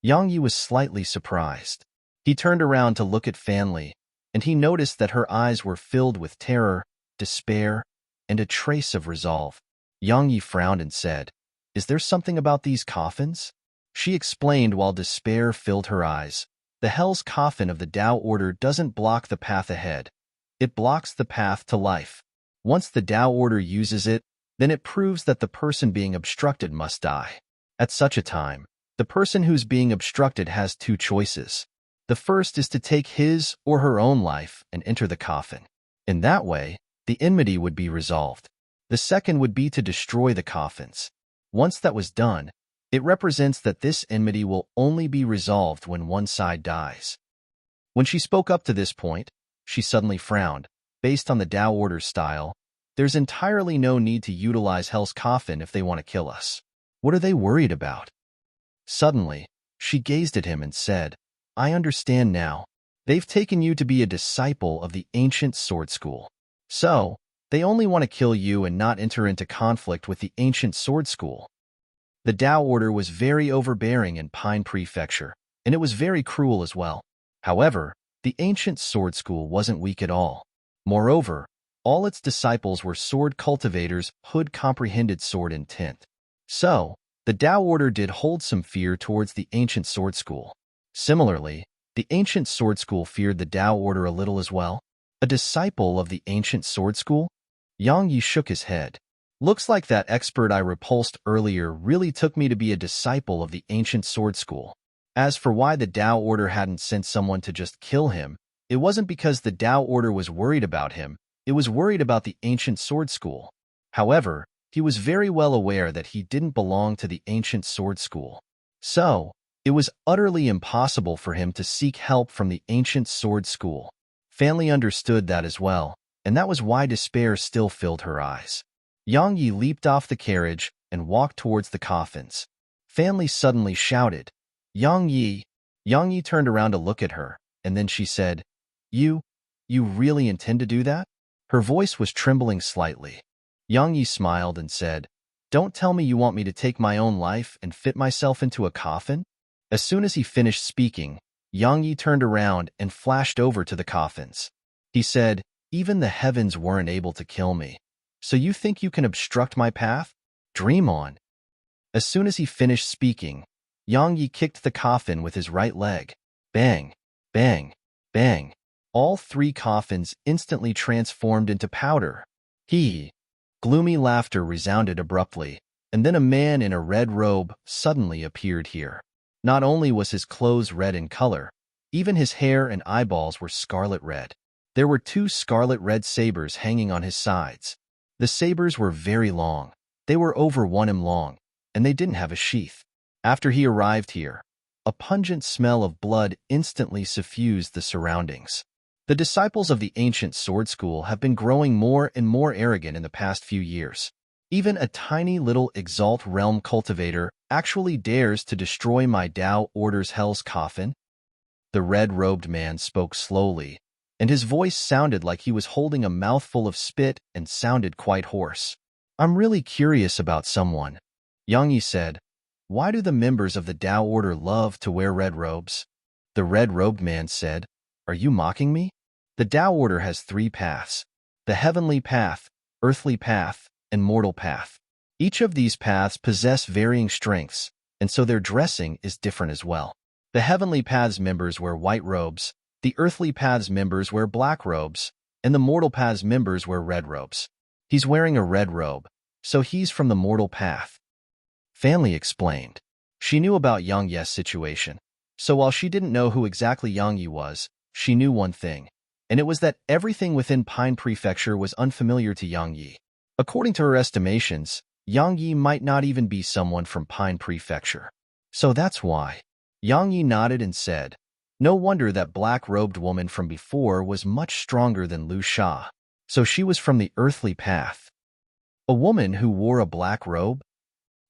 Yang Yi was slightly surprised. He turned around to look at Fanli, and he noticed that her eyes were filled with terror, despair, and a trace of resolve. Yang Yi frowned and said, "Is there something about these coffins?" She explained while despair filled her eyes. "The Hell's coffin of the Dao Order doesn't block the path ahead. It blocks the path to life. Once the Dao Order uses it, then it proves that the person being obstructed must die. At such a time, the person who's being obstructed has 2 choices. The first is to take his or her own life and enter the coffin. In that way, the enmity would be resolved. The second would be to destroy the coffins. Once that was done, it represents that this enmity will only be resolved when one side dies." When she spoke up to this point, she suddenly frowned. Based on the Dao Order's style, there's entirely no need to utilize Hell's coffin if they want to kill us. What are they worried about? Suddenly, she gazed at him and said, "I understand now. They've taken you to be a disciple of the ancient sword school. So, they only want to kill you and not enter into conflict with the ancient sword school." The Dao Order was very overbearing in Pine Prefecture, and it was very cruel as well. However, the ancient sword school wasn't weak at all. Moreover, all its disciples were sword cultivators who'd comprehended sword intent. So, the Tao Order did hold some fear towards the ancient sword school. Similarly, the ancient sword school feared the Tao Order a little as well. A disciple of the ancient sword school? Yang Yi shook his head. Looks like that expert I repulsed earlier really took me to be a disciple of the ancient sword school. As for why the Tao Order hadn't sent someone to just kill him, it wasn't because the Tao Order was worried about him, it was worried about the ancient sword school. However, he was very well aware that he didn't belong to the ancient sword school. So, it was utterly impossible for him to seek help from the ancient sword school. Fanli understood that as well, and that was why despair still filled her eyes. Yang Yi leaped off the carriage and walked towards the coffins. Fanli suddenly shouted, "Yang Yi!" Yang Yi turned around to look at her, and then she said, You really intend to do that?" Her voice was trembling slightly. Yang Yi smiled and said, "Don't tell me you want me to take my own life and fit myself into a coffin?" As soon as he finished speaking, Yang Yi turned around and flashed over to the coffins. He said, "Even the heavens weren't able to kill me. So you think you can obstruct my path? Dream on." As soon as he finished speaking, Yang Yi kicked the coffin with his right leg. Bang, bang, bang. All three coffins instantly transformed into powder. Hee. Gloomy laughter resounded abruptly, and then a man in a red robe suddenly appeared here. Not only was his clothes red in color, even his hair and eyeballs were scarlet red. There were two scarlet red sabers hanging on his sides. The sabers were very long. They were over 1 m long, and they didn't have a sheath. After he arrived here, a pungent smell of blood instantly suffused the surroundings. The disciples of the ancient sword school have been growing more and more arrogant in the past few years. Even a tiny little Exalt Realm cultivator actually dares to destroy my Tao Order's Hell's coffin? The red-robed man spoke slowly, and his voice sounded like he was holding a mouthful of spit and sounded quite hoarse. "I'm really curious about someone," Yang Yi said. "Why do the members of the Tao Order love to wear red robes?" The red-robed man said, "Are you mocking me? The Tao Order has 3 paths: the heavenly path, earthly path, and mortal path. Each of these paths possess varying strengths, and so their dressing is different as well. The heavenly path's members wear white robes, the earthly path's members wear black robes, and the mortal path's members wear red robes. He's wearing a red robe, so he's from the mortal path." Fanli explained. She knew about Yang Yi's situation, so while she didn't know who exactly Yang Yi was, she knew one thing, and it was that everything within Pine Prefecture was unfamiliar to Yang Yi. According to her estimations, Yang Yi might not even be someone from Pine Prefecture. So that's why. Yang Yi nodded and said, "No wonder that black-robed woman from before was much stronger than Lu Sha. So she was from the earthly path." A woman who wore a black robe?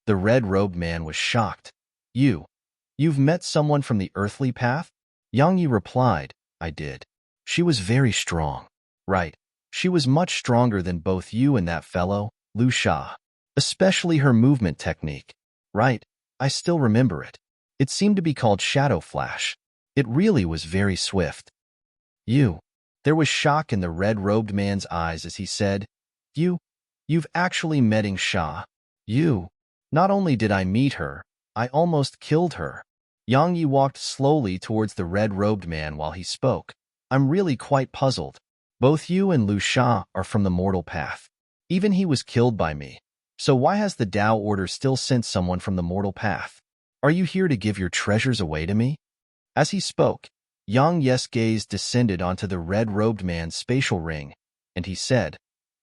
The red-robed man was shocked. You've met someone from the earthly path?" Yang Yi replied, "I did. She was very strong." "Right. She was much stronger than both you and that fellow, Lu Sha. Especially her movement technique." "Right. I still remember it. It seemed to be called Shadow Flash. It really was very swift." There was shock in the red-robed man's eyes as he said, You've actually met Sha. Not only did I meet her, I almost killed her." Yang Yi walked slowly towards the red-robed man while he spoke. "I'm really quite puzzled. Both you and Lu Sha are from the mortal path. Even he was killed by me. So why has the Tao Order still sent someone from the mortal path? Are you here to give your treasures away to me?" As he spoke, Yang Yi's gaze descended onto the red-robed man's spatial ring, and he said,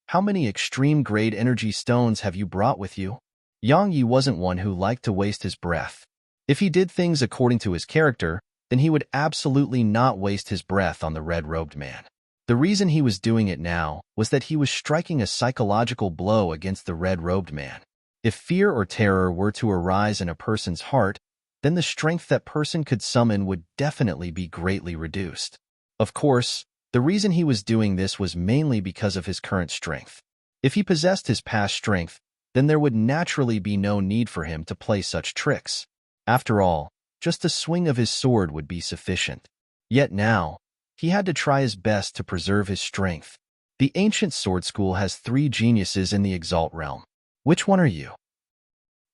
"How many extreme-grade energy stones have you brought with you?" Yang Yi wasn't one who liked to waste his breath. If he did things according to his character, then he would absolutely not waste his breath on the red-robed man. The reason he was doing it now was that he was striking a psychological blow against the red-robed man. If fear or terror were to arise in a person's heart, then the strength that person could summon would definitely be greatly reduced. Of course, the reason he was doing this was mainly because of his current strength. If he possessed his past strength, then there would naturally be no need for him to play such tricks. After all, just a swing of his sword would be sufficient. Yet now, he had to try his best to preserve his strength. The ancient sword school has 3 geniuses in the Exalt realm. Which one are you?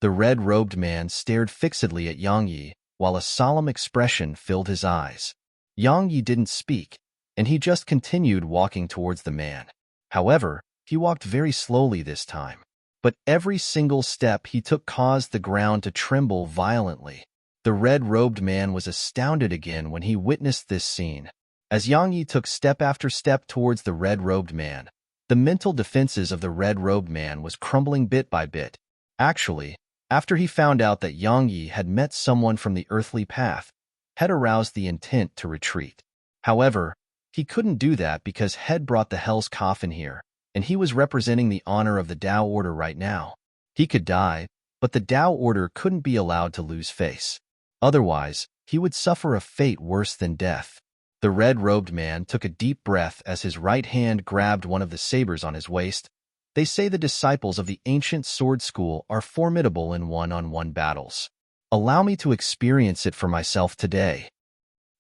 The red-robed man stared fixedly at Yang Yi, while a solemn expression filled his eyes. Yang Yi didn't speak, and he just continued walking towards the man. However, he walked very slowly this time. But every single step he took caused the ground to tremble violently. The red-robed man was astounded again when he witnessed this scene. As Yang Yi took step after step towards the red-robed man, the mental defenses of the red-robed man was crumbling bit by bit. Actually, after he found out that Yang Yi had met someone from the earthly path, had aroused the intent to retreat. However, he couldn't do that because Head brought the Hell's Coffin here, and he was representing the honor of the Tao Order right now. He could die, but the Tao Order couldn't be allowed to lose face. Otherwise, he would suffer a fate worse than death. The red-robed man took a deep breath as his right hand grabbed one of the sabers on his waist. They say the disciples of the ancient sword school are formidable in one-on-one battles. Allow me to experience it for myself today.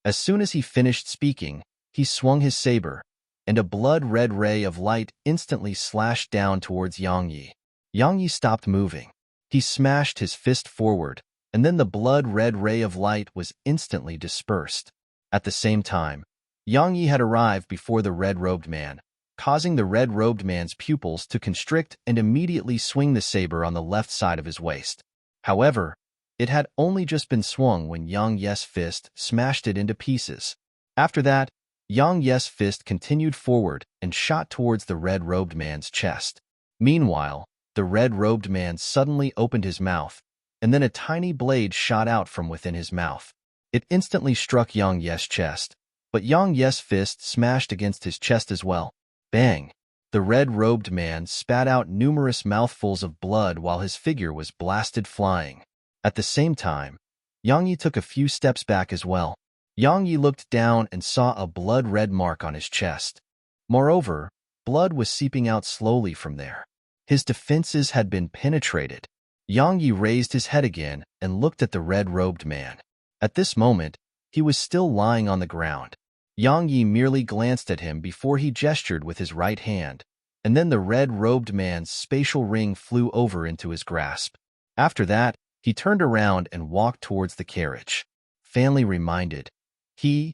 As soon as he finished speaking, he swung his saber, and a blood-red ray of light instantly slashed down towards Yang Yi. Yang Yi stopped moving. He smashed his fist forward, and then the blood-red ray of light was instantly dispersed. At the same time, Yang Yi had arrived before the red-robed man, causing the red-robed man's pupils to constrict and immediately swing the saber on the left side of his waist. However, it had only just been swung when Yang Yi's fist smashed it into pieces. After that, Yang Yi's fist continued forward and shot towards the red-robed man's chest. Meanwhile, the red-robed man suddenly opened his mouth, and then a tiny blade shot out from within his mouth. It instantly struck Yang Yi's chest, but Yang Yi's fist smashed against his chest as well. Bang! The red-robed man spat out numerous mouthfuls of blood while his figure was blasted flying. At the same time, Yang Yi took a few steps back as well. Yang Yi looked down and saw a blood-red mark on his chest. Moreover, blood was seeping out slowly from there. His defenses had been penetrated. Yang Yi raised his head again and looked at the red-robed man. At this moment, he was still lying on the ground. Yang Yi merely glanced at him before he gestured with his right hand, and then the red-robed man's spatial ring flew over into his grasp. After that, he turned around and walked towards the carriage. Fanli reminded, He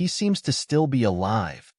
seems to still be alive.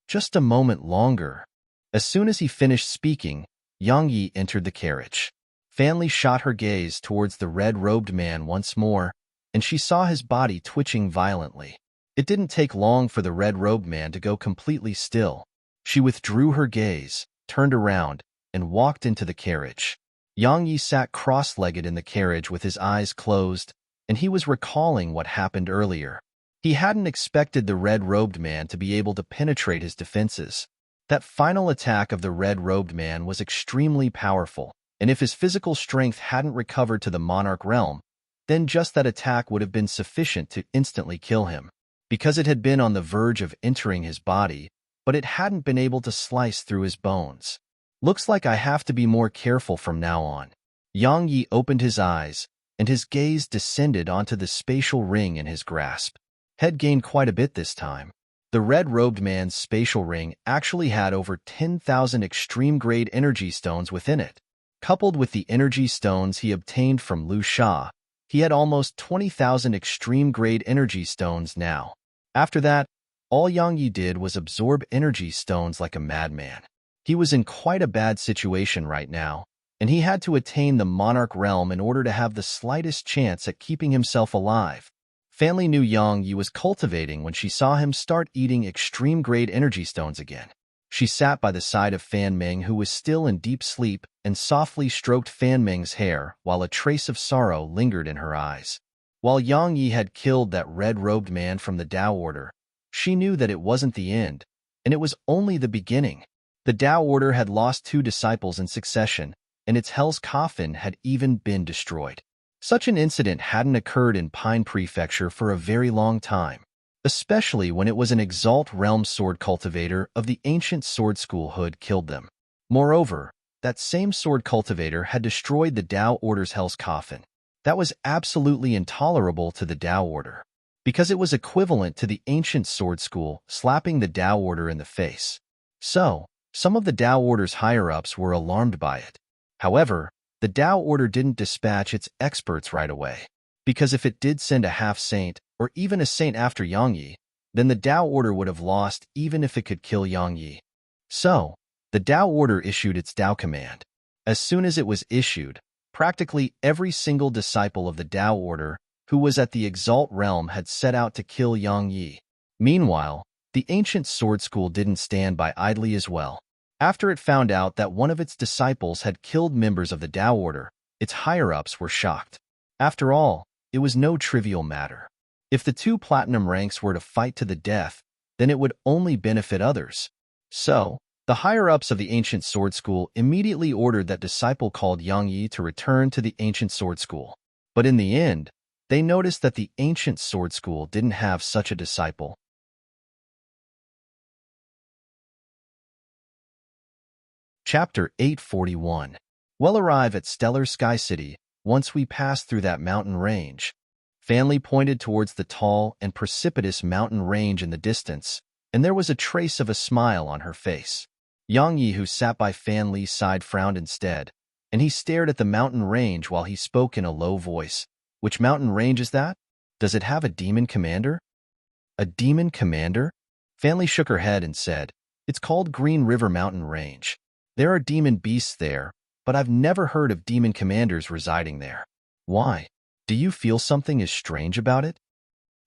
Just a moment longer. As soon as he finished speaking, Yang Yi entered the carriage. Fanli shot her gaze towards the red-robed man once more, and she saw his body twitching violently. It didn't take long for the red-robed man to go completely still. She withdrew her gaze, turned around, and walked into the carriage. Yang Yi sat cross-legged in the carriage with his eyes closed, and he was recalling what happened earlier. He hadn't expected the red-robed man to be able to penetrate his defenses. That final attack of the red-robed man was extremely powerful, and if his physical strength hadn't recovered to the monarch realm, then just that attack would have been sufficient to instantly kill him. Because it had been on the verge of entering his body, but it hadn't been able to slice through his bones. Looks like I have to be more careful from now on. Yang Yi opened his eyes, and his gaze descended onto the spatial ring in his grasp. Head gained quite a bit this time. The red-robed man's spatial ring actually had over 10,000 extreme-grade energy stones within it. Coupled with the energy stones he obtained from Lu Sha, he had almost 20,000 extreme-grade energy stones now. After that, all Yang Yi did was absorb energy stones like a madman. He was in quite a bad situation right now, and he had to attain the monarch realm in order to have the slightest chance at keeping himself alive. Fanli knew Yang Yi was cultivating when she saw him start eating extreme-grade energy stones again. She sat by the side of Fan Ming, who was still in deep sleep, and softly stroked Fan Ming's hair while a trace of sorrow lingered in her eyes. While Yang Yi had killed that red-robed man from the Tao Order, she knew that it wasn't the end, and it was only the beginning. The Tao Order had lost 2 disciples in succession, and its Hell's Coffin had even been destroyed. Such an incident hadn't occurred in Pine Prefecture for a very long time, especially when it was an Exalt Realm sword cultivator of the ancient sword school who had killed them. Moreover, that same sword cultivator had destroyed the Tao Order's Hell's Coffin. That was absolutely intolerable to the Tao Order, because it was equivalent to the ancient sword school slapping the Tao Order in the face. So, some of the Tao Order's higher-ups were alarmed by it. However, The Tao Order didn't dispatch its experts right away, because if it did send a half-saint, or even a saint after Yang Yi, then the Tao Order would have lost even if it could kill Yang Yi. So, the Tao Order issued its Tao command. As soon as it was issued, practically every single disciple of the Tao Order who was at the Exalt realm had set out to kill Yang Yi. Meanwhile, the ancient sword school didn't stand by idly as well. After it found out that one of its disciples had killed members of the Tao Order, its higher-ups were shocked. After all, it was no trivial matter. If the two platinum ranks were to fight to the death, then it would only benefit others. So, the higher-ups of the ancient sword school immediately ordered that disciple called Yang Yi to return to the ancient sword school. But in the end, they noticed that the ancient sword school didn't have such a disciple. Chapter 841. We'll arrive at Stellar Sky City once we pass through that mountain range. Fanli pointed towards the tall and precipitous mountain range in the distance, and there was a trace of a smile on her face. Yang Yi, who sat by Fanli's side, frowned instead, and he stared at the mountain range while he spoke in a low voice. Which mountain range is that? Does it have a demon commander? A demon commander? Fanli shook her head and said, It's called Green River Mountain Range. There are demon beasts there, but I've never heard of demon commanders residing there. Why? Do you feel something is strange about it?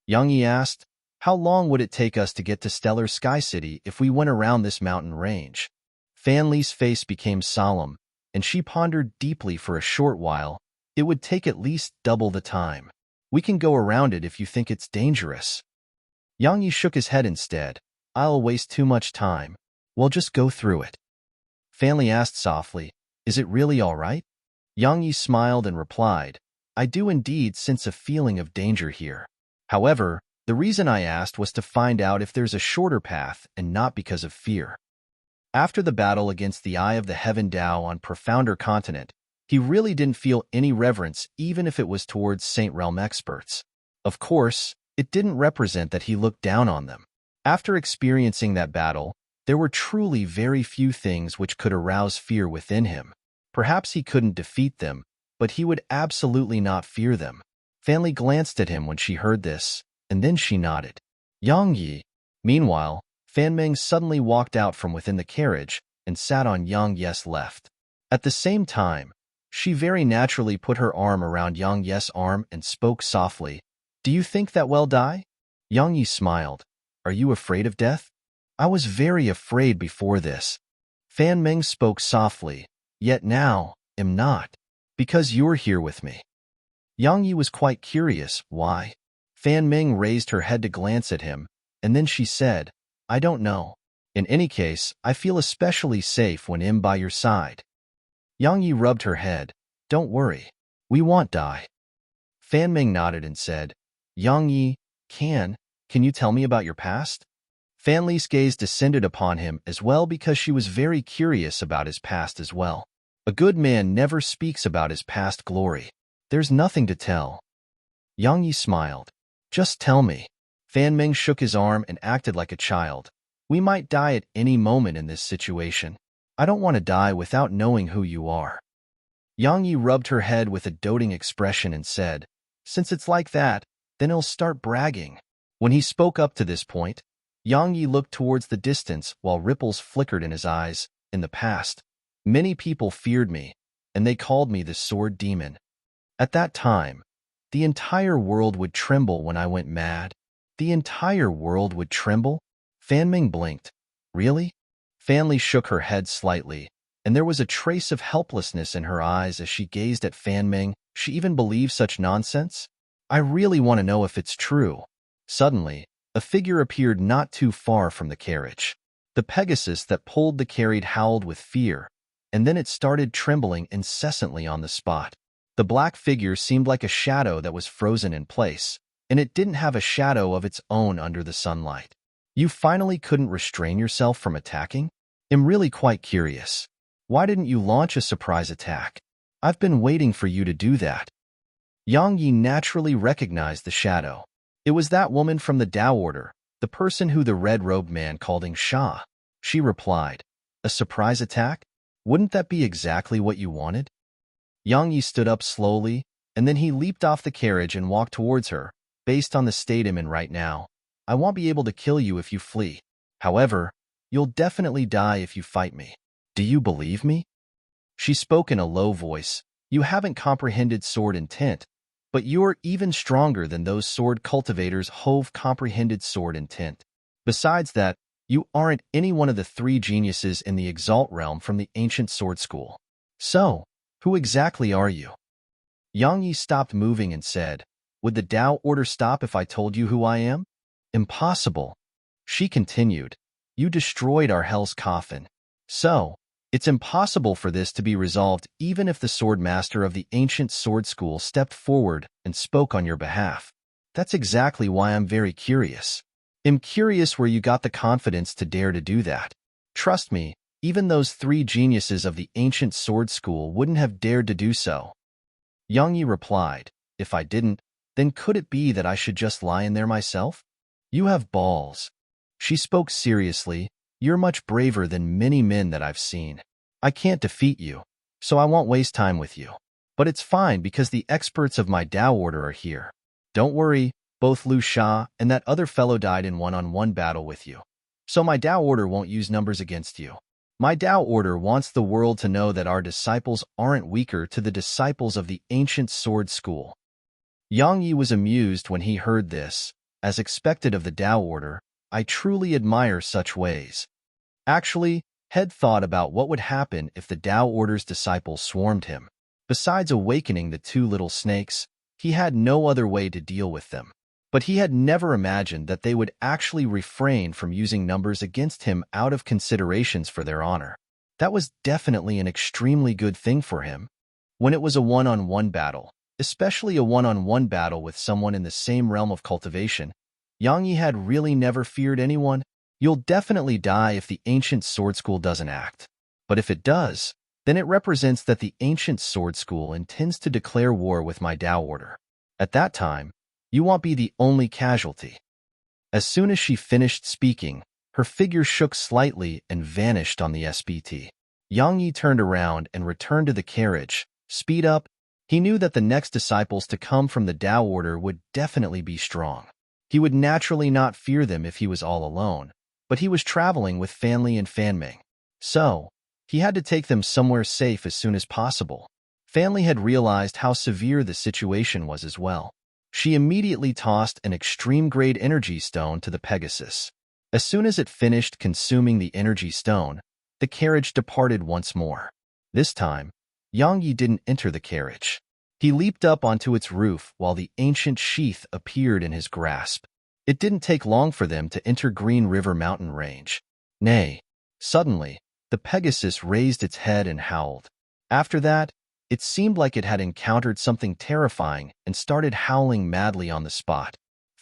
Yang Yi asked, How long would it take us to get to Stellar Sky City if we went around this mountain range? Fanli's face became solemn, and she pondered deeply for a short while. It would take at least double the time. We can go around it if you think it's dangerous. Yang Yi shook his head instead. I'll waste too much time. We'll just go through it. Fanli asked softly, Is it really all right? Yang Yi smiled and replied, I do indeed sense a feeling of danger here. However, the reason I asked was to find out if there's a shorter path and not because of fear. After the battle against the Eye of the Heaven Tao on Profounder Continent, he really didn't feel any reverence even if it was towards Saint Realm experts. Of course, it didn't represent that he looked down on them. After experiencing that battle, there were truly very few things which could arouse fear within him. Perhaps he couldn't defeat them, but he would absolutely not fear them. Fanli glanced at him when she heard this, and then she nodded. Yang Yi. Meanwhile, Fan Meng suddenly walked out from within the carriage and sat on Yang Yi's left. At the same time, she very naturally put her arm around Yang Yi's arm and spoke softly. Do you think that we'll die? Yang Yi smiled. Are you afraid of death? I was very afraid before this. Fan Meng spoke softly, yet now, am not. Because you're here with me. Yang Yi was quite curious. Why? Fan Meng raised her head to glance at him, and then she said, I don't know. In any case, I feel especially safe when I'm by your side. Yang Yi rubbed her head. Don't worry. We won't die. Fan Meng nodded and said, Yang Yi, can you tell me about your past? Fan Li's gaze descended upon him as well because she was very curious about his past as well. A good man never speaks about his past glory. There's nothing to tell. Yang Yi smiled. Just tell me. Fan Meng shook his arm and acted like a child. We might die at any moment in this situation. I don't want to die without knowing who you are. Yang Yi rubbed her head with a doting expression and said, Since it's like that, then he'll start bragging. When he spoke up to this point, Yang Yi looked towards the distance while ripples flickered in his eyes. In the past, many people feared me, and they called me the Sword Demon. At that time, the entire world would tremble when I went mad. The entire world would tremble? Fan Meng blinked. Really? Fan Li shook her head slightly, and there was a trace of helplessness in her eyes as she gazed at Fan Meng. She even believed such nonsense? I really want to know if it's true. Suddenly, a figure appeared not too far from the carriage. The Pegasus that pulled the carriage howled with fear, and then it started trembling incessantly on the spot. The black figure seemed like a shadow that was frozen in place, and it didn't have a shadow of its own under the sunlight. You finally couldn't restrain yourself from attacking? I'm really quite curious. Why didn't you launch a surprise attack? I've been waiting for you to do that. Yang Yi naturally recognized the shadow. It was that woman from the Tao Order, the person who the red-robed man called Sha. She replied, A surprise attack? Wouldn't that be exactly what you wanted? Yang Yi stood up slowly, and then he leaped off the carriage and walked towards her. Based on the state I'm in right now, I won't be able to kill you if you flee. However, you'll definitely die if you fight me. Do you believe me? She spoke in a low voice. You haven't comprehended sword intent, but you're even stronger than those sword cultivators who've comprehended sword intent. Besides that, you aren't any one of the three geniuses in the Exalt realm from the ancient sword school. So, who exactly are you? Yang Yi stopped moving and said, Would the Tao order stop if I told you who I am? Impossible. She continued, You destroyed our hell's coffin. So, it's impossible for this to be resolved even if the sword master of the ancient sword school stepped forward and spoke on your behalf. That's exactly why I'm very curious. I'm curious where you got the confidence to dare to do that. Trust me, even those three geniuses of the ancient sword school wouldn't have dared to do so. Yang Yi replied, If I didn't, then could it be that I should just lie in there myself? You have balls. She spoke seriously. You're much braver than many men that I've seen. I can't defeat you, so I won't waste time with you. But it's fine because the experts of my Tao order are here. Don't worry, both Lu Sha and that other fellow died in one-on-one battle with you. So my Tao order won't use numbers against you. My Tao order wants the world to know that our disciples aren't weaker to the disciples of the ancient sword school. Yang Yi was amused when he heard this. As expected of the Tao order, I truly admire such ways. Actually, had thought about what would happen if the Tao order's disciples swarmed him. Besides awakening the two little snakes, he had no other way to deal with them. But he had never imagined that they would actually refrain from using numbers against him out of considerations for their honor. That was definitely an extremely good thing for him. When it was a one-on-one battle, especially a one-on-one battle with someone in the same realm of cultivation, Yang Yi had really never feared anyone. You'll definitely die if the ancient sword school doesn't act. But if it does, then it represents that the ancient sword school intends to declare war with my Tao order. At that time, you won't be the only casualty. As soon as she finished speaking, her figure shook slightly and vanished on the SBT. Yang Yi turned around and returned to the carriage. Speed up. He knew that the next disciples to come from the Tao order would definitely be strong. He would naturally not fear them if he was all alone, but he was traveling with Fanli and Fanming. So, he had to take them somewhere safe as soon as possible. Fanli had realized how severe the situation was as well. She immediately tossed an extreme-grade energy stone to the Pegasus. As soon as it finished consuming the energy stone, the carriage departed once more. This time, Yang Yi didn't enter the carriage. He leaped up onto its roof while the ancient sheath appeared in his grasp. It didn't take long for them to enter Green River mountain range. Nay, suddenly, the Pegasus raised its head and howled. After that, it seemed like it had encountered something terrifying and started howling madly on the spot.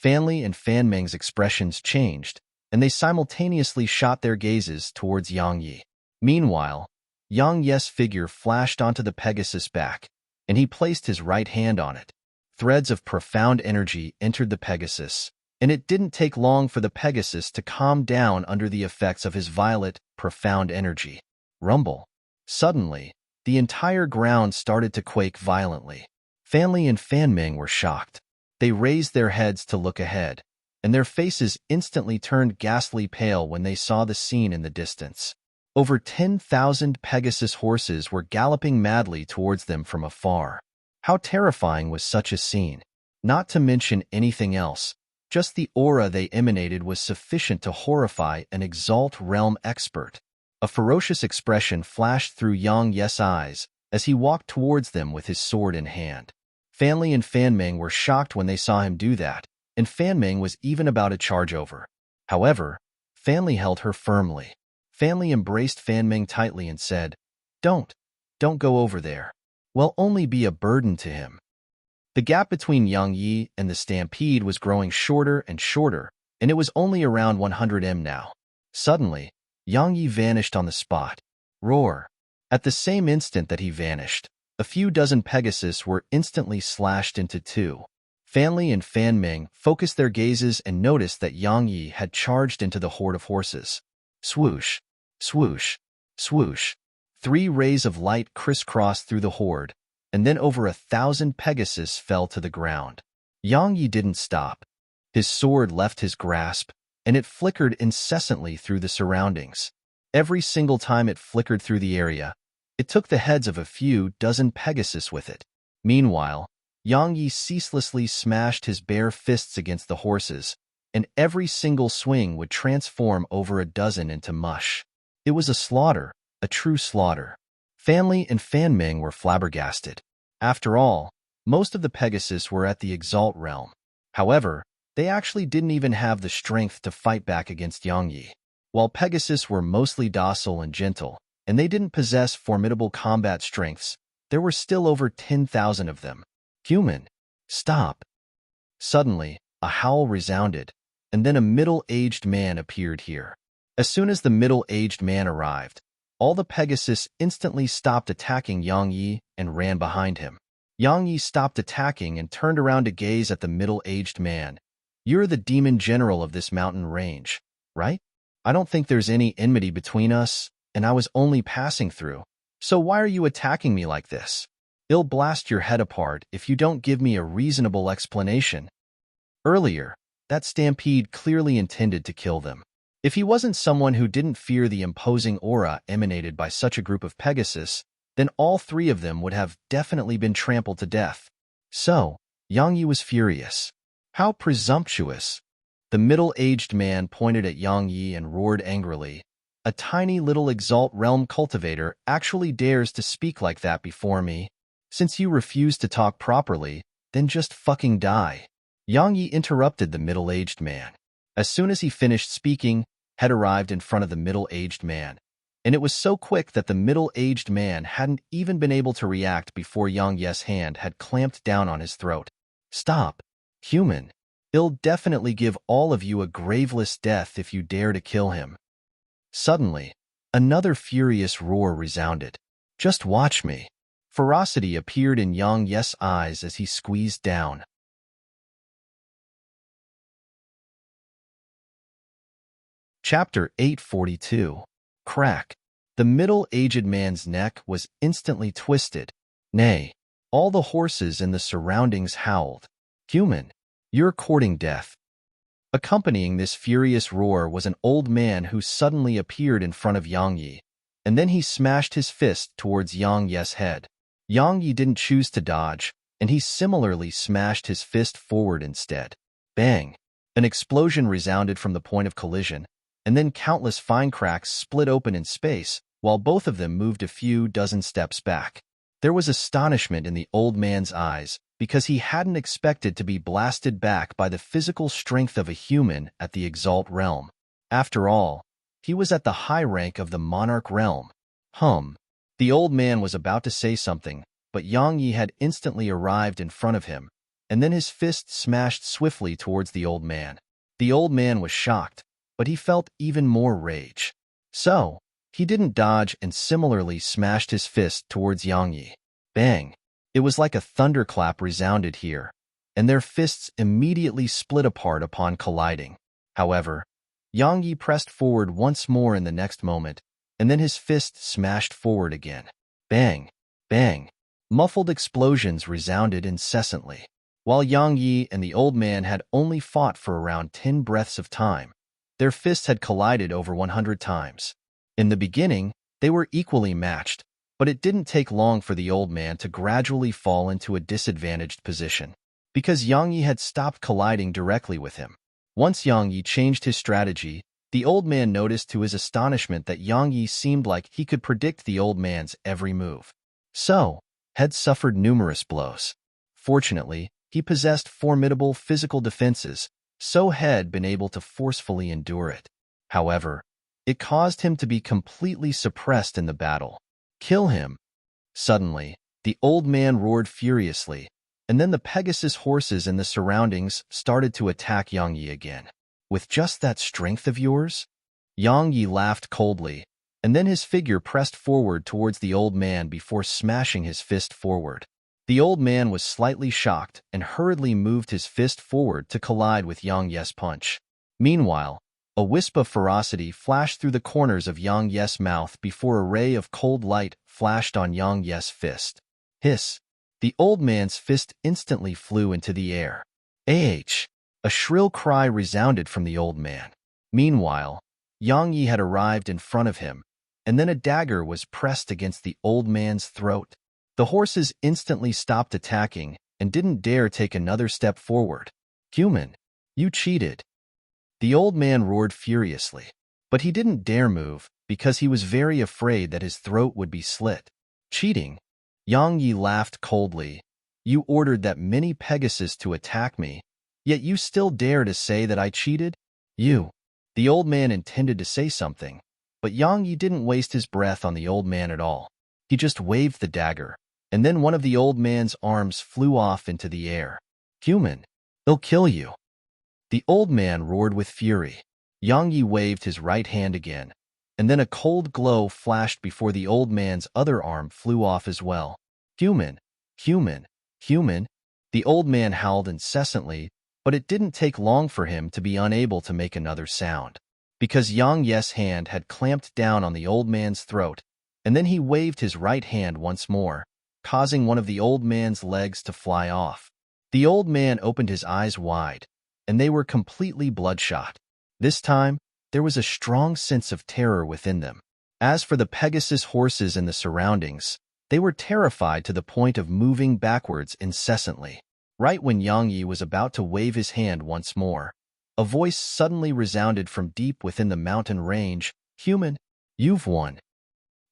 Fanli and Fanmeng's expressions changed, and they simultaneously shot their gazes towards Yang Yi. Meanwhile, Yang Yi's figure flashed onto the Pegasus' back, and he placed his right hand on it. Threads of profound energy entered the Pegasus, and it didn't take long for the Pegasus to calm down under the effects of his violet, profound energy. Rumble. Suddenly, the entire ground started to quake violently. Fanli and Fanming were shocked. They raised their heads to look ahead, and their faces instantly turned ghastly pale when they saw the scene in the distance. Over 10,000 Pegasus horses were galloping madly towards them from afar. How terrifying was such a scene! Not to mention anything else, just the aura they emanated was sufficient to horrify an Exalt realm expert. A ferocious expression flashed through Yang Yi's eyes as he walked towards them with his sword in hand. Fanli and Fanming were shocked when they saw him do that, and Fanming was even about to charge over. However, Fanli held her firmly. Fanli embraced Fanming tightly and said, Don't go over there. We'll only be a burden to him. The gap between Yang Yi and the stampede was growing shorter and shorter, and it was only around 100 m now. Suddenly, Yang Yi vanished on the spot. Roar! At the same instant that he vanished, a few dozen Pegasus were instantly slashed into two. Fanli and Fanming focused their gazes and noticed that Yang Yi had charged into the horde of horses. Swoosh! Swoosh! Swoosh! 3 rays of light crisscrossed through the horde, and then over 1,000 Pegasus fell to the ground. Yang Yi didn't stop. His sword left his grasp, and it flickered incessantly through the surroundings. Every single time it flickered through the area, it took the heads of a few dozen Pegasus with it. Meanwhile, Yang Yi ceaselessly smashed his bare fists against the horses, and every single swing would transform over a dozen into mush. It was a slaughter, a true slaughter. Fan and Fan Ming were flabbergasted. After all, most of the Pegasus were at the Exalt realm. However, they actually didn't even have the strength to fight back against Yang Yi. While Pegasus were mostly docile and gentle, and they didn't possess formidable combat strengths, there were still over 10,000 of them. Human, stop. Suddenly, a howl resounded, and then a middle-aged man appeared here. As soon as the middle-aged man arrived, all the Pegasus instantly stopped attacking Yang Yi and ran behind him. Yang Yi stopped attacking and turned around to gaze at the middle-aged man. You're the demon general of this mountain range, right? I don't think there's any enmity between us, and I was only passing through. So why are you attacking me like this? I'll blast your head apart if you don't give me a reasonable explanation. Earlier, that stampede clearly intended to kill them. If he wasn't someone who didn't fear the imposing aura emanated by such a group of Pegasus, then all three of them would have definitely been trampled to death. So, Yang Yi was furious. How presumptuous! The middle-aged man pointed at Yang Yi and roared angrily. A tiny little Exalt Realm cultivator actually dares to speak like that before me. Since you refuse to talk properly, then just fucking die. Yang Yi interrupted the middle-aged man. As soon as he finished speaking, had arrived in front of the middle-aged man, and it was so quick that the middle-aged man hadn't even been able to react before Yang Yi's hand had clamped down on his throat. Stop. Human. I'll definitely give all of you a graveless death if you dare to kill him. Suddenly, another furious roar resounded. Just watch me. Ferocity appeared in Yang Yi's eyes as he squeezed down. Chapter 842. Crack. The middle-aged man's neck was instantly twisted. Nay, all the horses in the surroundings howled. Human, you're courting death. Accompanying this furious roar was an old man who suddenly appeared in front of Yang Yi, and then he smashed his fist towards Yang Yi's head. Yang Yi didn't choose to dodge, and he similarly smashed his fist forward instead. Bang! An explosion resounded from the point of collision, and then countless fine cracks split open in space, while both of them moved a few dozen steps back. There was astonishment in the old man's eyes, because he hadn't expected to be blasted back by the physical strength of a human at the Exalt realm. After all, he was at the high rank of the Monarch realm. The old man was about to say something, but Yang Yi had instantly arrived in front of him, and then his fist smashed swiftly towards the old man. The old man was shocked, but he felt even more rage. So, he didn't dodge and similarly smashed his fist towards Yang Yi. Bang! It was like a thunderclap resounded here, and their fists immediately split apart upon colliding. However, Yang Yi pressed forward once more in the next moment, and then his fist smashed forward again. Bang! Bang! Muffled explosions resounded incessantly. While Yang Yi and the old man had only fought for around 10 breaths of time, their fists had collided over 100 times. In the beginning, they were equally matched, but it didn't take long for the old man to gradually fall into a disadvantaged position, because Yang Yi had stopped colliding directly with him. Once Yang Yi changed his strategy, the old man noticed to his astonishment that Yang Yi seemed like he could predict the old man's every move. So, had suffered numerous blows. Fortunately, he possessed formidable physical defenses, so had been able to forcefully endure it. However, it caused him to be completely suppressed in the battle. Kill him! Suddenly, the old man roared furiously, and then the Pegasus horses in the surroundings started to attack Yang Yi again. With just that strength of yours? Yang Yi laughed coldly, and then his figure pressed forward towards the old man before smashing his fist forward. The old man was slightly shocked and hurriedly moved his fist forward to collide with Yang Yi's punch. Meanwhile, a wisp of ferocity flashed through the corners of Yang Yi's mouth before a ray of cold light flashed on Yang Yi's fist. Hiss! The old man's fist instantly flew into the air. Ah! A shrill cry resounded from the old man. Meanwhile, Yang Yi had arrived in front of him, and then a dagger was pressed against the old man's throat. The horses instantly stopped attacking and didn't dare take another step forward. Human, you cheated. The old man roared furiously, but he didn't dare move because he was very afraid that his throat would be slit. Cheating? Yang Yi laughed coldly. You ordered that mini Pegasus to attack me, yet you still dare to say that I cheated? You. The old man intended to say something, but Yang Yi didn't waste his breath on the old man at all. He just waved the dagger, and then one of the old man's arms flew off into the air. Human, they'll kill you. The old man roared with fury. Yang Yi waved his right hand again, and then a cold glow flashed before the old man's other arm flew off as well. Human, human, human. The old man howled incessantly, but it didn't take long for him to be unable to make another sound, because Yang Yi's hand had clamped down on the old man's throat, and then he waved his right hand once more, causing one of the old man's legs to fly off. The old man opened his eyes wide, and they were completely bloodshot. This time, there was a strong sense of terror within them. As for the Pegasus horses in the surroundings, they were terrified to the point of moving backwards incessantly. Right when Yang Yi was about to wave his hand once more, a voice suddenly resounded from deep within the mountain range. Human, you've won.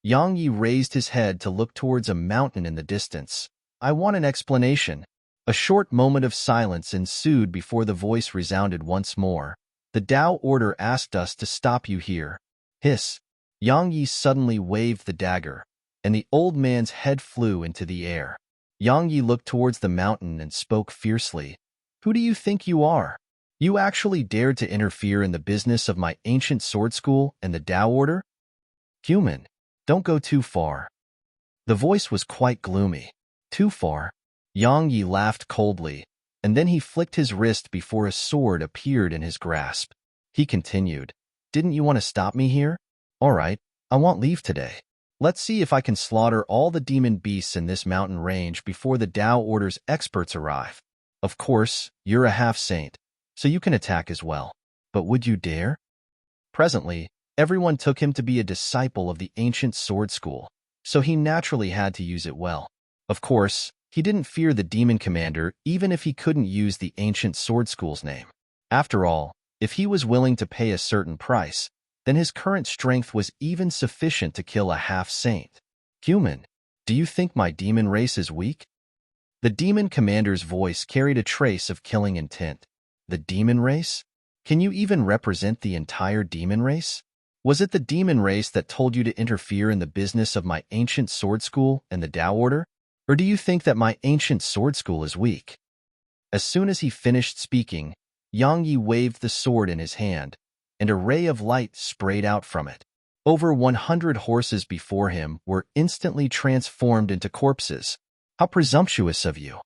Yang Yi raised his head to look towards a mountain in the distance. I want an explanation. A short moment of silence ensued before the voice resounded once more. The Tao Order asked us to stop you here. Hiss. Yang Yi suddenly waved the dagger, and the old man's head flew into the air. Yang Yi looked towards the mountain and spoke fiercely. Who do you think you are? You actually dared to interfere in the business of my ancient sword school and the Tao Order? Human, don't go too far. The voice was quite gloomy. Too far? Yang Yi laughed coldly, and then he flicked his wrist before a sword appeared in his grasp. He continued, Didn't you want to stop me here? All right, I want leave today. Let's see if I can slaughter all the demon beasts in this mountain range before the Tao Order's experts arrive. Of course, you're a half-saint, so you can attack as well. But would you dare? Presently, everyone took him to be a disciple of the ancient sword school, so he naturally had to use it well. Of course, he didn't fear the demon commander even if he couldn't use the ancient sword school's name. After all, if he was willing to pay a certain price, then his current strength was even sufficient to kill a half-saint. Human, do you think my demon race is weak? The demon commander's voice carried a trace of killing intent. The demon race? Can you even represent the entire demon race? Was it the demon race that told you to interfere in the business of my ancient sword school and the Tao Order? Or do you think that my ancient sword school is weak? As soon as he finished speaking, Yang Yi waved the sword in his hand, and a ray of light sprayed out from it. Over 100 horses before him were instantly transformed into corpses. How presumptuous of you!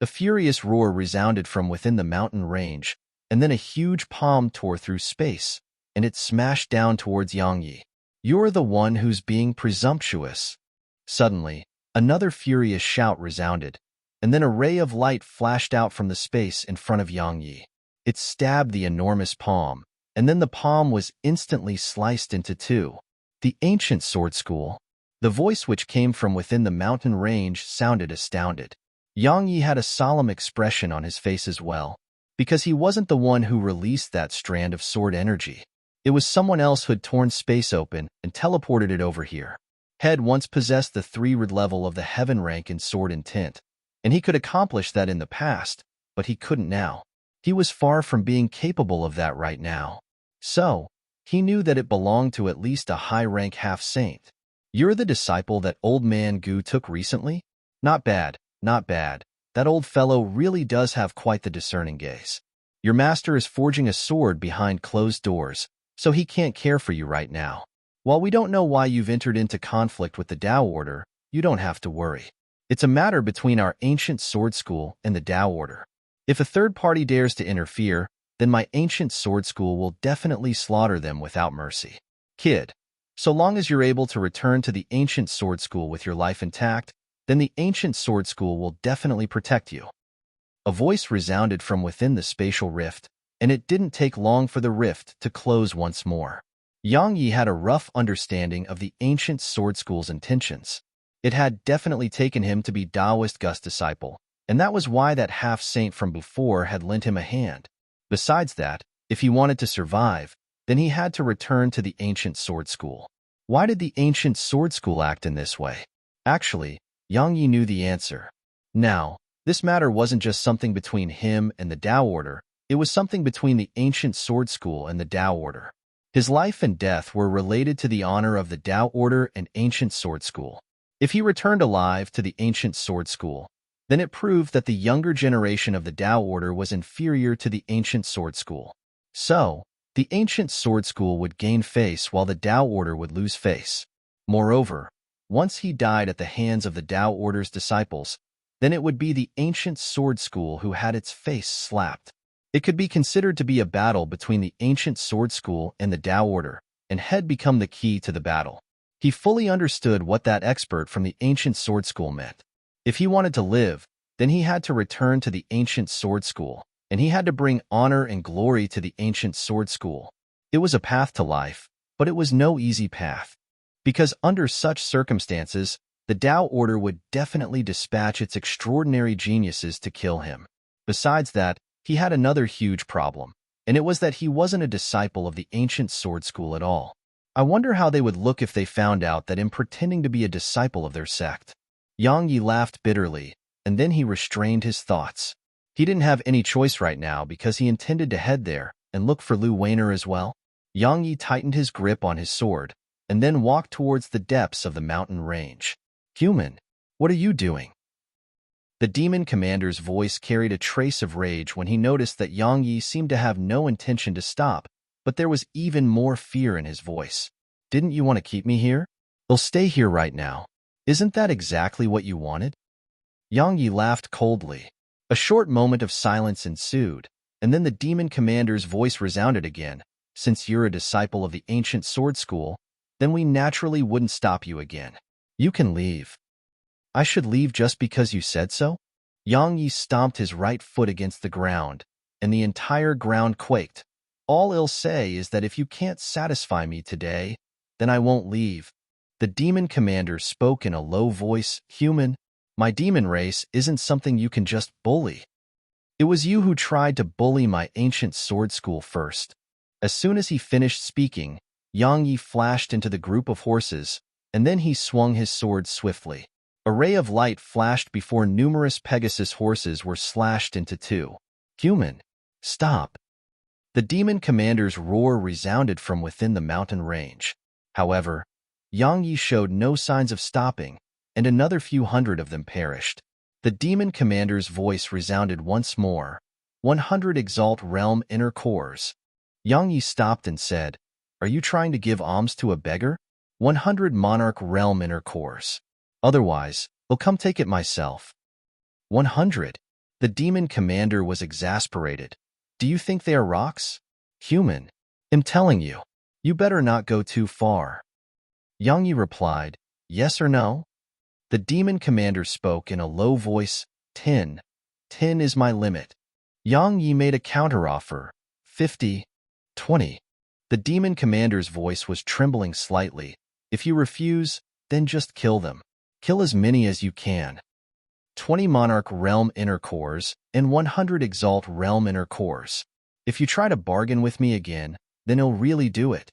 A furious roar resounded from within the mountain range, and then a huge palm tore through space, and it smashed down towards Yang Yi. You're the one who's being presumptuous. Suddenly, another furious shout resounded, and then a ray of light flashed out from the space in front of Yang Yi. It stabbed the enormous palm, and then the palm was instantly sliced into two. The ancient sword school. The voice which came from within the mountain range sounded astounded. Yang Yi had a solemn expression on his face as well, because he wasn't the one who released that strand of sword energy. It was someone else who'd torn space open and teleported it over here. Head once possessed the 3rd level of the heaven rank in sword intent, and he could accomplish that in the past, but he couldn't now. He was far from being capable of that right now. So, he knew that it belonged to at least a high-rank half-saint. You're the disciple that old man Gu took recently? Not bad, not bad. That old fellow really does have quite the discerning gaze. Your master is forging a sword behind closed doors, so he can't care for you right now. While we don't know why you've entered into conflict with the Tao Order, you don't have to worry. It's a matter between our ancient sword school and the Tao Order. If a third party dares to interfere, then my ancient sword school will definitely slaughter them without mercy. Kid, so long as you're able to return to the ancient sword school with your life intact, then the ancient sword school will definitely protect you. A voice resounded from within the spatial rift, and it didn't take long for the rift to close once more. Yang Yi had a rough understanding of the ancient sword school's intentions. It had definitely taken him to be Taoist Gust's disciple, and that was why that half-saint from before had lent him a hand. Besides that, if he wanted to survive, then he had to return to the ancient sword school. Why did the ancient sword school act in this way? Actually, Yang Yi knew the answer. Now, this matter wasn't just something between him and the Tao Order, it was something between the ancient sword school and the Tao Order. His life and death were related to the honor of the Tao Order and ancient sword school. If he returned alive to the ancient sword school, then it proved that the younger generation of the Tao Order was inferior to the ancient sword school. So, the ancient sword school would gain face while the Tao Order would lose face. Moreover, once he died at the hands of the Tao Order's disciples, then it would be the ancient sword school who had its face slapped. It could be considered to be a battle between the ancient sword school and the Tao Order, and had become the key to the battle. He fully understood what that expert from the ancient sword school meant. If he wanted to live, then he had to return to the ancient sword school, and he had to bring honor and glory to the ancient sword school. It was a path to life, but it was no easy path. Because under such circumstances, the Tao Order would definitely dispatch its extraordinary geniuses to kill him. Besides that, he had another huge problem, and it was that he wasn't a disciple of the ancient sword school at all. I wonder how they would look if they found out that in pretending to be a disciple of their sect. Yang Yi laughed bitterly, and then he restrained his thoughts. He didn't have any choice right now because he intended to head there and look for Lu Weiner as well. Yang Yi tightened his grip on his sword, and then walked towards the depths of the mountain range. Human, what are you doing? The demon commander's voice carried a trace of rage when he noticed that Yang Yi seemed to have no intention to stop, but there was even more fear in his voice. Didn't you want to keep me here? I'll stay here right now. Isn't that exactly what you wanted? Yang Yi laughed coldly. A short moment of silence ensued, and then the demon commander's voice resounded again. Since you're a disciple of the ancient sword school, then we naturally wouldn't stop you again. You can leave. I should leave just because you said so? Yang Yi stomped his right foot against the ground, and the entire ground quaked. All I'll say is that if you can't satisfy me today, then I won't leave. The demon commander spoke in a low voice. Human, my demon race isn't something you can just bully. It was you who tried to bully my ancient sword school first. As soon as he finished speaking, Yang Yi flashed into the group of horses, and then he swung his sword swiftly. A ray of light flashed before numerous Pegasus horses were slashed into two. Human, stop. The demon commander's roar resounded from within the mountain range. However, Yang Yi showed no signs of stopping, and another few hundred of them perished. The demon commander's voice resounded once more. 100 Exalt Realm Inner Cores. Yang Yi stopped and said, Are you trying to give alms to a beggar? 100 Monarch Realm Inner Cores. Otherwise, I'll come take it myself. 100. The demon commander was exasperated. Do you think they are rocks? Human, I'm telling you, you better not go too far. Yang Yi replied, Yes or no? The demon commander spoke in a low voice. 10. 10 is my limit. Yang Yi made a counteroffer. 50. 20. The demon commander's voice was trembling slightly. If you refuse, then just kill them. Kill as many as you can. 20 Monarch Realm Inner Cores and 100 Exalt Realm Inner Cores. If you try to bargain with me again, then I'll really do it.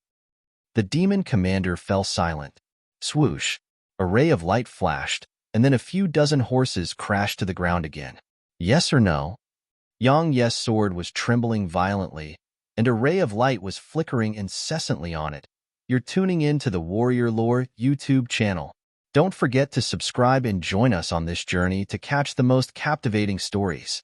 The demon commander fell silent. Swoosh. A ray of light flashed, and then a few dozen horses crashed to the ground again. Yes or no? Yang Yi's sword was trembling violently, and a ray of light was flickering incessantly on it. You're tuning in to the Warrior Lore YouTube channel. Don't forget to subscribe and join us on this journey to catch the most captivating stories.